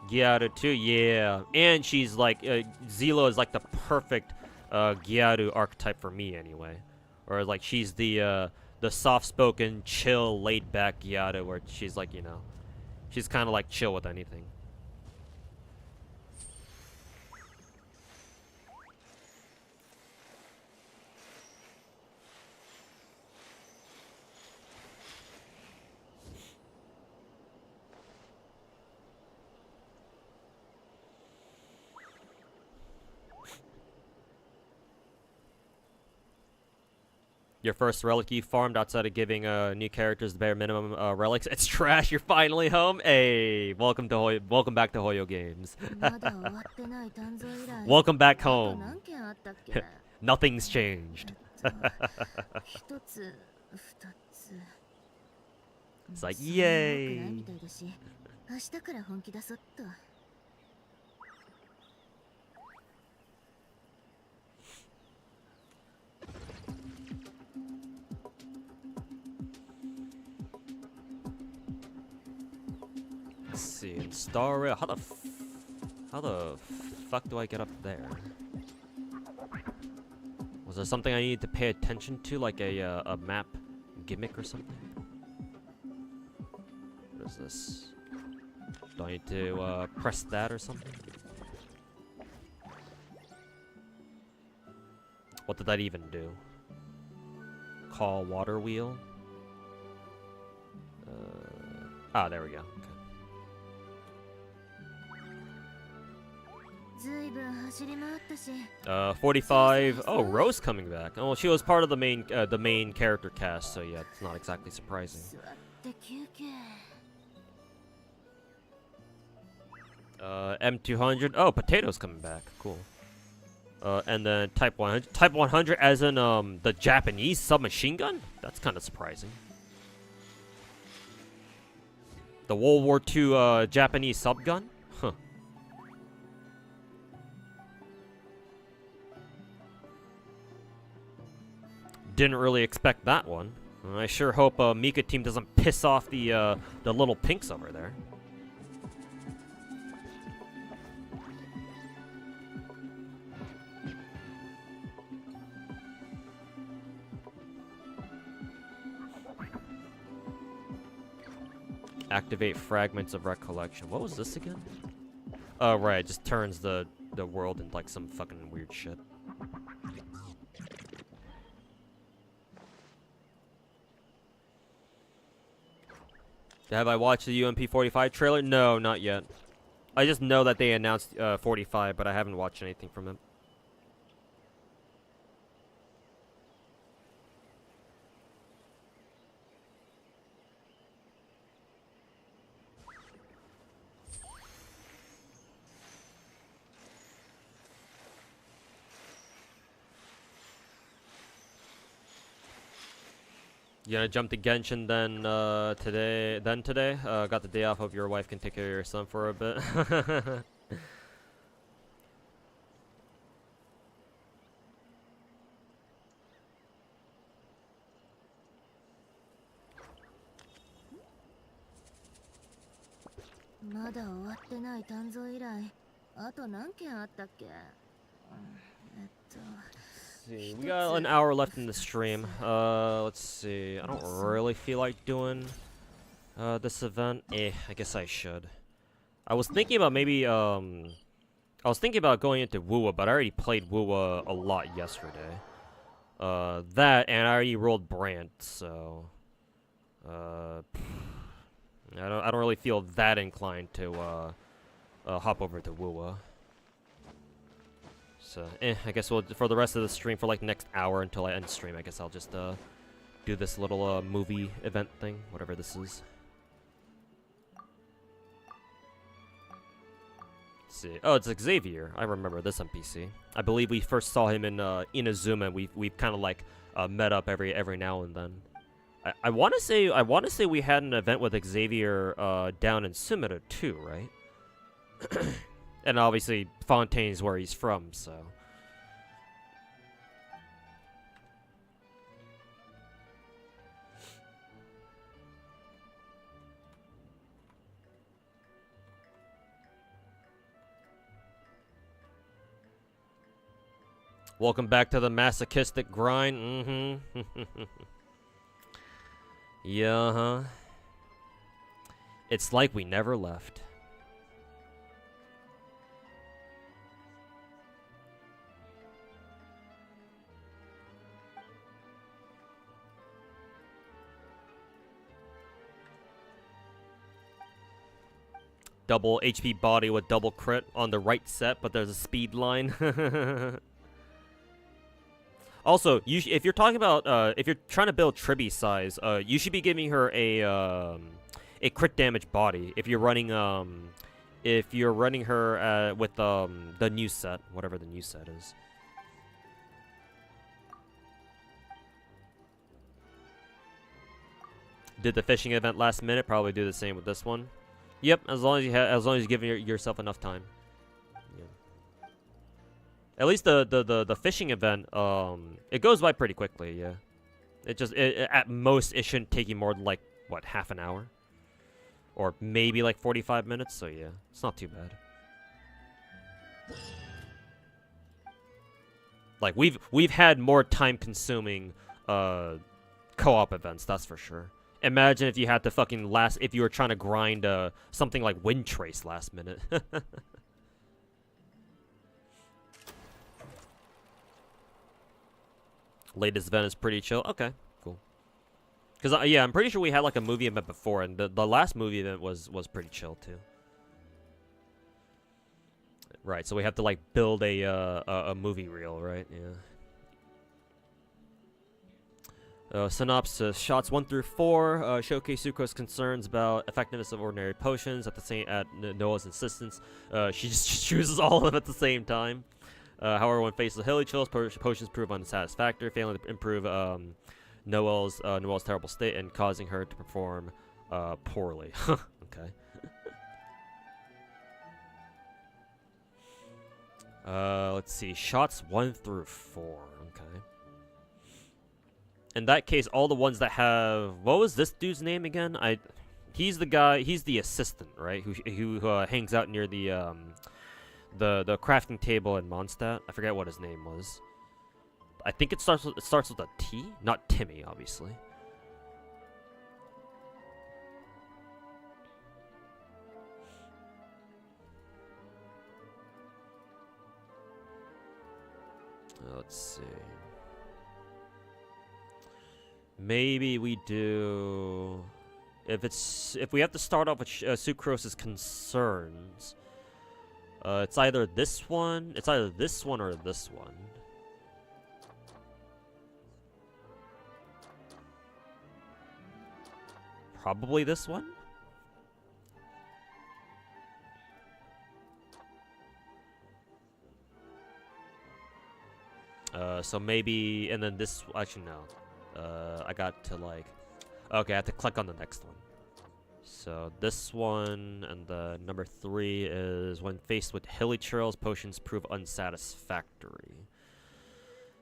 S1: Gyaru too, yeah. And she's like, Zelo is like the perfect Gyaru archetype for me anyway. Or like she's the soft-spoken, chill, laid-back Gyaru, where she's like, you know, she's kind of like chill with anything. Your first relic you farmed outside of giving new characters the bare minimum relics. It's trash. You're finally home. Hey, welcome back to Hoyo Games. Welcome back home. Nothing's changed. It's like, yay. Let's see, in Star Rail, how the fuck do I get up there? Was there something I needed to pay attention to, like a map gimmick or something? What is this? Do I need to press that or something? What did that even do? Call water wheel? There we go. Okay. 45. Oh, Rose coming back. Oh, she was part of the main character cast, so yeah, it's not exactly surprising. M200. Oh, Potato's coming back. Cool. And then Type 100. Type 100 as in the Japanese submachine gun? That's kind of surprising. The World War II Japanese subgun? Huh. Didn't really expect that one. I sure hope Mika team doesn't piss off the little pinks over there. Activate fragments of recollection. What was this again? Oh right, it just turns the world into like some fucking weird shit. Have I watched the UMP 45 trailer? No, not yet. I just know that they announced 45, but I haven't watched anything from it. You gonna jump to Genshin then today? Got the day off. Hope your wife can take care of your son for a bit. See, we got an hour left in the stream. Let's see. I don't really feel like doing this event. I guess I should. I was thinking about maybe I was thinking about going into WUA, but I already played WUA a lot yesterday. That and I already rolled Brant, so I don't really feel that inclined to hop over to WUA. So, I guess we'll, for the rest of the stream, for like the next hour until I end stream, I guess I'll just, do this little, movie event thing, whatever this is. Let's see. Oh, it's Xavier. I remember this NPC. I believe we first saw him in, Inazuma, and we've kind of, like, met up every now and then. I want to say we had an event with Xavier, down in Sumida too, right? And obviously, Fontaine's where he's from, so. Welcome back to the masochistic grind. Mm-hmm. Yeah, huh? It's like we never left. Double HP body with double crit on the right set, but there's a speed line. Also, if you're talking about if you're trying to build Tribi size, you should be giving her a crit damage body. If you're running her with the new set, whatever the new set is. Did the fishing event last minute? Probably do the same with this one. Yep, as long as you're giving yourself enough time. Yeah. At least the fishing event, it goes by pretty quickly. Yeah, at most it shouldn't take you more than like what, half an hour, or maybe like 45 minutes. So yeah, it's not too bad. Like we've had more time consuming co-op events, that's for sure. Imagine if you had to fucking if you were trying to grind something like Wind Trace last minute. Latest event is pretty chill. Okay, cool. Because yeah, I'm pretty sure we had like a movie event before, and the last movie event was pretty chill too. Right, so we have to like build a movie reel, right? Yeah. Synopsis: Shots 1 through 4 showcase Suko's concerns about effectiveness of ordinary potions. At Noah's insistence, she just chooses all of them at the same time. However, when faced with hilly chills, potions prove unsatisfactory, failing to improve Noelle's terrible state and causing her to perform poorly. Okay. Let's see. Shots 1 through 4. Okay. in that case, all the ones that have, what was this dude's name again? He's the guy. He's the assistant, right? Who hangs out near the crafting table in Mondstadt. I forget what his name was. I think it starts with a T, not Timmy, obviously. Let's see. Maybe we do. If we have to start off with Sucrose's concerns, it's either this one. It's either this one or this one. Probably this one. So maybe, and then this, actually no. I got to like, okay, I have to click on the next one. So this one, and the number 3 is when faced with hilly trails, potions prove unsatisfactory.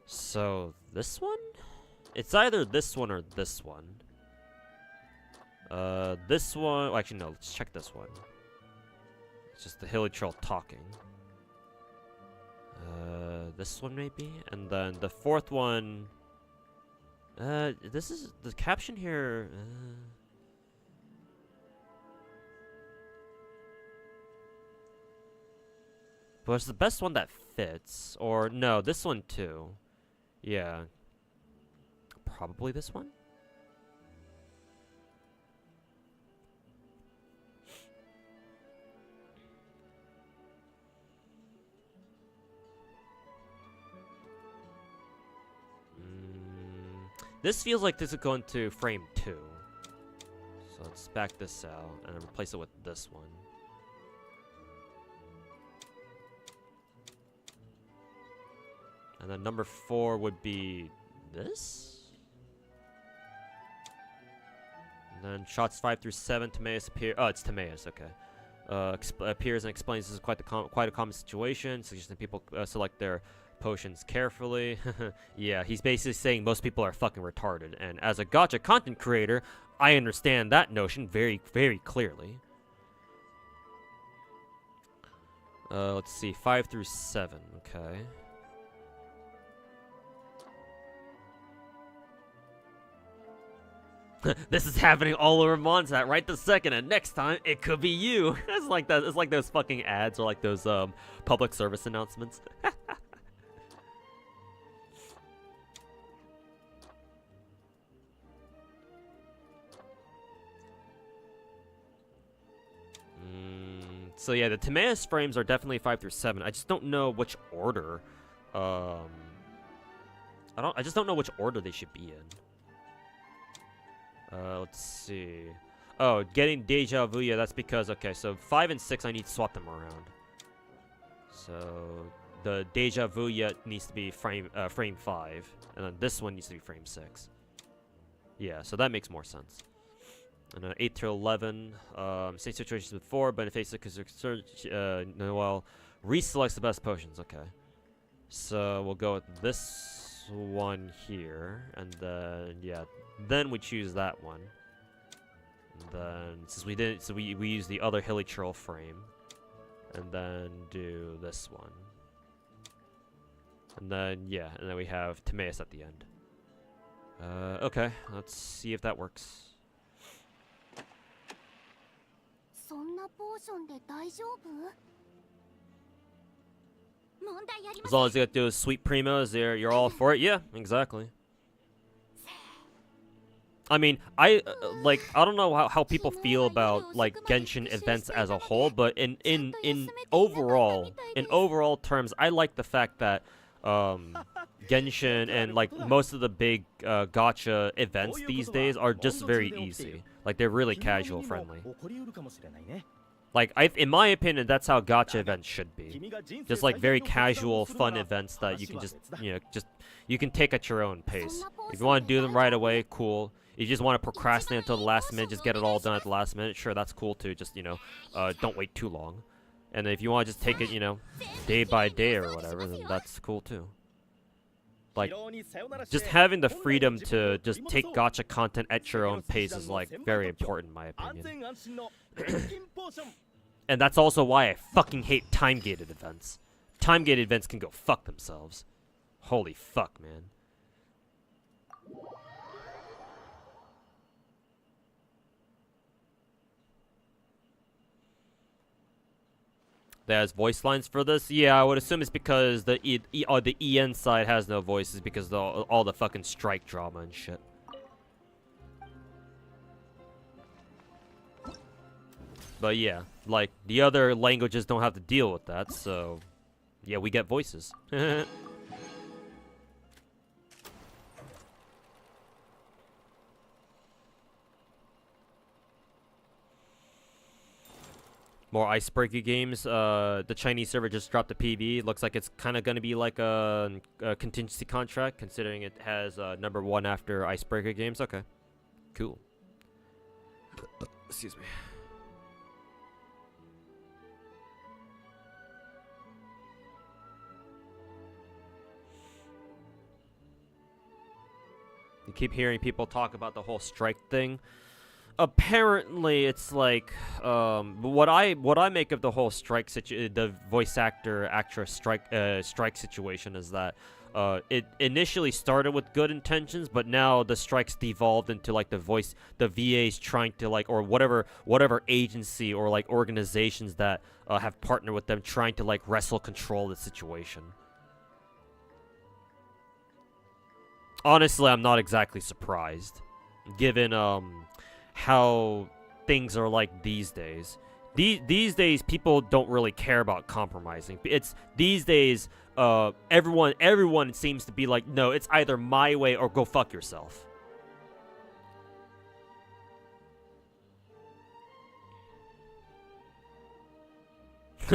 S1: So this one? It's either this one or this one. This one, well, actually no, let's check this one. It's just the hilly trail talking. This one maybe? And then the 4th one, this is, the caption here, but it's the best one that fits. Or, no, this one too. Yeah. Probably this one? This feels like this is going to frame 2. So let's back this out and replace it with this one. And then number 4 would be this? And then shots 5 through 7, Timaeus appear. Oh, it's Timaeus, okay. Appears and explains this is quite a common situation, suggesting people select their potions carefully. Yeah, he's basically saying most people are fucking retarded, and as a gacha content creator, I understand that notion very, very clearly. Let's see, 5 through 7, okay. This is happening all over Mondstadt right this second, and next time it could be you. It's like that. It's like those fucking ads or like those public service announcements. So yeah, the Timaeus frames are definitely 5 through 7. I just don't know which order. I just don't know which order they should be in. Let's see. Oh, getting deja vu. Yeah, that's because, okay, so 5 and 6, I need to swap them around. So the deja vu yet needs to be frame 5, and then this one needs to be frame 6. Yeah, so that makes more sense. And then 8 to 11, same situation as before, but in face of concern, Noel reselects the best potions. Okay, so we'll go with this one here, and then yeah, then we choose that one. And then since we didn't, so we use the other hilly trail frame, and then do this one, and then yeah, and then we have Timaeus at the end. Okay, let's see if that works. As long as you get those sweet primos, you're all for it. Yeah, exactly. I mean, I don't know how people feel about like Genshin events as a whole, but in overall terms, I like the fact that Genshin and like most of the big gacha events these days are just very easy. Like they're really casual friendly. Like in my opinion, that's how gacha events should be. Just like very casual, fun events that you can just you can take at your own pace. If you want to do them right away, cool. If you just want to procrastinate until the last minute, just get it all done at the last minute, sure, that's cool too. Just don't wait too long. And if you want to just take it, day by day or whatever, then that's cool too. Like, just having the freedom to just take gacha content at your own pace is, like, very important in my opinion. And that's also why I fucking hate time-gated events. Time-gated events can go fuck themselves. Holy fuck, man. There's voice lines for this? Yeah, I would assume it's because the EN side has no voices because of all the fucking strike drama and shit. But yeah, like, the other languages don't have to deal with that, so... Yeah, we get voices. More icebreaker games. The Chinese server just dropped a PB. Looks like it's kind of going to be like a contingency contract, considering it has number 1 after icebreaker games. Okay, cool. Excuse me. You keep hearing people talk about the whole strike thing. Apparently, it's like what I make of the whole strike the voice actress strike situation is that it initially started with good intentions, but now the strikes devolved into like the VAs trying to like, or whatever agency or like organizations that have partnered with them trying to like wrestle control the situation. Honestly, I'm not exactly surprised, given how things are like these days. These days, people don't really care about compromising. It's these days, everyone seems to be like, no, it's either my way or go fuck yourself.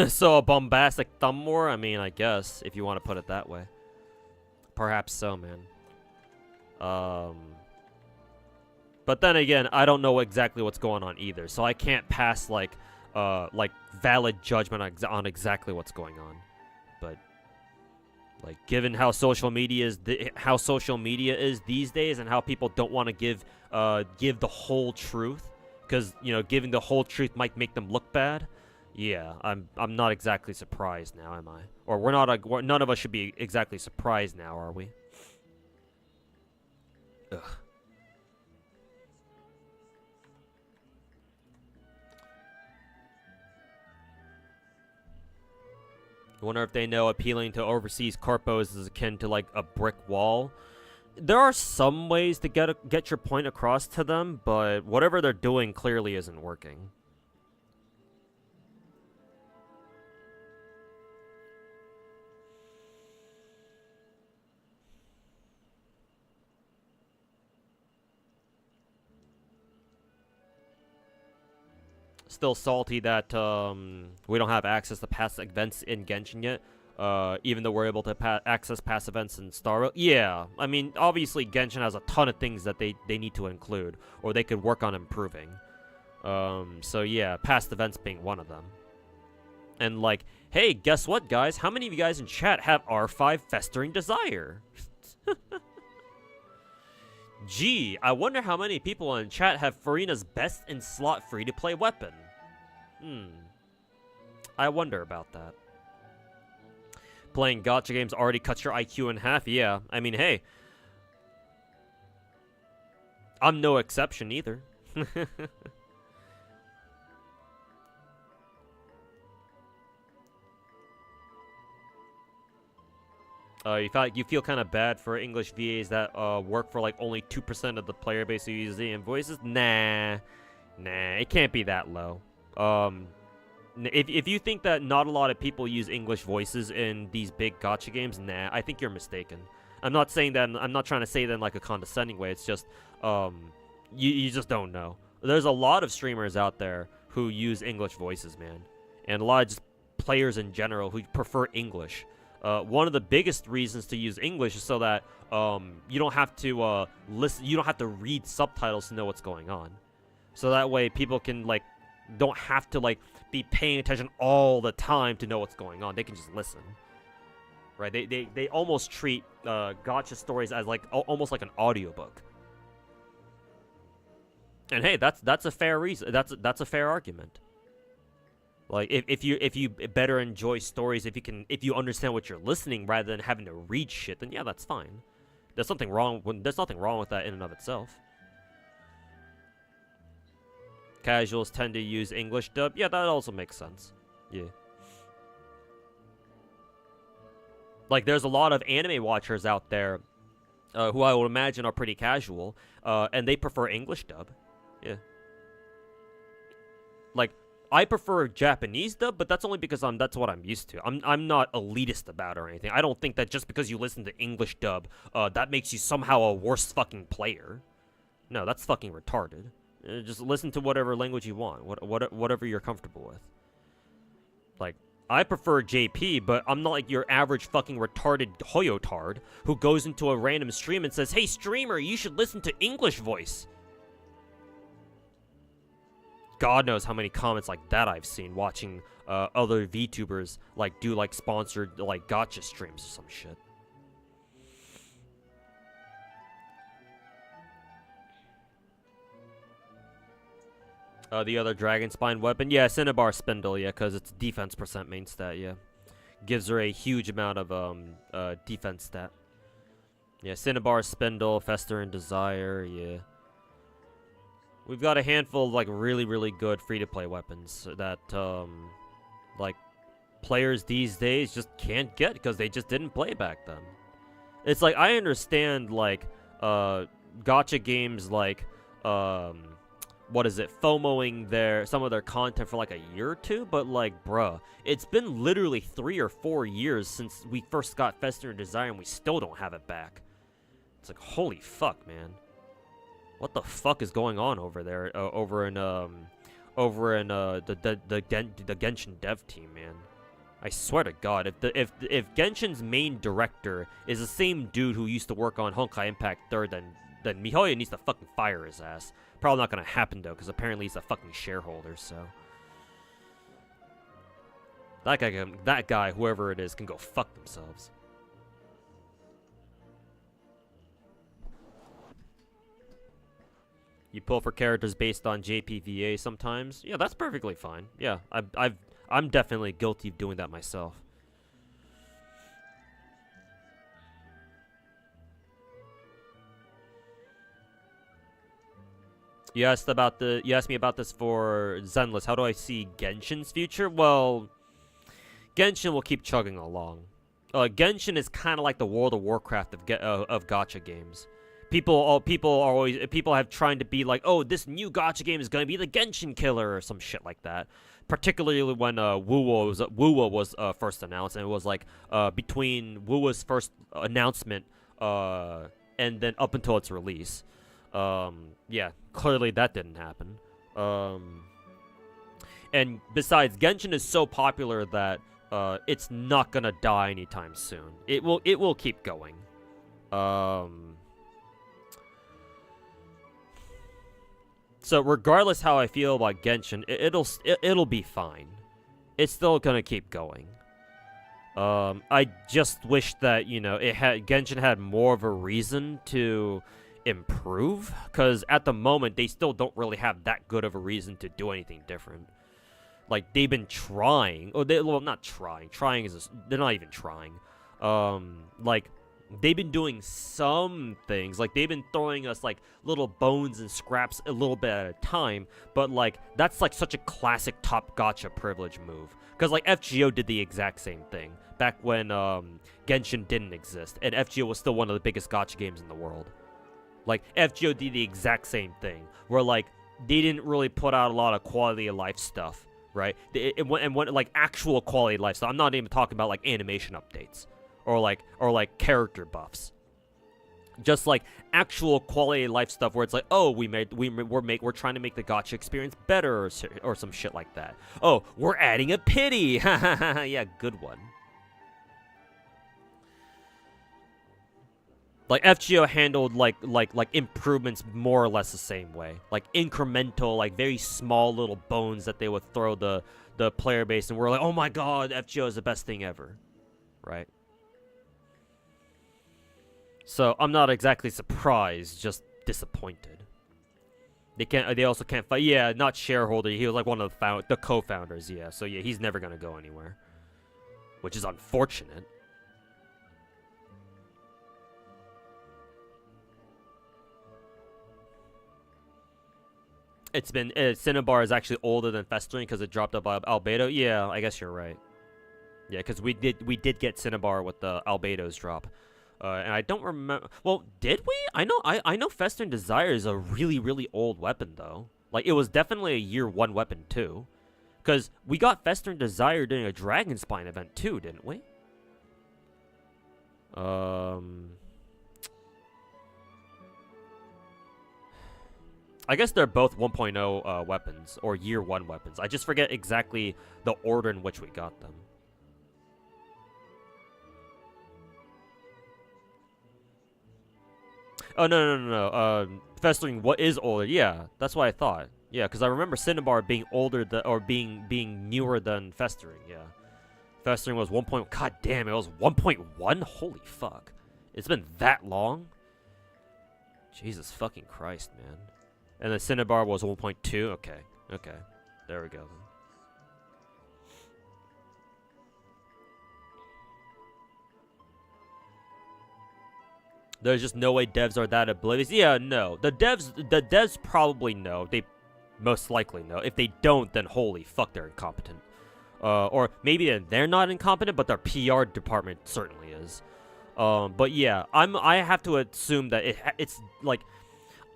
S1: So a bombastic thumb war? I mean, I guess, if you want to put it that way. Perhaps so, man. But then again, I don't know exactly what's going on either, so I can't pass like valid judgment on exactly what's going on. But like, given how social media is these days, and how people don't want to give the whole truth, because giving the whole truth might make them look bad. Yeah, I'm not exactly surprised now, am I? Or we're not. None of us should be exactly surprised now, are we? Ugh. I wonder if they know appealing to overseas corpos is akin to like a brick wall. There are some ways to get your point across to them, but whatever they're doing clearly isn't working. Still salty that we don't have access to past events in Genshin yet, even though we're able to access past events in Star Rail. Yeah, I mean, obviously Genshin has a ton of things that they need to include, or they could work on improving. So yeah, past events being one of them. And like, hey, guess what, guys? How many of you guys in chat have R5 Festering Desire? Gee, I wonder how many people in chat have Farina's best in slot free-to-play weapon. I wonder about that. Playing gacha games already cuts your IQ in half? Yeah, I mean, hey. I'm no exception either. You feel kind of bad for English VAs that work for like only 2% of the player base who uses the voices? Nah, it can't be that low. If you think that not a lot of people use English voices in these big gacha games, nah, I think you're mistaken. I'm not saying that. I'm not trying to say that in like a condescending way. It's just you just don't know. There's a lot of streamers out there who use English voices, man, and a lot of just players in general who prefer English. One of the biggest reasons to use English is so that you don't have to listen. You don't have to read subtitles to know what's going on. So that way, people can like don't have to like be paying attention all the time to know what's going on. They can just listen. right? They almost treat gacha stories as like almost like an audiobook. And hey, that's a fair reason. That's a fair argument. Like if you better enjoy stories, if you understand what you're listening rather than having to read shit, then yeah, that's fine. There's nothing wrong with that in and of itself. Casuals tend to use English dub. Yeah, that also makes sense. Yeah. Like there's a lot of anime watchers out there who I would imagine are pretty casual, and they prefer English dub. Yeah. Like I prefer Japanese dub, but that's only because that's what I'm used to. I'm not elitist about it or anything. I don't think that just because you listen to English dub, that makes you somehow a worse fucking player. No, that's fucking retarded. Just listen to whatever language you want, whatever you're comfortable with. Like, I prefer JP, but I'm not like your average fucking retarded hoyotard who goes into a random stream and says, "Hey streamer, you should listen to English voice." God knows how many comments like that I've seen watching other VTubers like do like sponsored like gacha streams or some shit. The other dragon spine weapon, yeah, Cinnabar Spindle, yeah, because it's defense percent main stat, yeah, gives her a huge amount of defense stat. Yeah, Cinnabar Spindle, Fester and Desire, yeah. We've got a handful of like really good free-to-play weapons that like players these days just can't get because they just didn't play back then. It's like I understand like gacha games like what is it, FOMOing some of their content for like a year or two, but like bruh, it's been literally 3 or 4 years since we first got Fester and Desire and we still don't have it back. It's like holy fuck, man. What the fuck is going on over there? Over in the Genshin dev team, man. I swear to God, if Genshin's main director is the same dude who used to work on Honkai Impact 3rd, then Mihoyo needs to fucking fire his ass. Probably not gonna happen though, because apparently he's a fucking shareholder. So that guy, whoever it is, can go fuck themselves. You pull for characters based on JPVA sometimes. Yeah, that's perfectly fine. Yeah, I'm definitely guilty of doing that myself. You asked me about this for Zenless. How do I see Genshin's future? Well, Genshin will keep chugging along. Genshin is kind of like the World of Warcraft of gacha games. People have trying to be like, oh, this new gacha game is gonna be the Genshin killer or some shit like that. Particularly when Wuwa was first announced, and it was like between Wuwa's first announcement and then up until its release. Yeah, clearly that didn't happen. And besides, Genshin is so popular that it's not gonna die anytime soon. It will keep going. So regardless how I feel about Genshin, it'll be fine. It's still gonna keep going. I just wish that, you know, Genshin had more of a reason to improve, because at the moment they still don't really have that good of a reason to do anything different. Like they've been trying, well, not trying. They're not even trying. Like they've been doing some things, like they've been throwing us like little bones and scraps a little bit at a time, but like that's like such a classic top gacha privilege move, because like FGO did the exact same thing back when Genshin didn't exist and FGO was still one of the biggest gacha games in the world. Like FGO did the exact same thing where like they didn't really put out a lot of quality of life stuff, right? And when like actual quality of life stuff, I'm not even talking about like animation updates or like character buffs. Just like actual quality of life stuff where it's like, oh, we're trying to make the gacha experience better or some shit like that. Oh, we're adding a pity. Yeah, good one. Like FGO handled like improvements more or less the same way. Like incremental, like very small little bones that they would throw the player base, and we're like, oh my god, FGO is the best thing ever. Right? So I'm not exactly surprised, just disappointed. They also can't fight. Yeah, not shareholder. He was like one of the co-founders. Yeah, so yeah, he's never gonna go anywhere, which is unfortunate. It's been Cinnabar is actually older than Festering because it dropped up Albedo. Yeah, I guess you're right. Yeah, because we did get Cinnabar with the Albedo's drop, and I don't remember. Well, did we? I know Festering Desire is a really old weapon though. Like it was definitely a year 1 weapon too, because we got Festering Desire during a Dragon Spine event too, didn't we? I guess they're both 1.0 weapons, or year 1 weapons. I just forget exactly the order in which we got them. Oh, no. Festering, what is older? Yeah, that's what I thought. Yeah, because I remember Cinnabar being older or being newer than Festering, yeah. Festering was 1. God damn, it was 1.1? Holy fuck. It's been that long? Jesus fucking Christ, man. And the Cinnabar was 1.2? Okay. There we go. There's just no way devs are that oblivious. Yeah, no. The devs probably know. They most likely know. If they don't, then holy fuck, they're incompetent. Or maybe they're not incompetent, but their PR department certainly is. But yeah, I have to assume that it's like,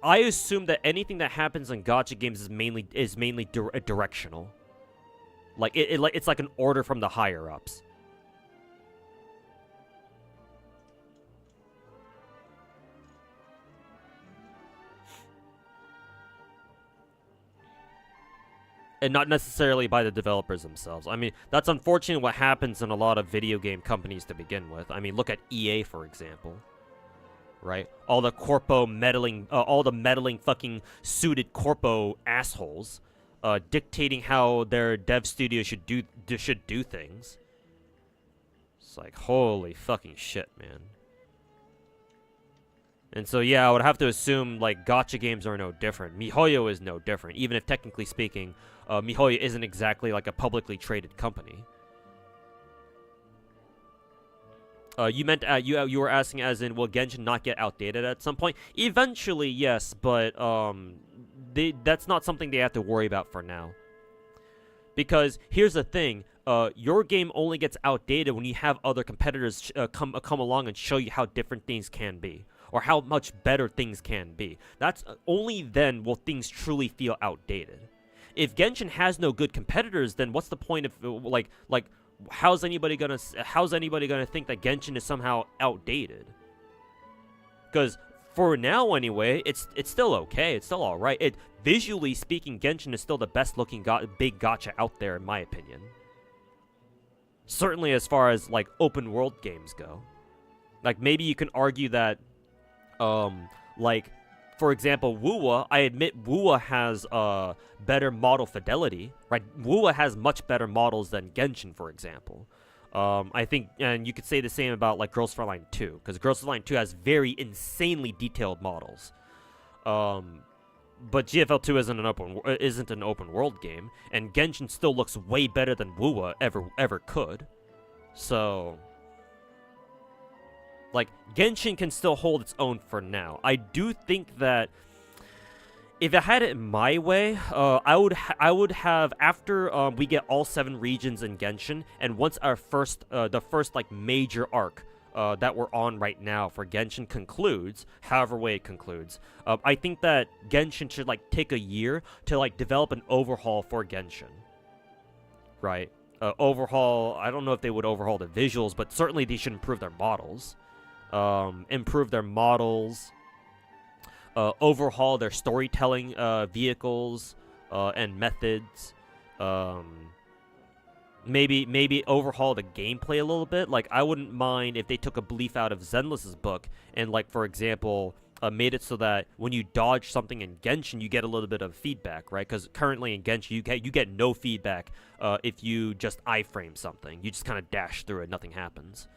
S1: I assume that anything that happens in gacha games is mainly directional. Like it's like an order from the higher ups. And not necessarily by the developers themselves. I mean, that's unfortunately what happens in a lot of video game companies to begin with. I mean, look at EA, for example. Right? All the meddling fucking suited corpo assholes dictating how their dev studio should do things. It's like, holy fucking shit, man. And so, yeah, I would have to assume, like, gacha games are no different. MiHoYo is no different, even if, technically speaking, MiHoYo isn't exactly, like, a publicly traded company. You meant, you were asking as in, will Genshin not get outdated at some point? Eventually, yes, but, that's not something they have to worry about for now. Because, here's the thing, your game only gets outdated when you have other competitors come along and show you how different things can be. Or how much better things can be. That's only then will things truly feel outdated. If Genshin has no good competitors, then what's the point of like how's anybody gonna think that Genshin is somehow outdated? Because for now anyway, it's still okay. It's still all right. Visually speaking, Genshin is still the best looking big gacha out there in my opinion. Certainly as far as like open world games go. Like maybe you can argue that like, for example, Wuwa, I admit Wuwa has, better model fidelity, right? Wuwa has much better models than Genshin, for example. I think, and you could say the same about, like, Girls Frontline 2, because Girls Frontline 2 has very insanely detailed models. But GFL 2 isn't an open world game, and Genshin still looks way better than Wuwa ever could. So, like, Genshin can still hold its own for now. I do think that if I had it my way, I would have, after we get all 7 regions in Genshin, and once our the first like major arc that we're on right now for Genshin concludes, however way it concludes, I think that Genshin should like take a year to like develop an overhaul for Genshin. Right? Overhaul, I don't know if they would overhaul the visuals, but certainly they should improve their models. Overhaul their storytelling vehicles and methods. Maybe overhaul the gameplay a little bit. Like, I wouldn't mind if they took a leaf out of Zenless's book and, like, for example, made it so that when you dodge something in Genshin, you get a little bit of feedback, right? Because currently in Genshin, you get no feedback if you just iframe something. You just kind of dash through it, nothing happens.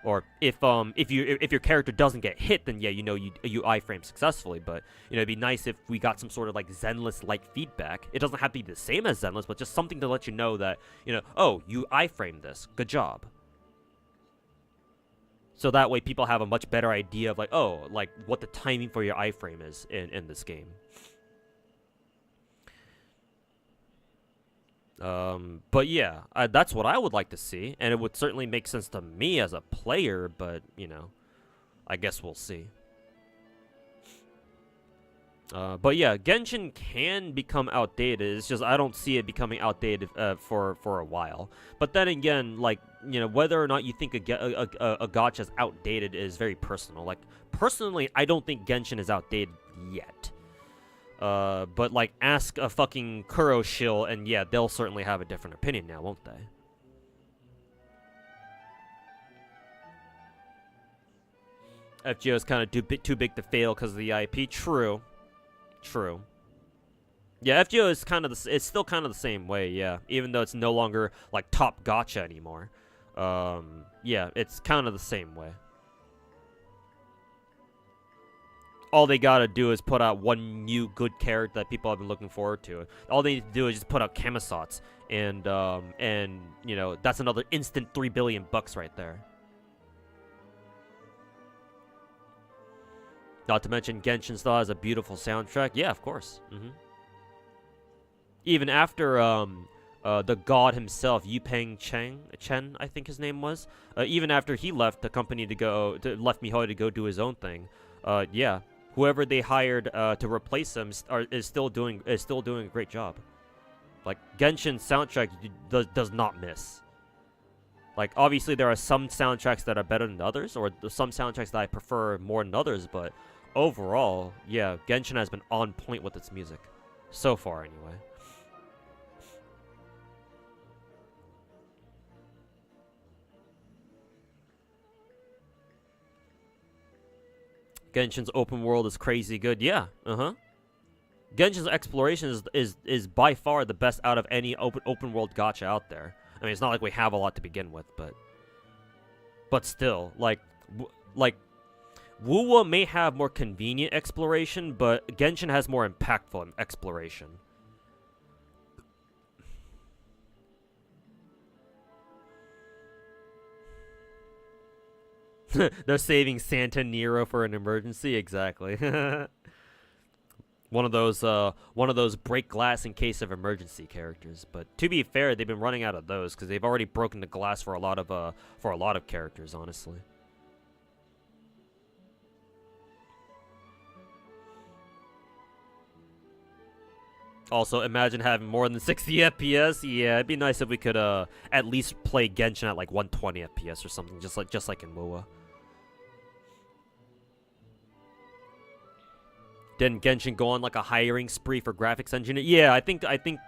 S1: Or if your character doesn't get hit, then yeah, you know you iframe successfully. But you know, it'd be nice if we got some sort of like Zenless-like feedback. It doesn't have to be the same as Zenless, but just something to let you know that, you know, oh, you iframed this. Good job. So that way people have a much better idea of like, oh, like what the timing for your iframe is in this game. But yeah, that's what I would like to see, and it would certainly make sense to me as a player, but, you know, I guess we'll see. But yeah, Genshin can become outdated. It's just I don't see it becoming outdated for a while. But then again, like, you know, whether or not you think a gacha is outdated is very personal. Like, personally, I don't think Genshin is outdated yet. But like, ask a fucking Kuro shill, and yeah, they'll certainly have a different opinion now, won't they? FGO is kind of too big to fail because of the IP. True. True. Yeah, FGO is it's still kind of the same way, yeah. Even though it's no longer, like, top gacha anymore. Yeah, it's kind of the same way. All they gotta do is put out one new good character that people have been looking forward to. All they need to do is just put out Camisauce, and you know, that's another instant $3 billion right there. Not to mention, Genshin still has a beautiful soundtrack. Yeah, of course. Even after the god himself, Yupeng Chen, I think his name was. Even after he left the company left MiHoYo to go do his own thing. Yeah. Whoever they hired to replace him is still doing a great job. Like, Genshin's soundtrack does not miss. Like, obviously there are some soundtracks that are better than others, or some soundtracks that I prefer more than others, but overall, yeah, Genshin has been on point with its music. So far, anyway. Genshin's open world is crazy good. Yeah, Genshin's exploration is by far the best out of any open world gacha out there. I mean, it's not like we have a lot to begin with, but still, like Wuwa may have more convenient exploration, but Genshin has more impactful exploration. They're saving Santa Nero for an emergency, exactly. One of those break glass in case of emergency characters. But to be fair, they've been running out of those because they've already broken the glass for a lot of characters, honestly. Also, imagine having more than 60 FPS. Yeah, it'd be nice if we could at least play Genshin at like 120 FPS or something, just like in WoA. Didn't Genshin go on like a hiring spree for graphics engineer? Yeah, I think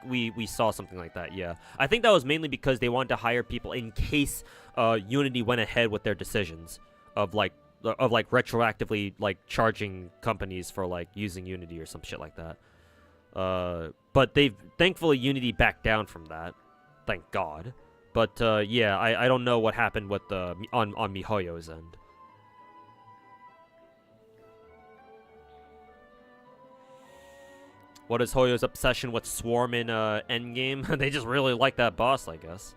S1: we saw something like that. Yeah, I think that was mainly because they wanted to hire people in case Unity went ahead with their decisions of retroactively like charging companies for like using Unity or some shit like that. But thankfully Unity backed down from that, thank God. But yeah, I don't know what happened with on MiHoYo's end. What is Hoyo's obsession with Swarm in Endgame? They just really like that boss, I guess.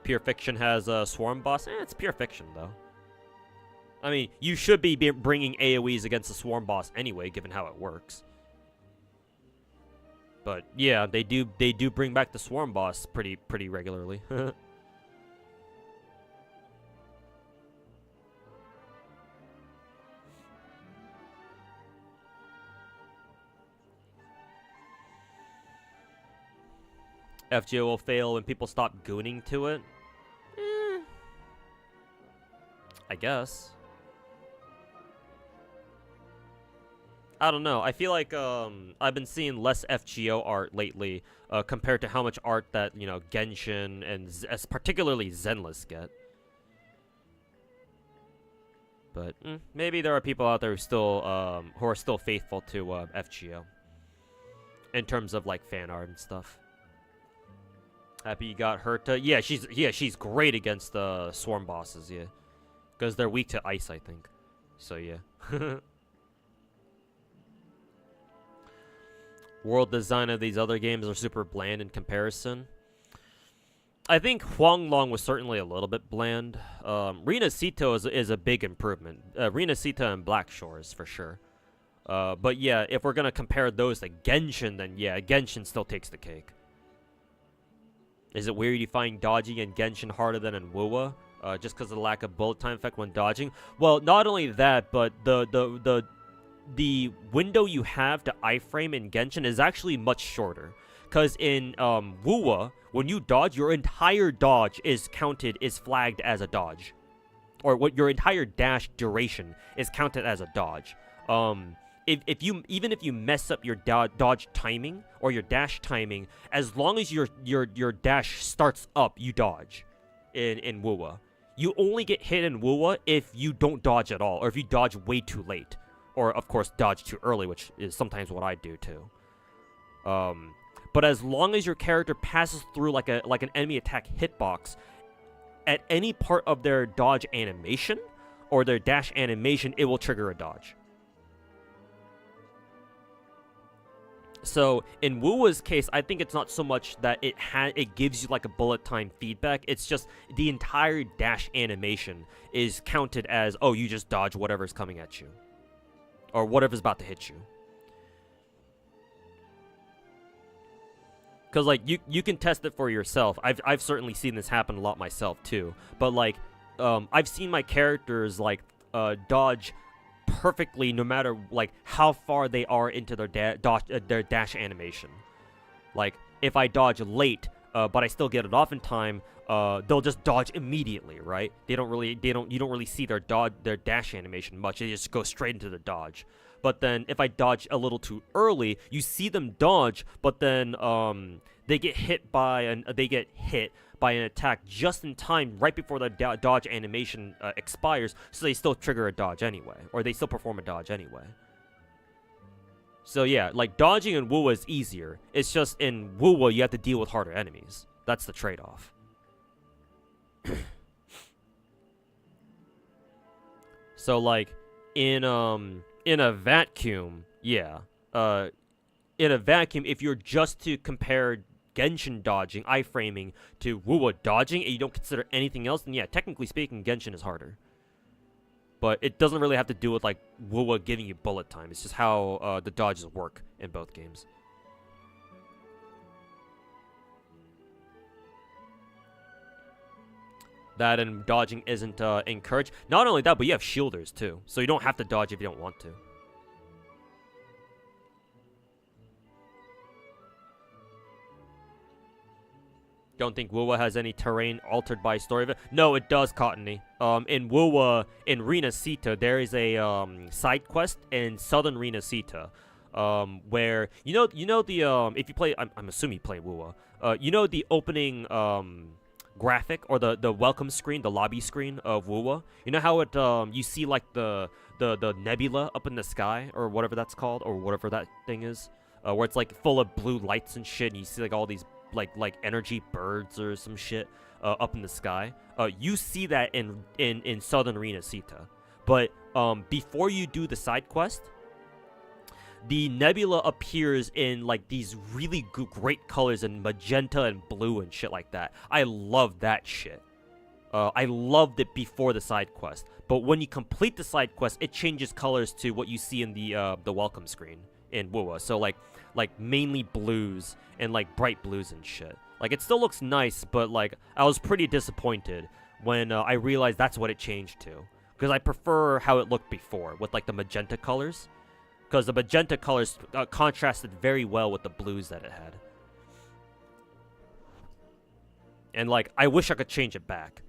S1: Pure Fiction has a Swarm boss. It's Pure Fiction though. I mean, you should be bringing AoEs against the Swarm boss anyway, given how it works. But yeah, they do bring back the Swarm boss pretty regularly. FGO will fail when people stop gooning to it. I guess. I don't know. I feel like I've been seeing less FGO art lately compared to how much art that, you know, Genshin and particularly Zenless get. But maybe there are people out there who are still faithful to FGO in terms of like fan art and stuff. Happy you got Herta. Yeah, she's great against the swarm bosses. Yeah, because they're weak to ice, I think. So yeah. World design of these other games are super bland in comparison. I think Huanglong was certainly a little bit bland. Rina Sito is a big improvement. Rina Sito and Black Shores for sure. But yeah, if we're gonna compare those to Genshin, then yeah, Genshin still takes the cake. Is it weird you find dodging in Genshin harder than in WoWa? Just because of the lack of bullet time effect when dodging? Well, not only that, but the window you have to iframe in Genshin is actually much shorter. Because in WoWa, when you dodge, your entire dodge is flagged as a dodge. Or what your entire dash duration is counted as a dodge. Even if you mess up your dodge timing or your dash timing, as long as your dash starts up, you dodge in WoWa. You only get hit in WoWa if you don't dodge at all, or if you dodge way too late, or of course dodge too early, which is sometimes what I do too. But as long as your character passes through like an enemy attack hitbox, at any part of their dodge animation or their dash animation, it will trigger a dodge. So in WoWa's case, I think it's not so much that it gives you like a bullet time feedback. It's just the entire dash animation is counted as, oh, you just dodge whatever's coming at you, or whatever's about to hit you. Because like you can test it for yourself. I've certainly seen this happen a lot myself too. But like I've seen my characters like dodge perfectly no matter like how far they are into their dash animation. Like if I dodge late but I still get it off in time, they'll just dodge immediately, right? You don't really see their dash animation much. They just go straight into the dodge. But then if I dodge a little too early, you see them dodge, but then they get hit by an attack just in time, right before the dodge animation expires, so they still trigger a dodge anyway, or they still perform a dodge anyway. So yeah, like dodging in WoWa is easier. It's just in WoWa you have to deal with harder enemies. That's the trade-off. So like in a vacuum, yeah. In a vacuum, if you're just to compare Genshin dodging, iframing, to WoWa dodging, and you don't consider anything else, then yeah, technically speaking, Genshin is harder. But it doesn't really have to do with, like, WoWa giving you bullet time. It's just how the dodges work in both games. That and dodging isn't encouraged. Not only that, but you have shielders, too. So you don't have to dodge if you don't want to. Don't think WoWa has any terrain altered by story of it. No, it does, Cottony. In WoWa, in Rina Sita, there is a side quest in Southern Rina Sita, where you know the if you play, I'm assuming you play WoWa. You know the opening graphic or the welcome screen, the lobby screen of WoWa. You know how it you see like the nebula up in the sky or whatever that's called, or whatever that thing is, where it's like full of blue lights and shit, and you see like all these like energy birds or some shit up in the sky. You see that in Southern Rina Sita. But before you do the side quest, the nebula appears in like these really great colors in magenta and blue and shit like that. I love that shit. I loved it before the side quest. But when you complete the side quest, it changes colors to what you see in the welcome screen in WoWa. So like mainly blues and like bright blues and shit. Like it still looks nice, but like I was pretty disappointed when I realized that's what it changed to, because I prefer how it looked before with like the magenta colors, because the magenta colors contrasted very well with the blues that it had. And like I wish I could change it back,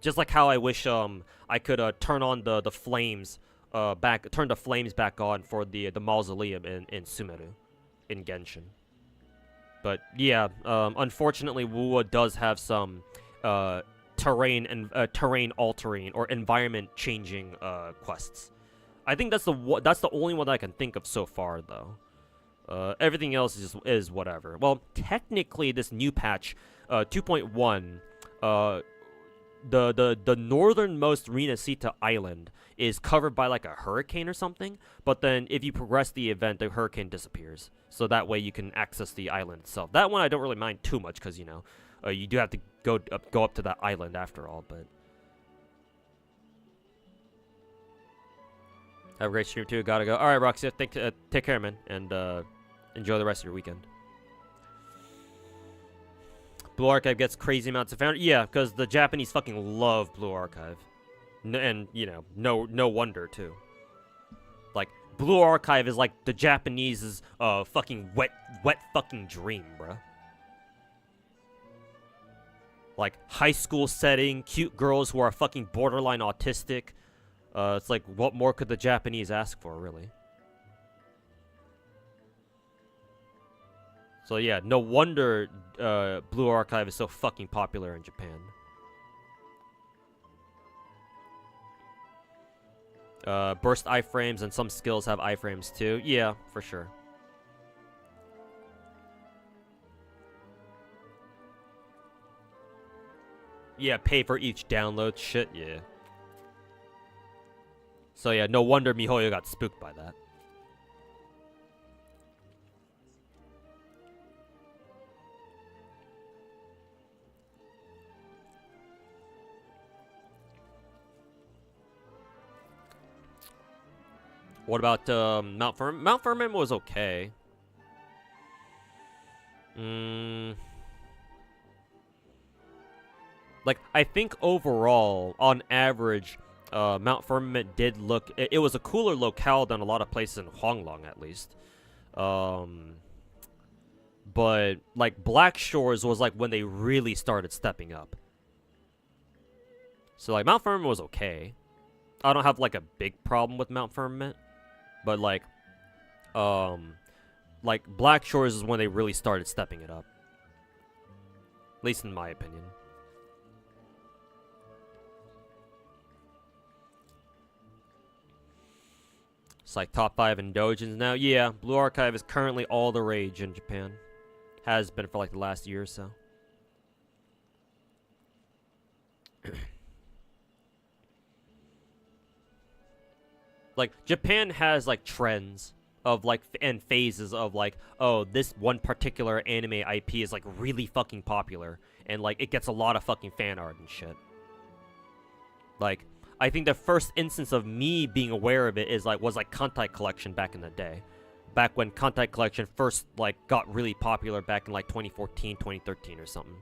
S1: just like how I wish I could turn on the flames turn the flames back on for the mausoleum in Sumeru in Genshin. But yeah, unfortunately WoWa does have some terrain altering or environment changing quests. I think that's the only one that I can think of so far though. Everything else is whatever. Well, technically, this new patch, 2.1, the northernmost Rinasita Island is covered by like a hurricane or something. But then if you progress the event, the hurricane disappears. So that way you can access the island itself. That one I don't really mind too much because, you know, you do have to go up to that island after all. But have a great stream too. Gotta go. All right, Roxy. Take care, man, and enjoy the rest of your weekend. Blue Archive gets crazy amounts of founder. Yeah, because the Japanese fucking love Blue Archive, and you know, no wonder too. Like Blue Archive is like the Japanese's fucking wet fucking dream, bruh. Like high school setting, cute girls who are fucking borderline autistic. It's like, what more could the Japanese ask for, really? So yeah, no wonder Blue Archive is so fucking popular in Japan. Burst iframes and some skills have iframes too. Yeah, for sure. Yeah, pay for each download. Shit, yeah. So yeah, no wonder MiHoYo got spooked by that. What about Mount Firm? Mount Firman was okay. Like, I think overall, on average, Mount Firmament did look... It was a cooler locale than a lot of places in Huanglong, at least. But, like, Black Shores was, like, when they really started stepping up. So, like, Mount Firmament was okay. I don't have, like, a big problem with Mount Firmament. But, like, Black Shores is when they really started stepping it up. At least in my opinion. It's like top 5 in dojins now. Yeah, Blue Archive is currently all the rage in Japan. Has been for like the last year or so. Like, Japan has like trends of like and phases of like, oh, this one particular anime IP is like really fucking popular. And like it gets a lot of fucking fan art and shit. Like, I think the first instance of me being aware of it was Kantai Collection back in the day. Back when Kantai Collection first like got really popular back in like 2014, 2013 or something.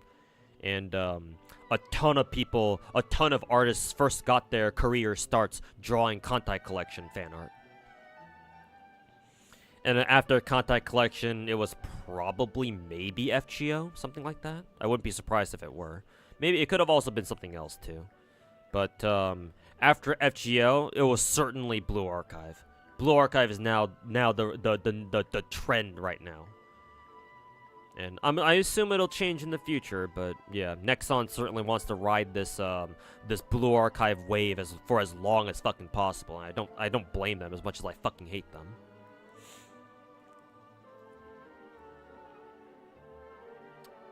S1: And a ton of people, a ton of artists first got their career starts drawing Kantai Collection fan art. And then after Kantai Collection, it was probably maybe FGO, something like that. I wouldn't be surprised if it were. Maybe it could have also been something else too. But after FGO, it was certainly Blue Archive. Blue Archive is now the trend right now. And I assume it'll change in the future, but yeah, Nexon certainly wants to ride this this Blue Archive wave for as long as fucking possible. And I don't blame them as much as I fucking hate them.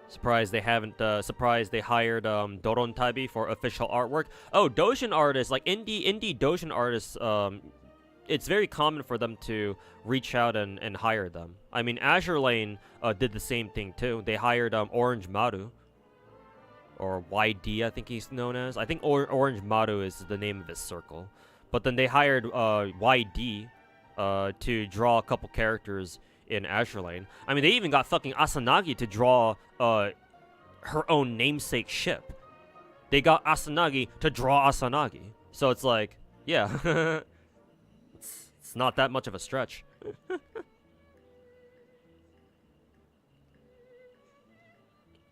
S1: Surprised they haven't. Surprised they hired Doron Tabi for official artwork. Oh, Dojin artists, like indie Dojin artists. It's very common for them to reach out and hire them. I mean, Azure Lane did the same thing too. They hired Orange Maru, or YD, I think he's known as. I think Orange Maru is the name of his circle. But then they hired YD to draw a couple characters in Azure Lane. I mean, they even got fucking Asanagi to draw her own namesake ship. They got Asanagi to draw Asanagi. So it's like, yeah. It's not that much of a stretch.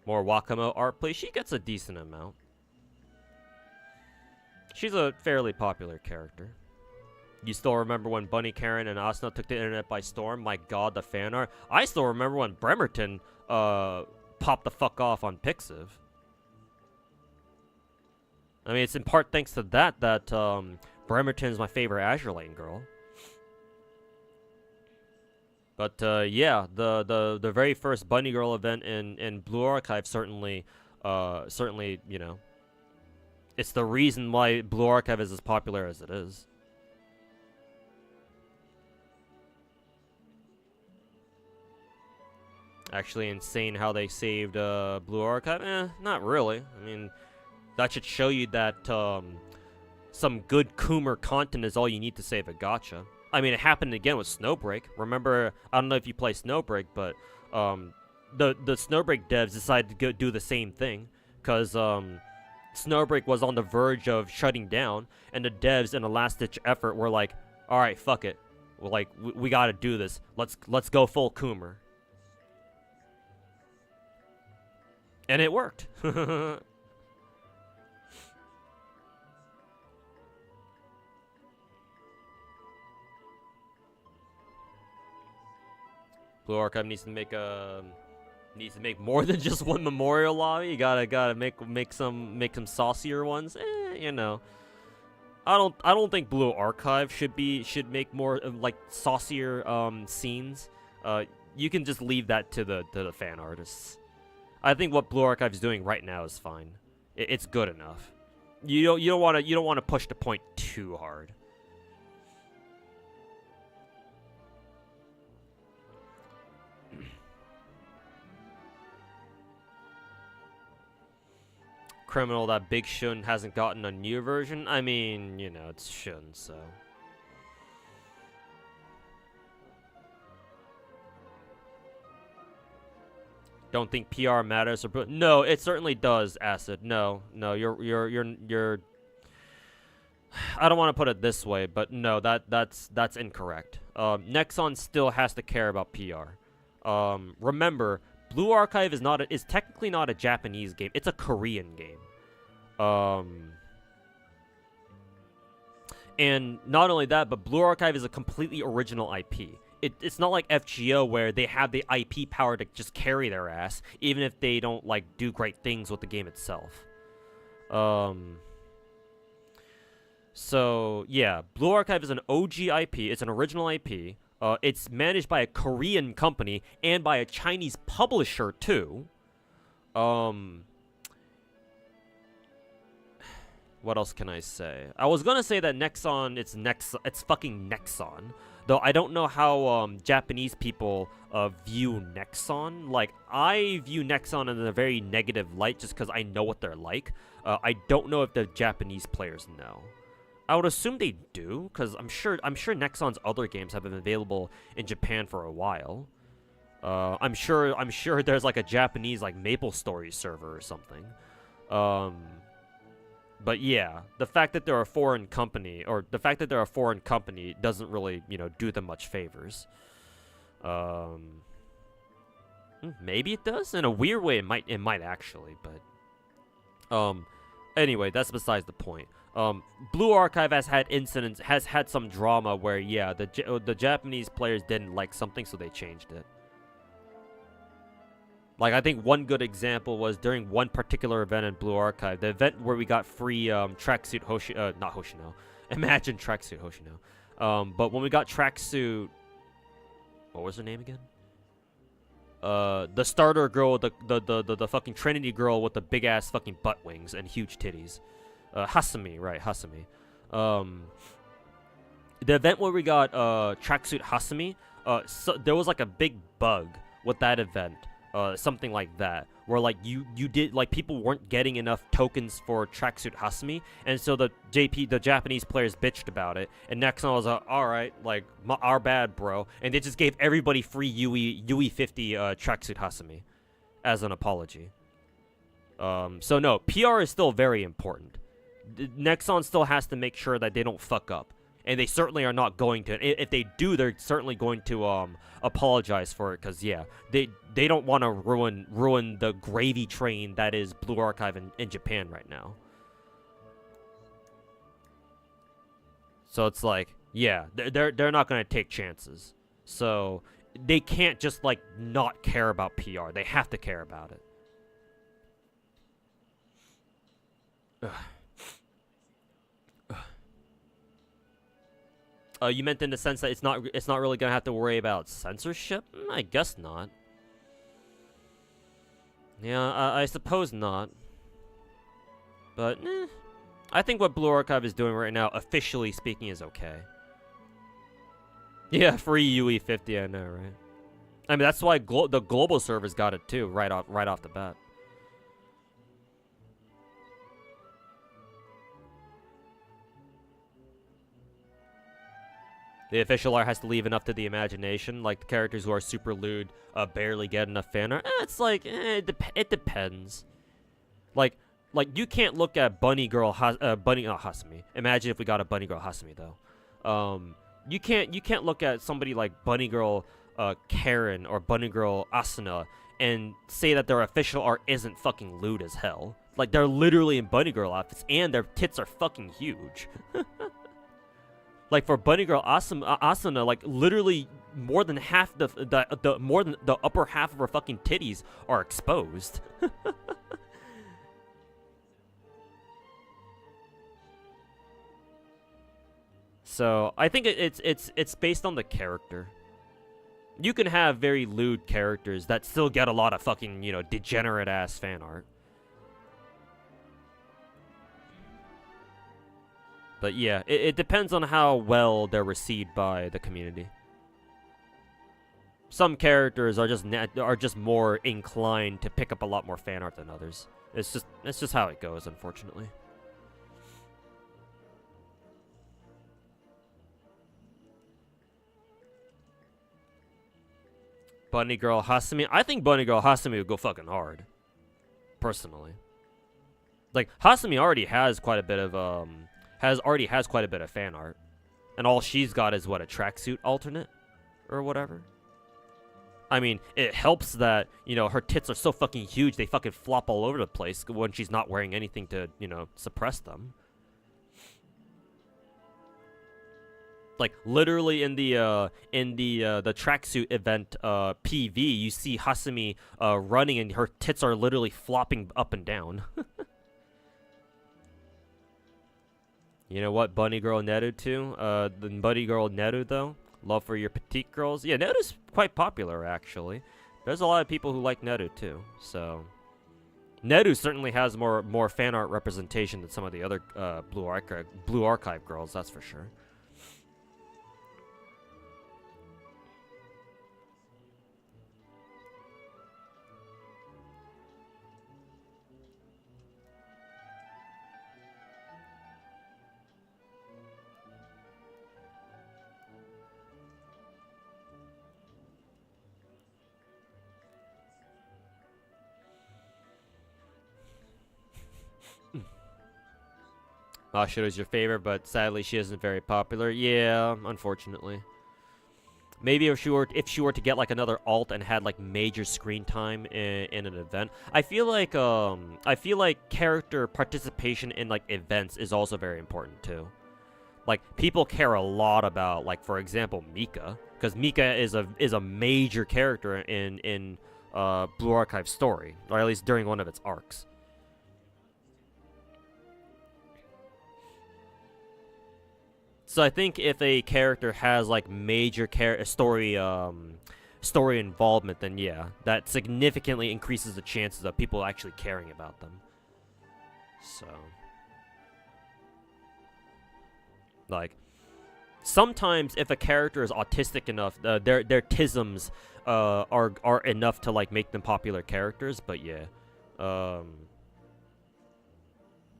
S1: More Wakamo art, please. She gets a decent amount. She's a fairly popular character. You still remember when Bunny Karen and Asuna took the internet by storm? My god, the fan art. I still remember when Bremerton popped the fuck off on Pixiv. I mean, it's in part thanks to that Bremerton's my favorite Azure Lane girl. But yeah, the very first Bunny Girl event in Blue Archive certainly, you know, it's the reason why Blue Archive is as popular as it is. Actually insane how they saved Blue Archive. Not really. I mean, that should show you that some good Coomer content is all you need to save a gacha. I mean, it happened again with Snowbreak. Remember, I don't know if you play Snowbreak, but the Snowbreak devs decided to go do the same thing because Snowbreak was on the verge of shutting down, and the devs, in a last-ditch effort, were like, "All right, fuck it. We're like, we got to do this. Let's go full Coomer." And it worked. Blue Archive needs to make more than just one memorial lobby. You gotta make some saucier ones. You know. I don't think Blue Archive should make more like saucier scenes. You can just leave that to the fan artists. I think what Blue Archive is doing right now is fine. It's good enough. You don't want to push the point too hard. Criminal that Big Shun hasn't gotten a new version. I mean, you know, it's Shun, so. Don't think PR matters, or no, it certainly does, Acid. No, you're. I don't want to put it this way, but no, that's incorrect. Nexon still has to care about PR. Remember, Blue Archive is technically not a Japanese game; it's a Korean game. And not only that, but Blue Archive is a completely original IP. It's not like FGO where they have the IP power to just carry their ass, even if they don't, like, do great things with the game itself. So, yeah, Blue Archive is an OG IP. It's an original IP. It's managed by a Korean company and by a Chinese publisher, too. What else can I say? I was gonna say that Nexon, it's fucking Nexon. Though I don't know how Japanese people view Nexon. Like, I view Nexon in a very negative light just because I know what they're like. I don't know if the Japanese players know. I would assume they do, because I'm sure Nexon's other games have been available in Japan for a while. I'm sure there's like a Japanese like MapleStory server or something. But yeah, the fact that they're a foreign company, doesn't really, you know, do them much favors. Maybe it does. In a weird way, it might actually, but anyway, that's besides the point. Blue Archive has had some drama where, yeah, the Japanese players didn't like something, so they changed it. Like, I think one good example was during one particular event in Blue Archive, the event where we got free tracksuit not Hoshino. Imagine tracksuit Hoshino. But when we got tracksuit, what was her name again? The starter girl, the fucking Trinity girl with the big ass fucking butt wings and huge titties. Hasumi, right? Hasumi. The event where we got tracksuit Hasumi, so there was like a big bug with that event. Something like that, where like you did, like, people weren't getting enough tokens for tracksuit Hasumi, and so the Japanese players bitched about it, and Nexon was like, all right, like, our bad, bro, and they just gave everybody free UE 50 tracksuit Hasumi as an apology. So no, PR is still very important. Nexon still has to make sure that they don't fuck up. And they certainly are not going to. If they do, they're certainly going to apologize for it, because yeah, they don't want to ruin the gravy train that is Blue Archive in Japan right now. So it's like, yeah, they're not going to take chances. So they can't just like not care about PR. They have to care about it. Ugh. You meant in the sense that it's not really gonna have to worry about censorship? I guess not. Yeah, I suppose not. But I think what Blue Archive is doing right now, officially speaking, is okay. Yeah, free UE50, I know, right? I mean, that's why the global servers got it too, right off the bat. The official art has to leave enough to the imagination. Like, the characters who are super lewd barely get enough fan art. It's like, it depends. Like, you can't look at Bunny Girl Hasumi. Imagine if we got a Bunny Girl Hasumi, though. You can't look at somebody like Bunny Girl Karen or Bunny Girl Asuna and say that their official art isn't fucking lewd as hell. Like, they're literally in Bunny Girl outfits, and their tits are fucking huge. Like, for Bunny Girl Asuna, like, literally more than half more than the upper half of her fucking titties are exposed. So I think it's based on the character. You can have very lewd characters that still get a lot of fucking, you know, degenerate ass fan art. But yeah, it depends on how well they're received by the community. Some characters are just more inclined to pick up a lot more fan art than others. It's just how it goes, unfortunately. Bunny Girl Hasumi. I think Bunny Girl Hasumi would go fucking hard. Personally. Like, Hasumi already has quite a bit of already has quite a bit of fan art. And all she's got is what, a tracksuit alternate? Or whatever. I mean, it helps that, you know, her tits are so fucking huge they fucking flop all over the place when she's not wearing anything to, you know, suppress them. Like, literally in the tracksuit event PV, you see Hasumi running and her tits are literally flopping up and down. You know what, Bunny Girl Neru too? The Bunny Girl Neru though, love for your petite girls. Yeah, Neru's quite popular actually. There's a lot of people who like Neru too. So Neru certainly has more fan art representation than some of the other Blue Archive girls. That's for sure. Mashiro is your favorite, but sadly she isn't very popular. Yeah, unfortunately. Maybe if she were to get like another alt and had like major screen time in an event, I feel like character participation in like events is also very important too. Like, people care a lot about, like, for example, Mika, because Mika is a major character in Blue Archive's story, or at least during one of its arcs. So I think if a character has like major story involvement, then yeah, that significantly increases the chances of people actually caring about them. So, like, sometimes if a character is autistic enough, their tisms are enough to like make them popular characters. But yeah,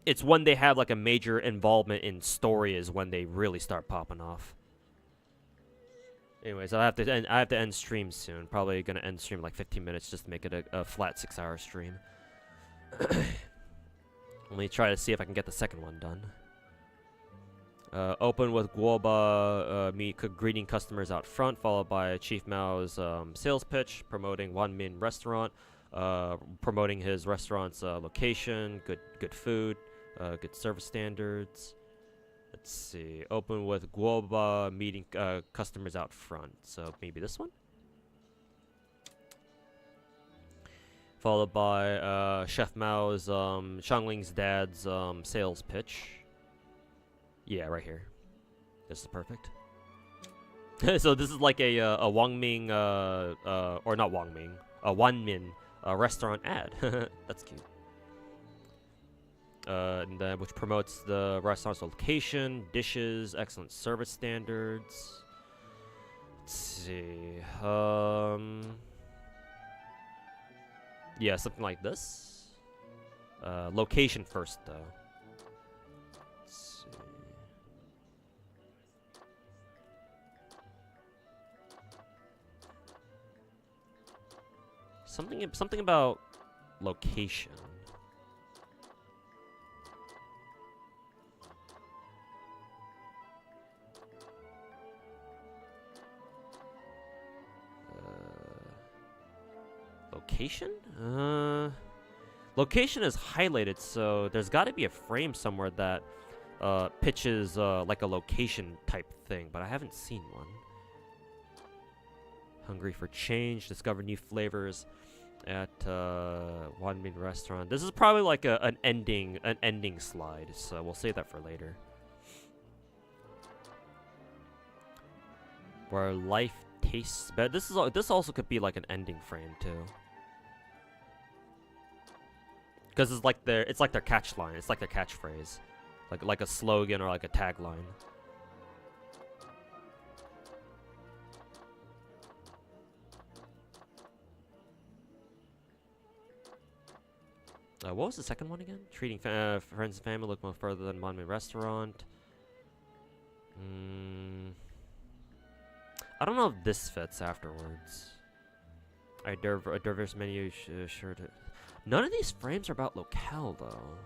S1: it's when they have like a major involvement in story is when they really start popping off. Anyways, I have to end stream soon. Probably gonna end stream in like 15 minutes just to make it a flat 6-hour stream. Let me try to see if I can get the second one done. Open with Guoba greeting customers out front, followed by Chief Mao's sales pitch, promoting Wan Min restaurant, promoting his restaurant's location, good food, good service standards. Let's see. Open with Guoba meeting customers out front. So maybe this one? Followed by Chef Mao's, Xiangling's dad's sales pitch. Yeah, right here. This is perfect. So this is like a Wangming or not Wangming, a Wanmin restaurant ad. That's cute. And then which promotes the restaurant's location, dishes, excellent service standards. Let's see. Yeah, something like this. Location first, though. Let's see. Something about location. Location? Location is highlighted, so there's got to be a frame somewhere that pitches like a location type thing, but I haven't seen one. Hungry for change, discover new flavors at Wanmin restaurant. This is probably like an ending slide, so we'll save that for later. Where life tastes better. This also could be like an ending frame too. Because it's like their catch line. It's like their catchphrase, like a slogan or like a tagline. What was the second one again? Treating friends and family, look no further than Monmouth Restaurant. I don't know if this fits afterwards. A diverse menu sure to. None of these frames are about locale though.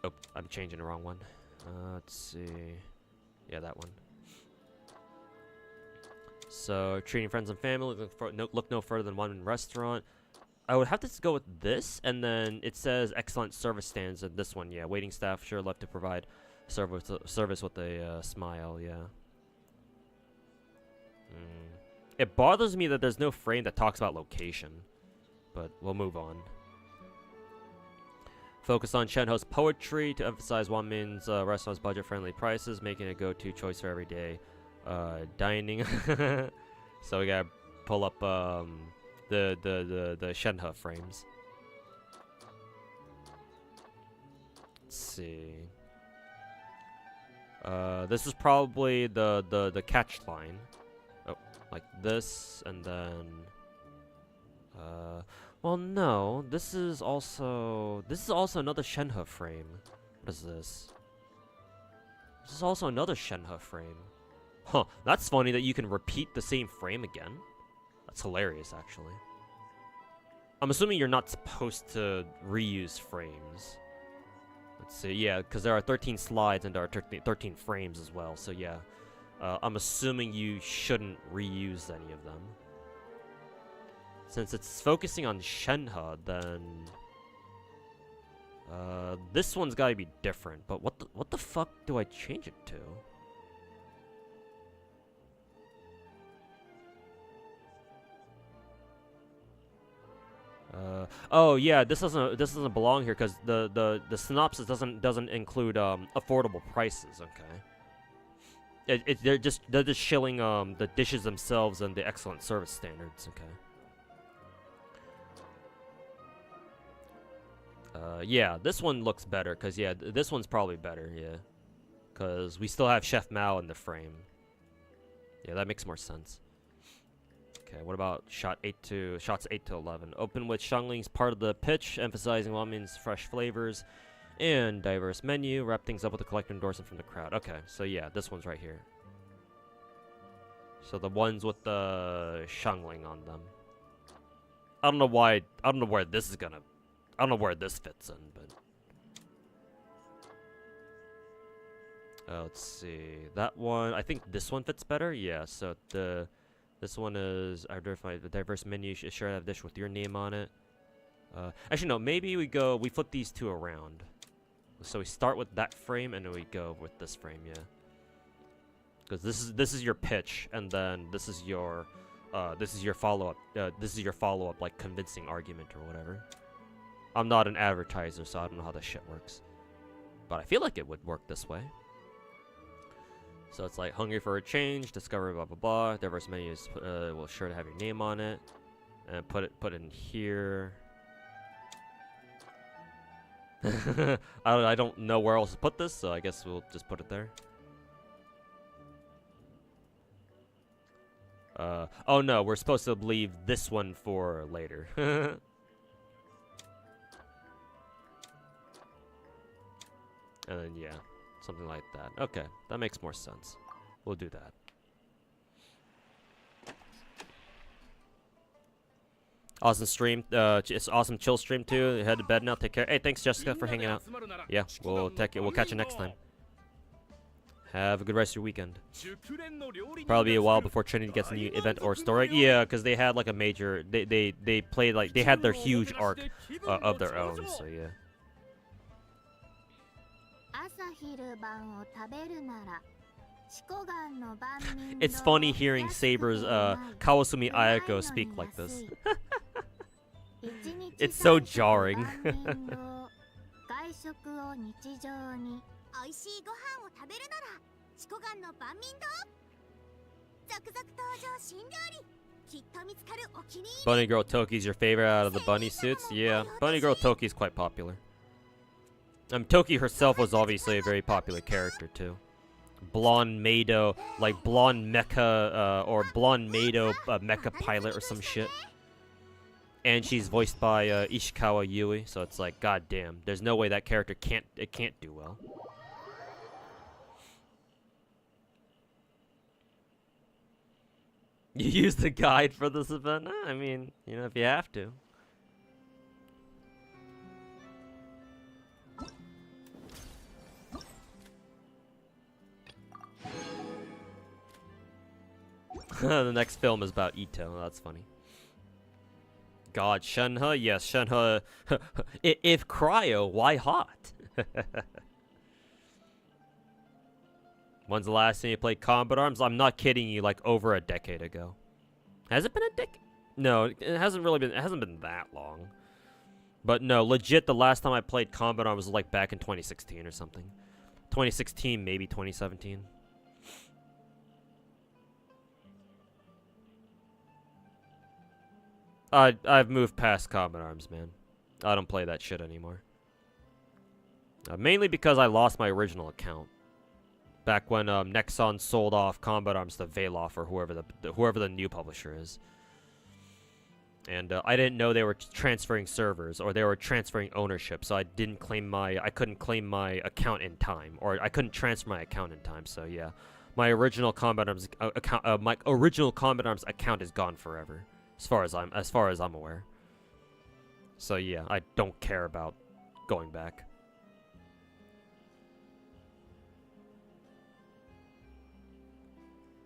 S1: Oh, I'm changing the wrong one. Let's see. Yeah, that one. So, treating friends and family, look no further than one restaurant. I would have to go with this, and then it says excellent service standards in this one. Yeah, waiting staff sure love to provide service with a smile. Yeah. It bothers me that there's no frame that talks about location, but we'll move on. Focus on Shenhe's poetry to emphasize Wanmin's restaurant's budget-friendly prices, making it a go-to choice for everyday dining. So we gotta pull up the Shenhe frames. Let's see. This is probably the catch line. Oh, like this, and then well, no. This is also another Shenhe frame. What is this? This is also another Shenhe frame. Huh, that's funny that you can repeat the same frame again. That's hilarious, actually. I'm assuming you're not supposed to reuse frames. Let's see, yeah, because there are 13 slides and there are 13 frames as well, so yeah. I'm assuming you shouldn't reuse any of them. Since it's focusing on Shenhe, then this one's gotta be different. But what the fuck do I change it to? Oh yeah, this doesn't belong here because the synopsis doesn't include affordable prices. Okay. They're just shilling the dishes themselves and the excellent service standards. Okay. Yeah, this one looks better because yeah, this one's probably better. Yeah, because we still have Chef Mao in the frame. Yeah, that makes more sense. Okay, what about shots 8 to 11? Open with Shangling's part of the pitch, emphasizing Wanmin's fresh flavors and diverse menu. Wrap things up with a collective endorsement from the crowd. Okay, so yeah, this one's right here. So the ones with the Shangling on them. I don't know why. I don't know where this is gonna. I don't know where this fits in, but let's see. That one. I think this one fits better. Yeah. So this one is the diverse menu. Sure, have a dish with your name on it. Actually, no. Maybe we flip these two around. So we start with that frame, and then we go with this frame. Yeah. Because this is your pitch, and then this is your follow up. This is your follow up, like convincing argument or whatever. I'm not an advertiser, so I don't know how this shit works. But I feel like it would work this way. So it's like hungry for a change, discover blah blah blah. Diverse menus will sure to have your name on it, and put it in here. I don't know where else to put this, so I guess we'll just put it there. Oh no, we're supposed to leave this one for later. And then yeah, something like that. Okay, that makes more sense. We'll do that. Awesome stream. It's awesome chill stream too. Head to bed now. Take care. Hey, thanks Jessica for hanging out. Yeah, we'll catch you next time. Have a good rest of your weekend. Probably be a while before Trinity gets a new event or story. Yeah, because they had like a major. They played like they had their huge arc of their own. So yeah. It's funny hearing Saber's Kawasumi Ayako speak like this. It's so jarring. Bunny Girl Toki's your favorite out of the bunny suits? Yeah, Bunny Girl Toki's quite popular. Toki herself was obviously a very popular character too. Blonde Mado, like blonde mecha, or blonde Mado mecha pilot or some shit. And she's voiced by Ishikawa Yui, so it's like, goddamn, there's no way that character can't do well. You use the guide for this event? I mean, you know, if you have to. The next film is about Ito. That's funny. God, Shenhe? Yes, Shenhe. If cryo, why hot? When's the last time you played Combat Arms? I'm not kidding you, like over a decade ago. Has it been a decade? No, it hasn't really been. It hasn't been that long. But no, legit, the last time I played Combat Arms was like back in 2016 or something. 2016, maybe 2017. I've moved past Combat Arms, man. I don't play that shit anymore. Mainly because I lost my original account. Back when Nexon sold off Combat Arms to Veloff or whoever the new publisher is. And I didn't know they were transferring servers or they were transferring ownership, so I couldn't claim my account in time, or I couldn't transfer my account in time. So yeah, my original Combat Arms account is gone forever. As far as I'm aware. So yeah, I don't care about going back.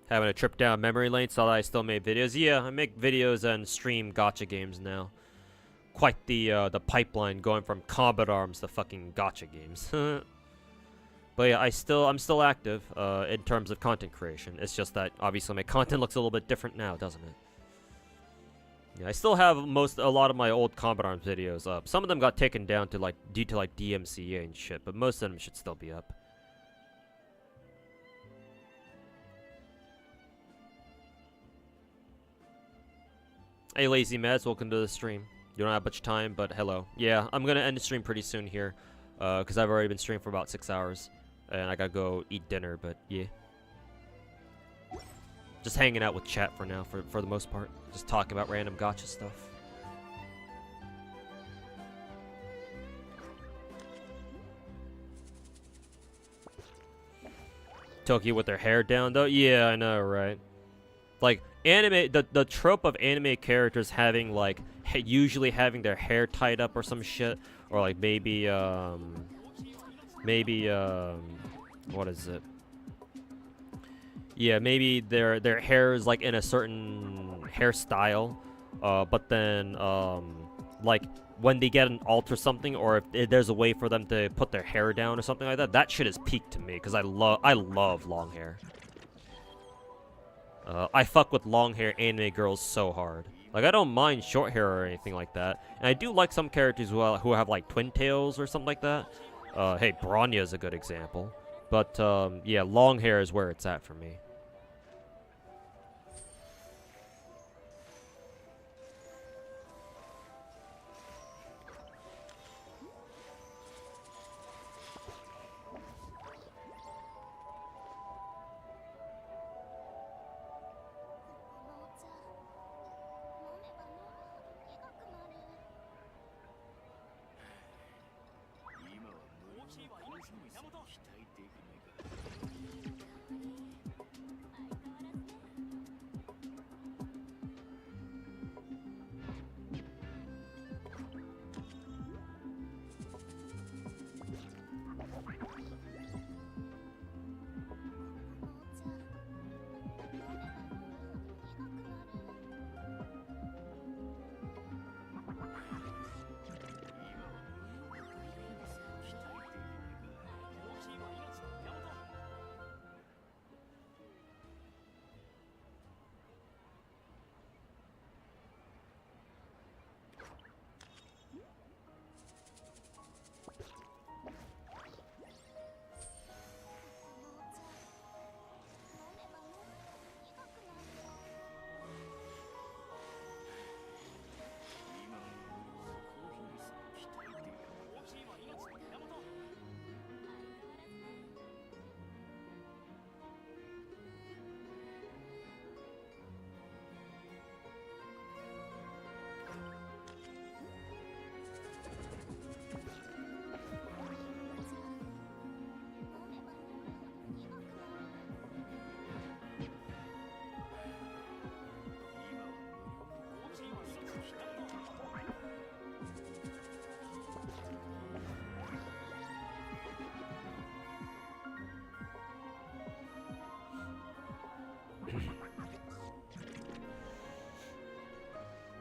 S1: Having a trip down memory lane, saw that I still made videos. Yeah, I make videos and stream gacha games now. Quite the pipeline going from Combat Arms to fucking gacha games. But yeah, I'm still active in terms of content creation. It's just that obviously my content looks a little bit different now, doesn't it? Yeah, I still have a lot of my old Combat Arms videos up. Some of them got taken down to due to DMCA and shit, but most of them should still be up. Hey Lazy Meds, welcome to the stream. You don't have much time, but hello. Yeah, I'm gonna end the stream pretty soon here, because I've already been streaming for about 6 hours, and I gotta go eat dinner, but yeah. Just hanging out with chat for now, for the most part. Just talking about random gacha stuff. Tokyo with their hair down, though? Yeah, I know, right? Like, anime, the trope of anime characters having, like, usually having their hair tied up or some shit. Or, like, maybe, what is it? Yeah, maybe their hair is like in a certain hairstyle, but then like when they get an alt or something, or if there's a way for them to put their hair down or something like that, that shit is peak to me because I love long hair. I fuck with long hair anime girls so hard. Like I don't mind short hair or anything like that, and I do like some characters who have like twin tails or something like that. Hey, Bronya is a good example. But yeah, long hair is where it's at for me.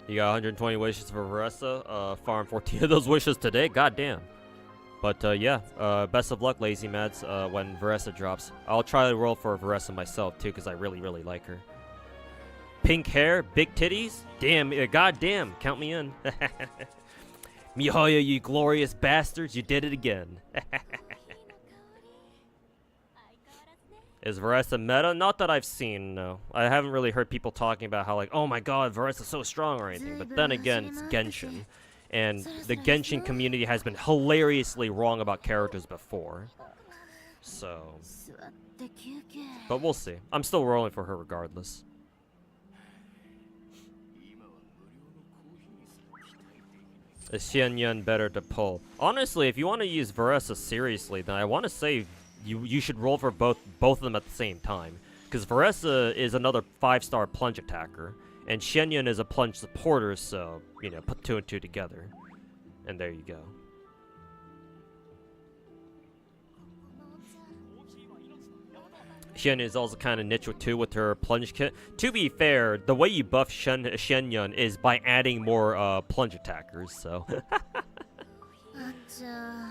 S1: You got 120 wishes for Varessa. Farm 14 of those wishes today. Goddamn. But yeah, best of luck, Lazy Mads, when Varessa drops. I'll try to roll for Varessa myself too, because I really, really like her. Pink hair, big titties. Damn, goddamn, count me in. Mihoyo, you glorious bastards, you did it again. Is Varessa meta? Not that I've seen, no. I haven't really heard people talking about how, like, oh my god, Varessa's so strong or anything. But then again, it's Genshin. And the Genshin community has been hilariously wrong about characters before. So. But we'll see. I'm still rolling for her regardless. Is Xianyun better to pull? Honestly, if you want to use Varessa seriously, then I want to say you should roll for both of them at the same time. Because Varessa is another 5-star plunge attacker, and Xianyun is a plunge supporter, so, you know, put 2 and 2 together. And there you go. Xianyun is also kind of niche too with her plunge kit. To be fair, the way you buff Xianyun is by adding more plunge attackers, so.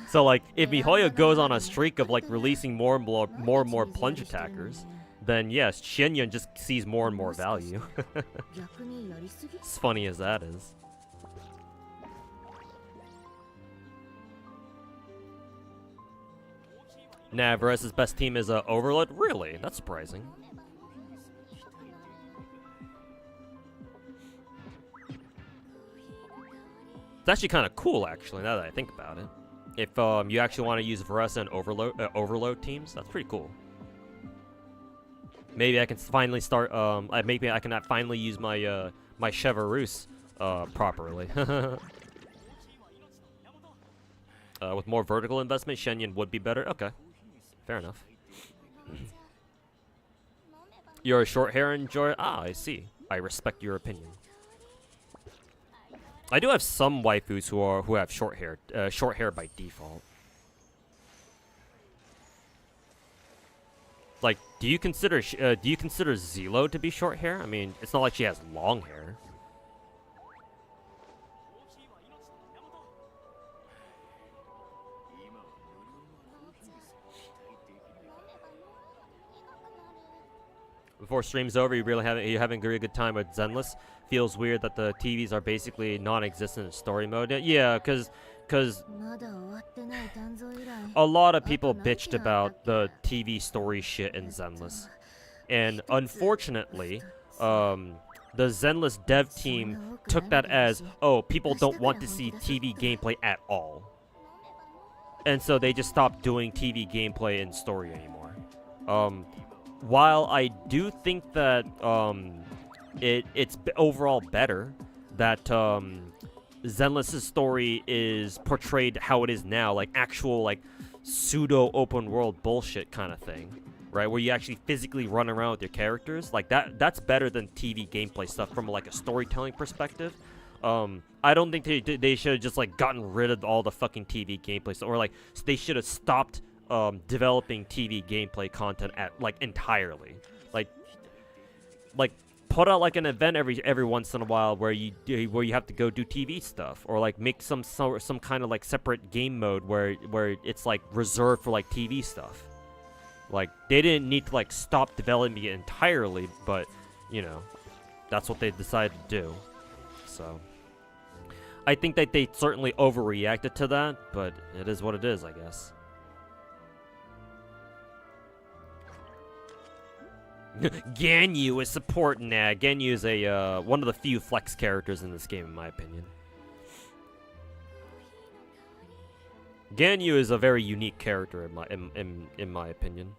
S1: So like, if Mihoyo goes on a streak of like releasing more and more plunge attackers, then yes, Xianyun just sees more and more value. As funny as that is. Nah, Varessa's best team is Overload? Really? That's surprising. It's actually kind of cool, actually, now that I think about it. If you actually want to use Varessa and Overload teams, that's pretty cool. Maybe I can finally start. Maybe I can finally use my my Chevreuse properly. With more vertical investment, Xianyun would be better. Okay, fair enough. You're a short hair enjoyer. Ah, I see. I respect your opinion. I do have some waifus who have short hair by default. Like, do you consider Zelo to be short hair? I mean, it's not like she has long hair. Before stream's over, you're having a really good time with Zenless. Feels weird that the TVs are basically non-existent in story mode. Yeah, because because
S2: まだ終わってない鍛造以来
S1: a lot of people bitched about the TV story shit in Zenless. And unfortunately, the Zenless dev team took that as, oh, people don't want to see TV gameplay at all. And so they just stopped doing TV gameplay and story anymore. While I do think that it's overall better that Zenless's story is portrayed how it is now, like actual like pseudo open world bullshit kind of thing, right? Where you actually physically run around with your characters, like that's better than TV gameplay stuff from like a storytelling perspective. I don't think they should have just like gotten rid of all the fucking TV gameplay stuff, or like they should have stopped developing TV gameplay content at like entirely. Like put out like an event every once in a while where you have to go do TV stuff, or like make some kind of like separate game mode where it's like reserved for like TV stuff. Like they didn't need to like stop developing it entirely, but you know, that's what they decided to do. So I think that they certainly overreacted to that, but it is what it is, I guess. Ganyu is support. Nah, Ganyu is a one of the few flex characters in this game, in my opinion. Ganyu is a very unique character in my opinion.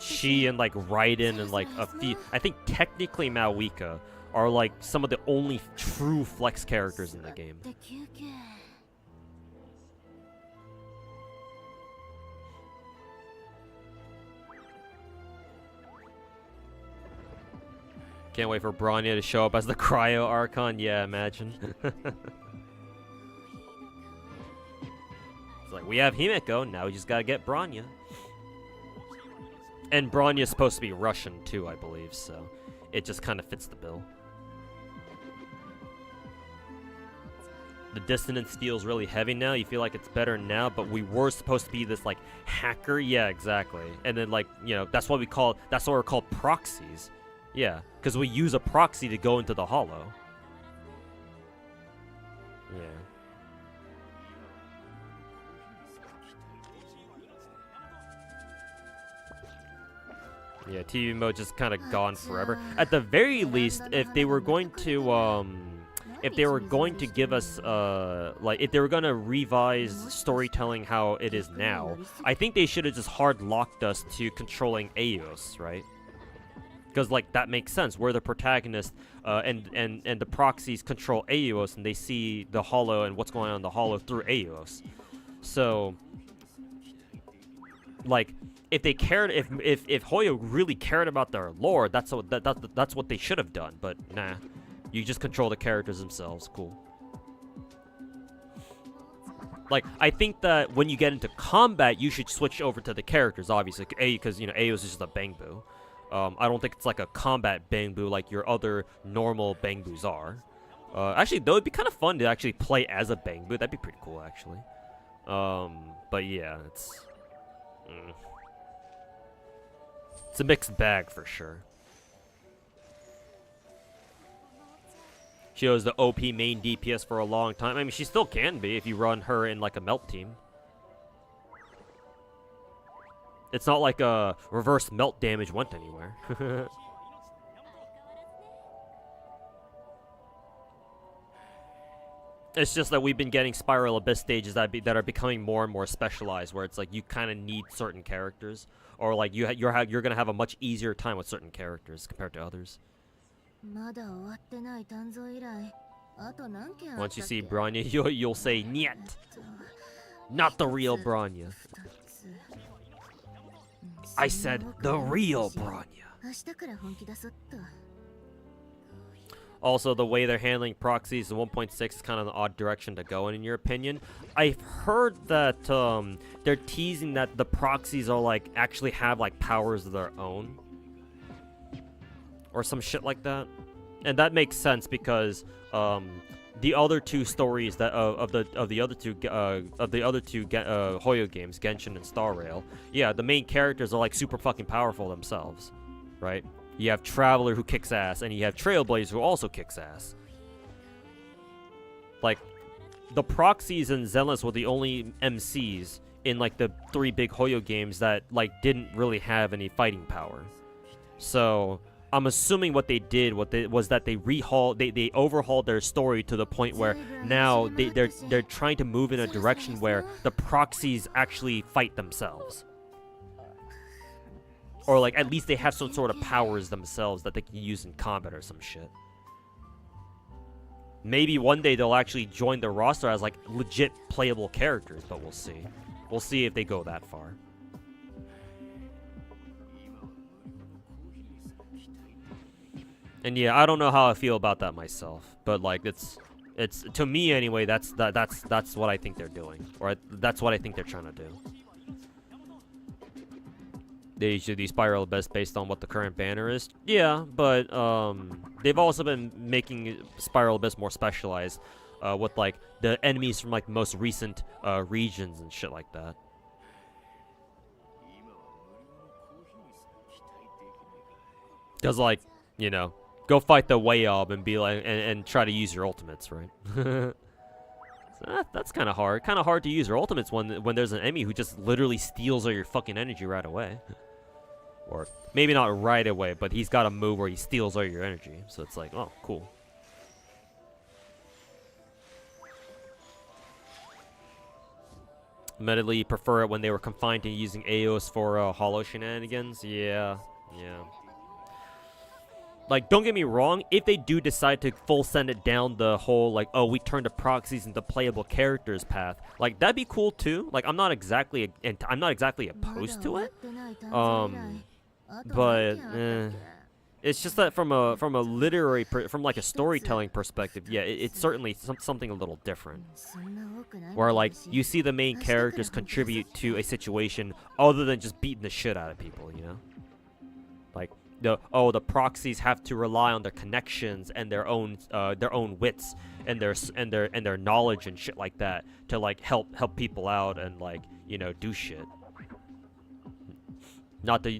S1: She and like Raiden and like a few, I think technically Maoika are like some of the only true flex characters in the game. Can't wait for Bronya to show up as the Cryo Archon. Yeah, imagine. It's like, we have Himeko, now we just gotta get Bronya. And Bronya's supposed to be Russian too, I believe, so it just kind of fits the bill. The dissonance feels really heavy now. You feel like it's better now, but we were supposed to be this like hacker. Yeah, exactly. And then like, you know, that's what we're called proxies. Yeah, because we use a proxy to go into the hollow. Yeah. Yeah, TV mode just kind of gone forever. At the very least, if they were going to give us like if they were gonna revise storytelling how it is now, I think they should have just hard locked us to controlling Eos, right? Because like that makes sense. We're the protagonist, and the proxies control Eos, and they see the hollow and what's going on in the hollow through Eos. So, like, if they cared, if Hoyo really cared about their lore, that's what they should have done. But nah, you just control the characters themselves. Cool. Like, I think that when you get into combat, you should switch over to the characters, obviously, because you know Eos is just a Bangbu. I don't think it's like a combat Bangbu like your other normal Bangbus are. Actually, though, it'd be kind of fun to actually play as a Bangbu. That'd be pretty cool, actually. But yeah, it's a mixed bag for sure. She was the OP main DPS for a long time. I mean, she still can be if you run her in like a melt team. It's not like a reverse melt damage went anywhere. It's just that we've been getting Spiral Abyss stages that are becoming more and more specialized, where it's like you kind of need certain characters, or like you're gonna have a much easier time with certain characters compared to others. Once you see Bronya, you'll say "Niet, not the real Bronya." I said the real Bronya. Also, the way they're handling proxies in 1.6 is kind of an odd direction to go in your opinion. I've heard that they're teasing that the proxies are like actually have like powers of their own, or some shit like that, and that makes sense because the other two stories that of the other two Hoyo games, Genshin and Star Rail, yeah, the main characters are like super fucking powerful themselves, right? You have Traveler who kicks ass, and you have Trailblazer who also kicks ass. Like, the proxies and Zenless were the only MCs in like the 3 big Hoyo games that like didn't really have any fighting power. So I'm assuming what they did was that they overhauled their story to the point where now they're trying to move in a direction where the proxies actually fight themselves. Or like at least they have some sort of powers themselves that they can use in combat or some shit. Maybe one day they'll actually join the roster as like legit playable characters, but we'll see. We'll see if they go that far. And yeah, I don't know how I feel about that myself, but like it's to me anyway. That's what I think they're doing, or that's what I think they're trying to do. They should be Spiral Abyss based on what the current banner is. Yeah, but they've also been making Spiral Abyss more specialized with like the enemies from like most recent regions and shit like that. Cause like, you know, go fight the Wayob and be like and try to use your ultimates, right? So that's kind of hard. Kind of hard to use your ultimates when there's an enemy who just literally steals all your fucking energy right away. Or maybe not right away, but he's got a move where he steals all your energy. So it's like, oh, cool. Admittedly, prefer it when they were confined to using Aeos for hollow shenanigans. Yeah. Like, don't get me wrong, if they do decide to full send it down the whole, like, oh, we turn the proxies into playable characters path, like, that'd be cool too. Like, I'm not exactly opposed to it. But it's just that from a literary from like a storytelling perspective, yeah, it's certainly something a little different. Where like you see the main characters contribute to a situation other than just beating the shit out of people, you know? Like the proxies have to rely on their connections and their own wits and their knowledge and shit like that to like help people out and like, you know, do shit. Not the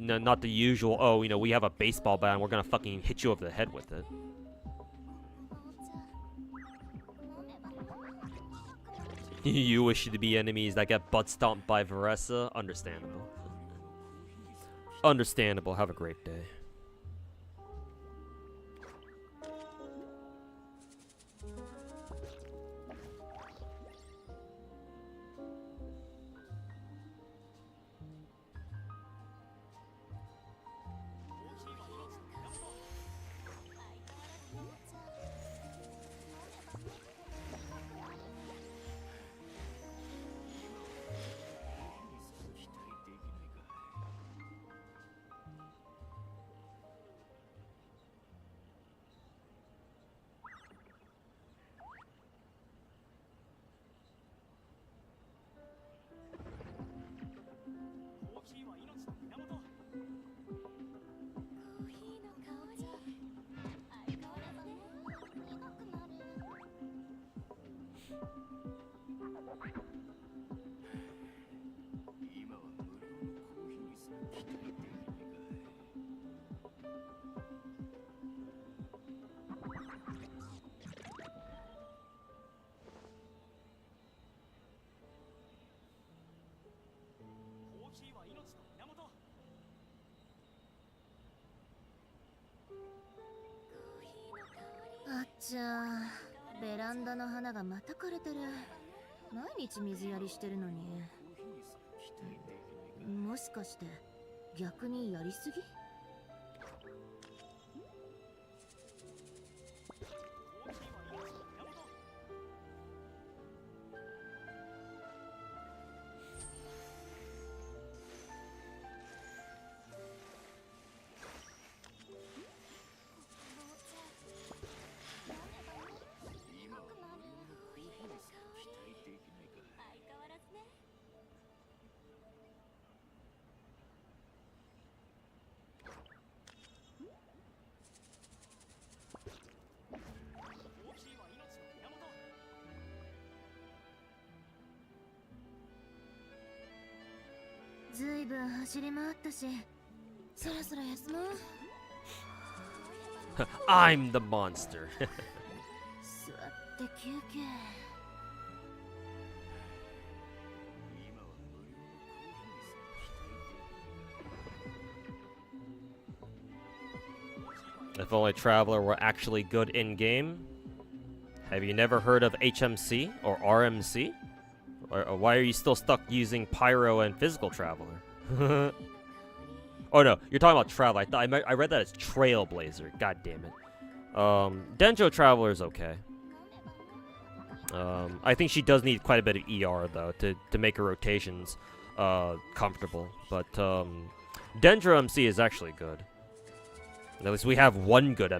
S1: usual, oh, you know, we have a baseball bat and we're gonna fucking hit you over the head with it. You wish to be enemies that get butt stomped by Varessa? Understandable. Understandable. Have a great day.
S2: あっちゃー、ベランダの花がまた枯れてる。毎日水やりしてるのに。もしかして逆にやりすぎ？ずいぶん走り回ったし、そろそろ休もう。
S1: I'm the monster.
S2: 座って休憩
S1: If only Traveler were actually good in game. Have you never heard of HMC or RMC? Or why are you still stuck using Pyro and Physical Traveler? Oh no, you're talking about Traveler. I read that as Trailblazer. God damn it. Denjo Traveler is okay. I think she does need quite a bit of ER though to make her rotations comfortable. But Dendro MC is actually good. At least we have one good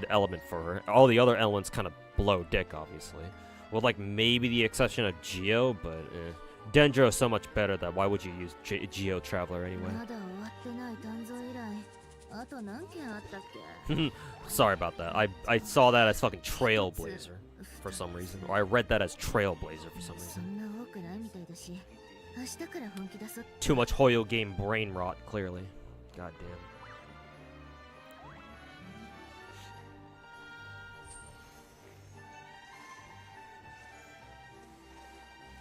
S1: element for her. All the other elements kind of blow dick, obviously. With like maybe the exception of Geo, but Dendro is so much better that why would you use Geo Traveler anyway? Sorry about that. I saw that as fucking Trailblazer for some reason, or I read that as Trailblazer for some reason. Too much Hoyo game brain rot, clearly. God damn.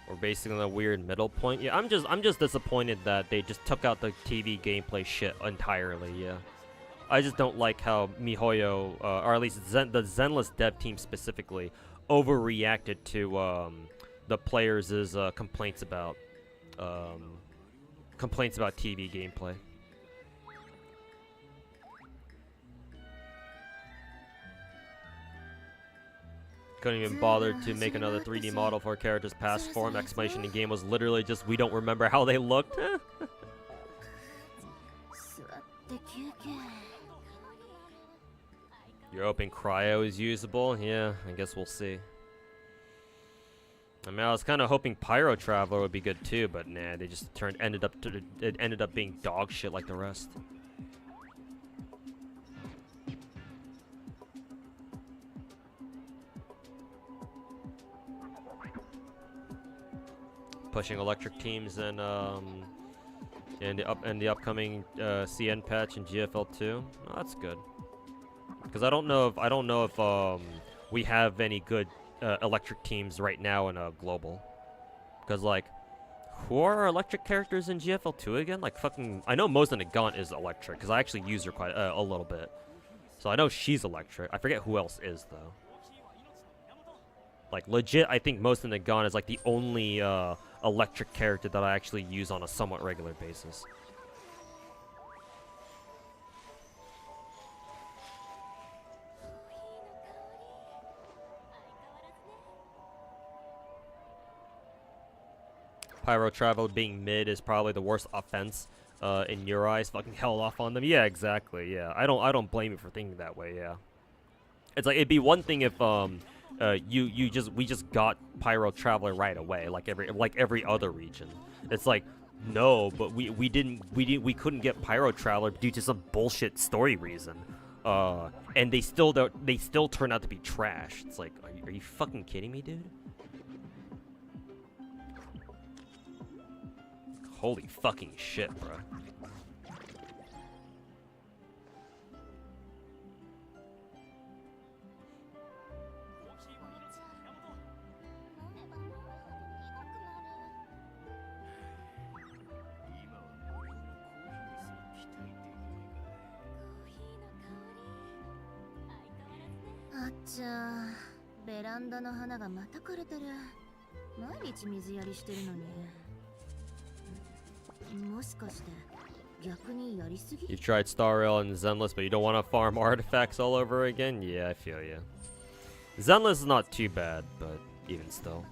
S1: We're basically on a weird middle point. Yeah, I'm just disappointed that they just took out the TV gameplay shit entirely. Yeah, I just don't like how MiHoYo, or at least the Zenless dev team specifically, overreacted to the players' complaints about TV gameplay. Couldn't even bother to make another 3D model for characters past form. Exclamation in game was literally just, we don't remember how they looked. You're hoping Cryo is usable? Yeah, I guess we'll see. I mean, I was kind of hoping Pyro Traveler would be good too, but nah, they just ended up being dog shit like the rest. Pushing electric teams and the upcoming CN patch in GFL2. Oh, that's good. Because I don't know if we have any good electric teams right now in a global. Because like, who are our electric characters in GFL2 again? Like fucking, I know Moza Nagant is electric because I actually use her quite a little bit. So I know she's electric. I forget who else is though. Like legit, I think Moza Nagant is like the only electric character that I actually use on a somewhat regular basis. Pyro Travel being mid is probably the worst offense in your eyes. Fucking held off on them. Yeah, exactly. Yeah, I don't blame you for thinking that way. Yeah, it's like it'd be one thing if we just got Pyro Traveler right away, like every other region. It's like no, but we couldn't get Pyro Traveler due to some bullshit story reason. And they still turn out to be trash. It's like, are you fucking kidding me, dude? Holy fucking shit, bro. You've tried Star Rail and Zenless, but you don't want to farm artifacts all over again? Yeah, I feel you. Zenless is not too bad, but even still.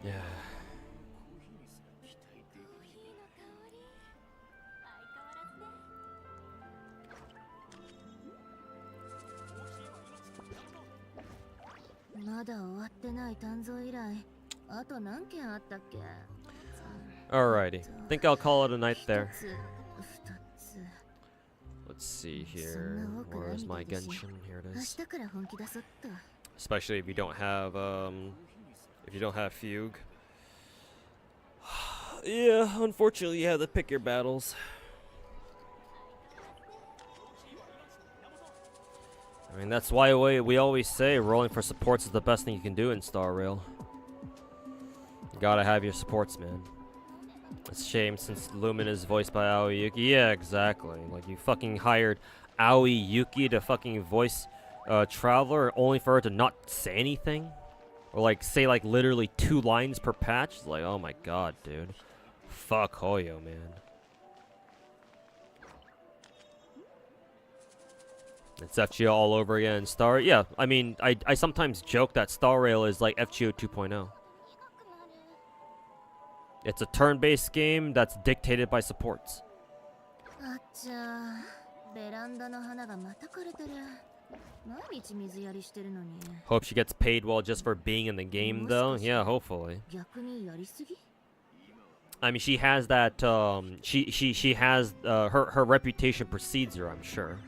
S1: Yeah. Alrighty. Think I'll call it a night there. Let's see here. Where's my Genshin? Here it is. Especially if you don't have Fugue. Yeah, unfortunately you have to pick your battles. I mean, that's why we always say rolling for supports is the best thing you can do in Star Rail. You gotta have your supports, man. It's a shame since Lumen is voiced by Aoi Yuki. Yeah, exactly. Like, you fucking hired Aoi Yuki to fucking voice Traveler only for her to not say anything? Or, like, say, like, literally 2 lines per patch? It's like, oh my god, dude. Fuck Hoyo, man. It's FGO all over again. Star, yeah. I mean, I sometimes joke that Star Rail is like FGO 2.0. It's a turn-based game that's dictated by supports. Hope she gets paid well just for being in the game, though. Yeah, hopefully. I mean, she has that. She has her reputation precedes her, I'm sure.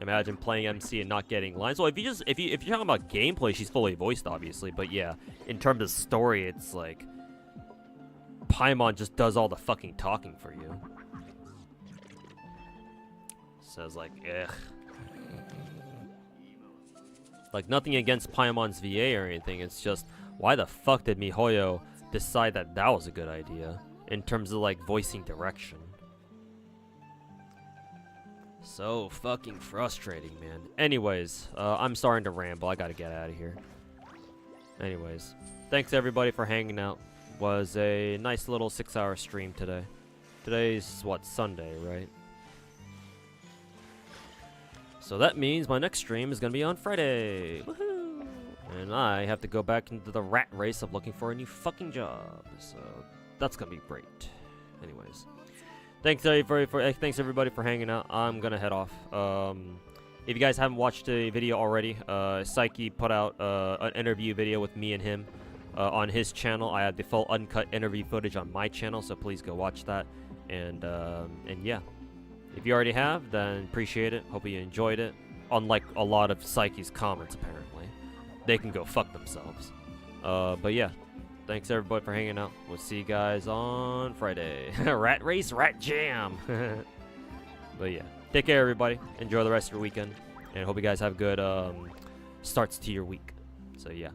S1: Imagine playing MC and not getting lines. Well, if you're talking about gameplay, she's fully voiced, obviously. But yeah, in terms of story, it's like Paimon just does all the fucking talking for you. Says like, ugh. Like, nothing against Paimon's VA or anything. It's just, why the fuck did MiHoYo decide that that was a good idea in terms of like voicing direction? So fucking frustrating, man. Anyways, I'm starting to ramble. I gotta get out of here. Anyways, thanks everybody for hanging out. Was a nice little 6-hour stream today. Today's, what, Sunday, right? So that means my next stream is gonna be on Friday. Woohoo! And I have to go back into the rat race of looking for a new fucking job. So that's gonna be great. Anyways. Thanks everybody for hanging out. I'm gonna head off. If you guys haven't watched the video already, Psyche put out an interview video with me and him on his channel. I have the full uncut interview footage on my channel, so please go watch that. And yeah, if you already have, then appreciate it. Hope you enjoyed it. Unlike a lot of Psyche's comments, apparently, they can go fuck themselves. But yeah. Thanks everybody for hanging out. We'll see you guys on Friday. Rat race, rat jam. But yeah, take care everybody. Enjoy the rest of your weekend, and hope you guys have good starts to your week. So yeah.